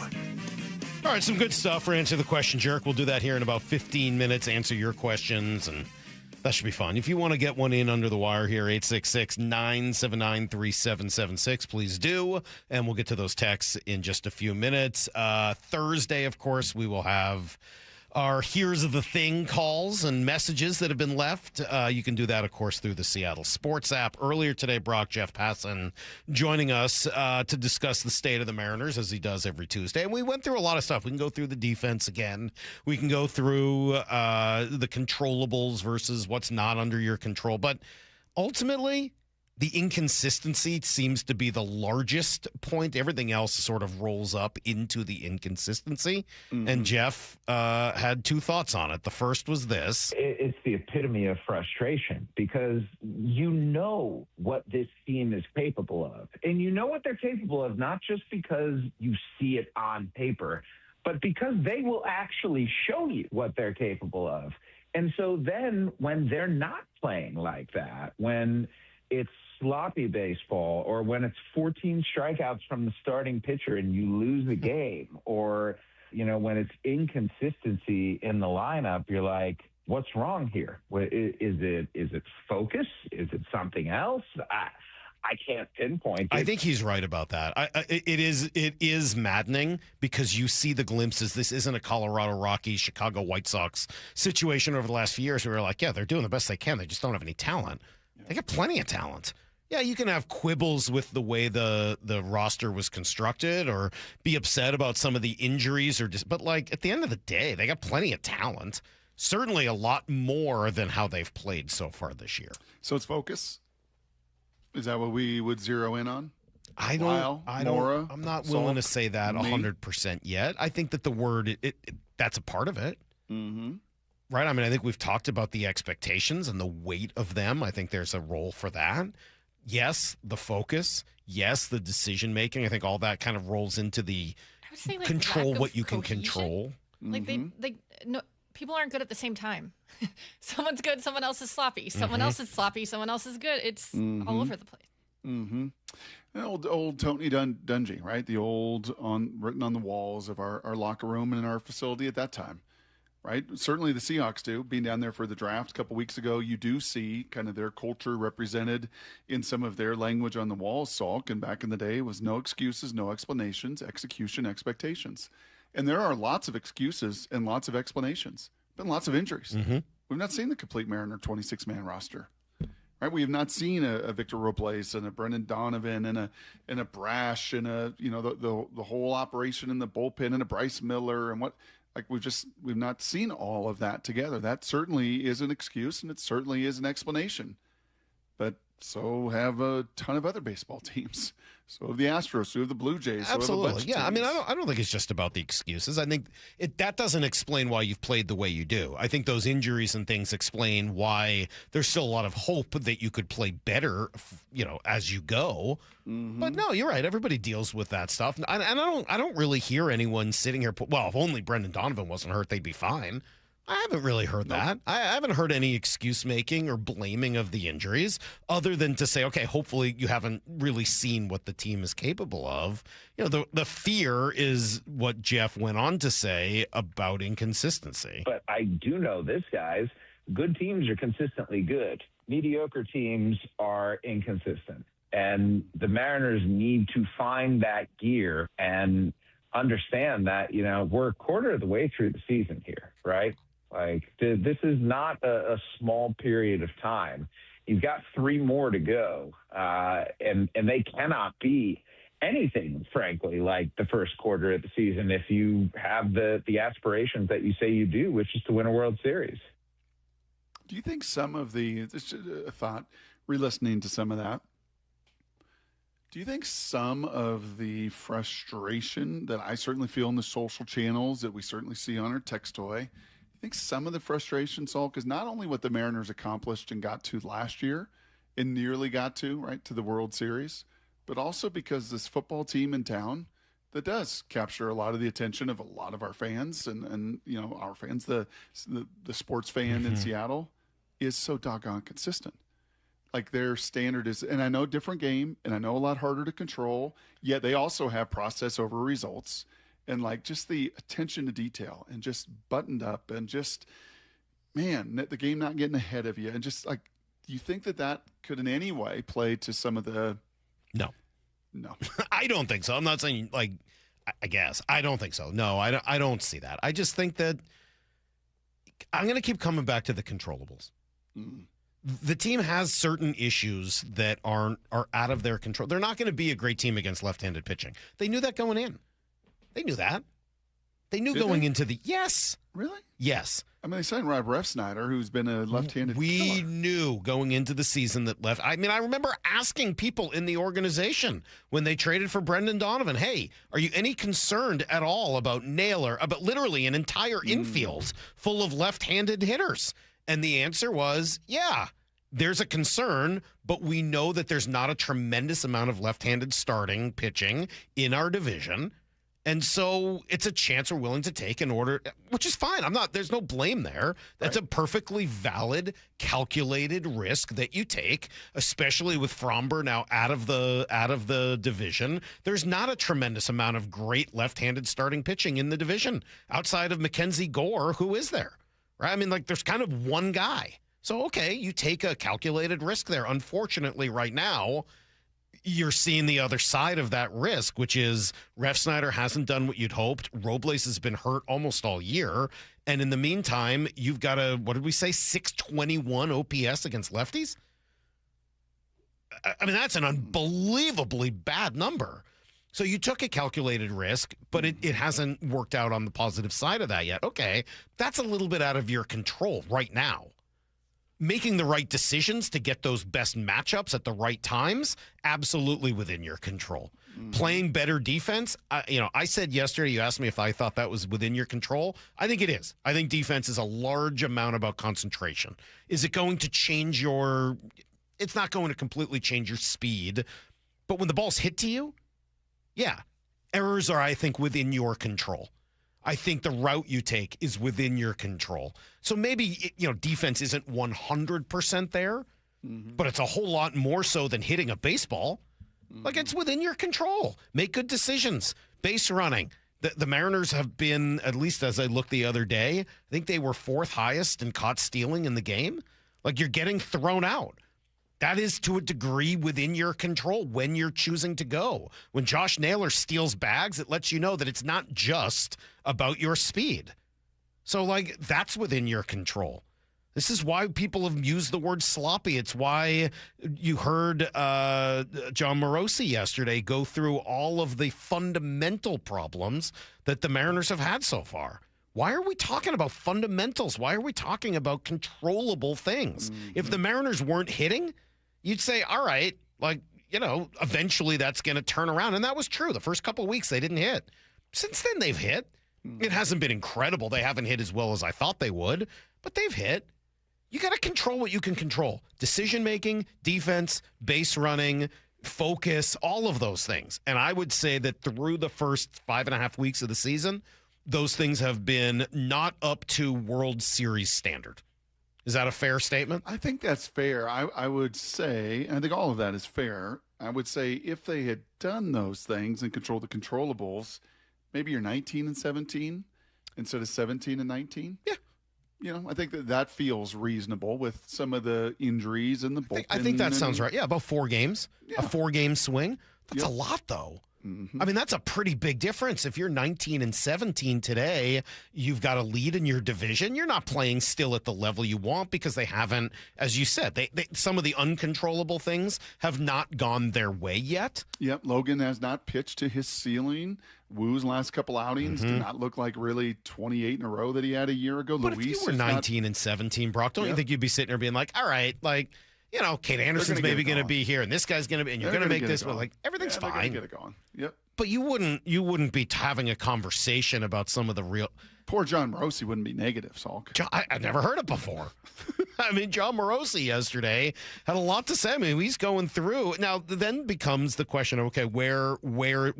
All right, some good stuff for Answer the Question Jerk. We'll do that here in about 15 minutes, answer your questions, and that should be fun. If you want to get one in under the wire here, 866-979-3776, please do, and we'll get to those texts in just a few minutes. Thursday, of course, we will have our Here's the Thing calls and messages that have been left. You can do that, of course, through the Seattle Sports app. Earlier today, Brock, Jeff Passan joining us to discuss the state of the Mariners, as he does every Tuesday. And we went through a lot of stuff. We can go through the defense again. We can go through the controllables versus what's not under your control. But ultimately, the inconsistency seems to be the largest point. Everything else sort of rolls up into the inconsistency. Mm-hmm. And Jeff had 2 thoughts on it. The first was this. It's the epitome of frustration because you know what this team is capable of. And you know what they're capable of, not just because you see it on paper, but because they will actually show you what they're capable of. And so then when they're not playing like that, when it's sloppy baseball, or when it's 14 strikeouts from the starting pitcher and you lose the game, or, when it's inconsistency in the lineup, you're like, what's wrong here? Is it focus? Is it something else? I can't pinpoint it. I think he's right about that. It is maddening because you see the glimpses. This isn't a Colorado Rockies, Chicago White Sox situation over the last few years where we're like, yeah, they're doing the best they can. They just don't have any talent. They got plenty of talent. Yeah, you can have quibbles with the way the roster was constructed or be upset about some of the injuries but like at the end of the day, they got plenty of talent. Certainly a lot more than how they've played so far this year. So it's focus? Is that what we would zero in on? I'm not willing to say that 100% yet. I think that the word that's a part of it. Mm-hmm. Right? I mean, I think we've talked about the expectations and the weight of them. I think there's a role for that. Yes, the focus. Yes, the decision-making. I think all that kind of rolls into the control what you can control. Like no, people aren't good at the same time. Someone's good, someone else is sloppy. Someone else is sloppy, someone else is good. It's all over the place. Mm-hmm. Old Tony Dungy, right? The old written on the walls of our locker room and in our facility at that time. Right? Certainly the Seahawks do. Being down there for the draft a couple weeks ago, you do see kind of their culture represented in some of their language on the walls, Salk. And back in the day, it was no excuses, no explanations, execution, expectations. And there are lots of excuses and lots of explanations. Been lots of injuries. Mm-hmm. We've not seen the complete Mariner 26-man roster. Right? We have not seen a Victor Robles and a Brendan Donovan and a Brash and the whole operation in the bullpen and a Bryce Miller and what. Like we've not seen all of that together. That certainly is an excuse, and it certainly is an explanation. But so have a ton of other baseball teams. So have the Astros, so have the Blue Jays. Absolutely, so yeah. I mean, I don't think it's just about the excuses. I think that doesn't explain why you've played the way you do. I think those injuries and things explain why there's still a lot of hope that you could play better, as you go. Mm-hmm. But no, you're right. Everybody deals with that stuff, and I don't really hear anyone sitting here. Well, if only Brendan Donovan wasn't hurt, they'd be fine. I haven't really heard that. I haven't heard any excuse making or blaming of the injuries other than to say, okay, hopefully you haven't really seen what the team is capable of. The fear is what Jeff went on to say about inconsistency. But I do know this, guys. Good teams are consistently good. Mediocre teams are inconsistent. And the Mariners need to find that gear and understand that, we're a quarter of the way through the season here, right? Like, this is not a small period of time. You've got 3 more to go, and they cannot be anything, frankly, like the first quarter of the season if you have the aspirations that you say you do, which is to win a World Series. Do you think some of this a thought, re-listening to some of that, do you think some of the frustration that I certainly feel in the social channels that we certainly see on our text toy, I think some of the frustration, Salk, is not only what the Mariners accomplished and got to last year and nearly got to, right, to the World Series, but also because this football team in town that does capture a lot of the attention of a lot of our fans and you know, our fans, the sports fan in Seattle is so doggone consistent. Like their standard is, and I know different game and I know a lot harder to control, yet they also have process over results. And like just the attention to detail and just buttoned up and just, man, the game not getting ahead of you. And just like, do you think that could in any way play to some of the... No. I don't think so. I'm not saying like, I guess. I don't think so. No, I don't see that. I just think that I'm going to keep coming back to the controllables. The team has certain issues that are out of their control. They're not going to be a great team against left-handed pitching. They knew that going in. They knew that. They knew going into the... Yes. Really? Yes. I mean, they signed Rob Refsnyder, who's been a left-handed We knew going into the season that left... I mean, I remember asking people in the organization when they traded for Brendan Donovan, hey, are you any concerned at all about Naylor, about literally an entire infield full of left-handed hitters? And the answer was, yeah, there's a concern, but we know that there's not a tremendous amount of left-handed starting pitching in our division. And so it's a chance we're willing to take in order, which is fine. There's no blame there. That's a perfectly valid, calculated risk that you take, especially with Fromber now out of the division. There's not a tremendous amount of great left-handed starting pitching in the division outside of Mackenzie Gore. Who is there? Right? I mean, like there's kind of one guy. So, okay, you take a calculated risk there. Unfortunately, right now, you're seeing the other side of that risk, which is Refsnyder hasn't done what you'd hoped. Robles has been hurt almost all year. And in the meantime, you've got what did we say, 621 OPS against lefties? I mean, that's an unbelievably bad number. So you took a calculated risk, but it hasn't worked out on the positive side of that yet. Okay, that's a little bit out of your control right now. Making the right decisions to get those best matchups at the right times, absolutely within your control. Playing better defense, I said yesterday, you asked me if I thought that was within your control. I think it is. I think defense is a large amount about concentration. Is it going to change it's not going to completely change your speed, but when the ball's hit to you, yeah, errors are, I think, within your control. I think the route you take is within your control. So maybe, defense isn't 100% there, but it's a whole lot more so than hitting a baseball. Like, it's within your control. Make good decisions. Base running. The Mariners have been, at least as I looked the other day, I think they were 4th highest in caught stealing in the game. Like, you're getting thrown out. That is to a degree within your control when you're choosing to go. When Josh Naylor steals bags, it lets you know that it's not just about your speed. So, like, that's within your control. This is why people have used the word sloppy. It's why you heard John Morosi yesterday go through all of the fundamental problems that the Mariners have had so far. Why are we talking about fundamentals? Why are we talking about controllable things? If the Mariners weren't hitting, you'd say, all right, eventually that's going to turn around. And that was true. The first couple of weeks, they didn't hit. Since then, they've hit. It hasn't been incredible. They haven't hit as well as I thought they would, but they've hit. You got to control what you can control. Decision-making, defense, base running, focus, all of those things. And I would say that through the first 5.5 weeks of the season, those things have been not up to World Series standard. Is that a fair statement? I think that's fair. I would say, and I think all of that is fair. I would say if they had done those things and controlled the controllables, maybe you're 19-17 instead of 17-19. Yeah. I think that feels reasonable with some of the injuries and the bullpen. I think that sounds right. Yeah, about 4 games. Yeah. A 4-game swing. That's a lot, though. I mean, that's a pretty big difference. If you're 19-17 today, you've got a lead in your division. You're not playing still at the level you want because they haven't, as you said, they some of the uncontrollable things have not gone their way yet. Yep, Logan has not pitched to his ceiling. Woo's last couple outings did not look like really 28 in a row that he had a year ago. But Luis if you were 19-17, Brock, don't you think you'd be sitting there being like, all right, like, you know, Kate Anderson's maybe going to be here, and this guy's going to be, and you're going to make this, but like everything's fine. Get it going. Yep. But you wouldn't be having a conversation about some of the real. Poor John Morosi wouldn't be negative, Salk. I've never heard it before. I mean, John Morosi yesterday had a lot to say. I mean, he's going through. Now, then becomes the question of, okay, where, why?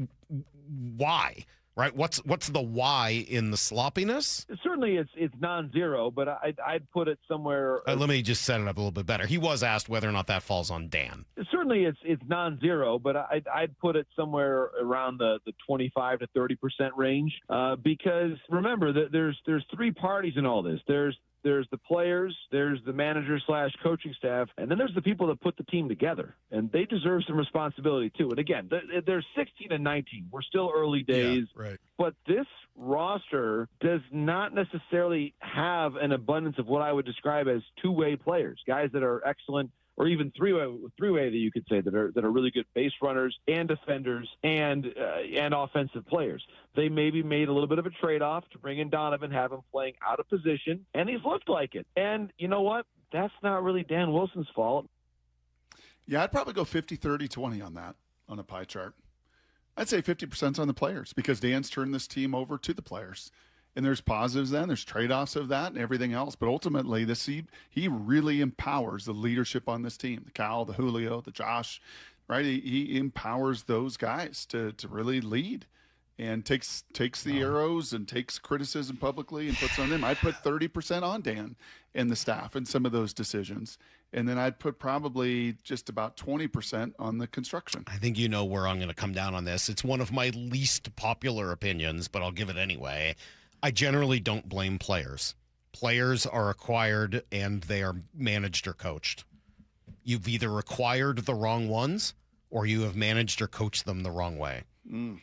Right? What's the why in the sloppiness? Certainly it's non-zero, but I'd put it somewhere. Let me just set it up a little bit better. He was asked whether or not that falls on Dan. Certainly it's non-zero, but I'd put it somewhere around the 25 to 30% range because remember that there's three parties in all this. There's the players, there's the manager / coaching staff, and then there's the people that put the team together, and they deserve some responsibility too. And again, they're 16-19. We're still early days, right? But this roster does not necessarily have an abundance of what I would describe as two-way players, guys that are excellent, or even three-way that you could say that are really good base runners and defenders and offensive players. They maybe made a little bit of a trade-off to bring in Donovan, have him playing out of position, and he's looked like it. And you know what? That's not really Dan Wilson's fault. Yeah, I'd probably go 50, 30, 20 on that, on a pie chart. I'd say 50% on the players because Dan's turned this team over to the players. And there's positives then, there's trade-offs of that and everything else. But ultimately, he really empowers the leadership on this team. The Kyle, the Julio, the Josh, right? He empowers those guys to really lead and takes the arrows and takes criticism publicly and puts on them. I'd put 30% on Dan and the staff and some of those decisions. And then I'd put probably just about 20% on the construction. I think you know where I'm going to come down on this. It's one of my least popular opinions, but I'll give it anyway. I generally don't blame players. Players are acquired and they are managed or coached. You've either acquired the wrong ones or you have managed or coached them the wrong way.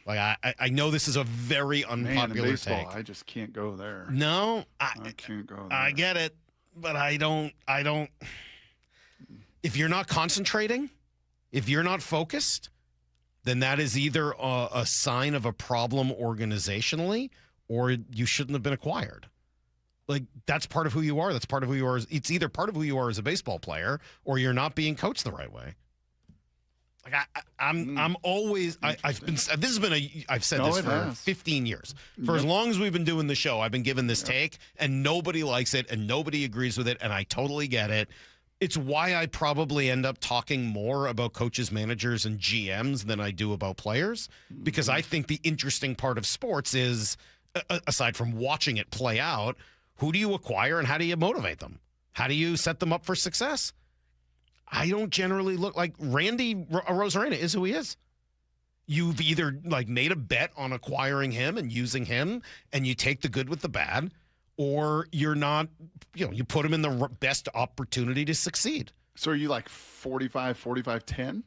Like I know this is a very unpopular in baseball, take. I just can't go there. No, I can't go there. I get it, but I don't. If you're not concentrating, if you're not focused, then that is either a sign of a problem organizationally, or you shouldn't have been acquired. Like, that's part of who you are. That's part of who you are. It's either part of who you are as a baseball player, or you're not being coached the right way. Like I'm always. I've said this for 15 years. For as long as we've been doing the show, I've been given this take, and nobody likes it, and nobody agrees with it, and I totally get it. It's why I probably end up talking more about coaches, managers, and GMs than I do about players, because I think the interesting part of sports is, aside from watching it play out, who do you acquire and how do you motivate them? How do you set them up for success? I don't generally look like Randy Arozarena is who he is. You've either like made a bet on acquiring him and using him, and you take the good with the bad, or you're not, you put him in the best opportunity to succeed. So are you like 45, 10?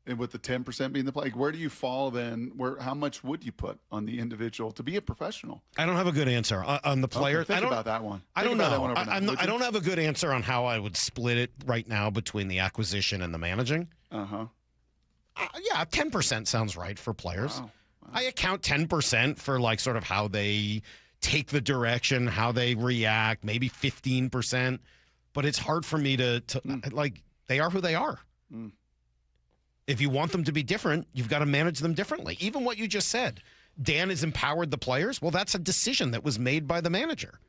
And with the 10% being the play, where do you fall then? How much would you put on the individual to be a professional? I don't have a good answer on the player. Okay, think about that one. I don't know. I don't have a good answer on how I would split it right now between the acquisition and the managing. Yeah, 10% sounds right for players. Wow. I account 10% for like sort of how they take the direction, how they react, maybe 15%. But it's hard for me to like, they are who they are. If you want them to be different, you've got to manage them differently. Even what you just said, Dan has empowered the players. Well, that's a decision that was made by the manager.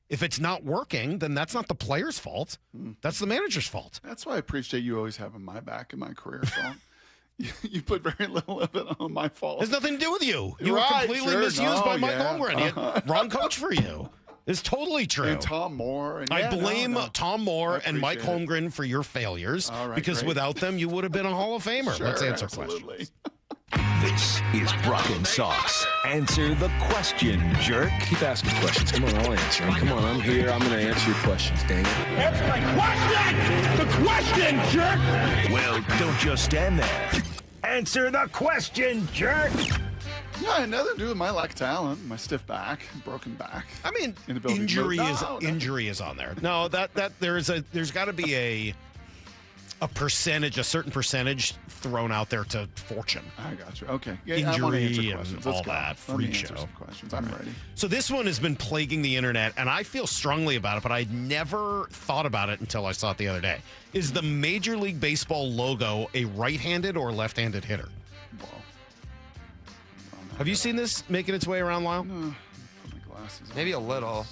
If it's not working, then that's not the player's fault. That's the manager's fault. That's why I appreciate you always having my back in my career, Sean. You put very little of it on my fault. It has nothing to do with you. You were completely misused by Mike Holmgren. Wrong coach for you. It's totally true. And Tom Moore. And I blame Tom Moore and Mike Holmgren for your failures, because without them, you would have been a Hall of Famer. Sure, let's answer questions. This is Brock and Salk's Answer the Question, Jerk. Keep asking questions. Come on, I'll answer them. Come on, I'm here. I'm going to answer your questions, dang it. Answer my question! The question, jerk! Well, don't just stand there. Answer the question, jerk. Yeah, it had nothing to do with my lack of talent, my stiff back, broken back. I mean, Inability to injury move. is No. injury is on there. No, that there's got to be a percentage, a certain percentage thrown out there to fortune. I got you. Okay. Yeah, I wanna answer Injury and questions. all Let's go. that. Let me Freak answer show. some questions. I'm ready. So this one has been plaguing the internet, and I feel strongly about it, but I'd never thought about it until I saw it the other day. Is the Major League Baseball logo a right-handed or left-handed hitter? Have you seen this making its way around, Lyle? No. Put my glasses on. Maybe a little.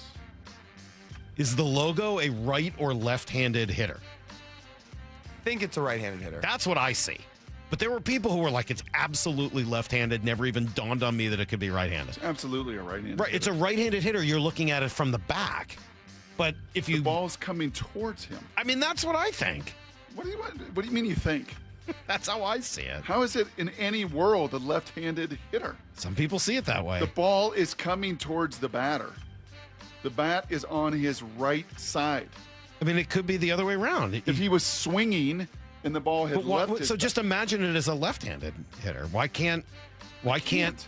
Is the logo a right or left-handed hitter? I think it's a right-handed hitter. That's what I see. But there were people who were like, it's absolutely left-handed. Never even dawned on me that it could be right-handed. It's absolutely a right-handed Right, it's a right-handed hitter. You're looking at it from the back. But if The ball's coming towards him. I mean, that's what I think. What do you mean you think? That's how I see it. How is it in any world a left-handed hitter? Some people see it that way. The ball is coming towards the batter. The bat is on his right side. I mean, it could be the other way around. If he was swinging and the ball had left his so just imagine it as a left-handed hitter. Why not? I can't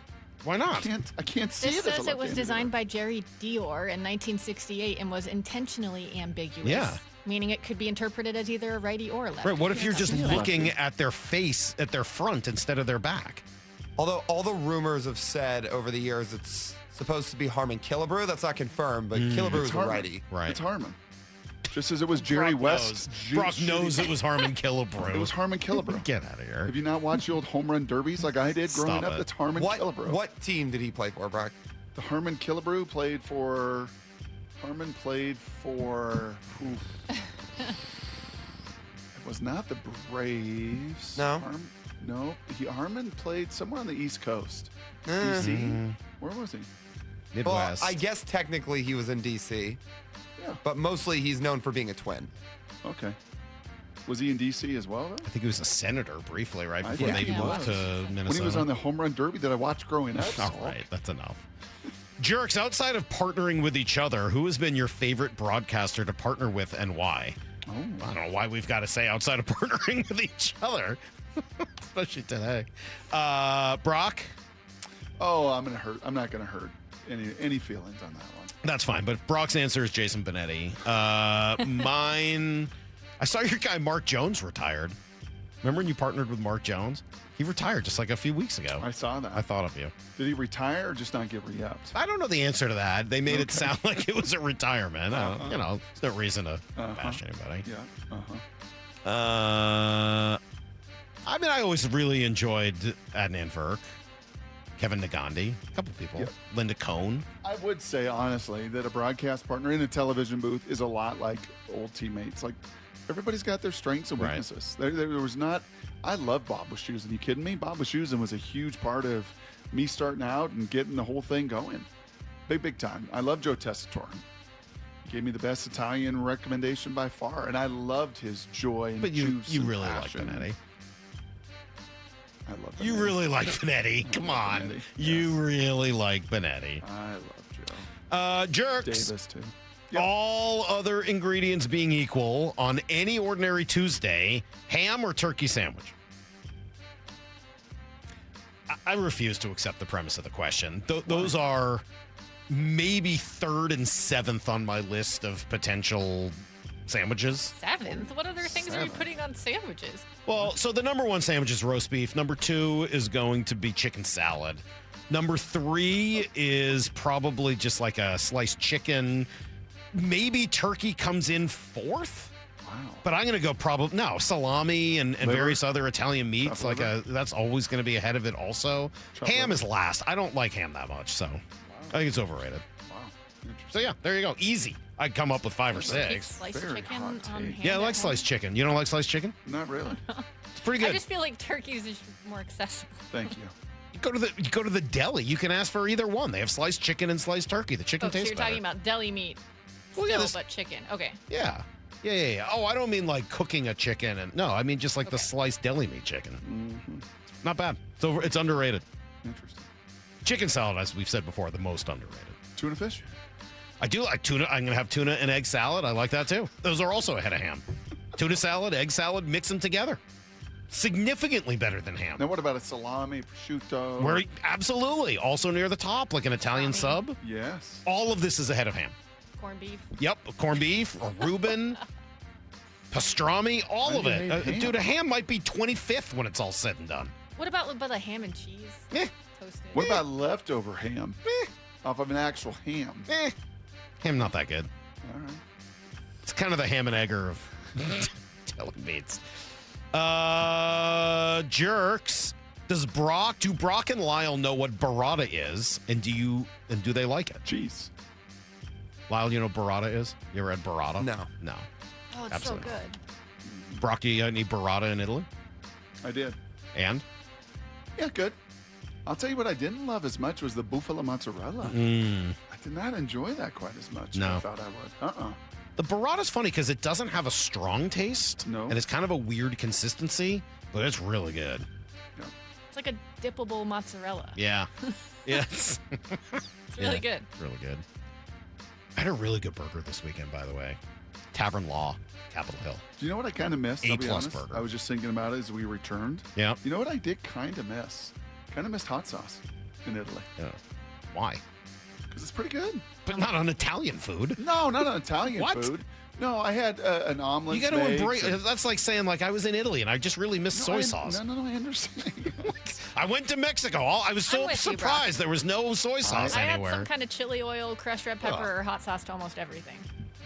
see This it as a says it was left-handed designed by Jerry Dior in 1968 and was intentionally ambiguous. Yeah. Meaning it could be interpreted as either a righty or a lefty. Right, what if you're just Yeah. looking at their face, at their front, instead of their back? Although all the rumors have said over the years it's supposed to be Harmon Killebrew. That's not confirmed, but Killebrew It's is a Harmon. righty. Right. It's Harmon. Just as it was Jerry Brock West. Brock knows it was Harmon Killebrew. It was Harmon Killebrew. Get out of here. Have you not watched the old home run derbies like I did growing Stop up? it. That's Harmon Killebrew. What team did he play for, Brock? The Harmon Killebrew played for. Harmon played for. It was not the Braves. No. No. Harmon played somewhere on the East Coast. Mm. DC. Where was he? Midwest. Well, I guess technically he was in D.C. Yeah. But mostly he's known for being a twin. Okay. Was he in D.C. as well, though? I think he was a senator briefly, right I before think they he moved was. to Minnesota. When he was on the home run derby that I watched growing up. All right, that's enough. Jerks, outside of partnering with each other, who has been your favorite broadcaster to partner with and why? Oh. I don't know why we've got to say outside of partnering with each other, especially today. Brock? Oh, I'm not gonna hurt any feelings on that one. That's fine, but Brock's answer is Jason Benetti. Mine, I saw your guy Mark Jones retired. Remember when you partnered with Mark Jones? He retired just like a few weeks ago. I saw that. I thought of you. Did he retire or just not get re-upped? I don't know the answer to that. They made it sound like it was a retirement. You know, there's no reason to bash anybody. Yeah. I mean, I always really enjoyed Adnan Virk, Kevin Nagandi, a couple people, Yep. Linda Cohn. I would say honestly that a broadcast partner in a television booth is a lot like old teammates. Like everybody's got their strengths and Right. weaknesses. There was not. I love Bob Wischusen. You kidding me? Bob Wischusen was a huge part of me starting out and getting the whole thing going. Big time. I love Joe Tessitore. He gave me the best Italian recommendation by far, and I loved his joy and But you juice and really like passion. Benetti. I love You Benetti. really like Benetti. Come on. Benetti. You really like Benetti. I love Joe. Jerks. Davis too. All other ingredients being equal, on any ordinary Tuesday, ham or turkey sandwich? I refuse to accept the premise of the question. Those are maybe third and seventh on my list of potential sandwiches. Seventh? What other things are you putting on sandwiches? Well, so the number one sandwich is roast beef. Number two is going to be chicken salad. Number three is probably just like a sliced chicken. Maybe turkey comes in fourth. Wow. But I'm going to go salami and various other Italian meats. That's always going to be ahead of it also. Ham is last. I don't like ham that much, so I think it's overrated. Wow. So yeah, there you go. Easy. I'd come up with 5 or 6. Sliced chicken on ham. Yeah, I like sliced chicken. You don't like sliced chicken? Not really. It's pretty good. I just feel like turkey's is more accessible. Thank you. You go to the deli. You can ask for either one. They have sliced chicken and sliced turkey. The chicken So tastes you're better. talking about deli meat, Well, yeah, but chicken. Okay. Yeah. Yeah. Oh, I don't mean like cooking a chicken. No, I mean just like the sliced deli meat chicken. Mm-hmm. Not bad. It's underrated. Interesting. Chicken salad, as we've said before, the most underrated. Tuna fish? I do like tuna. I'm going to have tuna and egg salad. I like that too. Those are also ahead of ham. Tuna salad, egg salad, mix them together. Significantly better than ham. Now, what about a salami, prosciutto? Where absolutely, also near the top, like an Italian sub. Yes. All of this is ahead of ham. Corned beef. Yep, corned beef, or Reuben, pastrami, all of it. Dude, a ham might be 25th when it's all said and done. What about the ham and cheese? Toasted. What about leftover ham? Off of an actual ham? Ham not that good. All right. It's kind of the ham and egger of telling meats. Jerks. Do Brock and Lyle know what burrata is? And do they like it? Jeez. Lyle, you know what burrata is? You ever had burrata? No. Oh, it's Absolutely so not. good. Brock, you eat any burrata in Italy? I did. And? Yeah, good. I'll tell you what I didn't love as much was the bufala mozzarella. I did not enjoy that quite as much as I thought I would. The burrata's funny because it doesn't have a strong taste. No. And it's kind of a weird consistency, but it's really good. It's like a dippable mozzarella. Yeah. Yes. It's really good. Really good. I had a really good burger this weekend, by the way. Tavern Law, Capitol Hill. Do you know what I kind of missed? I'll be A-plus honest. burger. I was just thinking about it as we returned. Yeah. You know what I did kind of miss? Kind of missed hot sauce in Italy. Yeah. Why? Because it's pretty good. But not on Italian food. No, not on Italian What? food. No, I had an omelet. You got to embrace. That's like saying, like, I was in Italy and I just really missed soy sauce. No, I understand. I went to Mexico. I was so I'm with you, Brock. surprised there was no soy sauce I had anywhere. some kind of chili oil, crushed red pepper, or hot sauce to almost everything.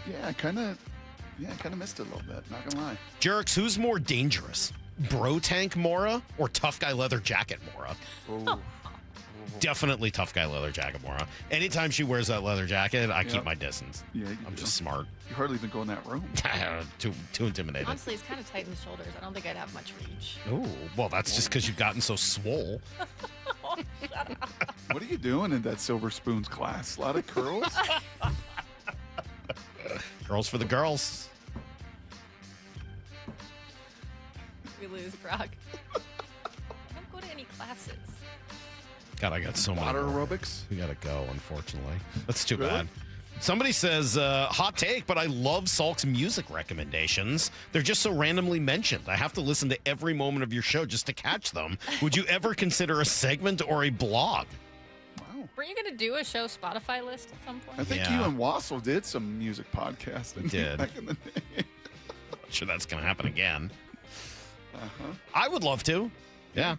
Yeah, I kind of missed it a little bit. Not gonna lie. Jerks, who's more dangerous? Bro Tank Mora or Tough Guy Leather Jacket Mora? Oh. Definitely Tough Guy Leather Jacket Mora. Anytime she wears that leather jacket, I keep Yep. my distance. Yeah, I'm just smart. You hardly even go in that room. too intimidated. Honestly, it's kind of tight in the shoulders. I don't think I'd have much reach. Oh, well, that's just because you've gotten so swole. What are you doing in that Silver Spoons class? A lot of curls? Girls for the girls. We lose, Brock. I don't go to any classes. God, I got so many. Water more. aerobics? We got to go, unfortunately. That's too Really? bad. Somebody says, hot take, but I love Salk's music recommendations. They're just so randomly mentioned. I have to listen to every moment of your show just to catch them. Would you ever consider a segment or a blog? Were you going to do a show Spotify list at some point? I think you and Wassel did some music podcasting did. back in the day. Not sure that's going to happen again. Uh-huh. I would love to. Yeah.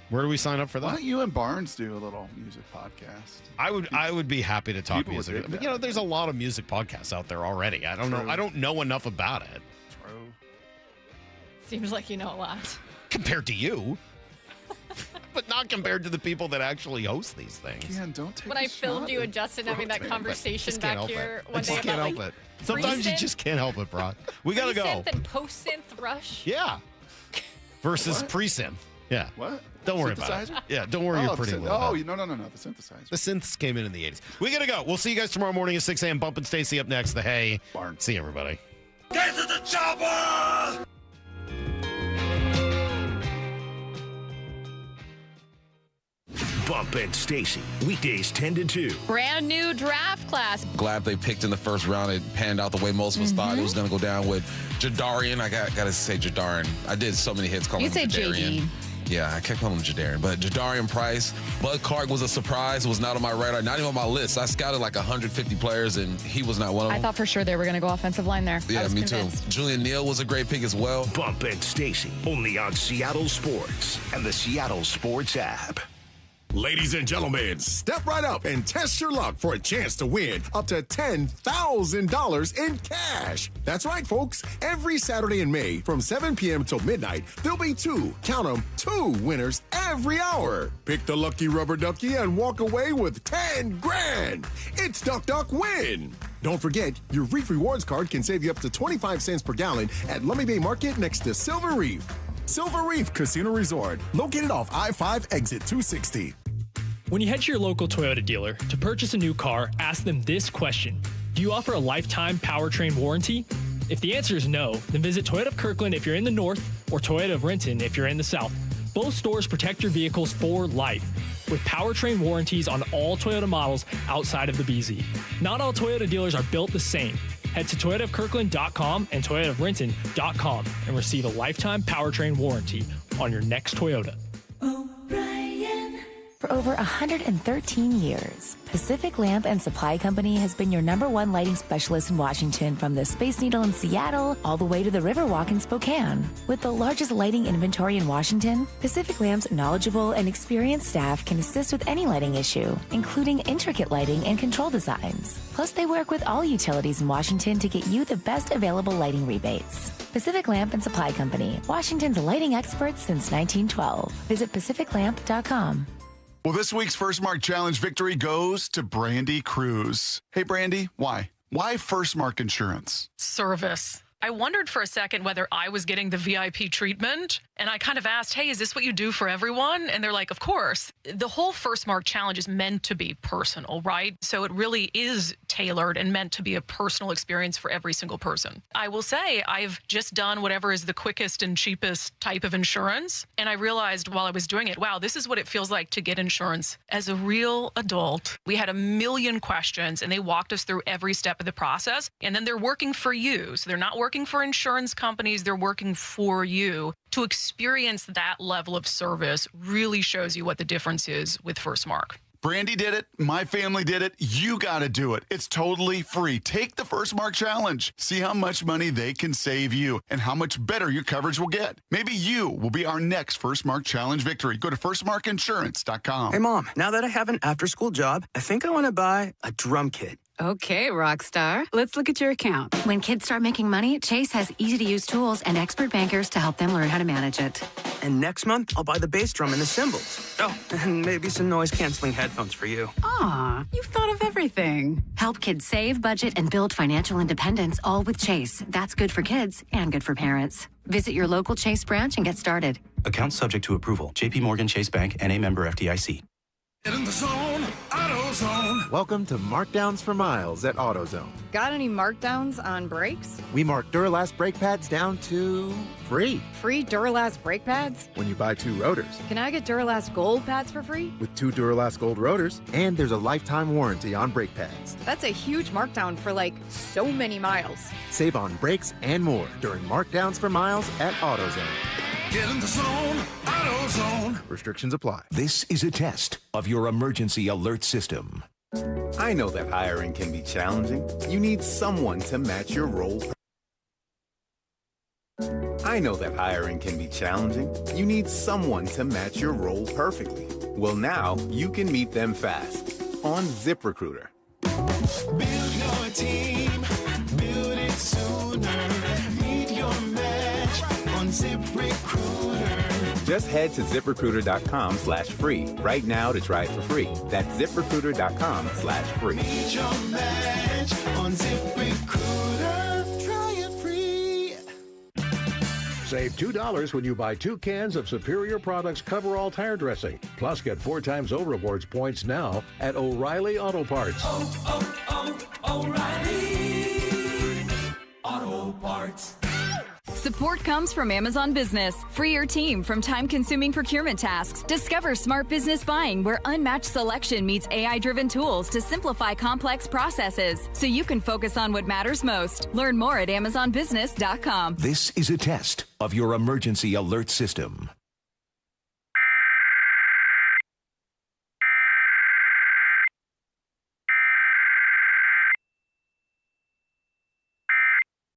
Where do we sign up for Why that? don't you and Barnes do a little music podcast? I would be happy to talk People would music. dig But, that. there's a lot of music podcasts out there already. I don't know. True. I don't know enough about it True. Seems like you know a lot. compared to you. But not compared to the people that actually host these things. Ken, don't take When I filmed you and Justin having that conversation Just can't back help here it. I one day just can't about help like it. Sometimes you pre-synth? just can't help it, Brock. We gotta go. Pre-synth and post-synth rush. Yeah. Versus What? pre-synth. Yeah. What? Don't worry about it. Synthesizer? Yeah, don't worry your pretty the little head. no, the synthesizer. The synths came in the 80s. We gotta go. We'll see you guys tomorrow morning at 6 a.m. Bump and Stacy up next. The Hay. Barn. See you, everybody. Get to the chopper! Bump and Stacy, weekdays 10 to 2. Brand new draft class. Glad they picked in the first round. It panned out the way most of us thought it was going to go down with Jadarian. I got to say Jadarian. I did so many hits calling You him say Jadarian. JD. Yeah, I kept calling him Jadarian. But Jadarian Price, Bud Clark was a surprise. Was not on my radar. Not even on my list. I scouted like 150 players, and he was not one of them. I thought for sure they were going to go offensive line there. I Yeah, was me convinced. too. Julian Neal was a great pick as well. Bump and Stacy, only on Seattle Sports and the Seattle Sports app. Ladies and gentlemen, step right up and test your luck for a chance to win up to $10,000 in cash. That's right, folks. Every Saturday in May from 7 p.m. till midnight, there'll be two winners every hour. Pick the lucky rubber ducky and walk away with 10 grand. It's Duck Duck Win. Don't forget, your Reef Rewards card can save you up to 25 cents per gallon at Lummi Bay Market next to Silver Reef. Silver Reef Casino Resort, located off I-5 exit 260. When you head to your local Toyota dealer to purchase a new car, ask them this question. Do you offer a lifetime powertrain warranty? If the answer is no, then visit Toyota of Kirkland if you're in the north or Toyota of Renton if you're in the south. Both stores protect your vehicles for life with powertrain warranties on all Toyota models outside of the BZ. Not all Toyota dealers are built the same. Head to ToyotaofKirkland.com and ToyotaofRenton.com and receive a lifetime powertrain warranty on your next Toyota. For over 113 years, Pacific Lamp and Supply Company has been your #1 lighting specialist in Washington, from the Space Needle in Seattle all the way to the Riverwalk in Spokane. With the largest lighting inventory in Washington, Pacific Lamp's knowledgeable and experienced staff can assist with any lighting issue, including intricate lighting and control designs. Plus, they work with all utilities in Washington to get you the best available lighting rebates. Pacific Lamp and Supply Company, Washington's lighting experts since 1912. Visit pacificlamp.com. Well, this week's First Mark Challenge victory goes to Brandy Cruz. Hey, Brandy, why? Why First Mark Insurance? Service. I wondered for a second whether I was getting the VIP treatment, and I kind of asked, hey, is this what you do for everyone? And they're like, of course. The whole First Mark Challenge is meant to be personal, right? So it really is tailored and meant to be a personal experience for every single person. I will say I've just done whatever is the quickest and cheapest type of insurance, and I realized while I was doing it, wow, this is what it feels like to get insurance as a real adult. We had a million questions, and they walked us through every step of the process, and then they're working for you. So they're not working for insurance companies, they're working for you. To experience that level of service really shows you what the difference is with First Mark. Brandy did it. My family did it. You got to do it. It's totally free. Take the First Mark Challenge. See how much money they can save you and how much better your coverage will get. Maybe you will be our next First Mark Challenge victory. Go to firstmarkinsurance.com. Hey, Mom, now that I have an after-school job, I think I want to buy a drum kit. Okay, Rockstar. Let's look at your account. When kids start making money, Chase has easy-to-use tools and expert bankers to help them learn how to manage it. And next month, I'll buy the bass drum and the cymbals. Oh, and maybe some noise-canceling headphones for you. Aw, you've thought of everything. Help kids save, budget, and build financial independence, all with Chase. That's good for kids and good for parents. Visit your local Chase branch and get started. Account subject to approval. J.P. Morgan Chase Bank, N.A. member FDIC. In the zone, AutoZone. Welcome to Markdowns for Miles at AutoZone. Got any markdowns on brakes? We mark Duralast brake pads down to free. Free Duralast brake pads? When you buy 2 rotors. Can I get Duralast Gold pads for free? With 2 Duralast Gold rotors, and there's a lifetime warranty on brake pads. That's a huge markdown for so many miles. Save on brakes and more during Markdowns for Miles at AutoZone. Get in the zone, AutoZone. Restrictions apply. This is a test of your emergency alert system. I know that hiring can be challenging. You need someone to match your role. I know that hiring can be challenging. You need someone to match your role perfectly. Well, now you can meet them fast on ZipRecruiter. Build your team, build it sooner. Meet your match on ZipRecruiter. Just head to ZipRecruiter.com/free right now to try it for free. That's ZipRecruiter.com/free. Meet your match on ZipRecruiter. Try it free. Save $2 when you buy 2 cans of Superior Products Coverall Tire Dressing. Plus, get 4 times O Rewards points now at O'Reilly Auto Parts. O'Reilly Auto Parts. Support comes from Amazon Business. Free your team from time-consuming procurement tasks. Discover smart business buying where unmatched selection meets AI-driven tools to simplify complex processes so you can focus on what matters most. Learn more at amazonbusiness.com. This is a test of your emergency alert system.